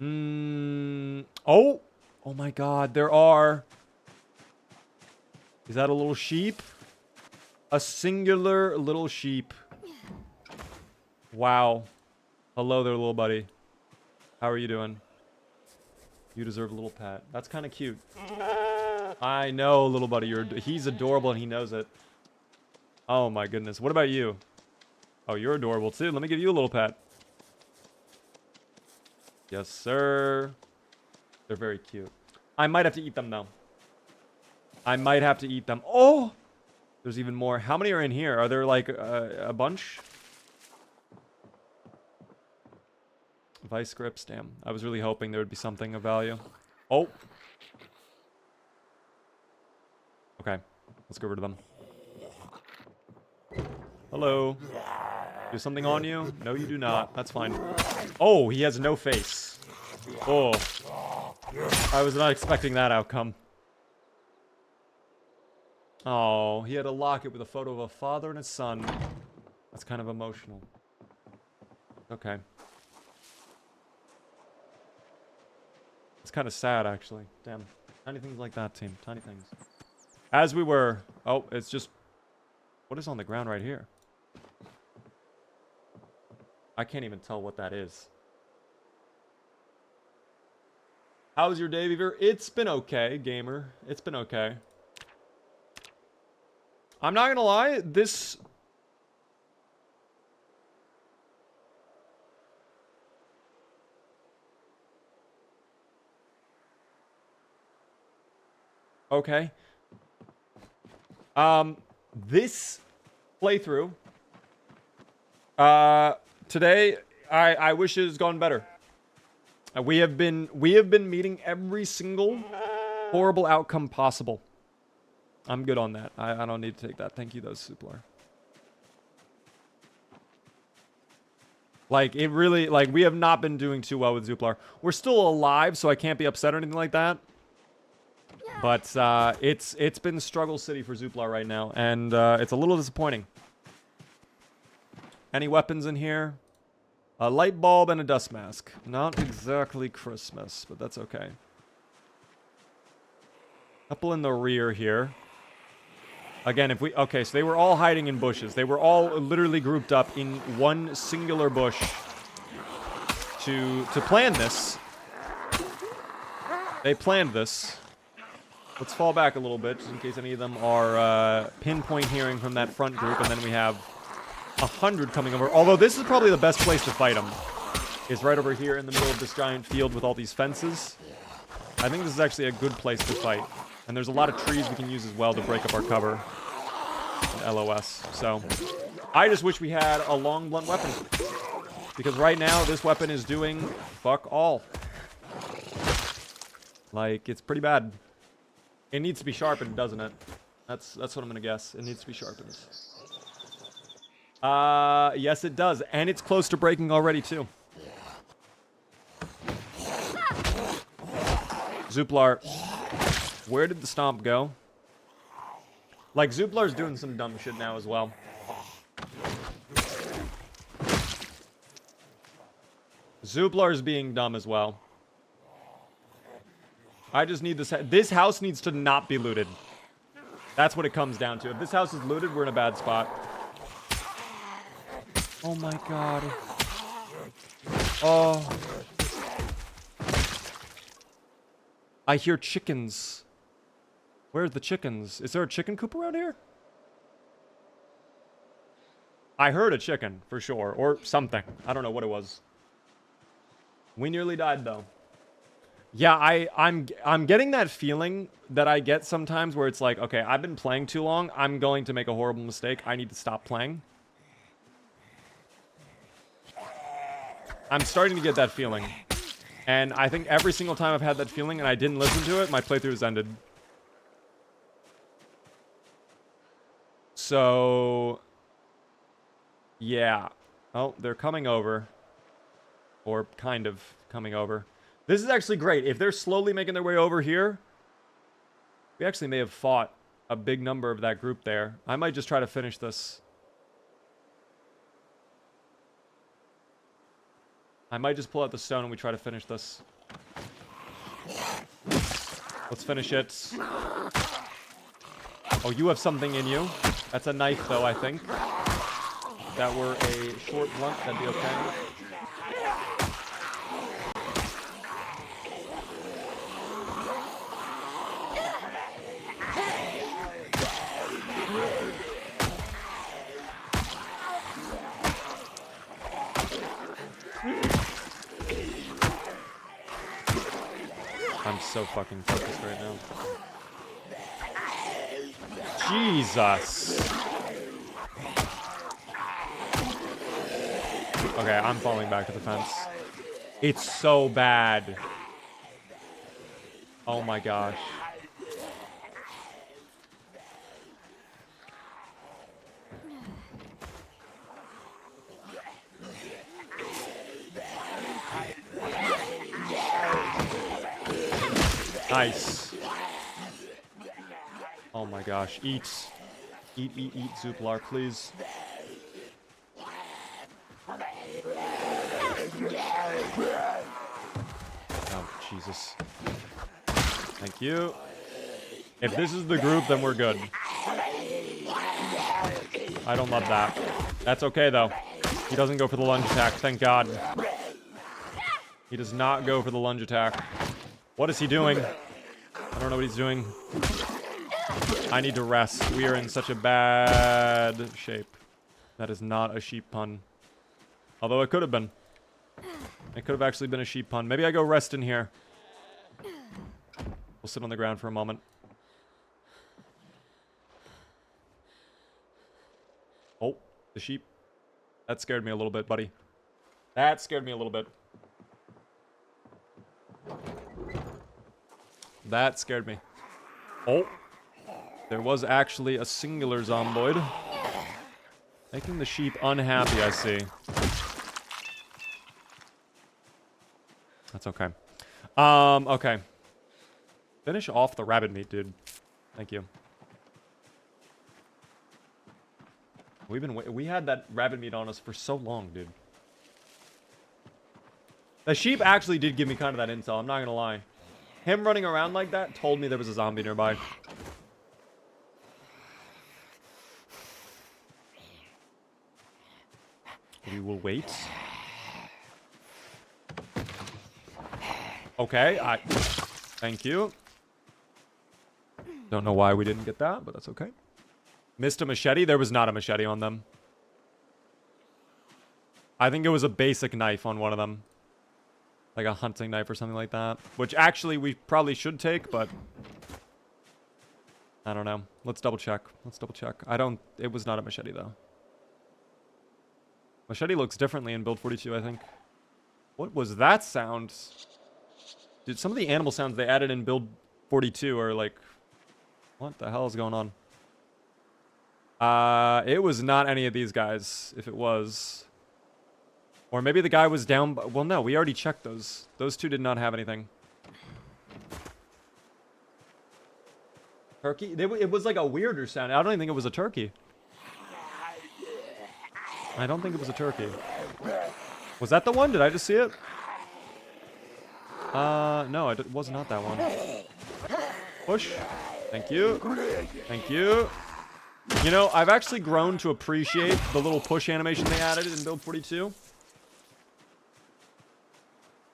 Oh! Oh my god, there are... Is that a little sheep? A singular little sheep. Wow. Hello there, little buddy. How are you doing? You deserve a little pat. That's kind of cute. I know, little buddy. He's adorable and he knows it. Oh my goodness. What about you? Oh, you're adorable too. Let me give you a little pat. Yes, sir. They're very cute. I might have to eat them, though. I might have to eat them. Oh! There's even more. How many are in here? Are there, like, a bunch? Vice grips. Damn. I was really hoping there would be something of value. Oh! Okay. Let's get rid of them. Hello. Do something on you? No, you do not. That's fine. Oh, he has no face. Oh. I was not expecting that outcome. Oh, he had a locket with a photo of a father and his son. That's kind of emotional. Okay. It's kind of sad, actually. Damn. Tiny things like that, team. Tiny things. As we were... Oh, it's just... What is on the ground right here? I can't even tell what that is. How's your day, Beaver? It's been okay, gamer. It's been okay. I'm not gonna lie, this... Okay. This playthrough... Today, I wish it has gone better. We have been meeting every single horrible outcome possible. I'm good on that. I don't need to take that. Thank you, though, Zuplar. Like, it really... Like, we have not been doing too well with Zuplar. We're still alive, so I can't be upset or anything like that. But, it's been struggle city for Zuplar right now, and, it's a little disappointing. Any weapons in here? A light bulb and a dust mask. Not exactly Christmas, but that's okay. Couple in the rear here. Again, if we... Okay, so they were all hiding in bushes. They were all literally grouped up in one singular bush to plan this. They planned this. Let's fall back a little bit, just in case any of them are pinpoint hearing from that front group, and then we have 100 coming over. Although this is probably the best place to fight them. Is right over here in the middle of this giant field with all these fences. I think this is actually a good place to fight. And there's a lot of trees we can use as well to break up our cover. And LOS. So, I just wish we had a long, blunt weapon. Because right now, this weapon is doing fuck all. Like, it's pretty bad. It needs to be sharpened, doesn't it? That's what I'm gonna guess. It needs to be sharpened. Yes it does. And it's close to breaking already, too. Zuplar. Where did the stomp go? Like, Zuplar's doing some dumb shit now as well. Zuplar's being dumb as well. I just need this... This house needs to not be looted. That's what it comes down to. If this house is looted, we're in a bad spot. Oh my god. Oh. I hear chickens. Where's the chickens? Is there a chicken coop around here? I heard a chicken, for sure. Or something. I don't know what it was. We nearly died, though. Yeah, I'm getting that feeling that I get sometimes where it's like, okay, I've been playing too long. I'm going to make a horrible mistake. I need to stop playing. I'm starting to get that feeling. And I think every single time I've had that feeling and I didn't listen to it, my playthrough has ended. So... Yeah. Oh, they're coming over. Or kind of coming over. This is actually great. If they're slowly making their way over here, we actually may have fought a big number of that group there. I might just try to finish this. I might just pull out the stone and we try to finish this. Let's finish it. Oh, you have something in you. That's a knife, though, I think. If that were a short blunt, that'd be okay. I'm so fucking focused right now. Jesus. Okay, I'm falling back to the fence. It's so bad. Oh my gosh. Nice. Oh my gosh. Eat. Eat, Zuplar, please. Oh, Jesus. Thank you. If this is the group, then we're good. I don't love that. That's okay, though. He doesn't go for the lunge attack, thank God. He does not go for the lunge attack. What is he doing? I don't know what he's doing. I need to rest. We are in such a bad shape. That is not a sheep pun. Although it could have been. It could have actually been a sheep pun. Maybe I go rest in here. We'll sit on the ground for a moment. Oh, the sheep. That scared me a little bit, buddy. That scared me a little bit. That scared me. Oh. There was actually a singular zomboid. Making the sheep unhappy, I see. That's okay. Okay. Finish off the rabbit meat, dude. Thank you. We had that rabbit meat on us for so long, dude. The sheep actually did give me kind of that intel, I'm not gonna lie. Him running around like that told me there was a zombie nearby. We will wait. Okay, thank you. Don't know why we didn't get that, but that's okay. Missed a machete? There was not a machete on them. I think it was a basic knife on one of them. Like a hunting knife or something like that. Which actually we probably should take, but... I don't know. Let's double check. It was not a machete, though. Machete looks differently in build 42, I think. What was that sound? Dude, some of the animal sounds they added in build 42 are like... What the hell is going on? It was not any of these guys, if it was. Or maybe the guy was down... Well, no, we already checked those. Those two did not have anything. Turkey? It was like a weirder sound. I don't even think it was a turkey. I don't think it was a turkey. Was that the one? Did I just see it? No, it was not that one. Push. Thank you. Thank you. You know, I've actually grown to appreciate the little push animation they added in build 42.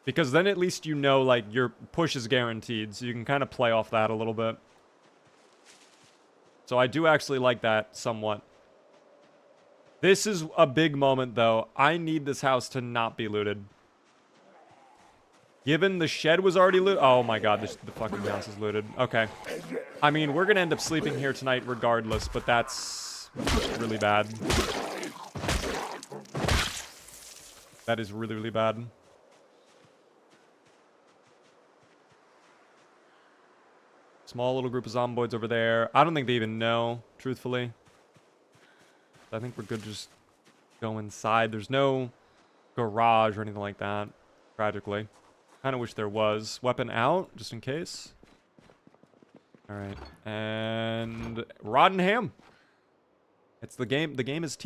Because then at least you know, like, your push is guaranteed. So you can kind of play off that a little bit. So I do actually like that somewhat. This is a big moment, though. I need this house to not be looted. Given the shed was already looted... Oh my god, the fucking house is looted. Okay. I mean, we're gonna end up sleeping here tonight regardless, but that's really bad. That is really, really bad. Small little group of zomboids over there. I don't think they even know, truthfully. I think we're good to just go inside. There's no garage or anything like that, tragically. Kind of wish there was. Weapon out, just in case. All right. And rotten ham. It's the game. The game is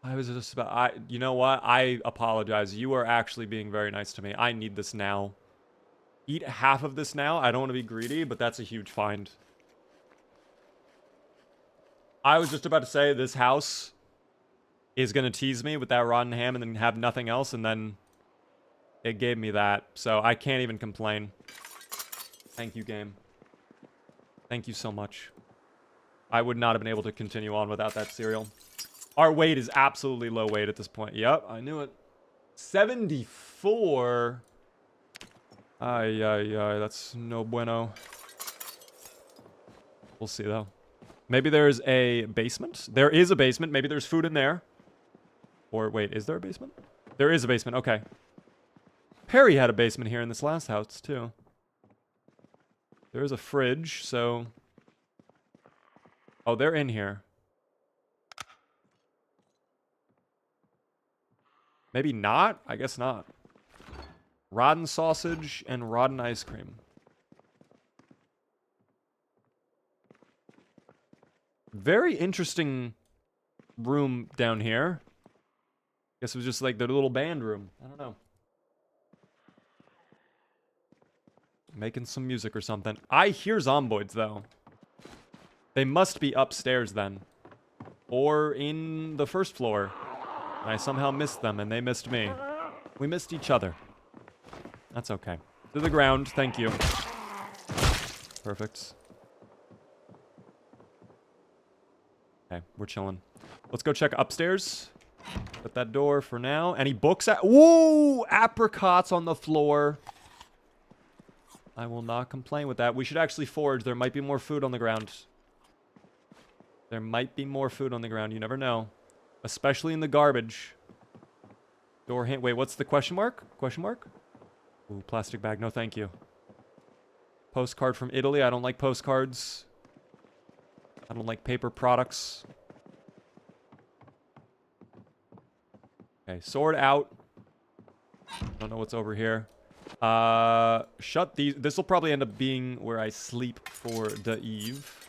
I was just about... you know what? I apologize. You are actually being very nice to me. I need this now. Eat half of this now. I don't want to be greedy, but that's a huge find. I was just about to say this house is going to tease me with that rotten ham and then have nothing else, and then it gave me that. So I can't even complain. Thank you, game. Thank you so much. I would not have been able to continue on without that cereal. Our weight is absolutely low weight at this point. Yep, I knew it. 74. Ay, that's no bueno. We'll see, though. Maybe there's a basement. There is a basement. Maybe there's food in there. Or, wait, is there a basement? There is a basement. Okay. Perry had a basement here in this last house, too. There is a fridge, so... Oh, they're in here. Maybe not? I guess not. Rotten sausage and rotten ice cream. Very interesting room down here. Guess it was just like their little band room. I don't know. Making some music or something. I hear zomboids, though. They must be upstairs, then. Or in the first floor. And I somehow missed them, and they missed me. We missed each other. That's okay. To the ground, thank you. Perfect. Okay, we're chilling. Let's go check upstairs. Shut that door for now. Any books at... Woo! Apricots on the floor. I will not complain with that. We should actually forage. There might be more food on the ground. There might be more food on the ground. You never know. Especially in the garbage. Door hint. Wait, what's the question mark? Question mark? Ooh, plastic bag. No, thank you. Postcard from Italy. I don't like postcards. I don't like paper products. Okay, sword out. Don't know what's over here. Shut these. This will probably end up being where I sleep for the eve.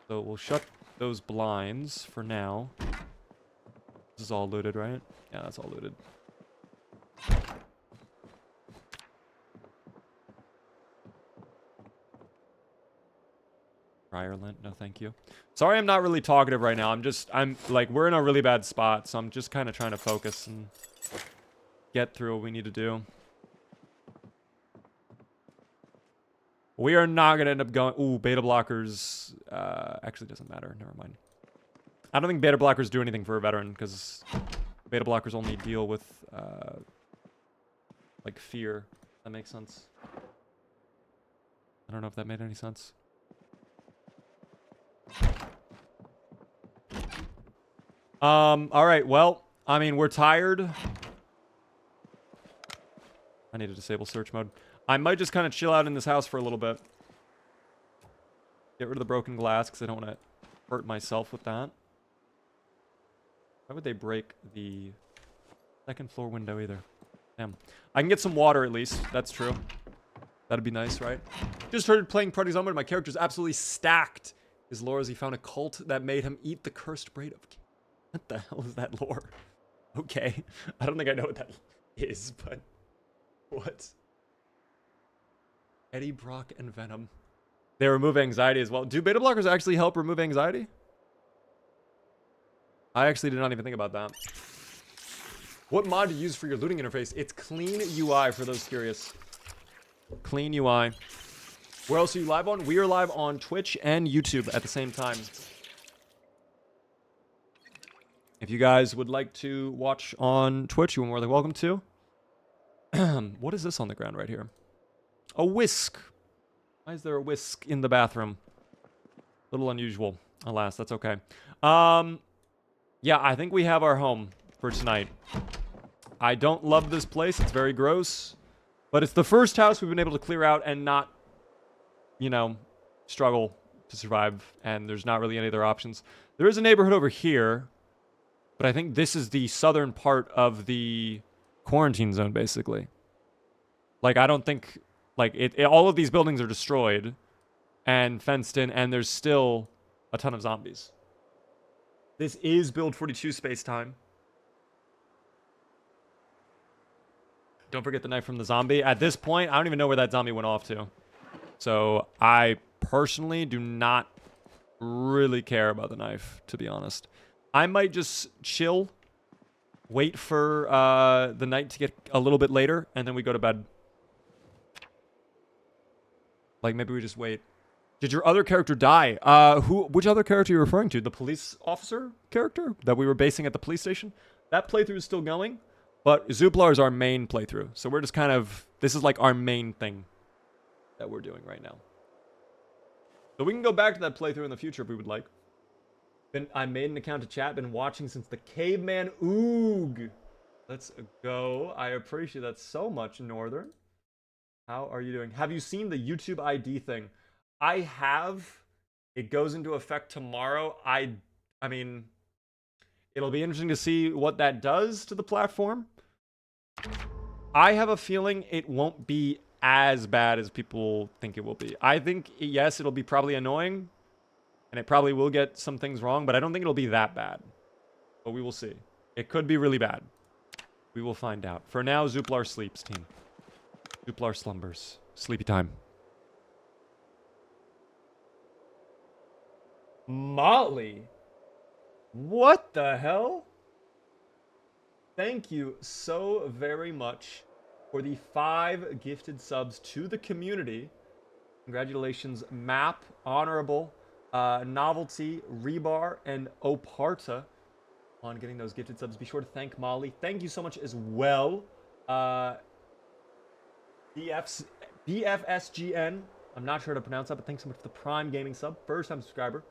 So we'll shut those blinds for now. This is all looted, right? Yeah, that's all looted. Prior lint, no thank you. Sorry I'm not really talkative right now. I'm like, we're in a really bad spot, so I'm just kind of trying to focus and get through what we need to do. We are not going to end up going... Ooh, beta blockers... actually doesn't matter. Never mind. I don't think beta blockers do anything for a veteran, because beta blockers only deal with, like, fear. That makes sense. I don't know if that made any sense. Alright, well, I mean, we're tired. I need to disable search mode. I might just kind of chill out in this house for a little bit. Get rid of the broken glass, because I don't want to hurt myself with that. Why would they break the second floor window either? Damn. I can get some water at least. That's true. That'd be nice, right? Just started playing Party Zombie. My character's absolutely stacked. His lore is he found a cult that made him eat the cursed braid of... What the hell is that lore? Okay. I don't think I know what that is, but... What? Eddie, Brock, and Venom. They remove anxiety as well. Do beta blockers actually help remove anxiety? I actually did not even think about that. What mod do you use for your looting interface? It's Clean UI for those curious. Clean UI. Where else are you live on? We are live on Twitch and YouTube at the same time. If you guys would like to watch on Twitch, you are more than welcome to. What is this on the ground right here? A whisk. Why is there a whisk in the bathroom? A little unusual. Alas, that's okay. Yeah, I think we have our home for tonight. I don't love this place. It's very gross. But it's the first house we've been able to clear out and not, you know, struggle to survive. And there's not really any other options. There is a neighborhood over here. But I think this is the southern part of the quarantine zone, basically. Like, I don't think... Like, all of these buildings are destroyed and fenced in, and there's still a ton of zombies. This is Build 42 space time. Don't forget the knife from the zombie. At this point, I don't even know where that zombie went off to. So I personally do not really care about the knife, to be honest. I might just chill, wait for the night to get a little bit later, and then we go to bed. Like, maybe we just wait. Did your other character die? Which other character are you referring to? The police officer character that we were basing at the police station? That playthrough is still going, but Zuplar is our main playthrough. So we're just kind of, this is like our main thing that we're doing right now. So we can go back to that playthrough in the future if we would like. I made an account to chat, been watching since the caveman oog. Let's go. I appreciate that so much, Northern. How are you doing? Have you seen the YouTube ID thing? I have. It goes into effect tomorrow. I mean, it'll be interesting to see what that does to the platform. I have a feeling it won't be as bad as people think it will be. I think, yes, it'll be probably annoying, and it probably will get some things wrong, but I don't think it'll be that bad. But we will see. It could be really bad. We will find out. For now, Zuplar sleeps, team. Zuplar slumbers. Sleepy time. Motley? What the hell? Thank you so very much for the 5 gifted subs to the community. Congratulations, Map, Honorable, Novelty, Rebar, and Oparta on getting those gifted subs. Be sure to thank Molly. Thank you so much as well. BFSGN. I'm not sure how to pronounce that, but thanks so much for the Prime Gaming sub. First-time subscriber.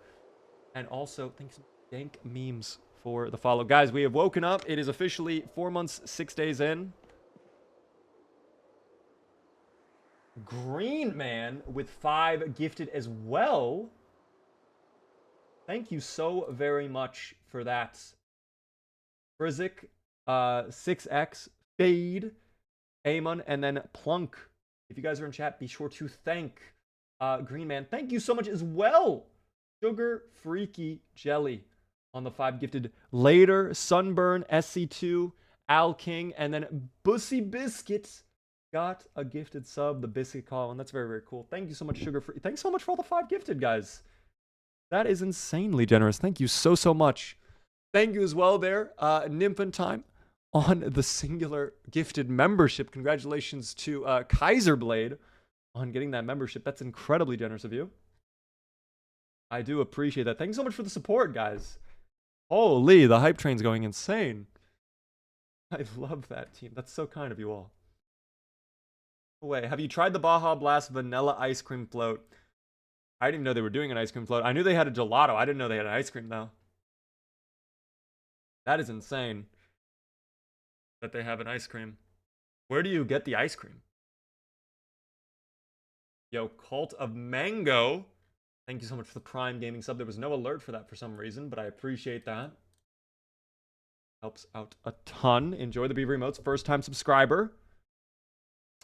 And also, thanks to Dank Memes for the follow. Guys, we have woken up. It is officially 4 months, 6 days in. Green Man with 5 gifted as well. Thank you so very much for that. Frizik, 6X, Fade, Amon, and then Plunk. If you guys are in chat, be sure to thank Green Man. Thank you so much as well. Sugar Freaky Jelly on the 5 gifted. Later, Sunburn, SC2, Al King, and then Bussy Biscuits got a gifted sub, the Biscuit Call, and that's very, very cool. Thank you so much, Sugar Free. Thanks so much for all the 5 gifted, guys. That is insanely generous. Thank you so, so much. Thank you as well there, Nymphontime, on the singular gifted membership. Congratulations to Kaiserblade on getting that membership. That's incredibly generous of you. I do appreciate that. Thanks so much for the support, guys. Holy, the hype train's going insane. I love that team. That's so kind of you all. Wait, have you tried the Baja Blast vanilla ice cream float? I didn't even know they were doing an ice cream float. I knew they had a gelato. I didn't know they had an ice cream, though. That is insane that they have an ice cream. Where do you get the ice cream? Yo, Cult of Mango. Thank you so much for the Prime Gaming sub. There was no alert for that for some reason, but I appreciate that. Helps out a ton. Enjoy the Beaver emotes. First time subscriber.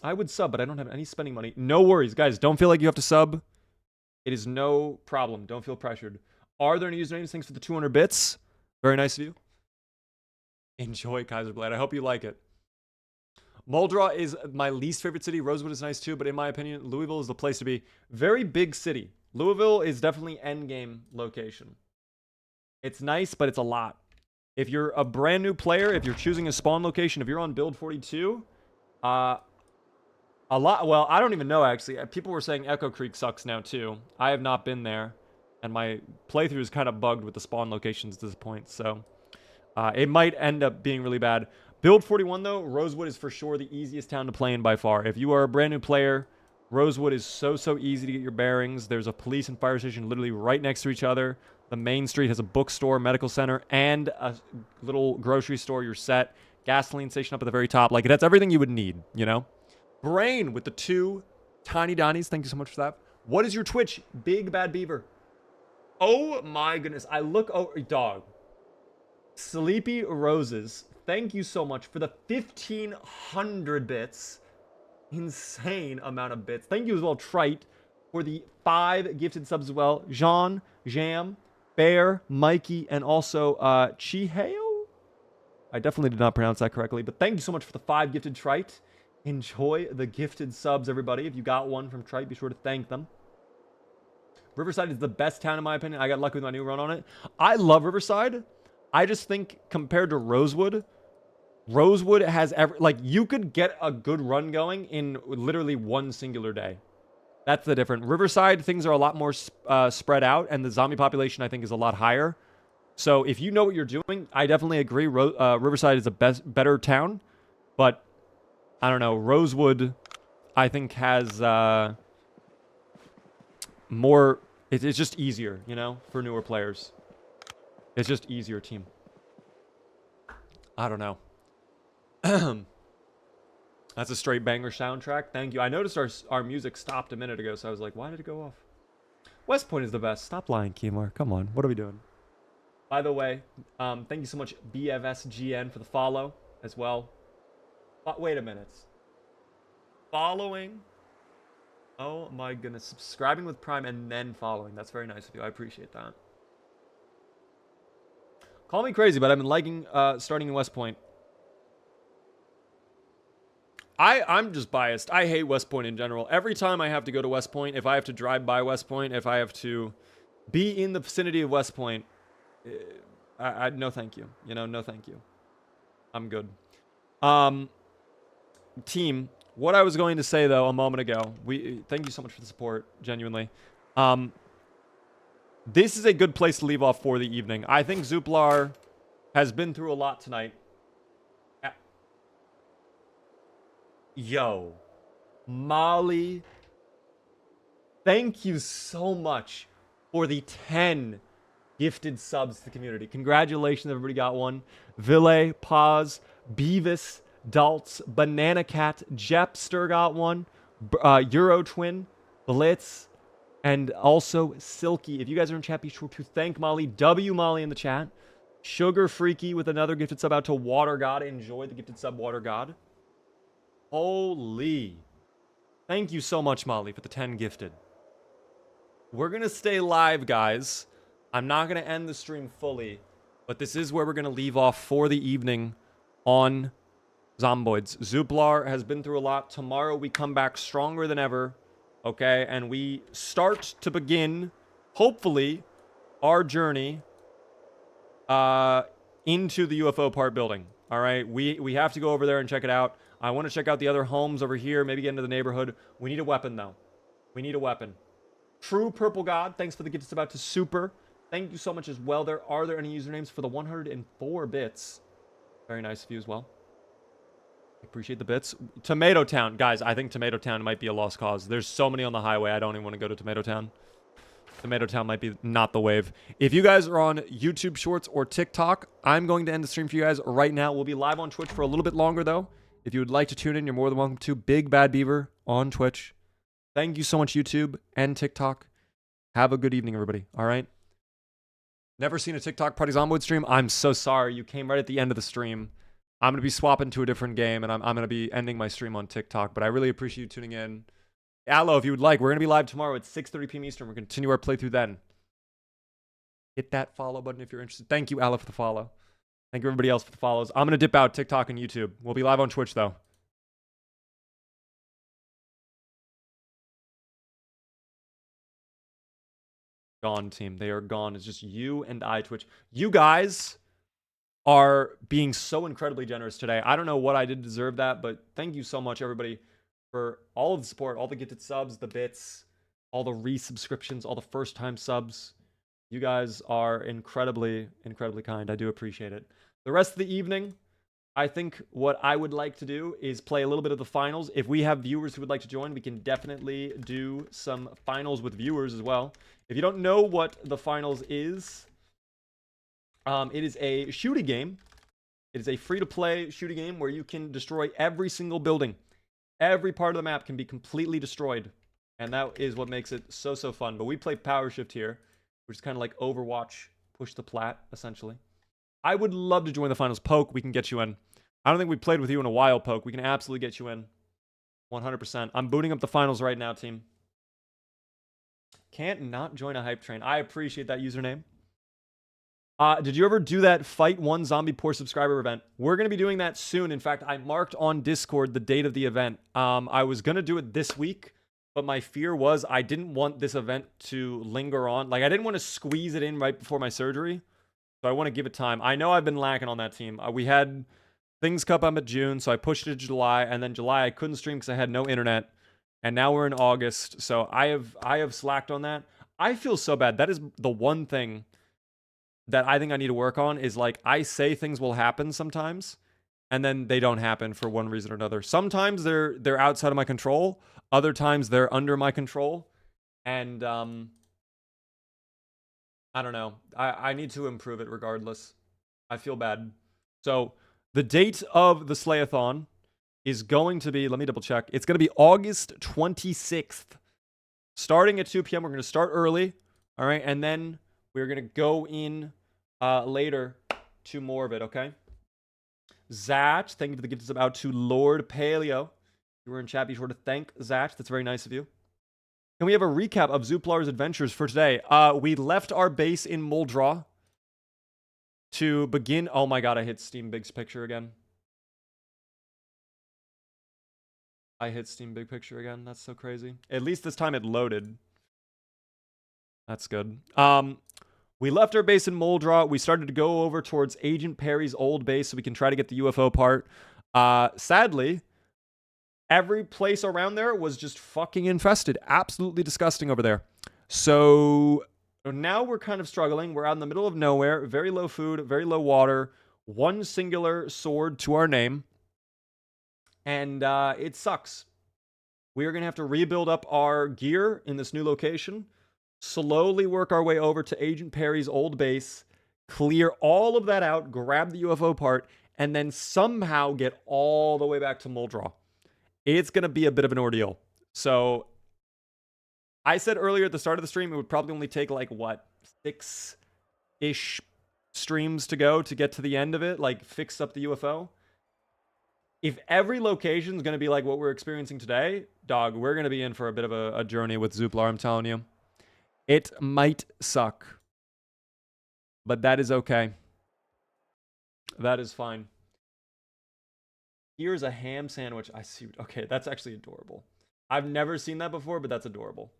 I would sub, but I don't have any spending money. No worries, guys. Don't feel like you have to sub. It is no problem. Don't feel pressured. Are there any usernames? Thanks for the 200 bits. Very nice of you. Enjoy Kaiserblade. I hope you like it. Muldraw is my least favorite city. Rosewood is nice too, but in my opinion, Louisville is the place to be. Very big city. Louisville is definitely endgame location. It's nice, but it's a lot. If you're a brand new player, if you're choosing a spawn location, if you're on build 42, a lot. Well, I don't even know actually. People were saying Echo Creek sucks now too. I have not been there, and my playthrough is kind of bugged with the spawn locations at this point. So it might end up being really bad. Build 41 though, Rosewood is for sure the easiest town to play in by far. If you are a brand new player, Rosewood is so easy to get your bearings. There's a police and fire station literally right next to each other. The main street has a bookstore, medical center, and a little grocery store. You're set. Gasoline station up at the very top. Like, that's everything you would need, you know? Brain with the 2 tiny Donnies. Thank you so much for that. What is your Twitch? Big Bad Beaver. Oh my goodness. I look over. Dog. Sleepy Roses. Thank you so much for the 1,500 bits. insane amount of bits. Thank you as well, Trite, for the 5 gifted subs as well. Jean, Jam, Bear, Mikey, and also Chiheo. I definitely did not pronounce that correctly, but thank you so much for the 5 gifted Trite. Enjoy the gifted subs, everybody. If you got one from Trite, be sure to thank them. Riverside is the best town in my opinion. I got lucky with my new run on it. I love Riverside. I just think compared to Rosewood, Rosewood has like you could get a good run going in literally one singular day. That's the difference. Riverside, things are a lot more spread out, and the zombie population I think is a lot higher. So if you know what you're doing, I definitely agree. Riverside is a better town, but I don't know. Rosewood, I think has more. It's just easier, you know, for newer players. It's just easier, team. I don't know. That's a straight banger soundtrack. Thank you. I noticed our music stopped a minute ago, so I was like, why did it go off? West Point is the best. Stop lying, Keemar. Come on. What are we doing? By the way, thank you so much, BFSGN, for the follow as well. But wait a minute. Following. Oh my goodness. Subscribing with Prime and then following. That's very nice of you. I appreciate that. Call me crazy, but I've been liking starting in West Point. I'm just biased. I hate West Point in general. Every time I have to go to West Point, if I have to drive by West Point, if I have to be in the vicinity of West Point, no thank you. You know, no thank you. I'm good. Team, what I was going to say though a moment ago, thank you so much for the support, genuinely. This is a good place to leave off for the evening. I think Zuplar has been through a lot tonight. Yo, Molly, thank you so much for the 10 gifted subs to the community. Congratulations, everybody got one. Ville, Paz, Beavis, Daltz, Banana Cat, Jepster got one. Euro Twin, Blitz, and also Silky. If you guys are in chat, be sure to thank Molly. W Molly in the chat. Sugar Freaky with another gifted sub out to Water God. Enjoy the gifted sub, Water God. Holy. Thank you so much, Molly, for the 10 gifted. We're going to stay live, guys. I'm not going to end the stream fully, but this is where we're going to leave off for the evening on Zomboids. Zuplar has been through a lot. Tomorrow we come back stronger than ever, okay? And we start to begin, hopefully, our journey into the UFO part building, all right? We have to go over there and check it out. I want to check out the other homes over here, maybe get into the neighborhood. We need a weapon, though. We need a weapon. True Purple God, thanks for the gift. It's about to super. Thank you so much as well. Are there any usernames for the 104 bits? Very nice of you as well. Appreciate the bits. Tomato Town. Guys, I think Tomato Town might be a lost cause. There's so many on the highway. I don't even want to go to Tomato Town. Tomato Town might be not the wave. If you guys are on YouTube Shorts or TikTok, I'm going to end the stream for you guys right now. We'll be live on Twitch for a little bit longer, though. If you would like to tune in, you're more than welcome to. Big Bad Beaver on Twitch. Thank you so much, YouTube and TikTok. Have a good evening, everybody. All right? Never seen a TikTok Party Zomboid stream? I'm so sorry. You came right at the end of the stream. I'm going to be swapping to a different game, and I'm going to be ending my stream on TikTok, but I really appreciate you tuning in. Allo, if you would like, we're going to be live tomorrow at 6:30 p.m. Eastern. We're going to continue our playthrough then. Hit that follow button if you're interested. Thank you, Allo, for the follow. Thank you, everybody else, for the follows. I'm going to dip out TikTok and YouTube. We'll be live on Twitch, though. Gone, team. They are gone. It's just you and I, Twitch. You guys are being so incredibly generous today. I don't know what I did to deserve that, but thank you so much, everybody, for all of the support, all the gifted subs, the bits, all the resubscriptions, all the first-time subs. You guys are incredibly, incredibly kind. I do appreciate it. The rest of the evening, I think what I would like to do is play a little bit of the finals. If we have viewers who would like to join, we can definitely do some finals with viewers as well. If you don't know what the finals is, it is a shooting game. It is a free-to-play shooting game where you can destroy every single building. Every part of the map can be completely destroyed. And that is what makes it so, so fun. But we play Power Shift here, which is kind of like Overwatch, push the plat, essentially. I would love to join the finals. Poke, we can get you in. I don't think we played with you in a while, Poke. We can absolutely get you in. 100%. I'm booting up the finals right now, team. Can't not join a hype train. I appreciate that username. Did you ever do that Fight One Zombie Poor subscriber event? We're going to be doing that soon. In fact, I marked on Discord the date of the event. I was going to do it this week, but my fear was I didn't want this event to linger on. Like, I didn't want to squeeze it in right before my surgery. So I want to give it time. I know I've been lacking on that team. We had things come up at June, so I pushed it to July. And then July, I couldn't stream because I had no internet. And now we're in August, so I have slacked on that. I feel so bad. That is the one thing that I think I need to work on is like I say things will happen sometimes and then they don't happen for one reason or another. Sometimes they're outside of my control, other times they're under my control. And I don't know. I need to improve it regardless. I feel bad. So the date of the Slayathon is going to be, let me double check. It's going to be August 26th. Starting at 2 p.m. We're going to start early. All right. And then we're going to go in later to more of it, okay? Zach, thank you for the gift sub out to Lord Paleo. You were in chat, be sure to thank Zach. That's very nice of you. Can we have a recap of Zuplar's adventures for today? We left our base in Muldraw to begin. Oh my god, I hit Steam Big's picture again. I hit Steam Big Picture again. That's so crazy. At least this time it loaded. That's good. We left our base in Muldraw. We started to go over towards Agent Perry's old base so we can try to get the UFO part. Sadly, every place around there was just fucking infested. Absolutely disgusting over there. So now we're kind of struggling. We're out in the middle of nowhere. Very low food, very low water. One singular sword to our name. And it sucks. We are going to have to rebuild up our gear in this new location. Slowly work our way over to Agent Perry's old base, clear all of that out, grab the UFO part, and then somehow get all the way back to Muldraw. It's going to be a bit of an ordeal. So, I said earlier at the start of the stream, it would probably only take like, what, 6-ish streams to go to get to the end of it, like fix up the UFO. If every location is going to be like what we're experiencing today, dog, we're going to be in for a bit of a journey with Zuplar, I'm telling you. It might suck. But that is okay. That is fine. Here's a ham sandwich. I see. Okay, that's actually adorable. I've never seen that before, but that's adorable.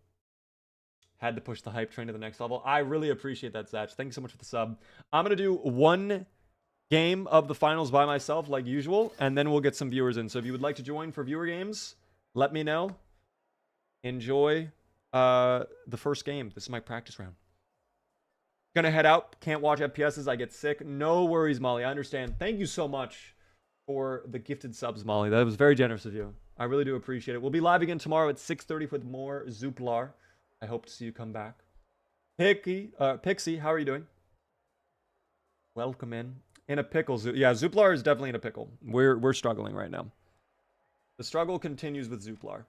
Had to push the hype train to the next level. I really appreciate that, Zach. Thanks so much for the sub. I'm going to do one game of the finals by myself, like usual, and then we'll get some viewers in. So if you would like to join for viewer games, let me know. Enjoy the first game. This is my practice round. Gonna head out. Can't watch FPSs. I get sick. No worries, Molly. I understand. Thank you so much for the gifted subs, Molly. That was very generous of you. I really do appreciate it. We'll be live again tomorrow at 6:30 with more Zuplar. I hope to see you come back. Pixie, how are you doing? Welcome in. In a pickle. Yeah, Zuplar is definitely in a pickle. We're struggling right now. The struggle continues with Zuplar.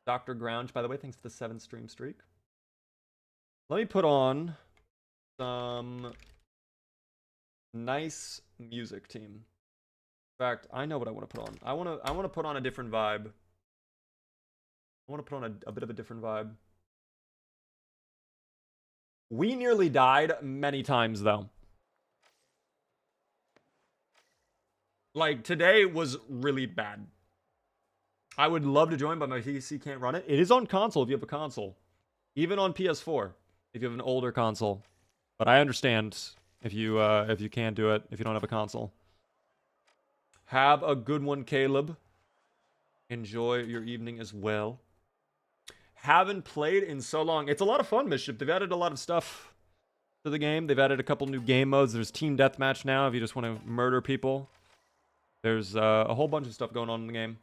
Dr. Grounge, by the way, thanks for the 7 stream streak. Let me put on some nice music, team. In fact, I know what I want to put on. I want to put on a different vibe. I want to put on a bit of a different vibe. We nearly died many times, though. Like, today was really bad. I would love to join, but my PC can't run it. It is on console if you have a console. Even on PS4 if you have an older console. But I understand if you can't do it, if you don't have a console. Have a good one, Caleb. Enjoy your evening as well. Haven't played in so long. It's a lot of fun, Mischief. They've added a lot of stuff to the game. They've added a couple new game modes. There's Team Deathmatch now if you just want to murder people. There's a whole bunch of stuff going on in the game.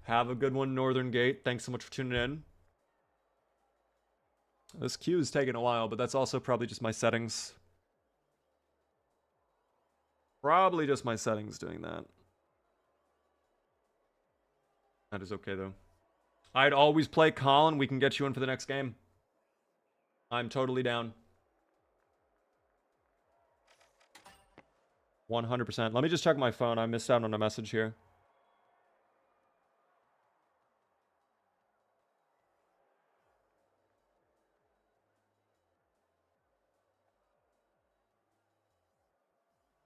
Have a good one, Northern Gate. Thanks so much for tuning in. This queue is taking a while, but that's also probably just my settings. Probably just my settings doing that. That is okay, though. I'd always play Colin. We can get you in for the next game. I'm totally down. 100%. Let me just check my phone. I missed out on a message here.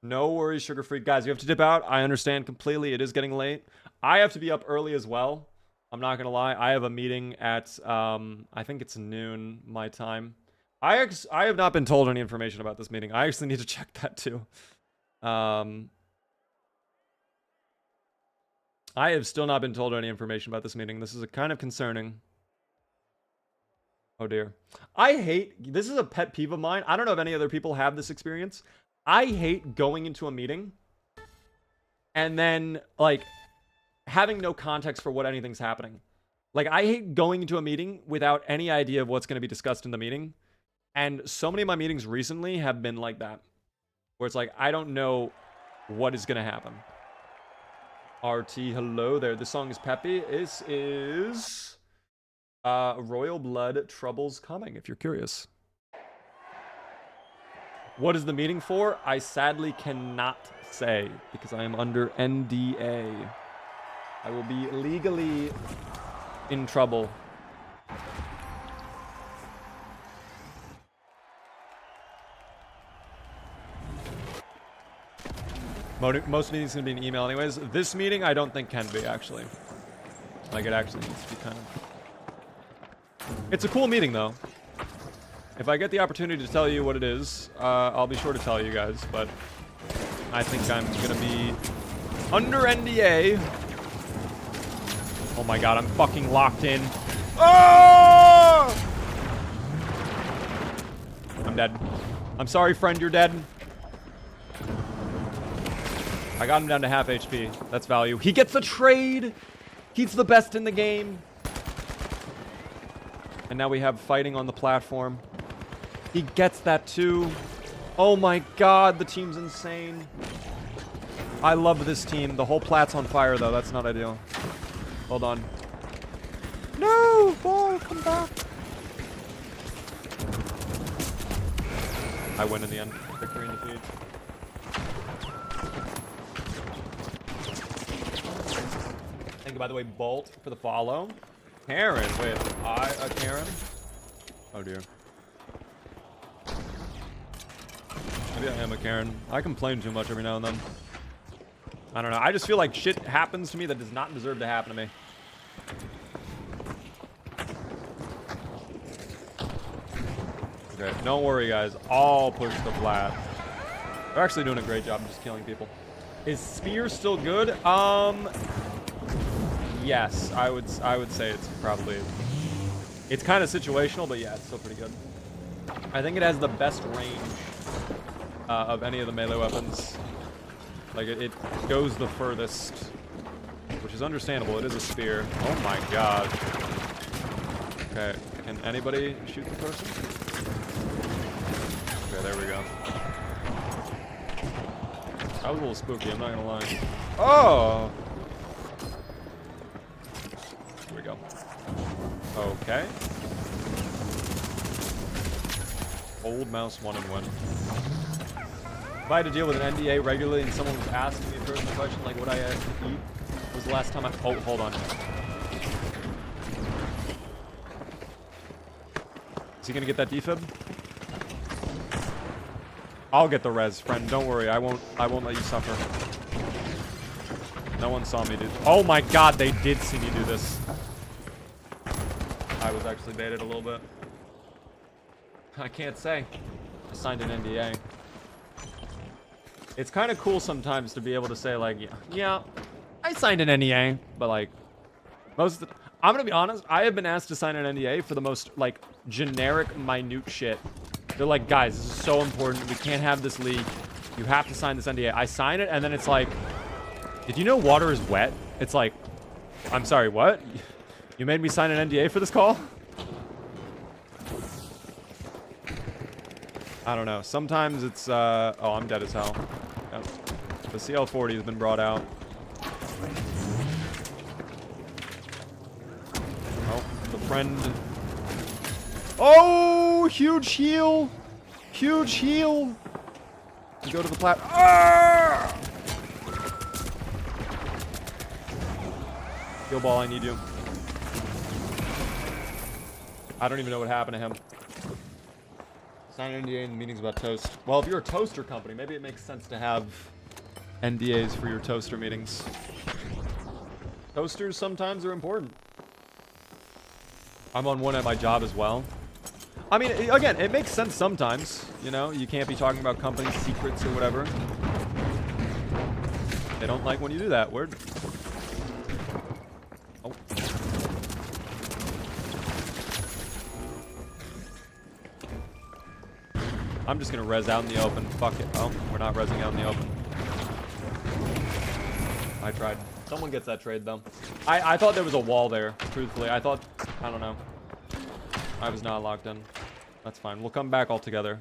No worries, sugar free. Guys, you have to dip out. I understand completely. It is getting late. I have to be up early as well. I'm not going to lie. I have a meeting at, I think it's noon my time. I have not been told any information about this meeting. I actually need to check that too. I have still not been told any information about this meeting. This is kind of concerning. Oh dear. This is a pet peeve of mine. I don't know if any other people have this experience. I hate going into a meeting and then, like, having no context for what anything's happening. Like, I hate going into a meeting without any idea of what's going to be discussed in the meeting. And so many of my meetings recently have been like that, where it's like, I don't know what is going to happen. RT, hello there. This song is peppy. This is Royal Blood Troubles Coming, if you're curious. What is the meeting for? I sadly cannot say because I am under NDA. I will be legally in trouble. Most meetings can be an email anyways. This meeting I don't think can be, actually. Like, it actually needs to be kind of... It's a cool meeting though. If I get the opportunity to tell you what it is, I'll be sure to tell you guys, but I think I'm gonna be under NDA. Oh my god, I'm fucking locked in. Oh! I'm dead. I'm sorry, friend, you're dead. I got him down to half HP. That's value. He gets the trade! He's the best in the game. And now we have fighting on the platform. He gets that too. Oh my god, the team's insane. I love this team. The whole plat's on fire though. That's not ideal. Hold on. No! Ball, come back. I win in the end. Victory in defeat. Thank you, by the way, Bolt, for the follow. Karen, wait, a Karen? Oh dear. Maybe I am a Karen. I complain too much every now and then. I don't know. I just feel like shit happens to me that does not deserve to happen to me. Okay, don't worry, guys. I'll push the flat. They're actually doing a great job of just killing people. Is Spear still good? Yes, I would say it's probably... It's kind of situational, but yeah, it's still pretty good. I think it has the best range of any of the melee weapons. Like, it goes the furthest, which is understandable. It is a spear. Oh my god. Okay, can anybody shoot the person? Okay, there we go. That was a little spooky, I'm not gonna lie. Oh! Here we go. Okay. Old mouse 1 and 1. If I had to deal with an NDA regularly and someone was asking me a personal question like what I had to eat, was the last time I... Oh, hold on. Is he gonna get that defib? I'll get the res, friend. Don't worry. I won't let you suffer. No one saw me do... Oh my god, they did see me do this. I was actually baited a little bit. I can't say. I signed an NDA. It's kind of cool sometimes to be able to say, like, yeah, I signed an NDA, but, like, most of the... I'm gonna be honest, I have been asked to sign an NDA for the most, like, generic, minute shit. They're like, guys, this is so important. We can't have this leak. You have to sign this NDA. I sign it, and then it's like, did you know water is wet? It's like, I'm sorry, what? You made me sign an NDA for this call? I don't know. Sometimes it's, oh, I'm dead as hell. Yep. The CL40 has been brought out. Oh, the friend. Oh, huge heal. Huge heal. To go to the plat. Ah! Heal ball, I need you. I don't even know what happened to him. Sign an NDA in meetings about toast. Well, if you're a toaster company, maybe it makes sense to have NDAs for your toaster meetings. Toasters sometimes are important. I'm on one at my job as well. I mean, again, it makes sense sometimes. You know, you can't be talking about company secrets or whatever. They don't like when you do that. Word. Oh. I'm just gonna res out in the open. Fuck it. Oh, we're not resing out in the open. I tried. Someone gets that trade, though. I thought there was a wall there, truthfully. I don't know. I was not locked in. That's fine. We'll come back all together.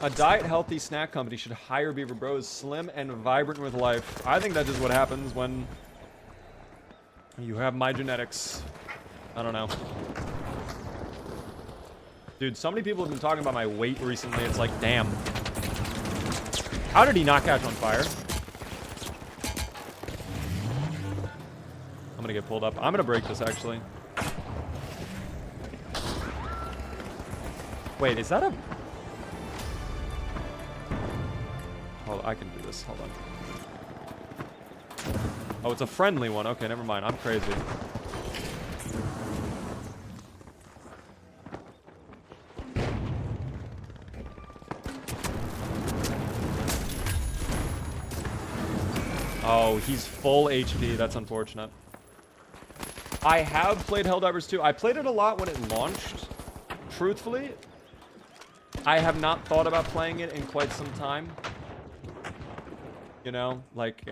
A diet-healthy snack company should hire Beaver Bros slim and vibrant with life. I think that's just what happens when you have my genetics. I don't know. Dude, so many people have been talking about my weight recently. It's like, damn. How did he not catch on fire? I'm gonna get pulled up. I'm gonna break this, actually. Wait, is that a... Hold on, I can do this. Hold on. Oh, it's a friendly one. Okay, never mind. I'm crazy. Oh, he's full HP. That's unfortunate. I have played Helldivers 2. I played it a lot when it launched. Truthfully, I have not thought about playing it in quite some time. You know, like,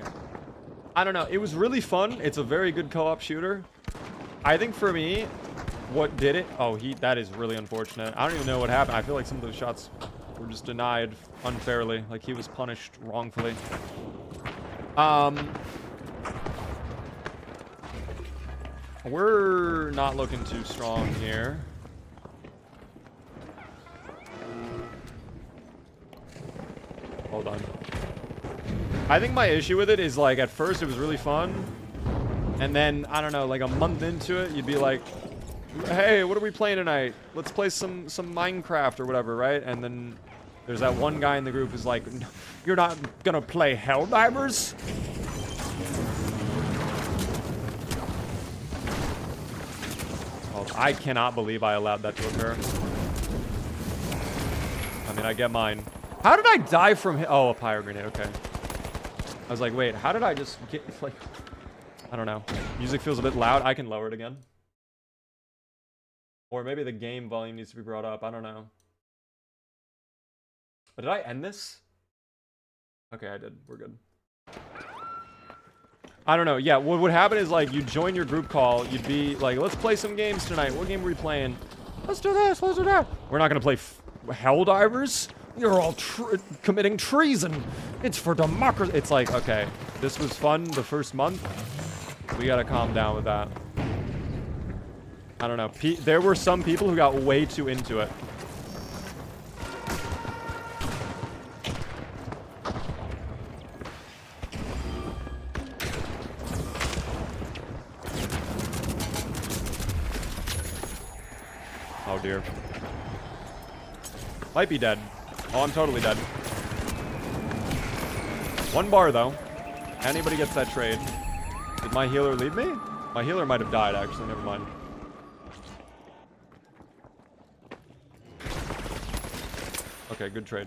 I don't know. It was really fun. It's a very good co-op shooter. I think for me, what did it... Oh, that is really unfortunate. I don't even know what happened. I feel like some of those shots were just denied unfairly. Like, he was punished wrongfully. We're not looking too strong here. Hold on. I think my issue with it is, like, at first it was really fun. And then, I don't know, like a month into it, you'd be like, hey, what are we playing tonight? Let's play some Minecraft or whatever, right? And then there's that one guy in the group who's like, you're not gonna play Helldivers? Oh, I cannot believe I allowed that to occur. I mean, I get mine. How did I die from him? Oh, a pyro grenade, okay. I was like, wait, how did I just get, like, I don't know. Music feels a bit loud. I can lower it again. Or maybe the game volume needs to be brought up. I don't know. But did I end this? Okay, I did. We're good. I don't know. Yeah, what would happen is, like, you'd join your group call. You'd be like, let's play some games tonight. What game are we playing? Let's do this. Let's do that. We're not going to play Helldivers. You're all committing treason. It's for democracy. It's like, okay, this was fun the first month. We got to calm down with that. I don't know. There were some people who got way too into it. Oh, dear. Might be dead. Oh, I'm totally dead. One bar, though. Anybody gets that trade. Did my healer leave me? My healer might have died, actually. Never mind. Okay, good trade.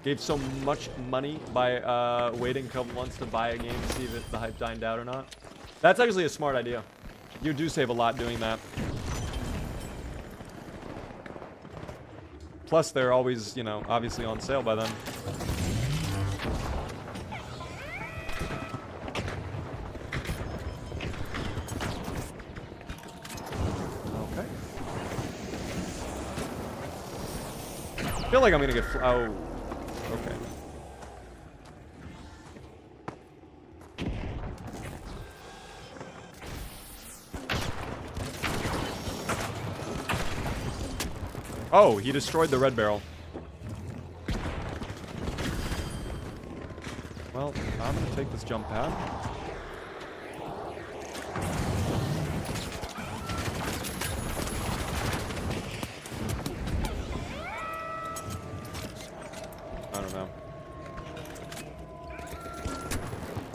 Gave so much money by waiting a couple months to buy a game to see if the hype died out or not. That's actually a smart idea. You do save a lot doing that. Plus, they're always, you know, obviously on sale by then. Okay. I feel like I'm gonna get... Oh. Okay. Oh, he destroyed the red barrel. Well, I'm gonna take this jump pad.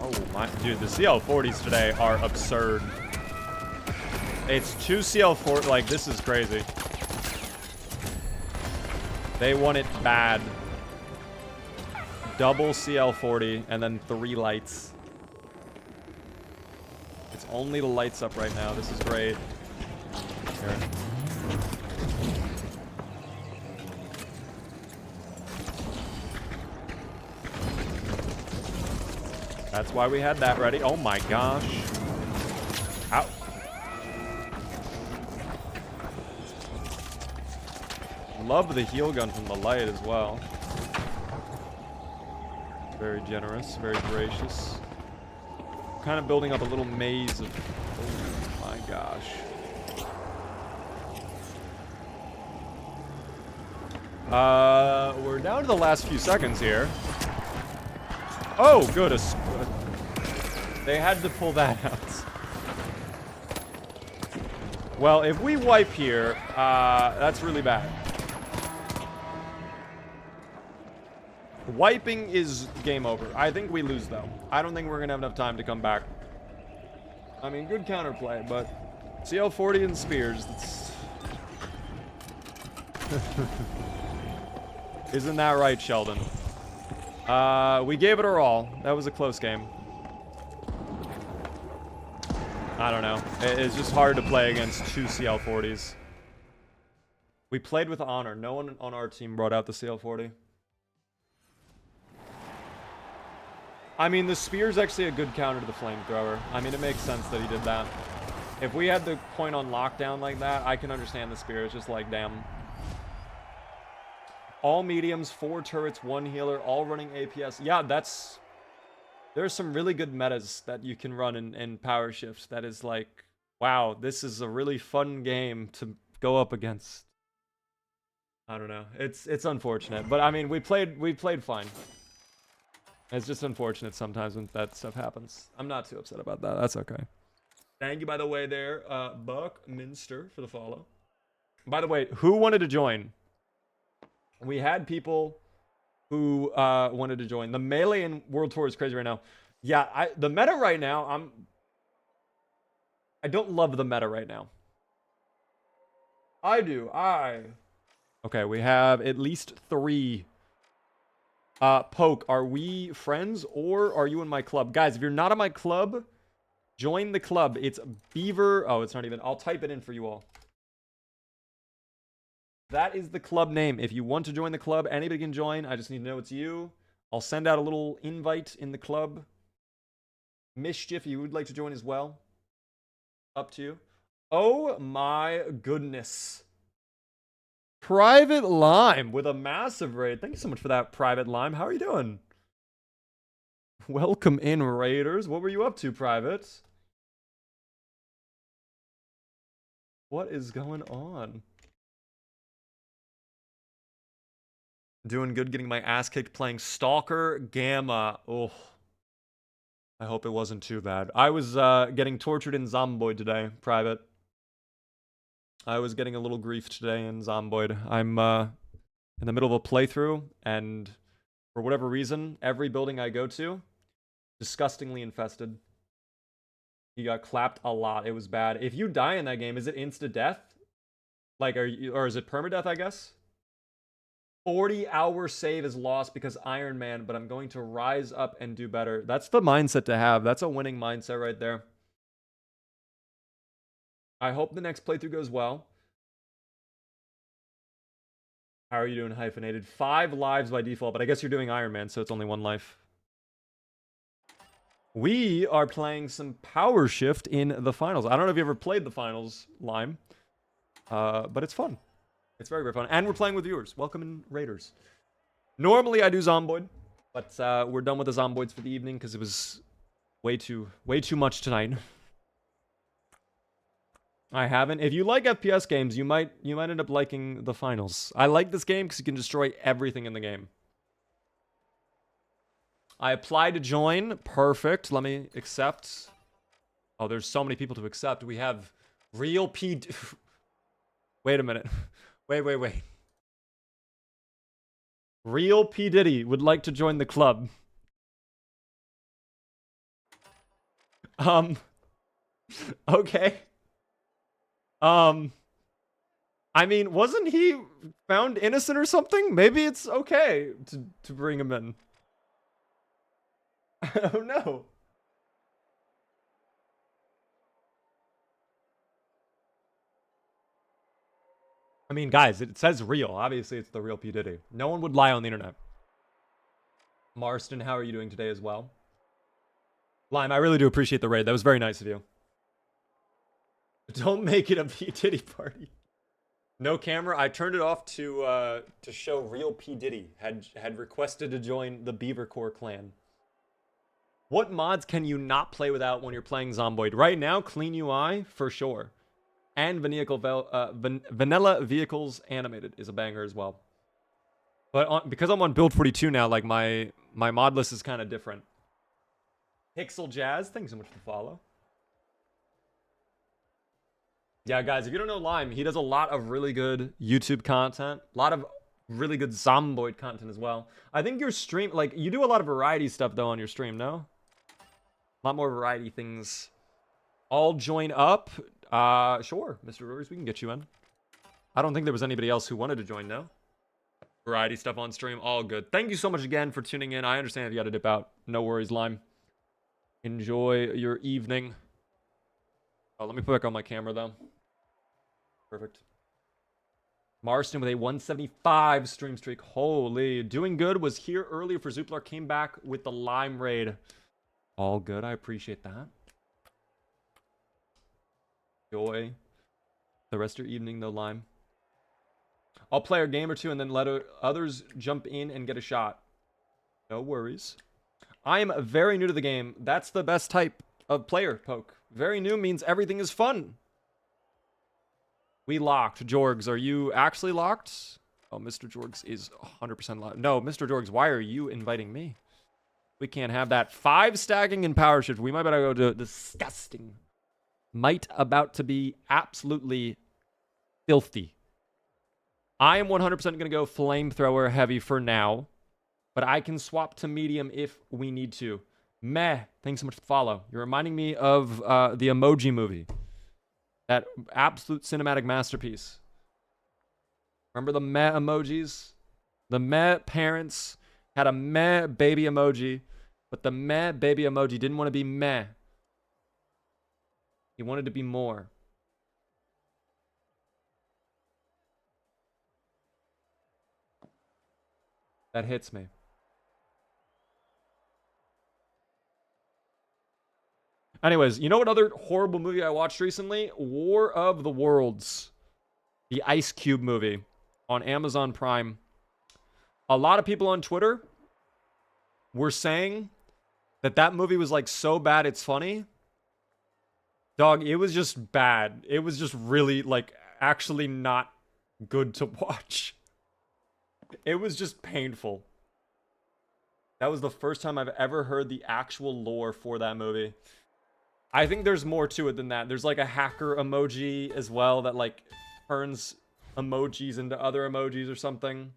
Oh my, dude, the CL40s today are absurd. It's 2 CL4, like, this is crazy. They want it bad. Double CL40 and then 3 lights. It's only the lights up right now. This is great. Here. That's why we had that ready. Oh my gosh. Ow. Love the heal gun from the light as well. Very generous, very gracious. Kind of building up a little maze of... Oh my gosh. We're down to the last few seconds here. Oh, good. They had to pull that out. Well, if we wipe here, that's really bad. Wiping is game over. I think we lose, though. I don't think we're going to have enough time to come back. I mean, good counterplay, but CL40 and spears, that's... Isn't that right, Sheldon? We gave it our all. That was a close game. I don't know. It's just hard to play against 2 CL40s. We played with honor. No one on our team brought out the CL40. I mean, the spear's actually a good counter to the flamethrower. I mean, it makes sense that he did that. If we had the point on lockdown like that, I can understand the spear. It's just like, damn. All mediums, 4 turrets, 1 healer, all running APS. Yeah, that's... There's some really good metas that you can run in power shifts. That is like, wow, this is a really fun game to go up against. I don't know. It's unfortunate, but I mean, we played fine. It's just unfortunate sometimes when that stuff happens. I'm not too upset about that. That's okay. Thank you, by the way, there, Buckminster, for the follow. By the way, who wanted to join? We had people who wanted to join. The melee in World Tour is crazy right now. Yeah, the meta right now, I don't love the meta right now. I do. Okay, we have at least 3. Poke, are we friends or are you in my club? Guys, if you're not in my club, join the club. It's Beaver. Oh, it's not even. I'll type it in for you all. That is the club name. If you want to join the club, anybody can join. I just need to know it's you. I'll send out a little invite in the club. Mischief, you would like to join as well. Up to you. Oh my goodness. Private Lime with a massive raid. Thank you so much for that, Private Lime. How are you doing? Welcome in, Raiders. What were you up to, Private? What is going on? Doing good, getting my ass kicked playing Stalker Gamma. Oh, I hope it wasn't too bad. I was getting tortured in Zomboid today, Private. I was getting a little grief today in Zomboid. I'm in the middle of a playthrough, and for whatever reason, every building I go to, disgustingly infested. He got clapped a lot. It was bad. If you die in that game, is it insta-death? Like, or is it permadeath, I guess? 40-hour save is lost because Iron Man, but I'm going to rise up and do better. That's the mindset to have. That's a winning mindset right there. I hope the next playthrough goes well. How are you doing, Hyphenated? 5 lives by default, but I guess you're doing Iron Man, so it's only 1 life. We are playing some Power Shift in the finals. I don't know if you ever played the finals, Lime, but it's fun. It's very, very fun. And we're playing with viewers. Welcome in, Raiders. Normally I do Zomboid, but we're done with the Zomboids for the evening because it was way too much tonight. I haven't. If you like FPS games, you might end up liking the finals. I like this game because you can destroy everything in the game. I applied to join. Perfect. Let me accept. Oh, there's so many people to accept. We have real P... Wait a minute. Wait. Real P. Diddy would like to join the club. Okay. I mean, wasn't he found innocent or something? Maybe it's okay to bring him in. Oh no. I mean, guys, it says real. Obviously, it's the real P. Diddy. No one would lie on the internet. Marston, how are you doing today as well? Lime, I really do appreciate the raid. That was very nice of you. Don't make it a P. Diddy party. No camera. I turned it off to show real P. Diddy had requested to join the Beavercore clan. What mods can you not play without when you're playing Zomboid? Right now, Clean UI for sure, and Vanilla Vehicles Animated is a banger as well. But because I'm on build 42 now, like my mod list is kind of different. Pixel Jazz, thanks so much for the follow. Yeah, guys, if you don't know Lime, he does a lot of really good YouTube content. A lot of really good Zomboid content as well. I think your stream, like, you do a lot of variety stuff, though, on your stream, no? A lot more variety things. All join up? Sure, Mr. Rivers, we can get you in. I don't think there was anybody else who wanted to join, no? Variety stuff on stream, all good. Thank you so much again for tuning in. I understand if you had to dip out. No worries, Lime. Enjoy your evening. Oh, let me put back on my camera, though. Perfect. Marston with a 175 stream streak. Holy. Doing good. Was here earlier for Zuplar. Came back with the Lime raid. All good. I appreciate that. Enjoy the rest of your evening, though, Lime. I'll play a game or two and then let others jump in and get a shot. No worries. I am very new to the game. That's the best type of player, Poke. Very new means everything is fun. We locked. Jorgs, are you actually locked? Oh, Mr. Jorgs is 100% locked. No, Mr. Jorgs, why are you inviting me? We can't have that. 5 stacking and power shift. We might better go to disgusting. Might about to be absolutely filthy. I am 100% going to go flamethrower heavy for now. But I can swap to medium if we need to. Meh. Thanks so much for the follow. You're reminding me of the Emoji Movie. That absolute cinematic masterpiece. Remember the meh emojis? The meh parents had a meh baby emoji, but the meh baby emoji didn't want to be meh. He wanted to be more. That hits me. Anyways, you know what other horrible movie I watched recently? War of the Worlds. The Ice Cube movie on Amazon Prime. A lot of people on Twitter were saying that movie was like so bad it's funny. Dog, it was just bad. It was just really like actually not good to watch. It was just painful. That was the first time I've ever heard the actual lore for that movie. I think there's more to it than that. There's like a hacker emoji as well that like turns emojis into other emojis or something.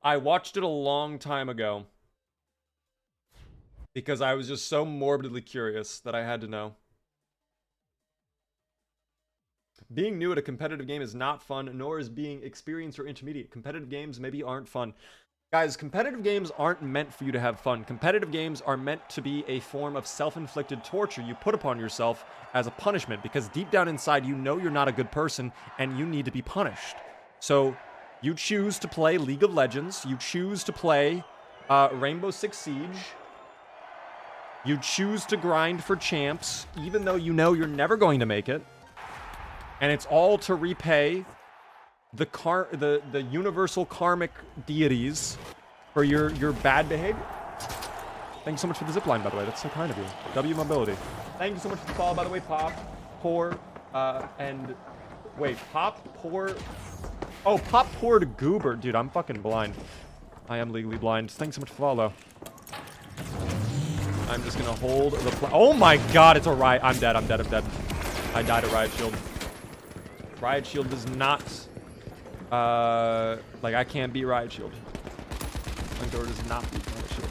I watched it a long time ago because I was just so morbidly curious that I had to know. Being new at a competitive game is not fun, nor is being experienced or intermediate. Competitive games maybe aren't fun. Guys, competitive games aren't meant for you to have fun. Competitive games are meant to be a form of self-inflicted torture you put upon yourself as a punishment, because deep down inside you know you're not a good person and you need to be punished. So you choose to play League of Legends. You choose to play Rainbow Six Siege. You choose to grind for champs, even though you know you're never going to make it. And it's all to repay the universal karmic deities for your bad behavior. Thanks so much for the zipline, by the way. That's so kind of you. W Mobility. Thank you so much for the follow, by the way. Pop, Poor, and... Wait, Pop, Poor... Oh, Pop, Poor to Goober. Dude, I'm fucking blind. I am legally blind. Thanks so much for the follow. I'm just gonna hold the... Oh my god, it's a riot. I'm dead, I'm dead, I'm dead. I died at Riot Shield. Riot Shield does not... like, I can't beat Riot Shield. Flamethrower does not beat Riot Shield.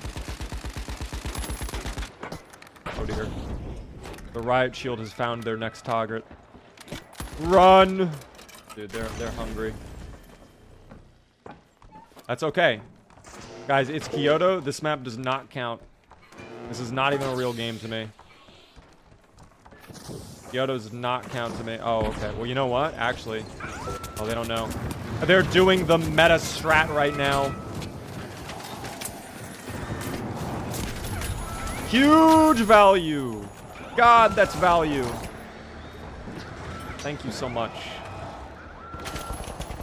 Oh dear. The riot shield has found their next target. Run! Dude, they're hungry. That's okay. Guys, it's Kyoto. This map does not count. This is not even a real game to me. Kyoto does not count to me. Oh, okay. Well, you know what? Actually. Oh, they don't know. They're doing the meta strat right now. Huge value. God, that's value. Thank you so much.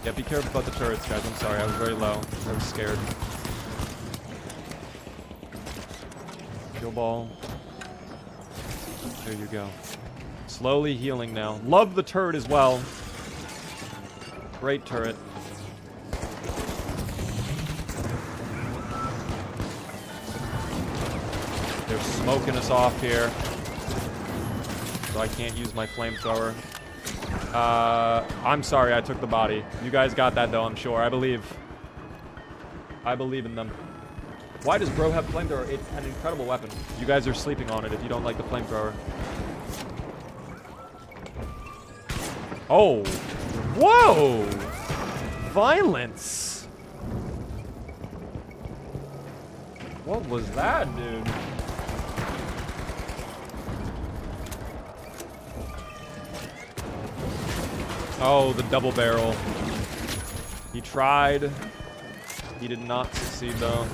Yeah, be careful about the turrets, guys. I'm sorry. I was very low. I was scared. Kill ball. There you go. Slowly healing now. Love the turret as well. Great turret. They're smoking us off here. So I can't use my flamethrower. I'm sorry I took the body. You guys got that though, I'm sure. I believe. I believe in them. Why does bro have flamethrower? It's an incredible weapon. You guys are sleeping on it if you don't like the flamethrower. Oh. Whoa! Violence! What was that, dude? Oh, the double barrel. He tried. He did not succeed, though.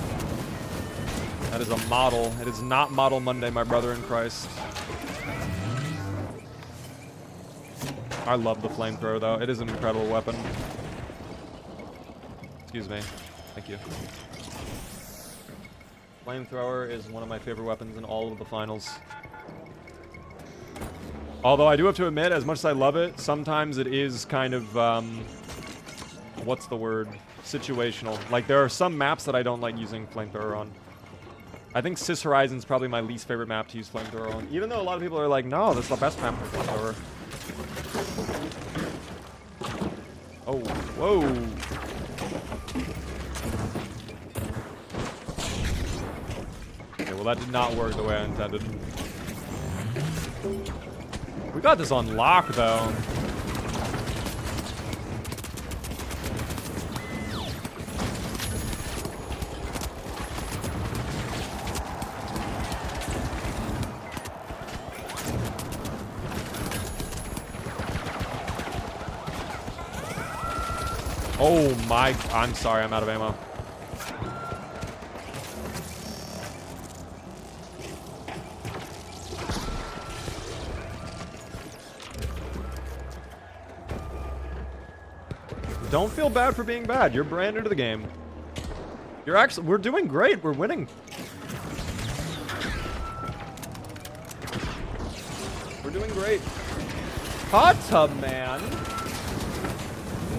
That is a model. It is not Model Monday, my brother in Christ. I love the flamethrower, though. It is an incredible weapon. Excuse me. Thank you. Flamethrower is one of my favorite weapons in all of the finals. Although I do have to admit, as much as I love it, sometimes it is kind of, what's the word? Situational. Like, there are some maps that I don't like using flamethrower on. I think Sis Horizon's probably my least favorite map to use flamethrower on. Even though a lot of people are like, no, this is the best map for flamethrower. Oh, whoa. Okay, well that did not work the way I intended. We got this on lock, though. Oh my, I'm sorry, I'm out of ammo. Don't feel bad for being bad. You're brand new to the game. You're actually, we're doing great. We're winning. We're doing great. Hot tub, man.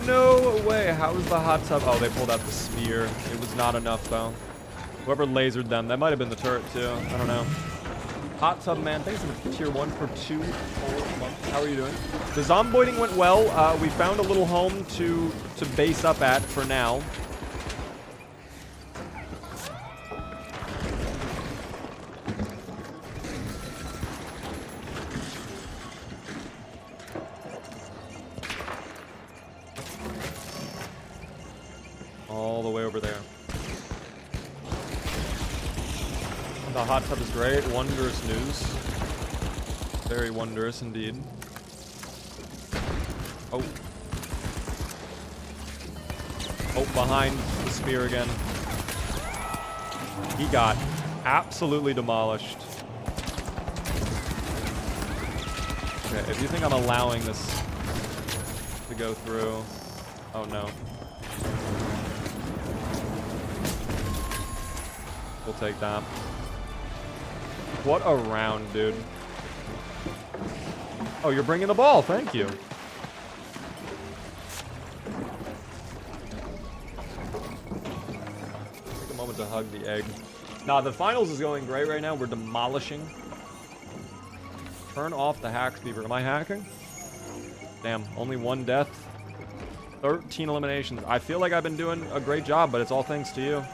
No way. How was the hot tub? Oh, they pulled out the spear. It was not enough, though. Whoever lasered them, that might have been the turret, too. I don't know. Hot tub, man. Thanks for tier 1 for 2 whole months. How are you doing? The zomboiding went well. We found a little home to base up at for now. All the way over there. The hot tub is great. Wondrous news. Very wondrous indeed. Oh. Oh, behind the spear again. He got absolutely demolished. Okay, if you think I'm allowing this to go through... Oh, no. We'll take that. What a round, dude. Oh, you're bringing the ball. Thank you. Take a moment to hug the egg. Nah, the finals is going great right now. We're demolishing. Turn off the hack fever. Am I hacking? Damn, only 1 death. 13 eliminations. I feel like I've been doing a great job, but it's all thanks to you.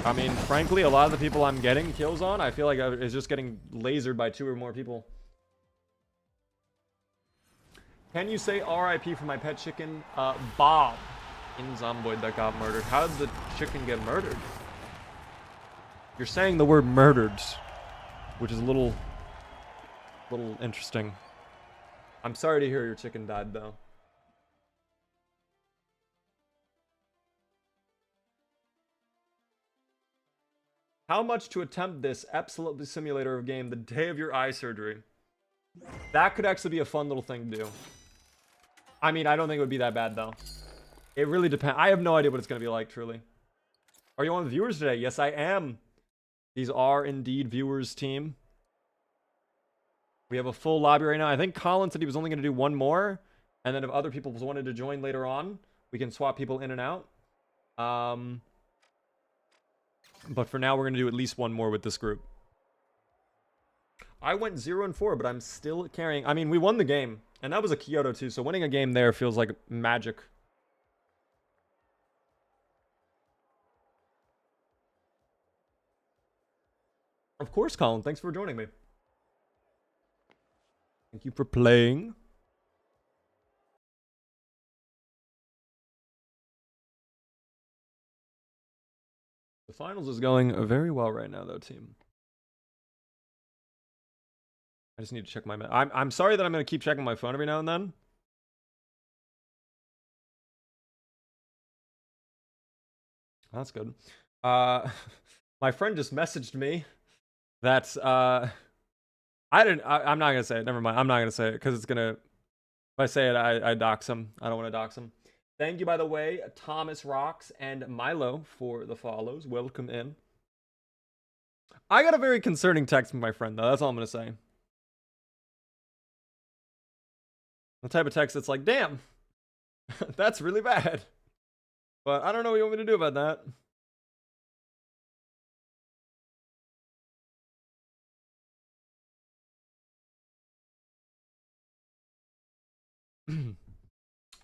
I mean, frankly, a lot of the people I'm getting kills on, I feel like is just getting lasered by 2 or more people. Can you say RIP for my pet chicken? Bob in Zomboid that got murdered. How did the chicken get murdered? You're saying the word murdered, which is a little interesting. I'm sorry to hear your chicken died, though. How much to attempt this absolutely simulator of game the day of your eye surgery? That could actually be a fun little thing to do. I mean, I don't think it would be that bad, though. It really depends. I have no idea what it's going to be like, truly. Are you on with viewers today? Yes, I am. These are indeed viewers, team. We have a full lobby right now. I think Colin said he was only going to do 1 more. And then if other people wanted to join later on, we can swap people in and out. But for now, we're going to do at least 1 more with this group. I went 0-4, but I'm still carrying. I mean, we won the game. And that was a Kyoto, too. So winning a game there feels like magic. Of course, Colin. Thanks for joining me. Thank you for playing. The finals is going very well right now, though, team. I just need to check my... I'm sorry that I'm going to keep checking my phone every now and then. That's good. My friend just messaged me that... I'm not going to say it. Never mind. I'm not going to say it because it's going to... If I say it, I dox him. I don't want to dox him. Thank you, by the way, Thomas Rocks and Milo for the follows. Welcome in. I got a very concerning text from my friend, though. That's all I'm going to say. The type of text that's like, damn, that's really bad. But I don't know what you want me to do about that.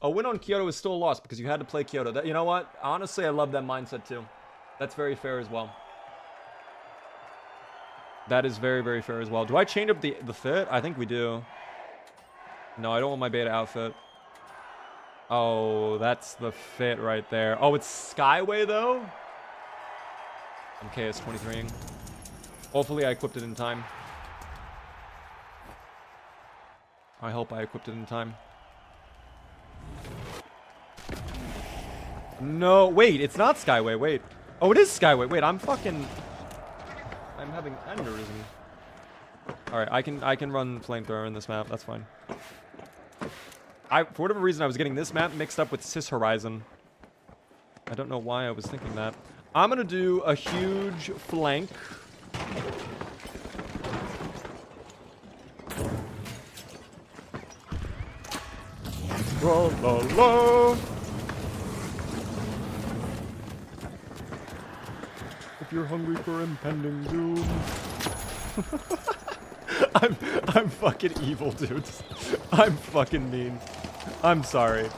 A win on Kyoto is still a loss because you had to play Kyoto. You know what? Honestly, I love that mindset too. That's very fair as well. That is very, very fair as well. Do I change up the fit? I think we do. No, I don't want my beta outfit. Oh, that's the fit right there. Oh, it's Skyway though? I'm KS23ing. Hopefully I equipped it in time. I hope I equipped it in time. No, wait, it's not Skyway, wait. Oh, it is Skyway. Wait, I'm having aneurysm. Alright, I can run flamethrower in this map, that's fine. For whatever reason, I was getting this map mixed up with Cis Horizon. I don't know why I was thinking that. I'm gonna do a huge flank. La la la. If you're hungry for impending doom. I'm fucking evil, dude. I'm fucking mean. I'm sorry.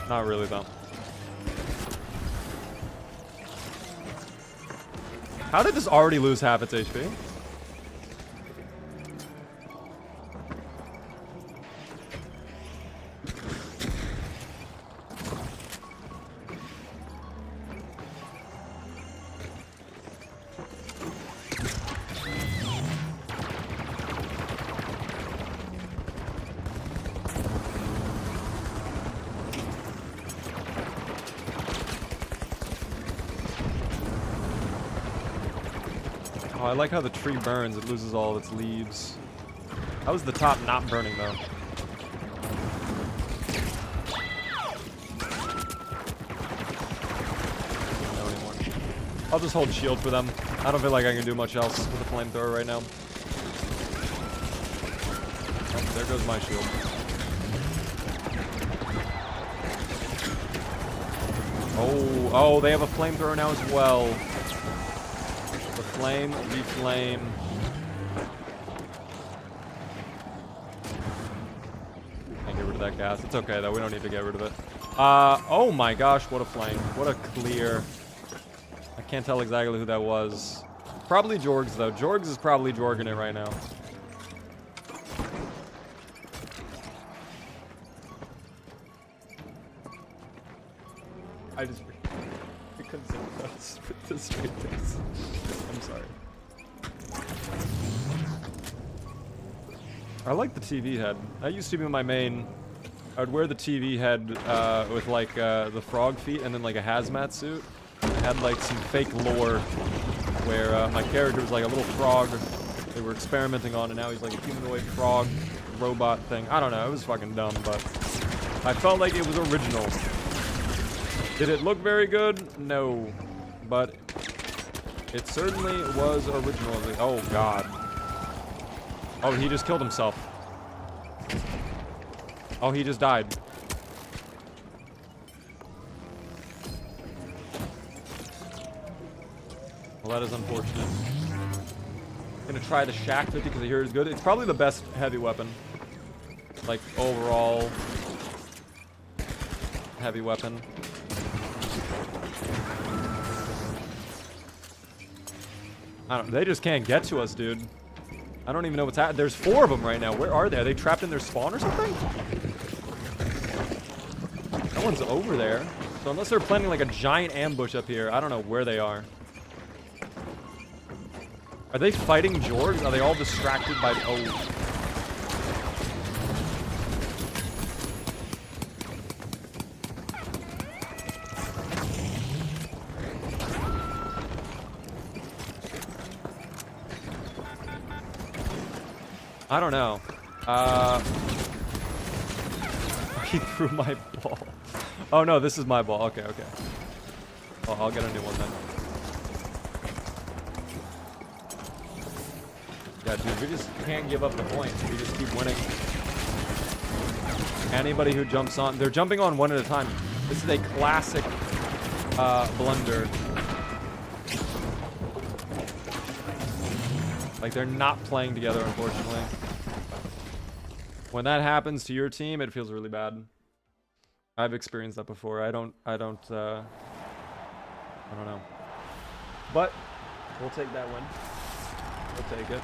Not really, though. How did this already lose half its HP? Oh, I like how the tree burns. It loses all of its leaves. How is the top not burning, though? No anymore. I'll just hold shield for them. I don't feel like I can do much else with a flamethrower right now. Oh, there goes my shield. Oh, they have a flamethrower now as well. Flame, reflame. Can't get rid of that gas. It's okay though, we don't need to get rid of it. Oh my gosh, what a flame. What a clear. Can't tell exactly who that was. Probably Jorgs, though. Jorgs is probably jorging it right now. I just... I couldn't sympathize with this straight face. I'm sorry. I like the TV head. That used to be my main... I'd wear the TV head with like the frog feet and then like a hazmat suit. I had like some fake lore where my character was like a little frog they were experimenting on, and now he's like a humanoid frog robot thing. I don't know, it was fucking dumb, but I felt like it was original. Did it look very good? No. But it certainly was original. Oh god. Oh, he just killed himself. Oh, he just died. Well, that is unfortunate. I'm gonna try the Shack 50 because I hear it's good. It's probably the best heavy weapon. Like, overall heavy weapon. I don't, they just can't get to us, dude. I don't even know what's happening. There's 4 of them right now. Where are they? Are they trapped in their spawn or something? No one's over there. So unless they're planning like a giant ambush up here, I don't know where they are. Are they fighting Jorgs? Are they all distracted by... Oh. I don't know. He threw my ball. Oh no, this is my ball. Okay, okay. Oh, I'll get a new one then. Yeah, dude, we just can't give up the points. We just keep winning. Anybody who jumps on... They're jumping on one at a time. This is a classic blunder. Like, they're not playing together, unfortunately. When that happens to your team, it feels really bad. I've experienced that before. I don't know. But we'll take that win. We'll take it.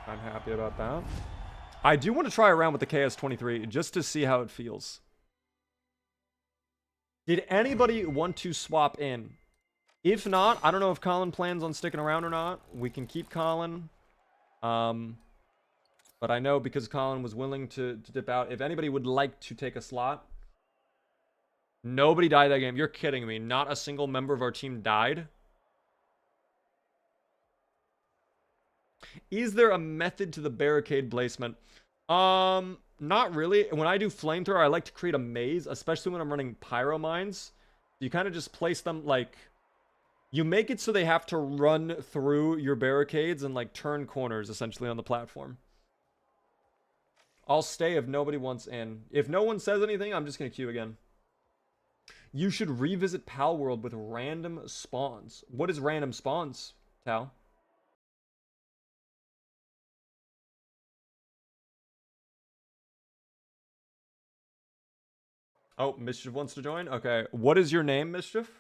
I'm happy about that. I do want to try around with the KS-23 just to see how it feels. Did anybody want to swap in? If not, I don't know if Colin plans on sticking around or not. We can keep Colin. But I know because Colin was willing to dip out, if anybody would like to take a slot. Nobody died that game. You're kidding me. Not a single member of our team died. Is there a method to the barricade placement? Not really. When I do flamethrower, I like to create a maze, especially when I'm running pyro mines. You kind of just place them like... You make it so they have to run through your barricades and like turn corners essentially on the platform. I'll stay if nobody wants in. If no one says anything, I'm just going to queue again. You should revisit Pal World with random spawns. What is random spawns, Tal? Oh, Mischief wants to join? Okay. What is your name, Mischief?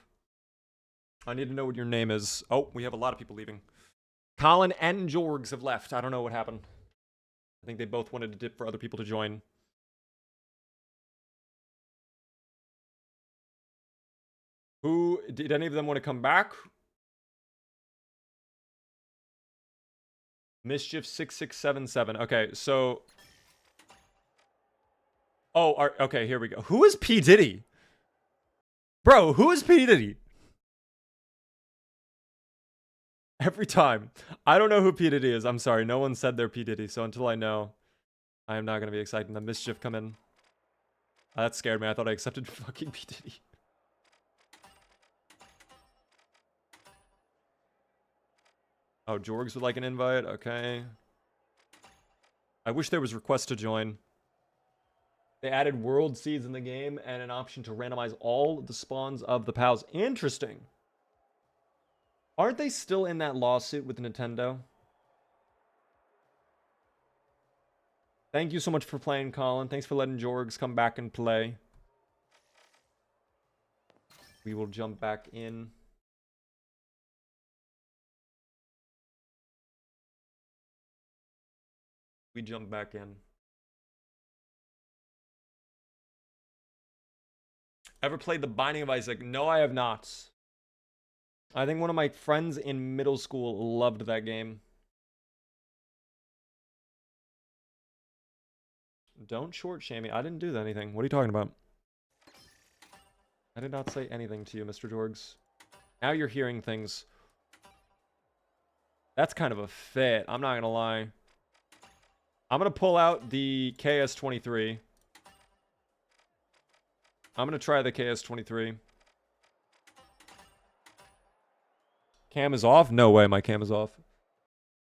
I need to know what your name is. Oh, we have a lot of people leaving. Colin and Jorgs have left. I don't know what happened. I think they both wanted to dip for other people to join. Who, did any of them want to come back? Mischief 6677. Okay, so... Oh, okay, here we go. Who is P. Diddy? Bro, who is P. Diddy? Every time. I don't know who P. Diddy is. I'm sorry. No one said they're P. Diddy. So until I know, I am not going to be excited. The Mischief come in. That scared me. I thought I accepted fucking P. Diddy. Oh, Jorgs would like an invite. Okay. I wish there was request to join. They added world seeds in the game and an option to randomize all the spawns of the pals. Interesting. Aren't they still in that lawsuit with Nintendo? Thank you so much for playing, Colin. Thanks for letting Jorgs come back and play. We will jump back in. We jump back in. Ever played The Binding of Isaac? No, I have not. I think one of my friends in middle school loved that game. Don't short shame me. I didn't do anything. What are you talking about? I did not say anything to you, Mr. Jorgs. Now you're hearing things. That's kind of a fit. I'm not going to lie. I'm going to pull out the KS-23. I'm going to try the KS-23. Cam is off? No way my cam is off.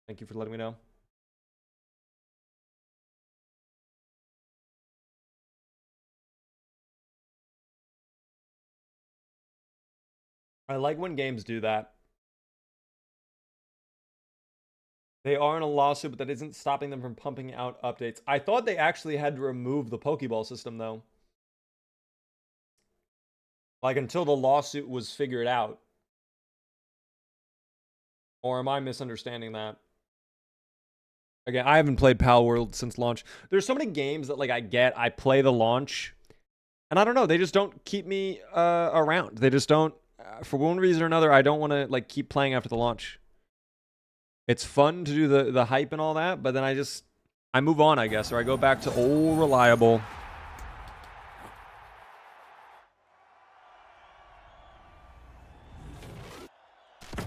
Thank you for letting me know. I like when games do that. They are in a lawsuit, but that isn't stopping them from pumping out updates. I thought they actually had to remove the Pokeball system, though. Like, until the lawsuit was figured out. Or am I misunderstanding that? Again, I haven't played Pal World since launch. There's so many games that, like, I play the launch, and I don't know, they just don't keep me around. They just don't, for one reason or another, I don't want to, like, keep playing after the launch. It's fun to do the hype and all that, but then I move on, I guess, or I go back to old reliable.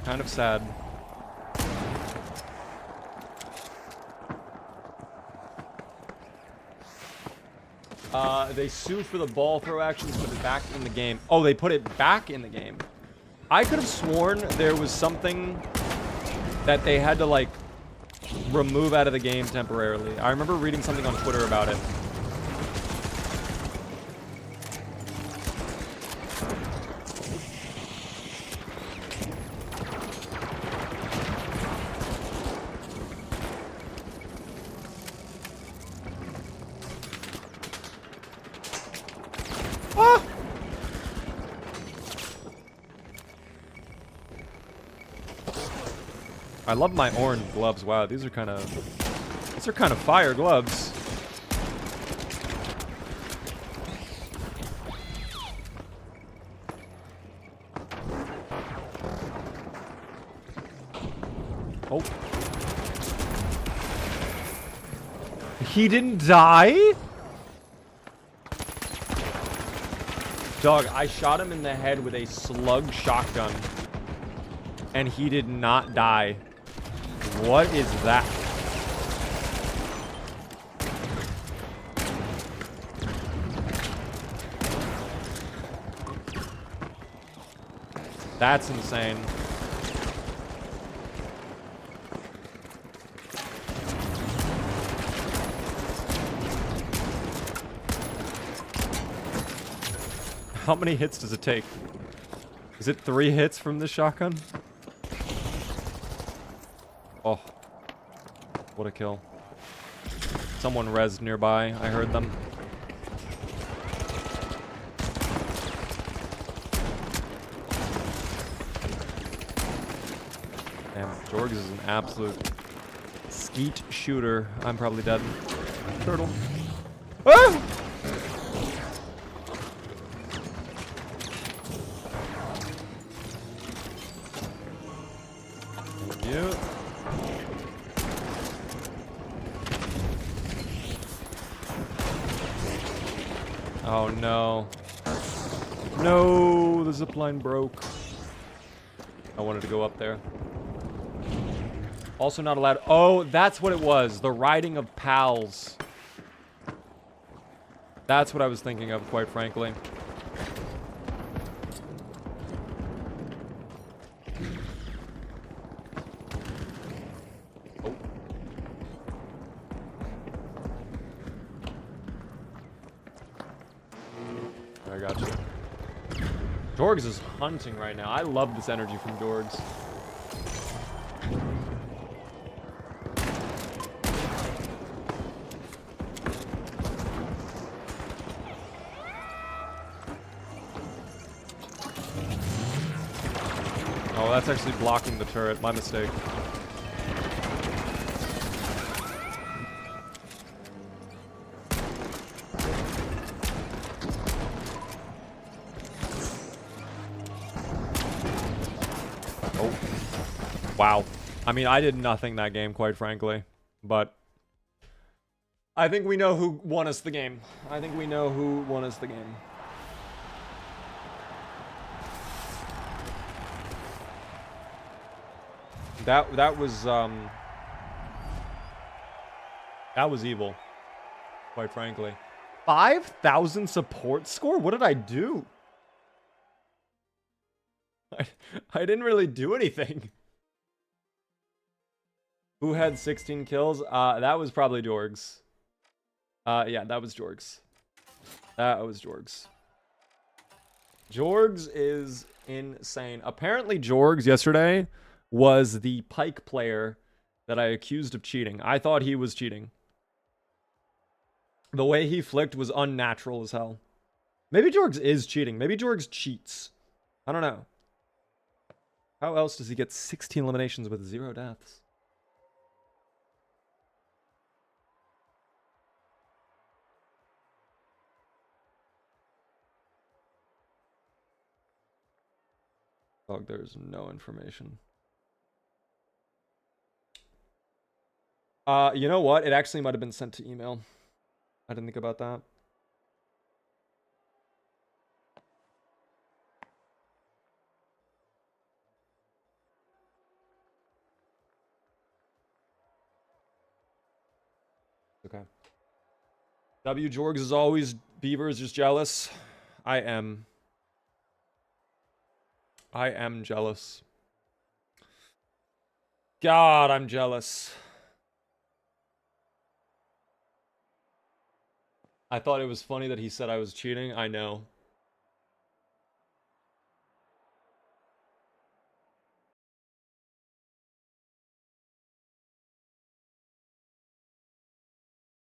Kind of sad. They sued for the ball throw actions, put it back in the game. Oh, they put it back in the game. I could have sworn there was something that they had to, like, remove out of the game temporarily. I remember reading something on Twitter about it. Ah! I love my orange gloves. Wow, these are kind of fire gloves. Oh. He didn't die? Dog, I shot him in the head with a slug shotgun. And he did not die. What is that? That's insane. How many hits does it take? Is it 3 hits from the shotgun? Oh. What a kill. Someone rezzed nearby. I heard them. Damn, Jorgs is an absolute skeet shooter. I'm probably dead. Turtle. Ah! You. Oh no. No, the zipline broke. I wanted to go up there. Also not allowed. Oh, that's what it was. The riding of pals. That's what I was thinking of, quite frankly. I got you. Jorgs is hunting right now. I love this energy from Jorgs. Oh, that's actually blocking the turret. My mistake. Oh. Wow. I mean, I did nothing that game, quite frankly. But I think we know who won us the game. I think we know who won us the game. That was evil, quite frankly. 5,000 support score? What did I do? I didn't really do anything. Who had 16 kills? That was probably Jorgs. Yeah, that was Jorgs. That was Jorgs. Jorgs is insane. Apparently, Jorgs yesterday was the Pike player that I accused of cheating. I thought he was cheating. The way he flicked was unnatural as hell. Maybe Jorgs is cheating. Maybe Jorgs cheats. I don't know. How else does he get 16 eliminations with 0 deaths? Oh, there's no information. You know what? It actually might have been sent to email. I didn't think about that. Okay. W Jorgs is always Beaver is just jealous. I am jealous. God, I'm jealous. I thought it was funny that he said I was cheating. I know.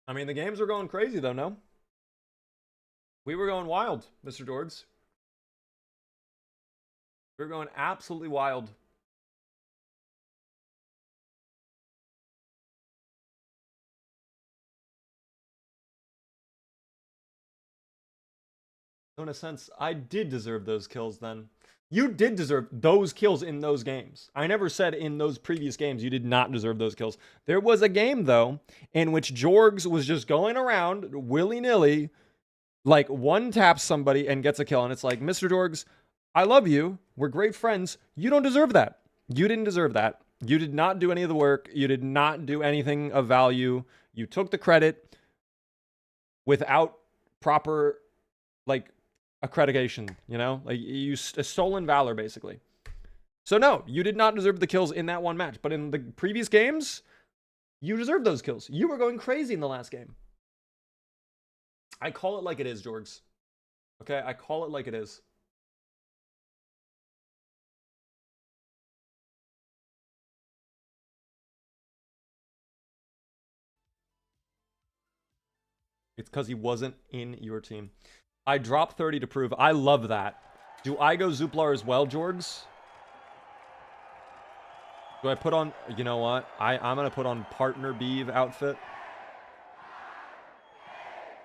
I mean, the games were going crazy, though, no? We were going wild, Mr. Jorgs. We were going absolutely wild. So in a sense, I did deserve those kills then. You did deserve those kills in those games. I never said in those previous games you did not deserve those kills. There was a game, though, in which Jorgs was just going around willy-nilly, like one taps somebody and gets a kill. And it's like, Mr. Jorgs, I love you. We're great friends. You don't deserve that. You didn't deserve that. You did not do any of the work. You did not do anything of value. You took the credit without proper, like, accreditation, you know? Like, you stolen valor, basically. So, no, you did not deserve the kills in that one match. But in the previous games, you deserved those kills. You were going crazy in the last game. I call it like it is, Jorgs. Okay? I call it like it is. It's because he wasn't in your team. I dropped 30 to prove. I love that. Do I go Zuplar as well, Jorgs? Do I put on... You know what? I'm going to put on partner Beeve outfit.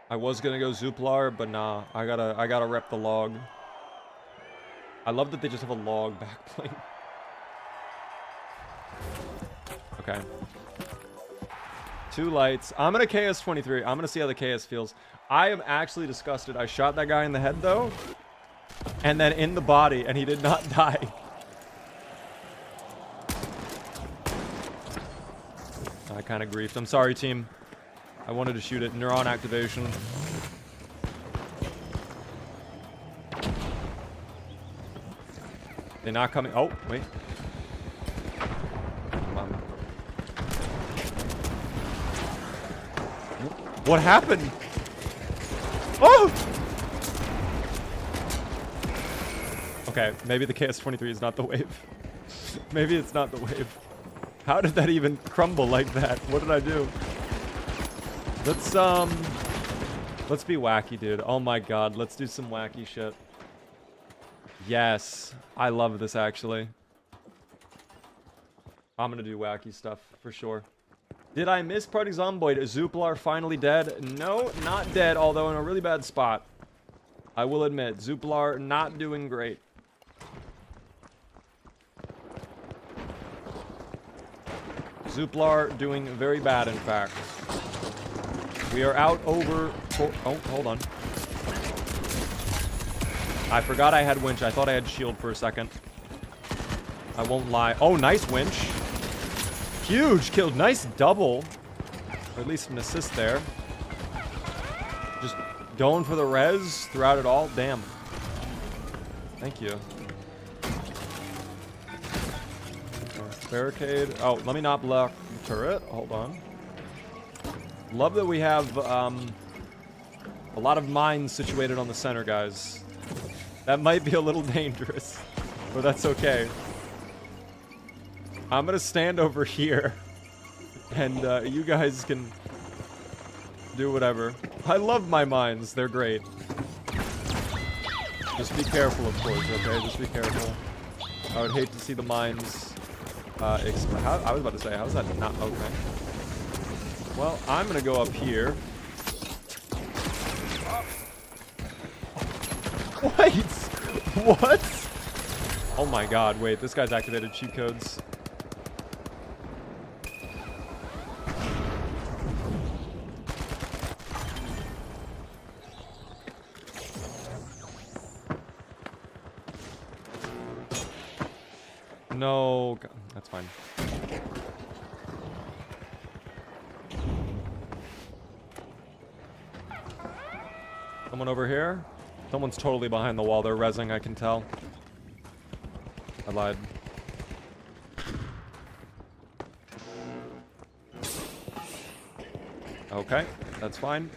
I was going to go Zuplar, but nah. I gotta rep the log. I love that they just have a log backplate. Okay. 2 lights. I'm going to KS 23. I'm going to see how the KS feels. I am actually disgusted. I shot that guy in the head, though. And then in the body, and he did not die. I kind of griefed. I'm sorry, team. I wanted to shoot it. Neuron activation. They're not coming. Oh, wait. Come on. What happened? Oh! Okay, maybe the KS-23 is not the wave. Maybe it's not the wave. How did that even crumble like that? What did I do? Let's be wacky, dude. Oh my god, let's do some wacky shit. Yes, I love this actually. I'm gonna do wacky stuff for sure. Did I miss Party Zomboid? Is Zuplar finally dead? No, not dead, although in a really bad spot. I will admit, Zuplar not doing great. Zuplar doing very bad, in fact. We are out over... Oh, hold on. I forgot I had winch. I thought I had shield for a second. I won't lie. Oh, nice winch. Huge kill. Nice double. Or at least an assist there. Just going for the res throughout it all. Damn. Thank you. Barricade. Oh, let me not block the turret. Hold on. Love that we have a lot of mines situated on the center, guys. That might be a little dangerous, but that's okay. I'm gonna stand over here, and you guys can do whatever. I love my mines. They're great. Just be careful, of course, okay? Just be careful. I would hate to see the mines... I was about to say, how's that not... Okay. Well, I'm gonna go up here. Wait! What? Oh my god, wait, this guy's activated cheat codes. No, God, that's fine. Someone over here? Someone's totally behind the wall. They're rezzing, I can tell. I lied. Okay, that's fine.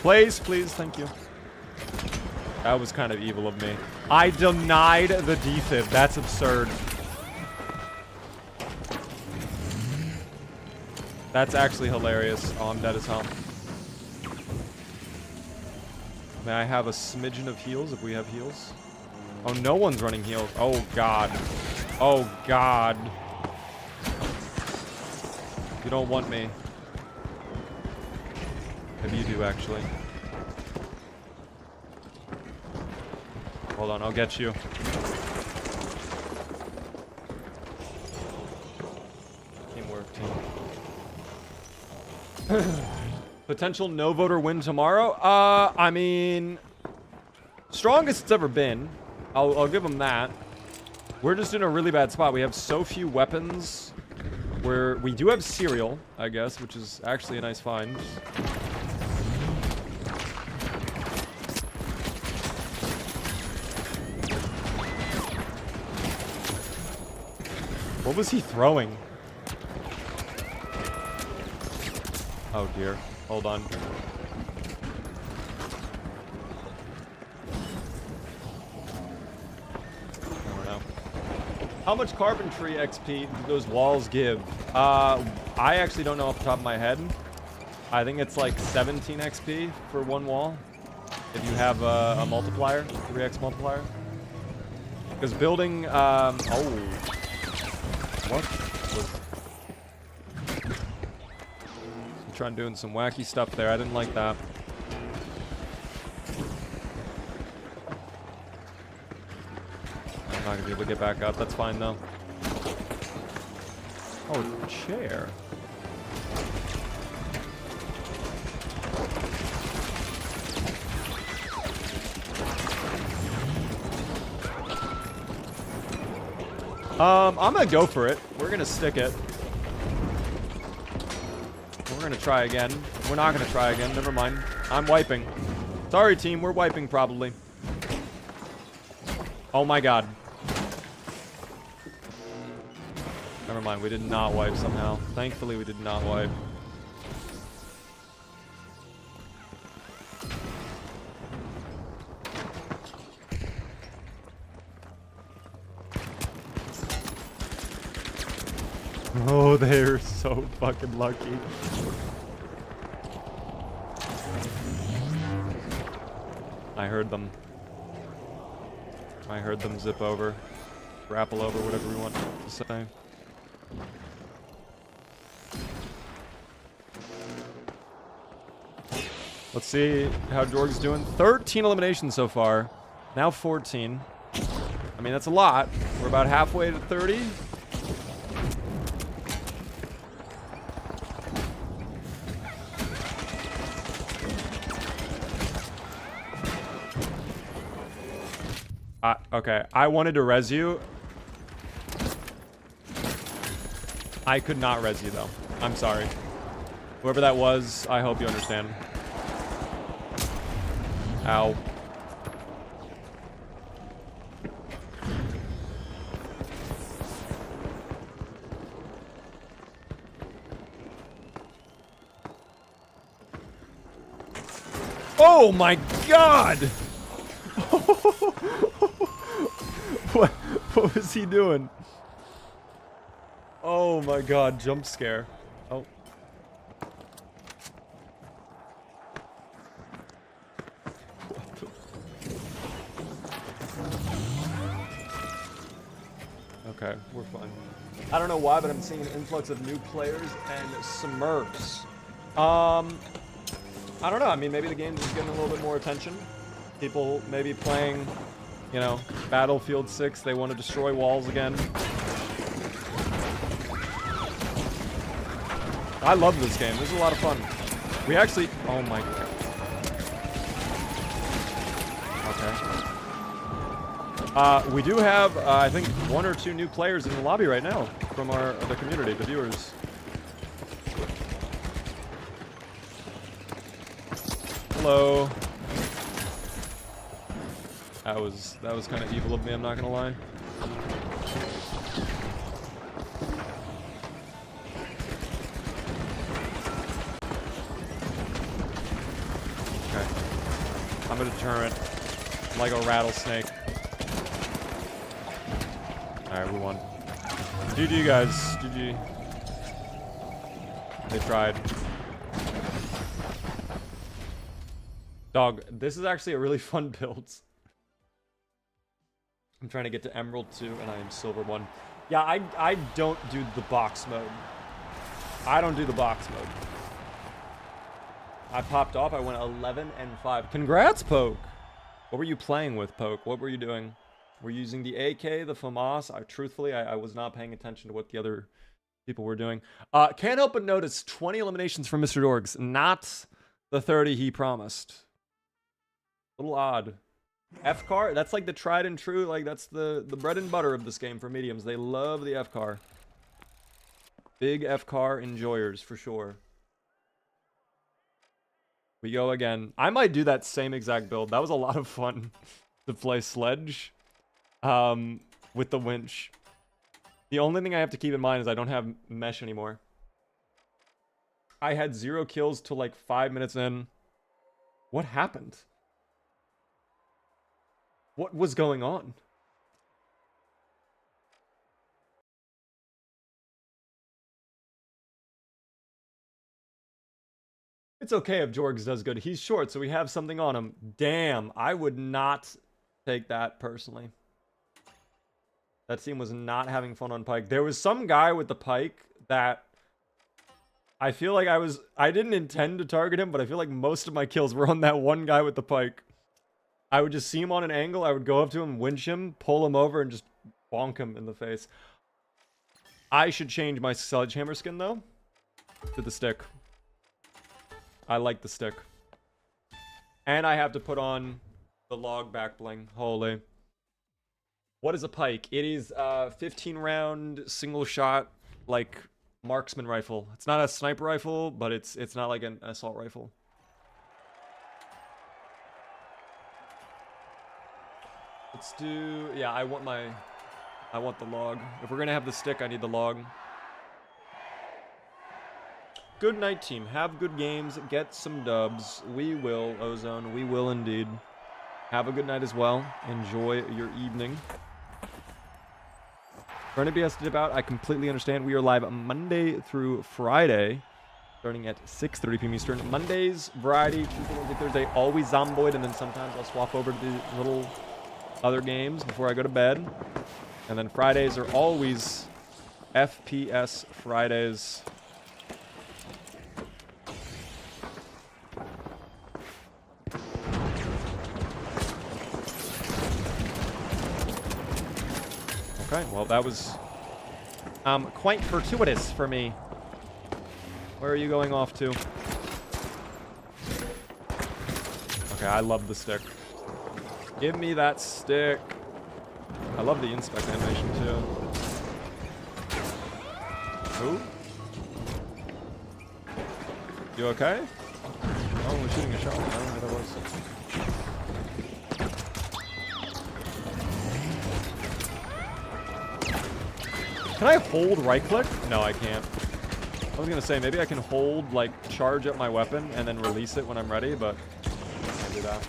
Please, thank you. That was kind of evil of me. I denied the defib. That's absurd. That's actually hilarious. Oh, I'm dead as hell. May I have a smidgen of heals if we have heals? Oh, no one's running heals. Oh, God. Oh, God. You don't want me. Maybe you do, actually. Hold on, I'll get you. Teamwork, team. Potential no voter win tomorrow? I mean... strongest it's ever been. I'll give them that. We're just in a really bad spot. We have so few weapons. We do have cereal, I guess, which is actually a nice find. What was he throwing? Oh dear. Hold on. I don't know. How much carpentry XP do those walls give? I actually don't know off the top of my head. I think it's like 17 XP for one wall. If you have a multiplier, 3x multiplier. Because building, oh. What? I'm trying doing some wacky stuff there. I didn't like that. I'm not gonna be able to get back up. That's fine though. Oh, chair. I'm gonna go for it. We're gonna stick it. We're gonna try again. We're not gonna try again. Never mind. I'm wiping. Sorry, team. We're wiping probably. Oh my god. Never mind. We did not wipe somehow. Thankfully, we did not wipe. Oh, they're so fucking lucky. I heard them. I heard them zip over. Grapple over, whatever we want to say. Let's see how Jorg's doing. 13 eliminations so far. Now 14. I mean, that's a lot. We're about halfway to 30. Okay, I wanted to res you. I could not res you, though. I'm sorry. Whoever that was, I hope you understand. Ow. Oh my god! What was he doing? Oh my god, jump scare. Oh. Okay, we're fine. I don't know why, but I'm seeing an influx of new players and smurfs. I don't know. I mean, maybe the game's just getting a little bit more attention. People maybe playing, you know, Battlefield 6. They want to destroy walls again. I love this game. This is a lot of fun. We actually... Oh my god. Okay. We do have, I think, 1 or 2 new players in the lobby right now from the community, the viewers. Hello. That was kind of evil of me, I'm not gonna lie. Okay. I'm a deterrent. I'm like a rattlesnake. Alright, we won. GG, guys. GG. They tried. Dog, this is actually a really fun build. I'm trying to get to Emerald 2, and I am Silver 1. Yeah, I don't do the box mode. I don't do the box mode. I popped off. I went 11 and 5. Congrats, Poke! What were you playing with, Poke? What were you doing? Were you using the AK, the FAMAS? Truthfully, I was not paying attention to what the other people were doing. Can't help but notice 20 eliminations from Mr. Dorgs. Not the 30 he promised. A little odd. F-car, that's like the tried and true, like that's the bread and butter of this game for mediums. They love the F-car. Big F-car enjoyers, for sure. We go again. I might do that same exact build. That was a lot of fun to play Sledge with the winch. The only thing I have to keep in mind is I don't have mesh anymore. I had 0 kills till like 5 minutes in. What happened? What was going on? It's okay if Jorgs does good. He's short, so we have something on him. Damn, I would not take that personally. That team was not having fun on Pike. There was some guy with the Pike that I feel like I didn't intend to target him, but I feel like most of my kills were on that one guy with the Pike. I would just see him on an angle, I would go up to him, winch him, pull him over, and just bonk him in the face. I should change my sledgehammer skin, though, to the stick. I like the stick. And I have to put on the log back bling. Holy. What is a Pike? It is a 15-round, single-shot, like, marksman rifle. It's not a sniper rifle, but it's not like an assault rifle. Let's do... Yeah, I want the log. If we're gonna have the stick, I need the log. Good night, team. Have good games. Get some dubs. We will, Ozone. We will indeed. Have a good night as well. Enjoy your evening. For anybody else to dip out, I completely understand. We are live Monday through Friday. starting at 6:30 p.m. Eastern. Mondays, variety, Tuesday, Wednesday, Thursday, always Zomboid, and then sometimes I'll swap over to the little other games before I go to bed. And then Fridays are always FPS Fridays. Okay, well that was quite fortuitous for me. Where are you going off to? Okay, I love the stick. Give me that stick. I love the inspect animation too. Who? You okay? Oh, we're shooting a shot. I don't know what that was. Can I hold right click? No, I can't. I was gonna say, maybe I can hold, like, charge up my weapon and then release it when I'm ready, but I can't do that.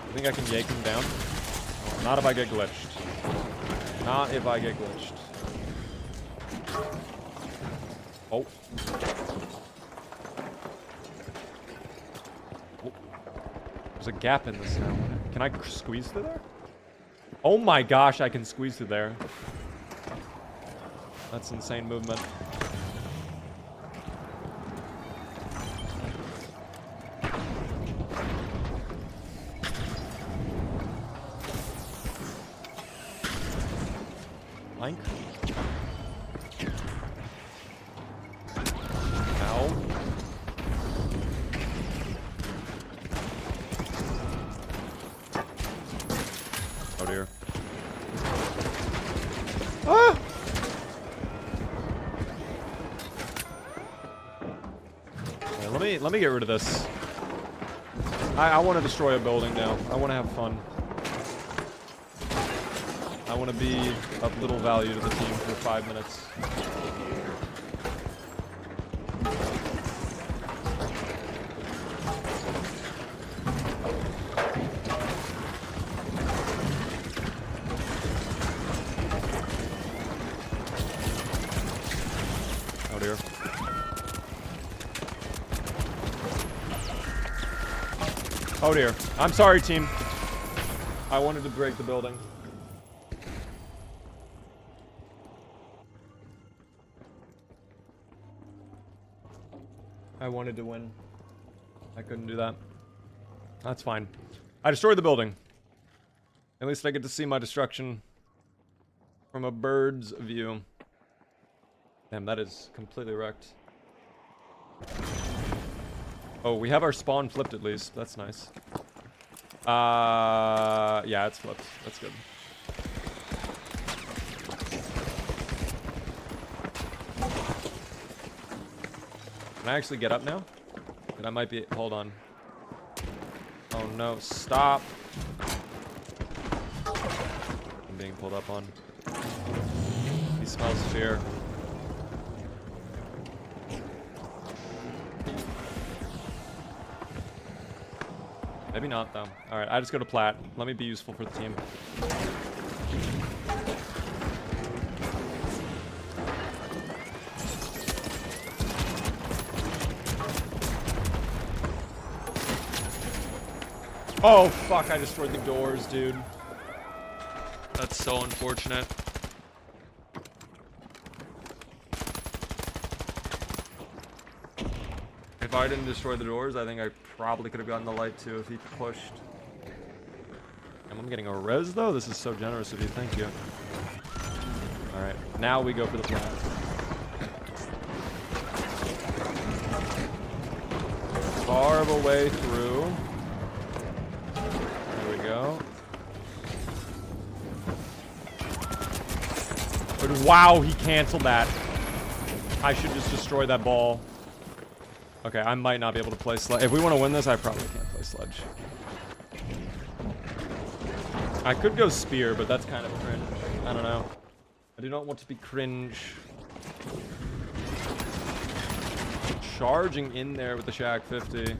I think I can yank him down. Oh, not if I get glitched. Not if I get glitched. Oh. Oh. There's a gap in this now. Can I squeeze through there? Oh my gosh, I can squeeze through there. That's insane movement. Blank. Ow. Oh dear. Ah! Okay, let me get rid of this. I want to destroy a building now. I want to have fun. I want to be of little value to the team for 5 minutes. Oh dear. Oh dear. I'm sorry, team. I wanted to break the building. I wanted to win. I couldn't do that. That's fine. I destroyed the building. At least I get to see my destruction from a bird's view. Damn, that is completely wrecked. Oh, we have our spawn flipped at least. That's nice. Yeah, it's flipped. That's good. Can I actually get up now? But I might be... Hold on. Oh no, stop. I'm being pulled up on. He smells fear. Maybe not, though. Alright, I just go to plat. Let me be useful for the team. Oh, fuck, I destroyed the doors, dude. That's so unfortunate. If I didn't destroy the doors, I think I probably could have gotten the light too if he pushed. And I'm getting a res though? This is so generous of you, thank you. Alright, now we go for the plat. Carve a way through. There we go. But wow, he canceled that. I should just destroy that ball. Okay, I might not be able to play sledge. If we want to win this, I probably can't play sledge. I could go spear, but that's kind of cringe. I don't know. I do not want to be cringe. Charging in there with the Shack 50.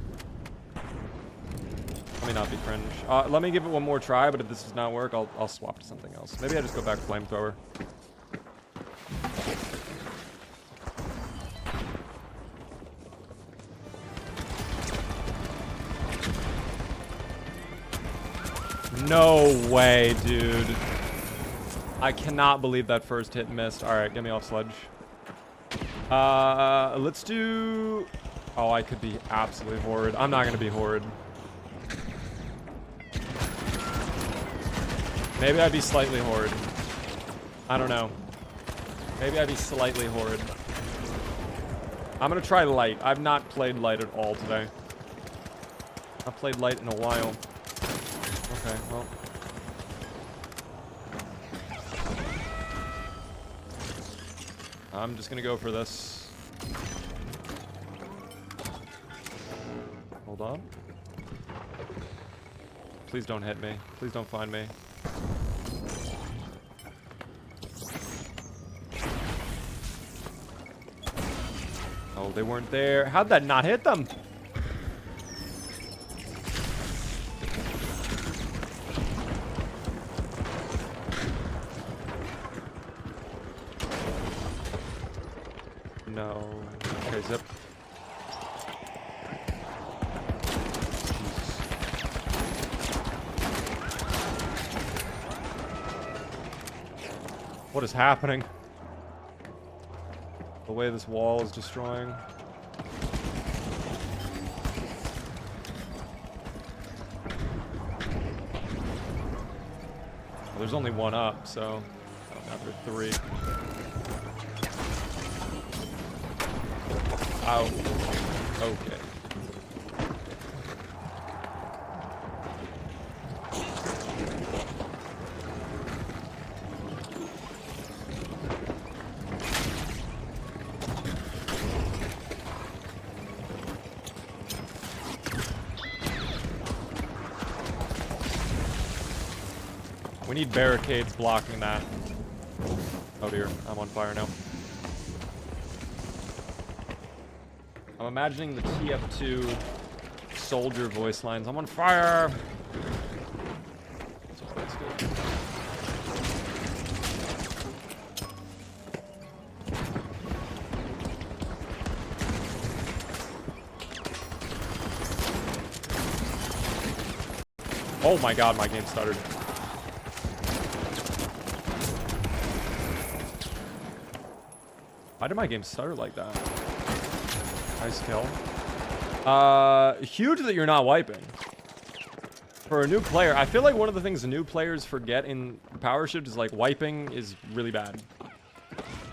Let me not be cringe. Let me give it one more try, but if this does not work, I'll swap to something else. Maybe I just go back flamethrower. No way, dude. I cannot believe that first hit missed. Alright, get me off sledge. Let's do... Oh, I could be absolutely horrid. I'm not gonna be horrid. Maybe I'd be slightly horrid. I don't know. Maybe I'd be slightly horrid. I'm gonna try light. I've not played light at all today. I've played light in a while. Okay, well. I'm just gonna go for this. Hold on. Please don't hit me. Please don't find me. Oh, they weren't there. How'd that not hit them? No. Okay, zip. Jesus. What is happening? The way this wall is destroying. Well, there's only one up, so now there are three. Ow. Okay. We need barricades blocking that. Oh dear, I'm on fire now. I'm imagining the TF2 soldier voice lines. I'm on fire! That's always good. Oh my god, my game stuttered. Why did my game stutter like that? Nice kill. Huge that you're not wiping. For a new player, I feel like one of the things new players forget in Power Shift is like wiping is really bad.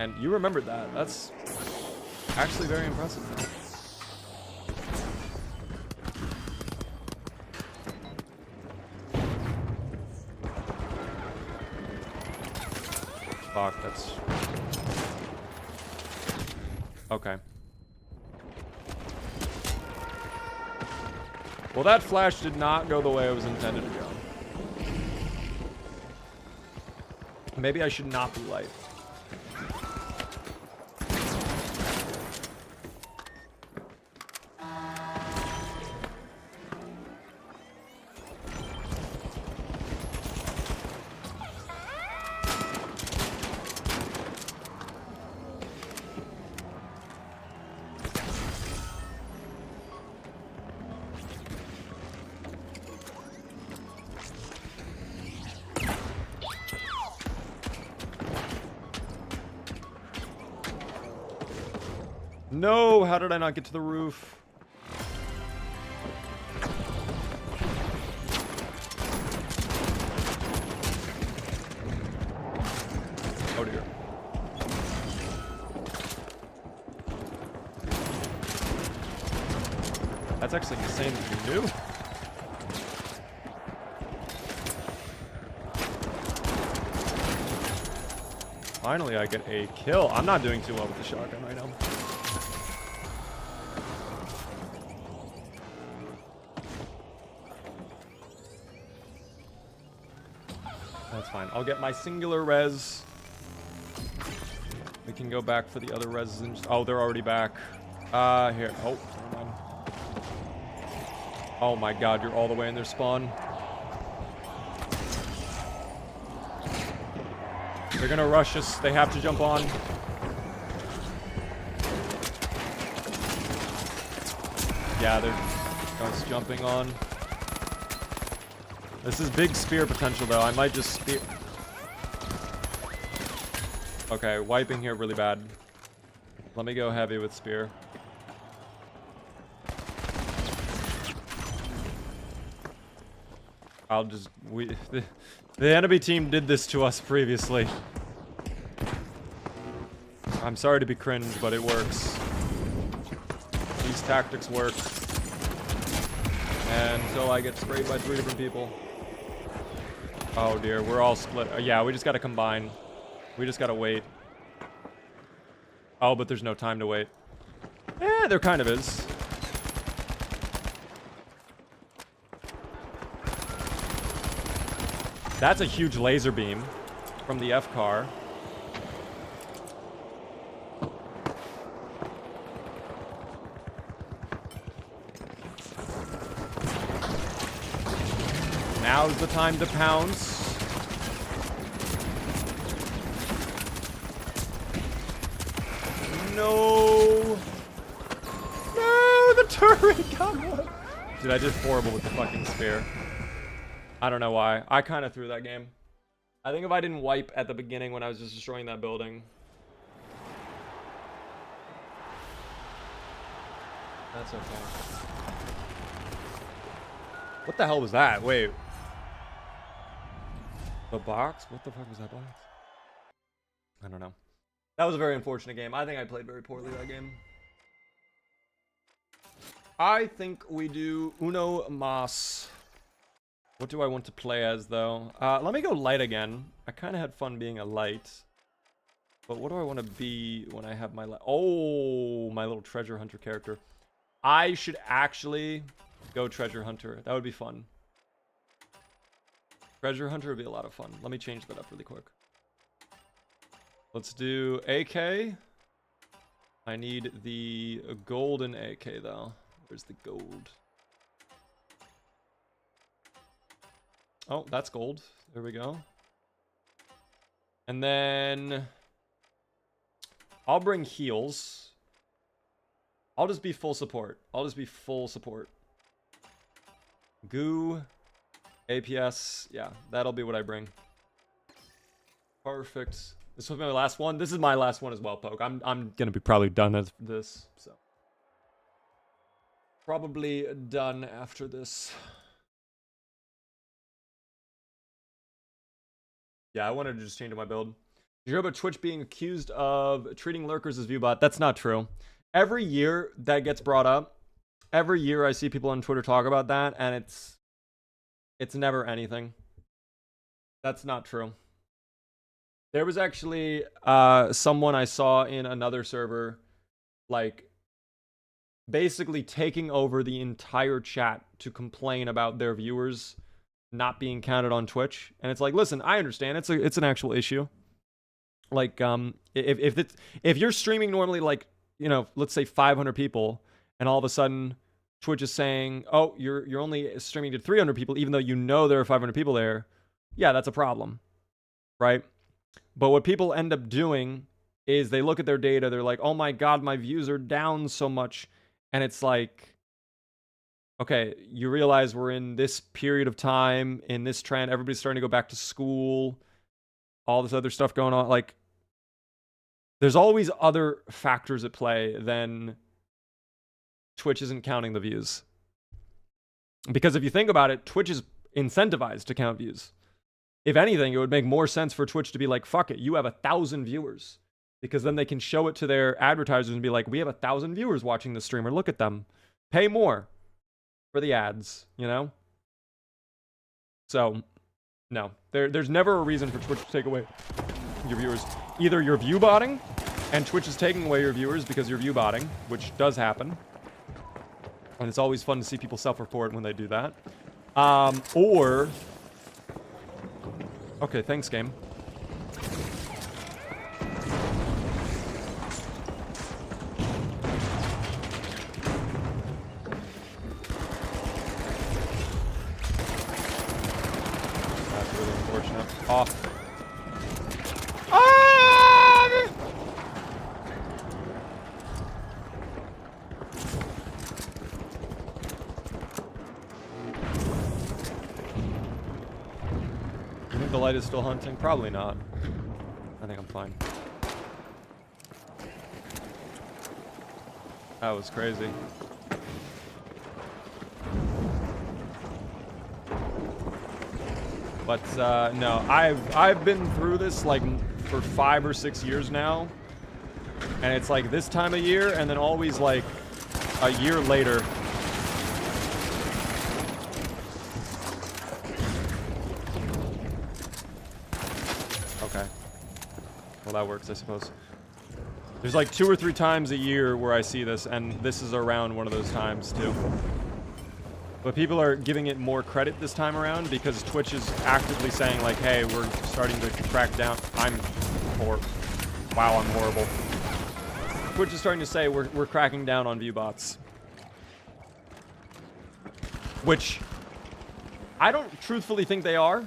And you remembered that. That's actually very impressive. Fuck, that's... Okay. Well, that flash did not go the way it was intended to go. Maybe I should not be light. No, how did I not get to the roof? Oh dear. That's actually insane that you knew. Finally, I get a kill. I'm not doing too well with the shotgun right now. That's fine. I'll get my singular res. We can go back for the other res. Oh, they're already back. Here. Oh, never mind. Oh my god, you're all the way in their spawn. They're gonna rush us. They have to jump on. Yeah, they're just jumping on. This is big spear potential, though. I might just spear... Okay, wiping here really bad. Let me go heavy with spear. I'll just... The enemy team did this to us previously. I'm sorry to be cringe, but it works. These tactics work. And until I get sprayed by 3 different people. Oh dear, we're all split. Yeah, we just gotta combine. We just gotta wait. Oh, but there's no time to wait. Eh, there kind of is. That's a huge laser beam from the F car. Now's the time to pounce. No! No! The turret got one! Dude, I did horrible with the fucking spear. I don't know why. I kind of threw that game. I think if I didn't wipe at the beginning when I was just destroying that building. That's okay. What the hell was that? Wait. The box? What the fuck was that box? I don't know. That was a very unfortunate game. I think I played very poorly that game. I think we do uno mas. What do I want to play as, though? Let me go light again. I kind of had fun being a light. But what do I want to be when I have my... Oh, my little treasure hunter character. I should actually go treasure hunter. That would be fun. Treasure hunter would be a lot of fun. Let me change that up really quick. Let's do AK. I need the golden AK, though. Where's the gold? Oh, that's gold. There we go. And then I'll bring heals. I'll just be full support. I'll just be full support. Goo, APS. Yeah, that'll be what I bring. Perfect. This was my last one. This is my last one as well, Poke. I'm gonna be probably done with this. So probably done after this. Yeah, I wanted to just change my build. Did you hear about Twitch being accused of treating lurkers as viewbot? That's not true. Every year that gets brought up. Every year I see people on Twitter talk about that, and it's never anything. That's not true. There was actually someone I saw in another server, like, basically taking over the entire chat to complain about their viewers not being counted on Twitch. And it's like, listen, I understand it's an actual issue. Like, if you're streaming normally, like, you know, let's say 500 people, and all of a sudden Twitch is saying, oh, you're only streaming to 300 people, even though you know there are 500 people there. Yeah, that's a problem, right? But what people end up doing is they look at their data, they're like, oh my god, my views are down so much. And it's like, okay, you realize we're in this period of time, in this trend, everybody's starting to go back to school, all this other stuff going on. Like, there's always other factors at play than Twitch isn't counting the views. Because if you think about it, Twitch is incentivized to count views. If anything, it would make more sense for Twitch to be like, fuck it, you have 1,000 viewers. Because then they can show it to their advertisers and be like, we have 1,000 viewers watching the streamer, look at them. Pay more for the ads, you know? So, no. There's never a reason for Twitch to take away your viewers. Either you're view botting, and Twitch is taking away your viewers because you're view botting, which does happen. And it's always fun to see people self-report when they do that. Or... Okay, thanks, game. That's really unfortunate. Off. think the light is still hunting? Probably not. I think I'm fine. That was crazy. But no, I've been through this like for 5 or 6 years now, and it's like this time of year, and then always like a year later. Okay. Well, that works, I suppose. There's like 2 or 3 times a year where I see this, and this is around one of those times too. But people are giving it more credit this time around because Twitch is actively saying like, hey, we're starting to crack down. Wow, I'm horrible. Twitch is starting to say we're cracking down on view bots. Which I don't truthfully think they are.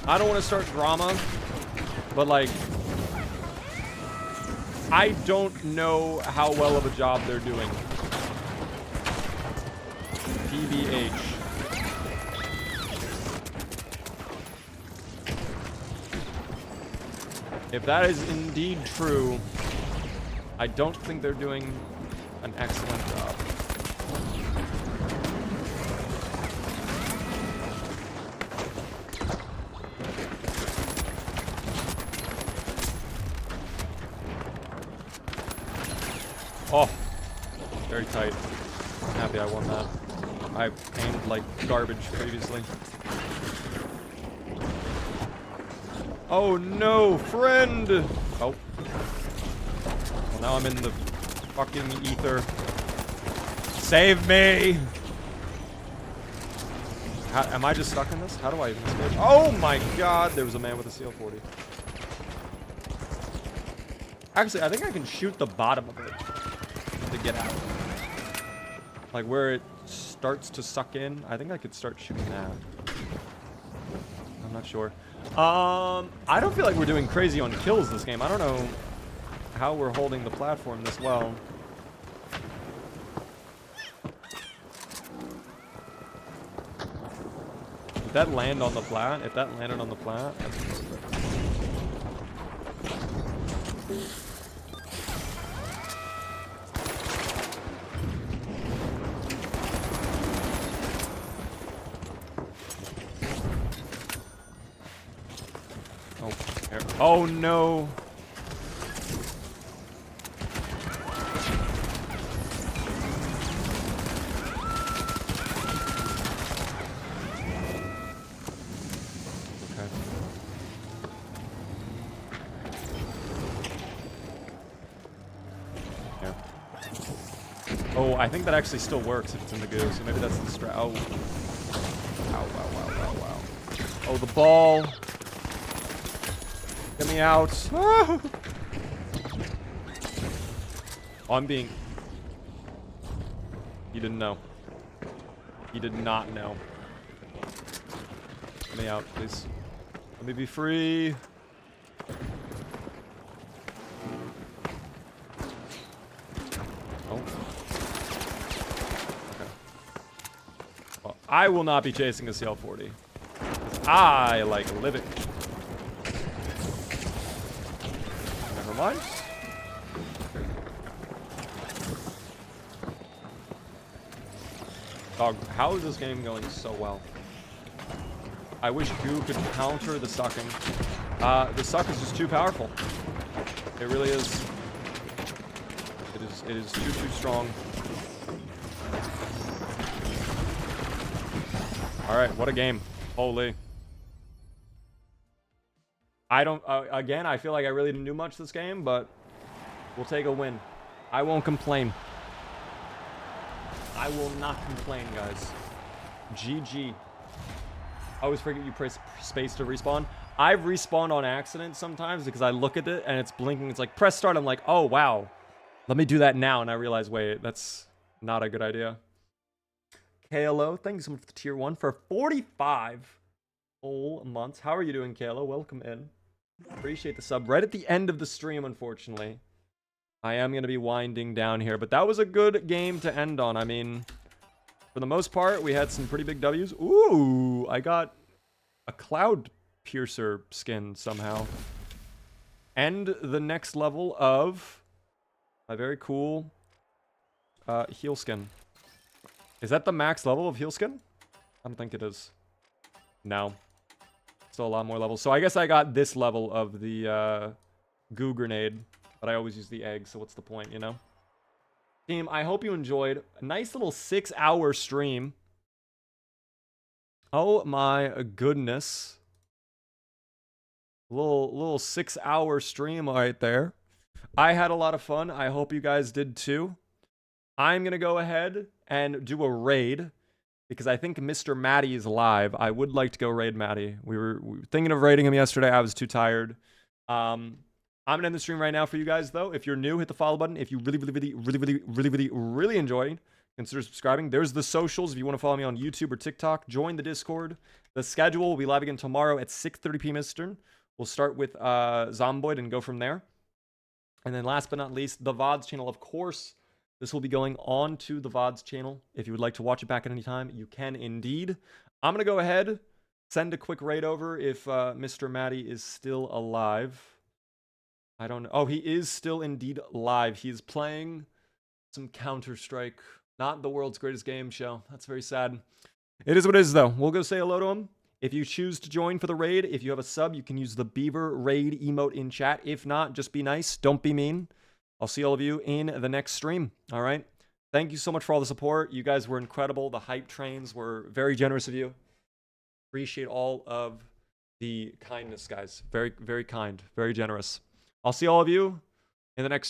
I don't want to start drama, but like, I don't know how well of a job they're doing. TBH. If that is indeed true, I don't think they're doing an excellent job. Oh, very tight. I'm happy I won that. I aimed like garbage previously. Oh no, friend! Oh. Well, now I'm in the fucking ether. Save me! Am I just stuck in this? How do I even escape? Oh my god, there was a man with a CL-40. Actually, I think I can shoot the bottom of it to get out. Like where it starts to suck in. I think I could start shooting that. I'm not sure. I don't feel like we're doing crazy on kills this game. I don't know how we're holding the platform this well. Did that land on the plat? If that landed on the plat, that's perfect. Oh no. Okay. Yeah. Oh, I think that actually still works if it's in the goo, so maybe that's the strat. Oh. Ow, wow, wow, wow, wow. Oh, the ball. Get me out. Oh, I'm being... You didn't know. You did not know. Get me out, please. Let me be free. Oh. Okay. Well, I will not be chasing a CL-40. I like living. Never mind. Dog, how is this game going so well? I wish goo could counter the sucking. The suck is just too powerful. It really is. It is too strong. Alright, what a game. Holy. I don't, again, I feel like I really didn't do much this game, but we'll take a win. I won't complain. I will not complain, guys. GG. I always forget you press space to respawn. I've respawned on accident sometimes because I look at it and it's blinking. It's like, press start. I'm like, oh, wow. Let me do that now. And I realize, wait, that's not a good idea. KLO, thank you so much for the tier 1 for 45 whole months. How are you doing, KLO? Welcome in. Appreciate the sub. Right at the end of the stream, unfortunately. I am going to be winding down here. But that was a good game to end on. I mean, for the most part, we had some pretty big W's. Ooh, I got a cloud piercer skin somehow. And the next level of a very cool heal skin. Is that the max level of heal skin? I don't think it is. No. Still a lot more levels. So I guess I got this level of the goo grenade. But I always use the egg, so what's the point, you know? Team, I hope you enjoyed. A nice little 6-hour stream. Oh my goodness. Little 6-hour stream right there. I had a lot of fun. I hope you guys did too. I'm going to go ahead and do a raid because I think Mr. Matty is live. I would like to go raid Matty. We were thinking of raiding him yesterday. I was too tired. I'm going to end the stream right now for you guys, though. If you're new, hit the follow button. If you really enjoyed, consider subscribing. There's the socials. If you want to follow me on YouTube or TikTok, join the Discord. The schedule will be live again tomorrow at 6:30 p.m. Eastern. We'll start with Zomboid and go from there. And then last but not least, the VODs channel, of course. This will be going on to the VODs channel. If you would like to watch it back at any time, you can indeed. I'm going to go ahead, send a quick raid over if Mr. Matty is still alive. I don't know. Oh, he is still indeed live. He's playing some Counter-Strike. Not the world's greatest game show. That's very sad. It is what it is, though. We'll go say hello to him. If you choose to join for the raid, if you have a sub, you can use the Beaver raid emote in chat. If not, just be nice. Don't be mean. I'll see all of you in the next stream. All right? Thank you so much for all the support. You guys were incredible. The hype trains were very generous of you. Appreciate all of the kindness, guys. Very, very kind. Very generous. I'll see all of you in the next stream.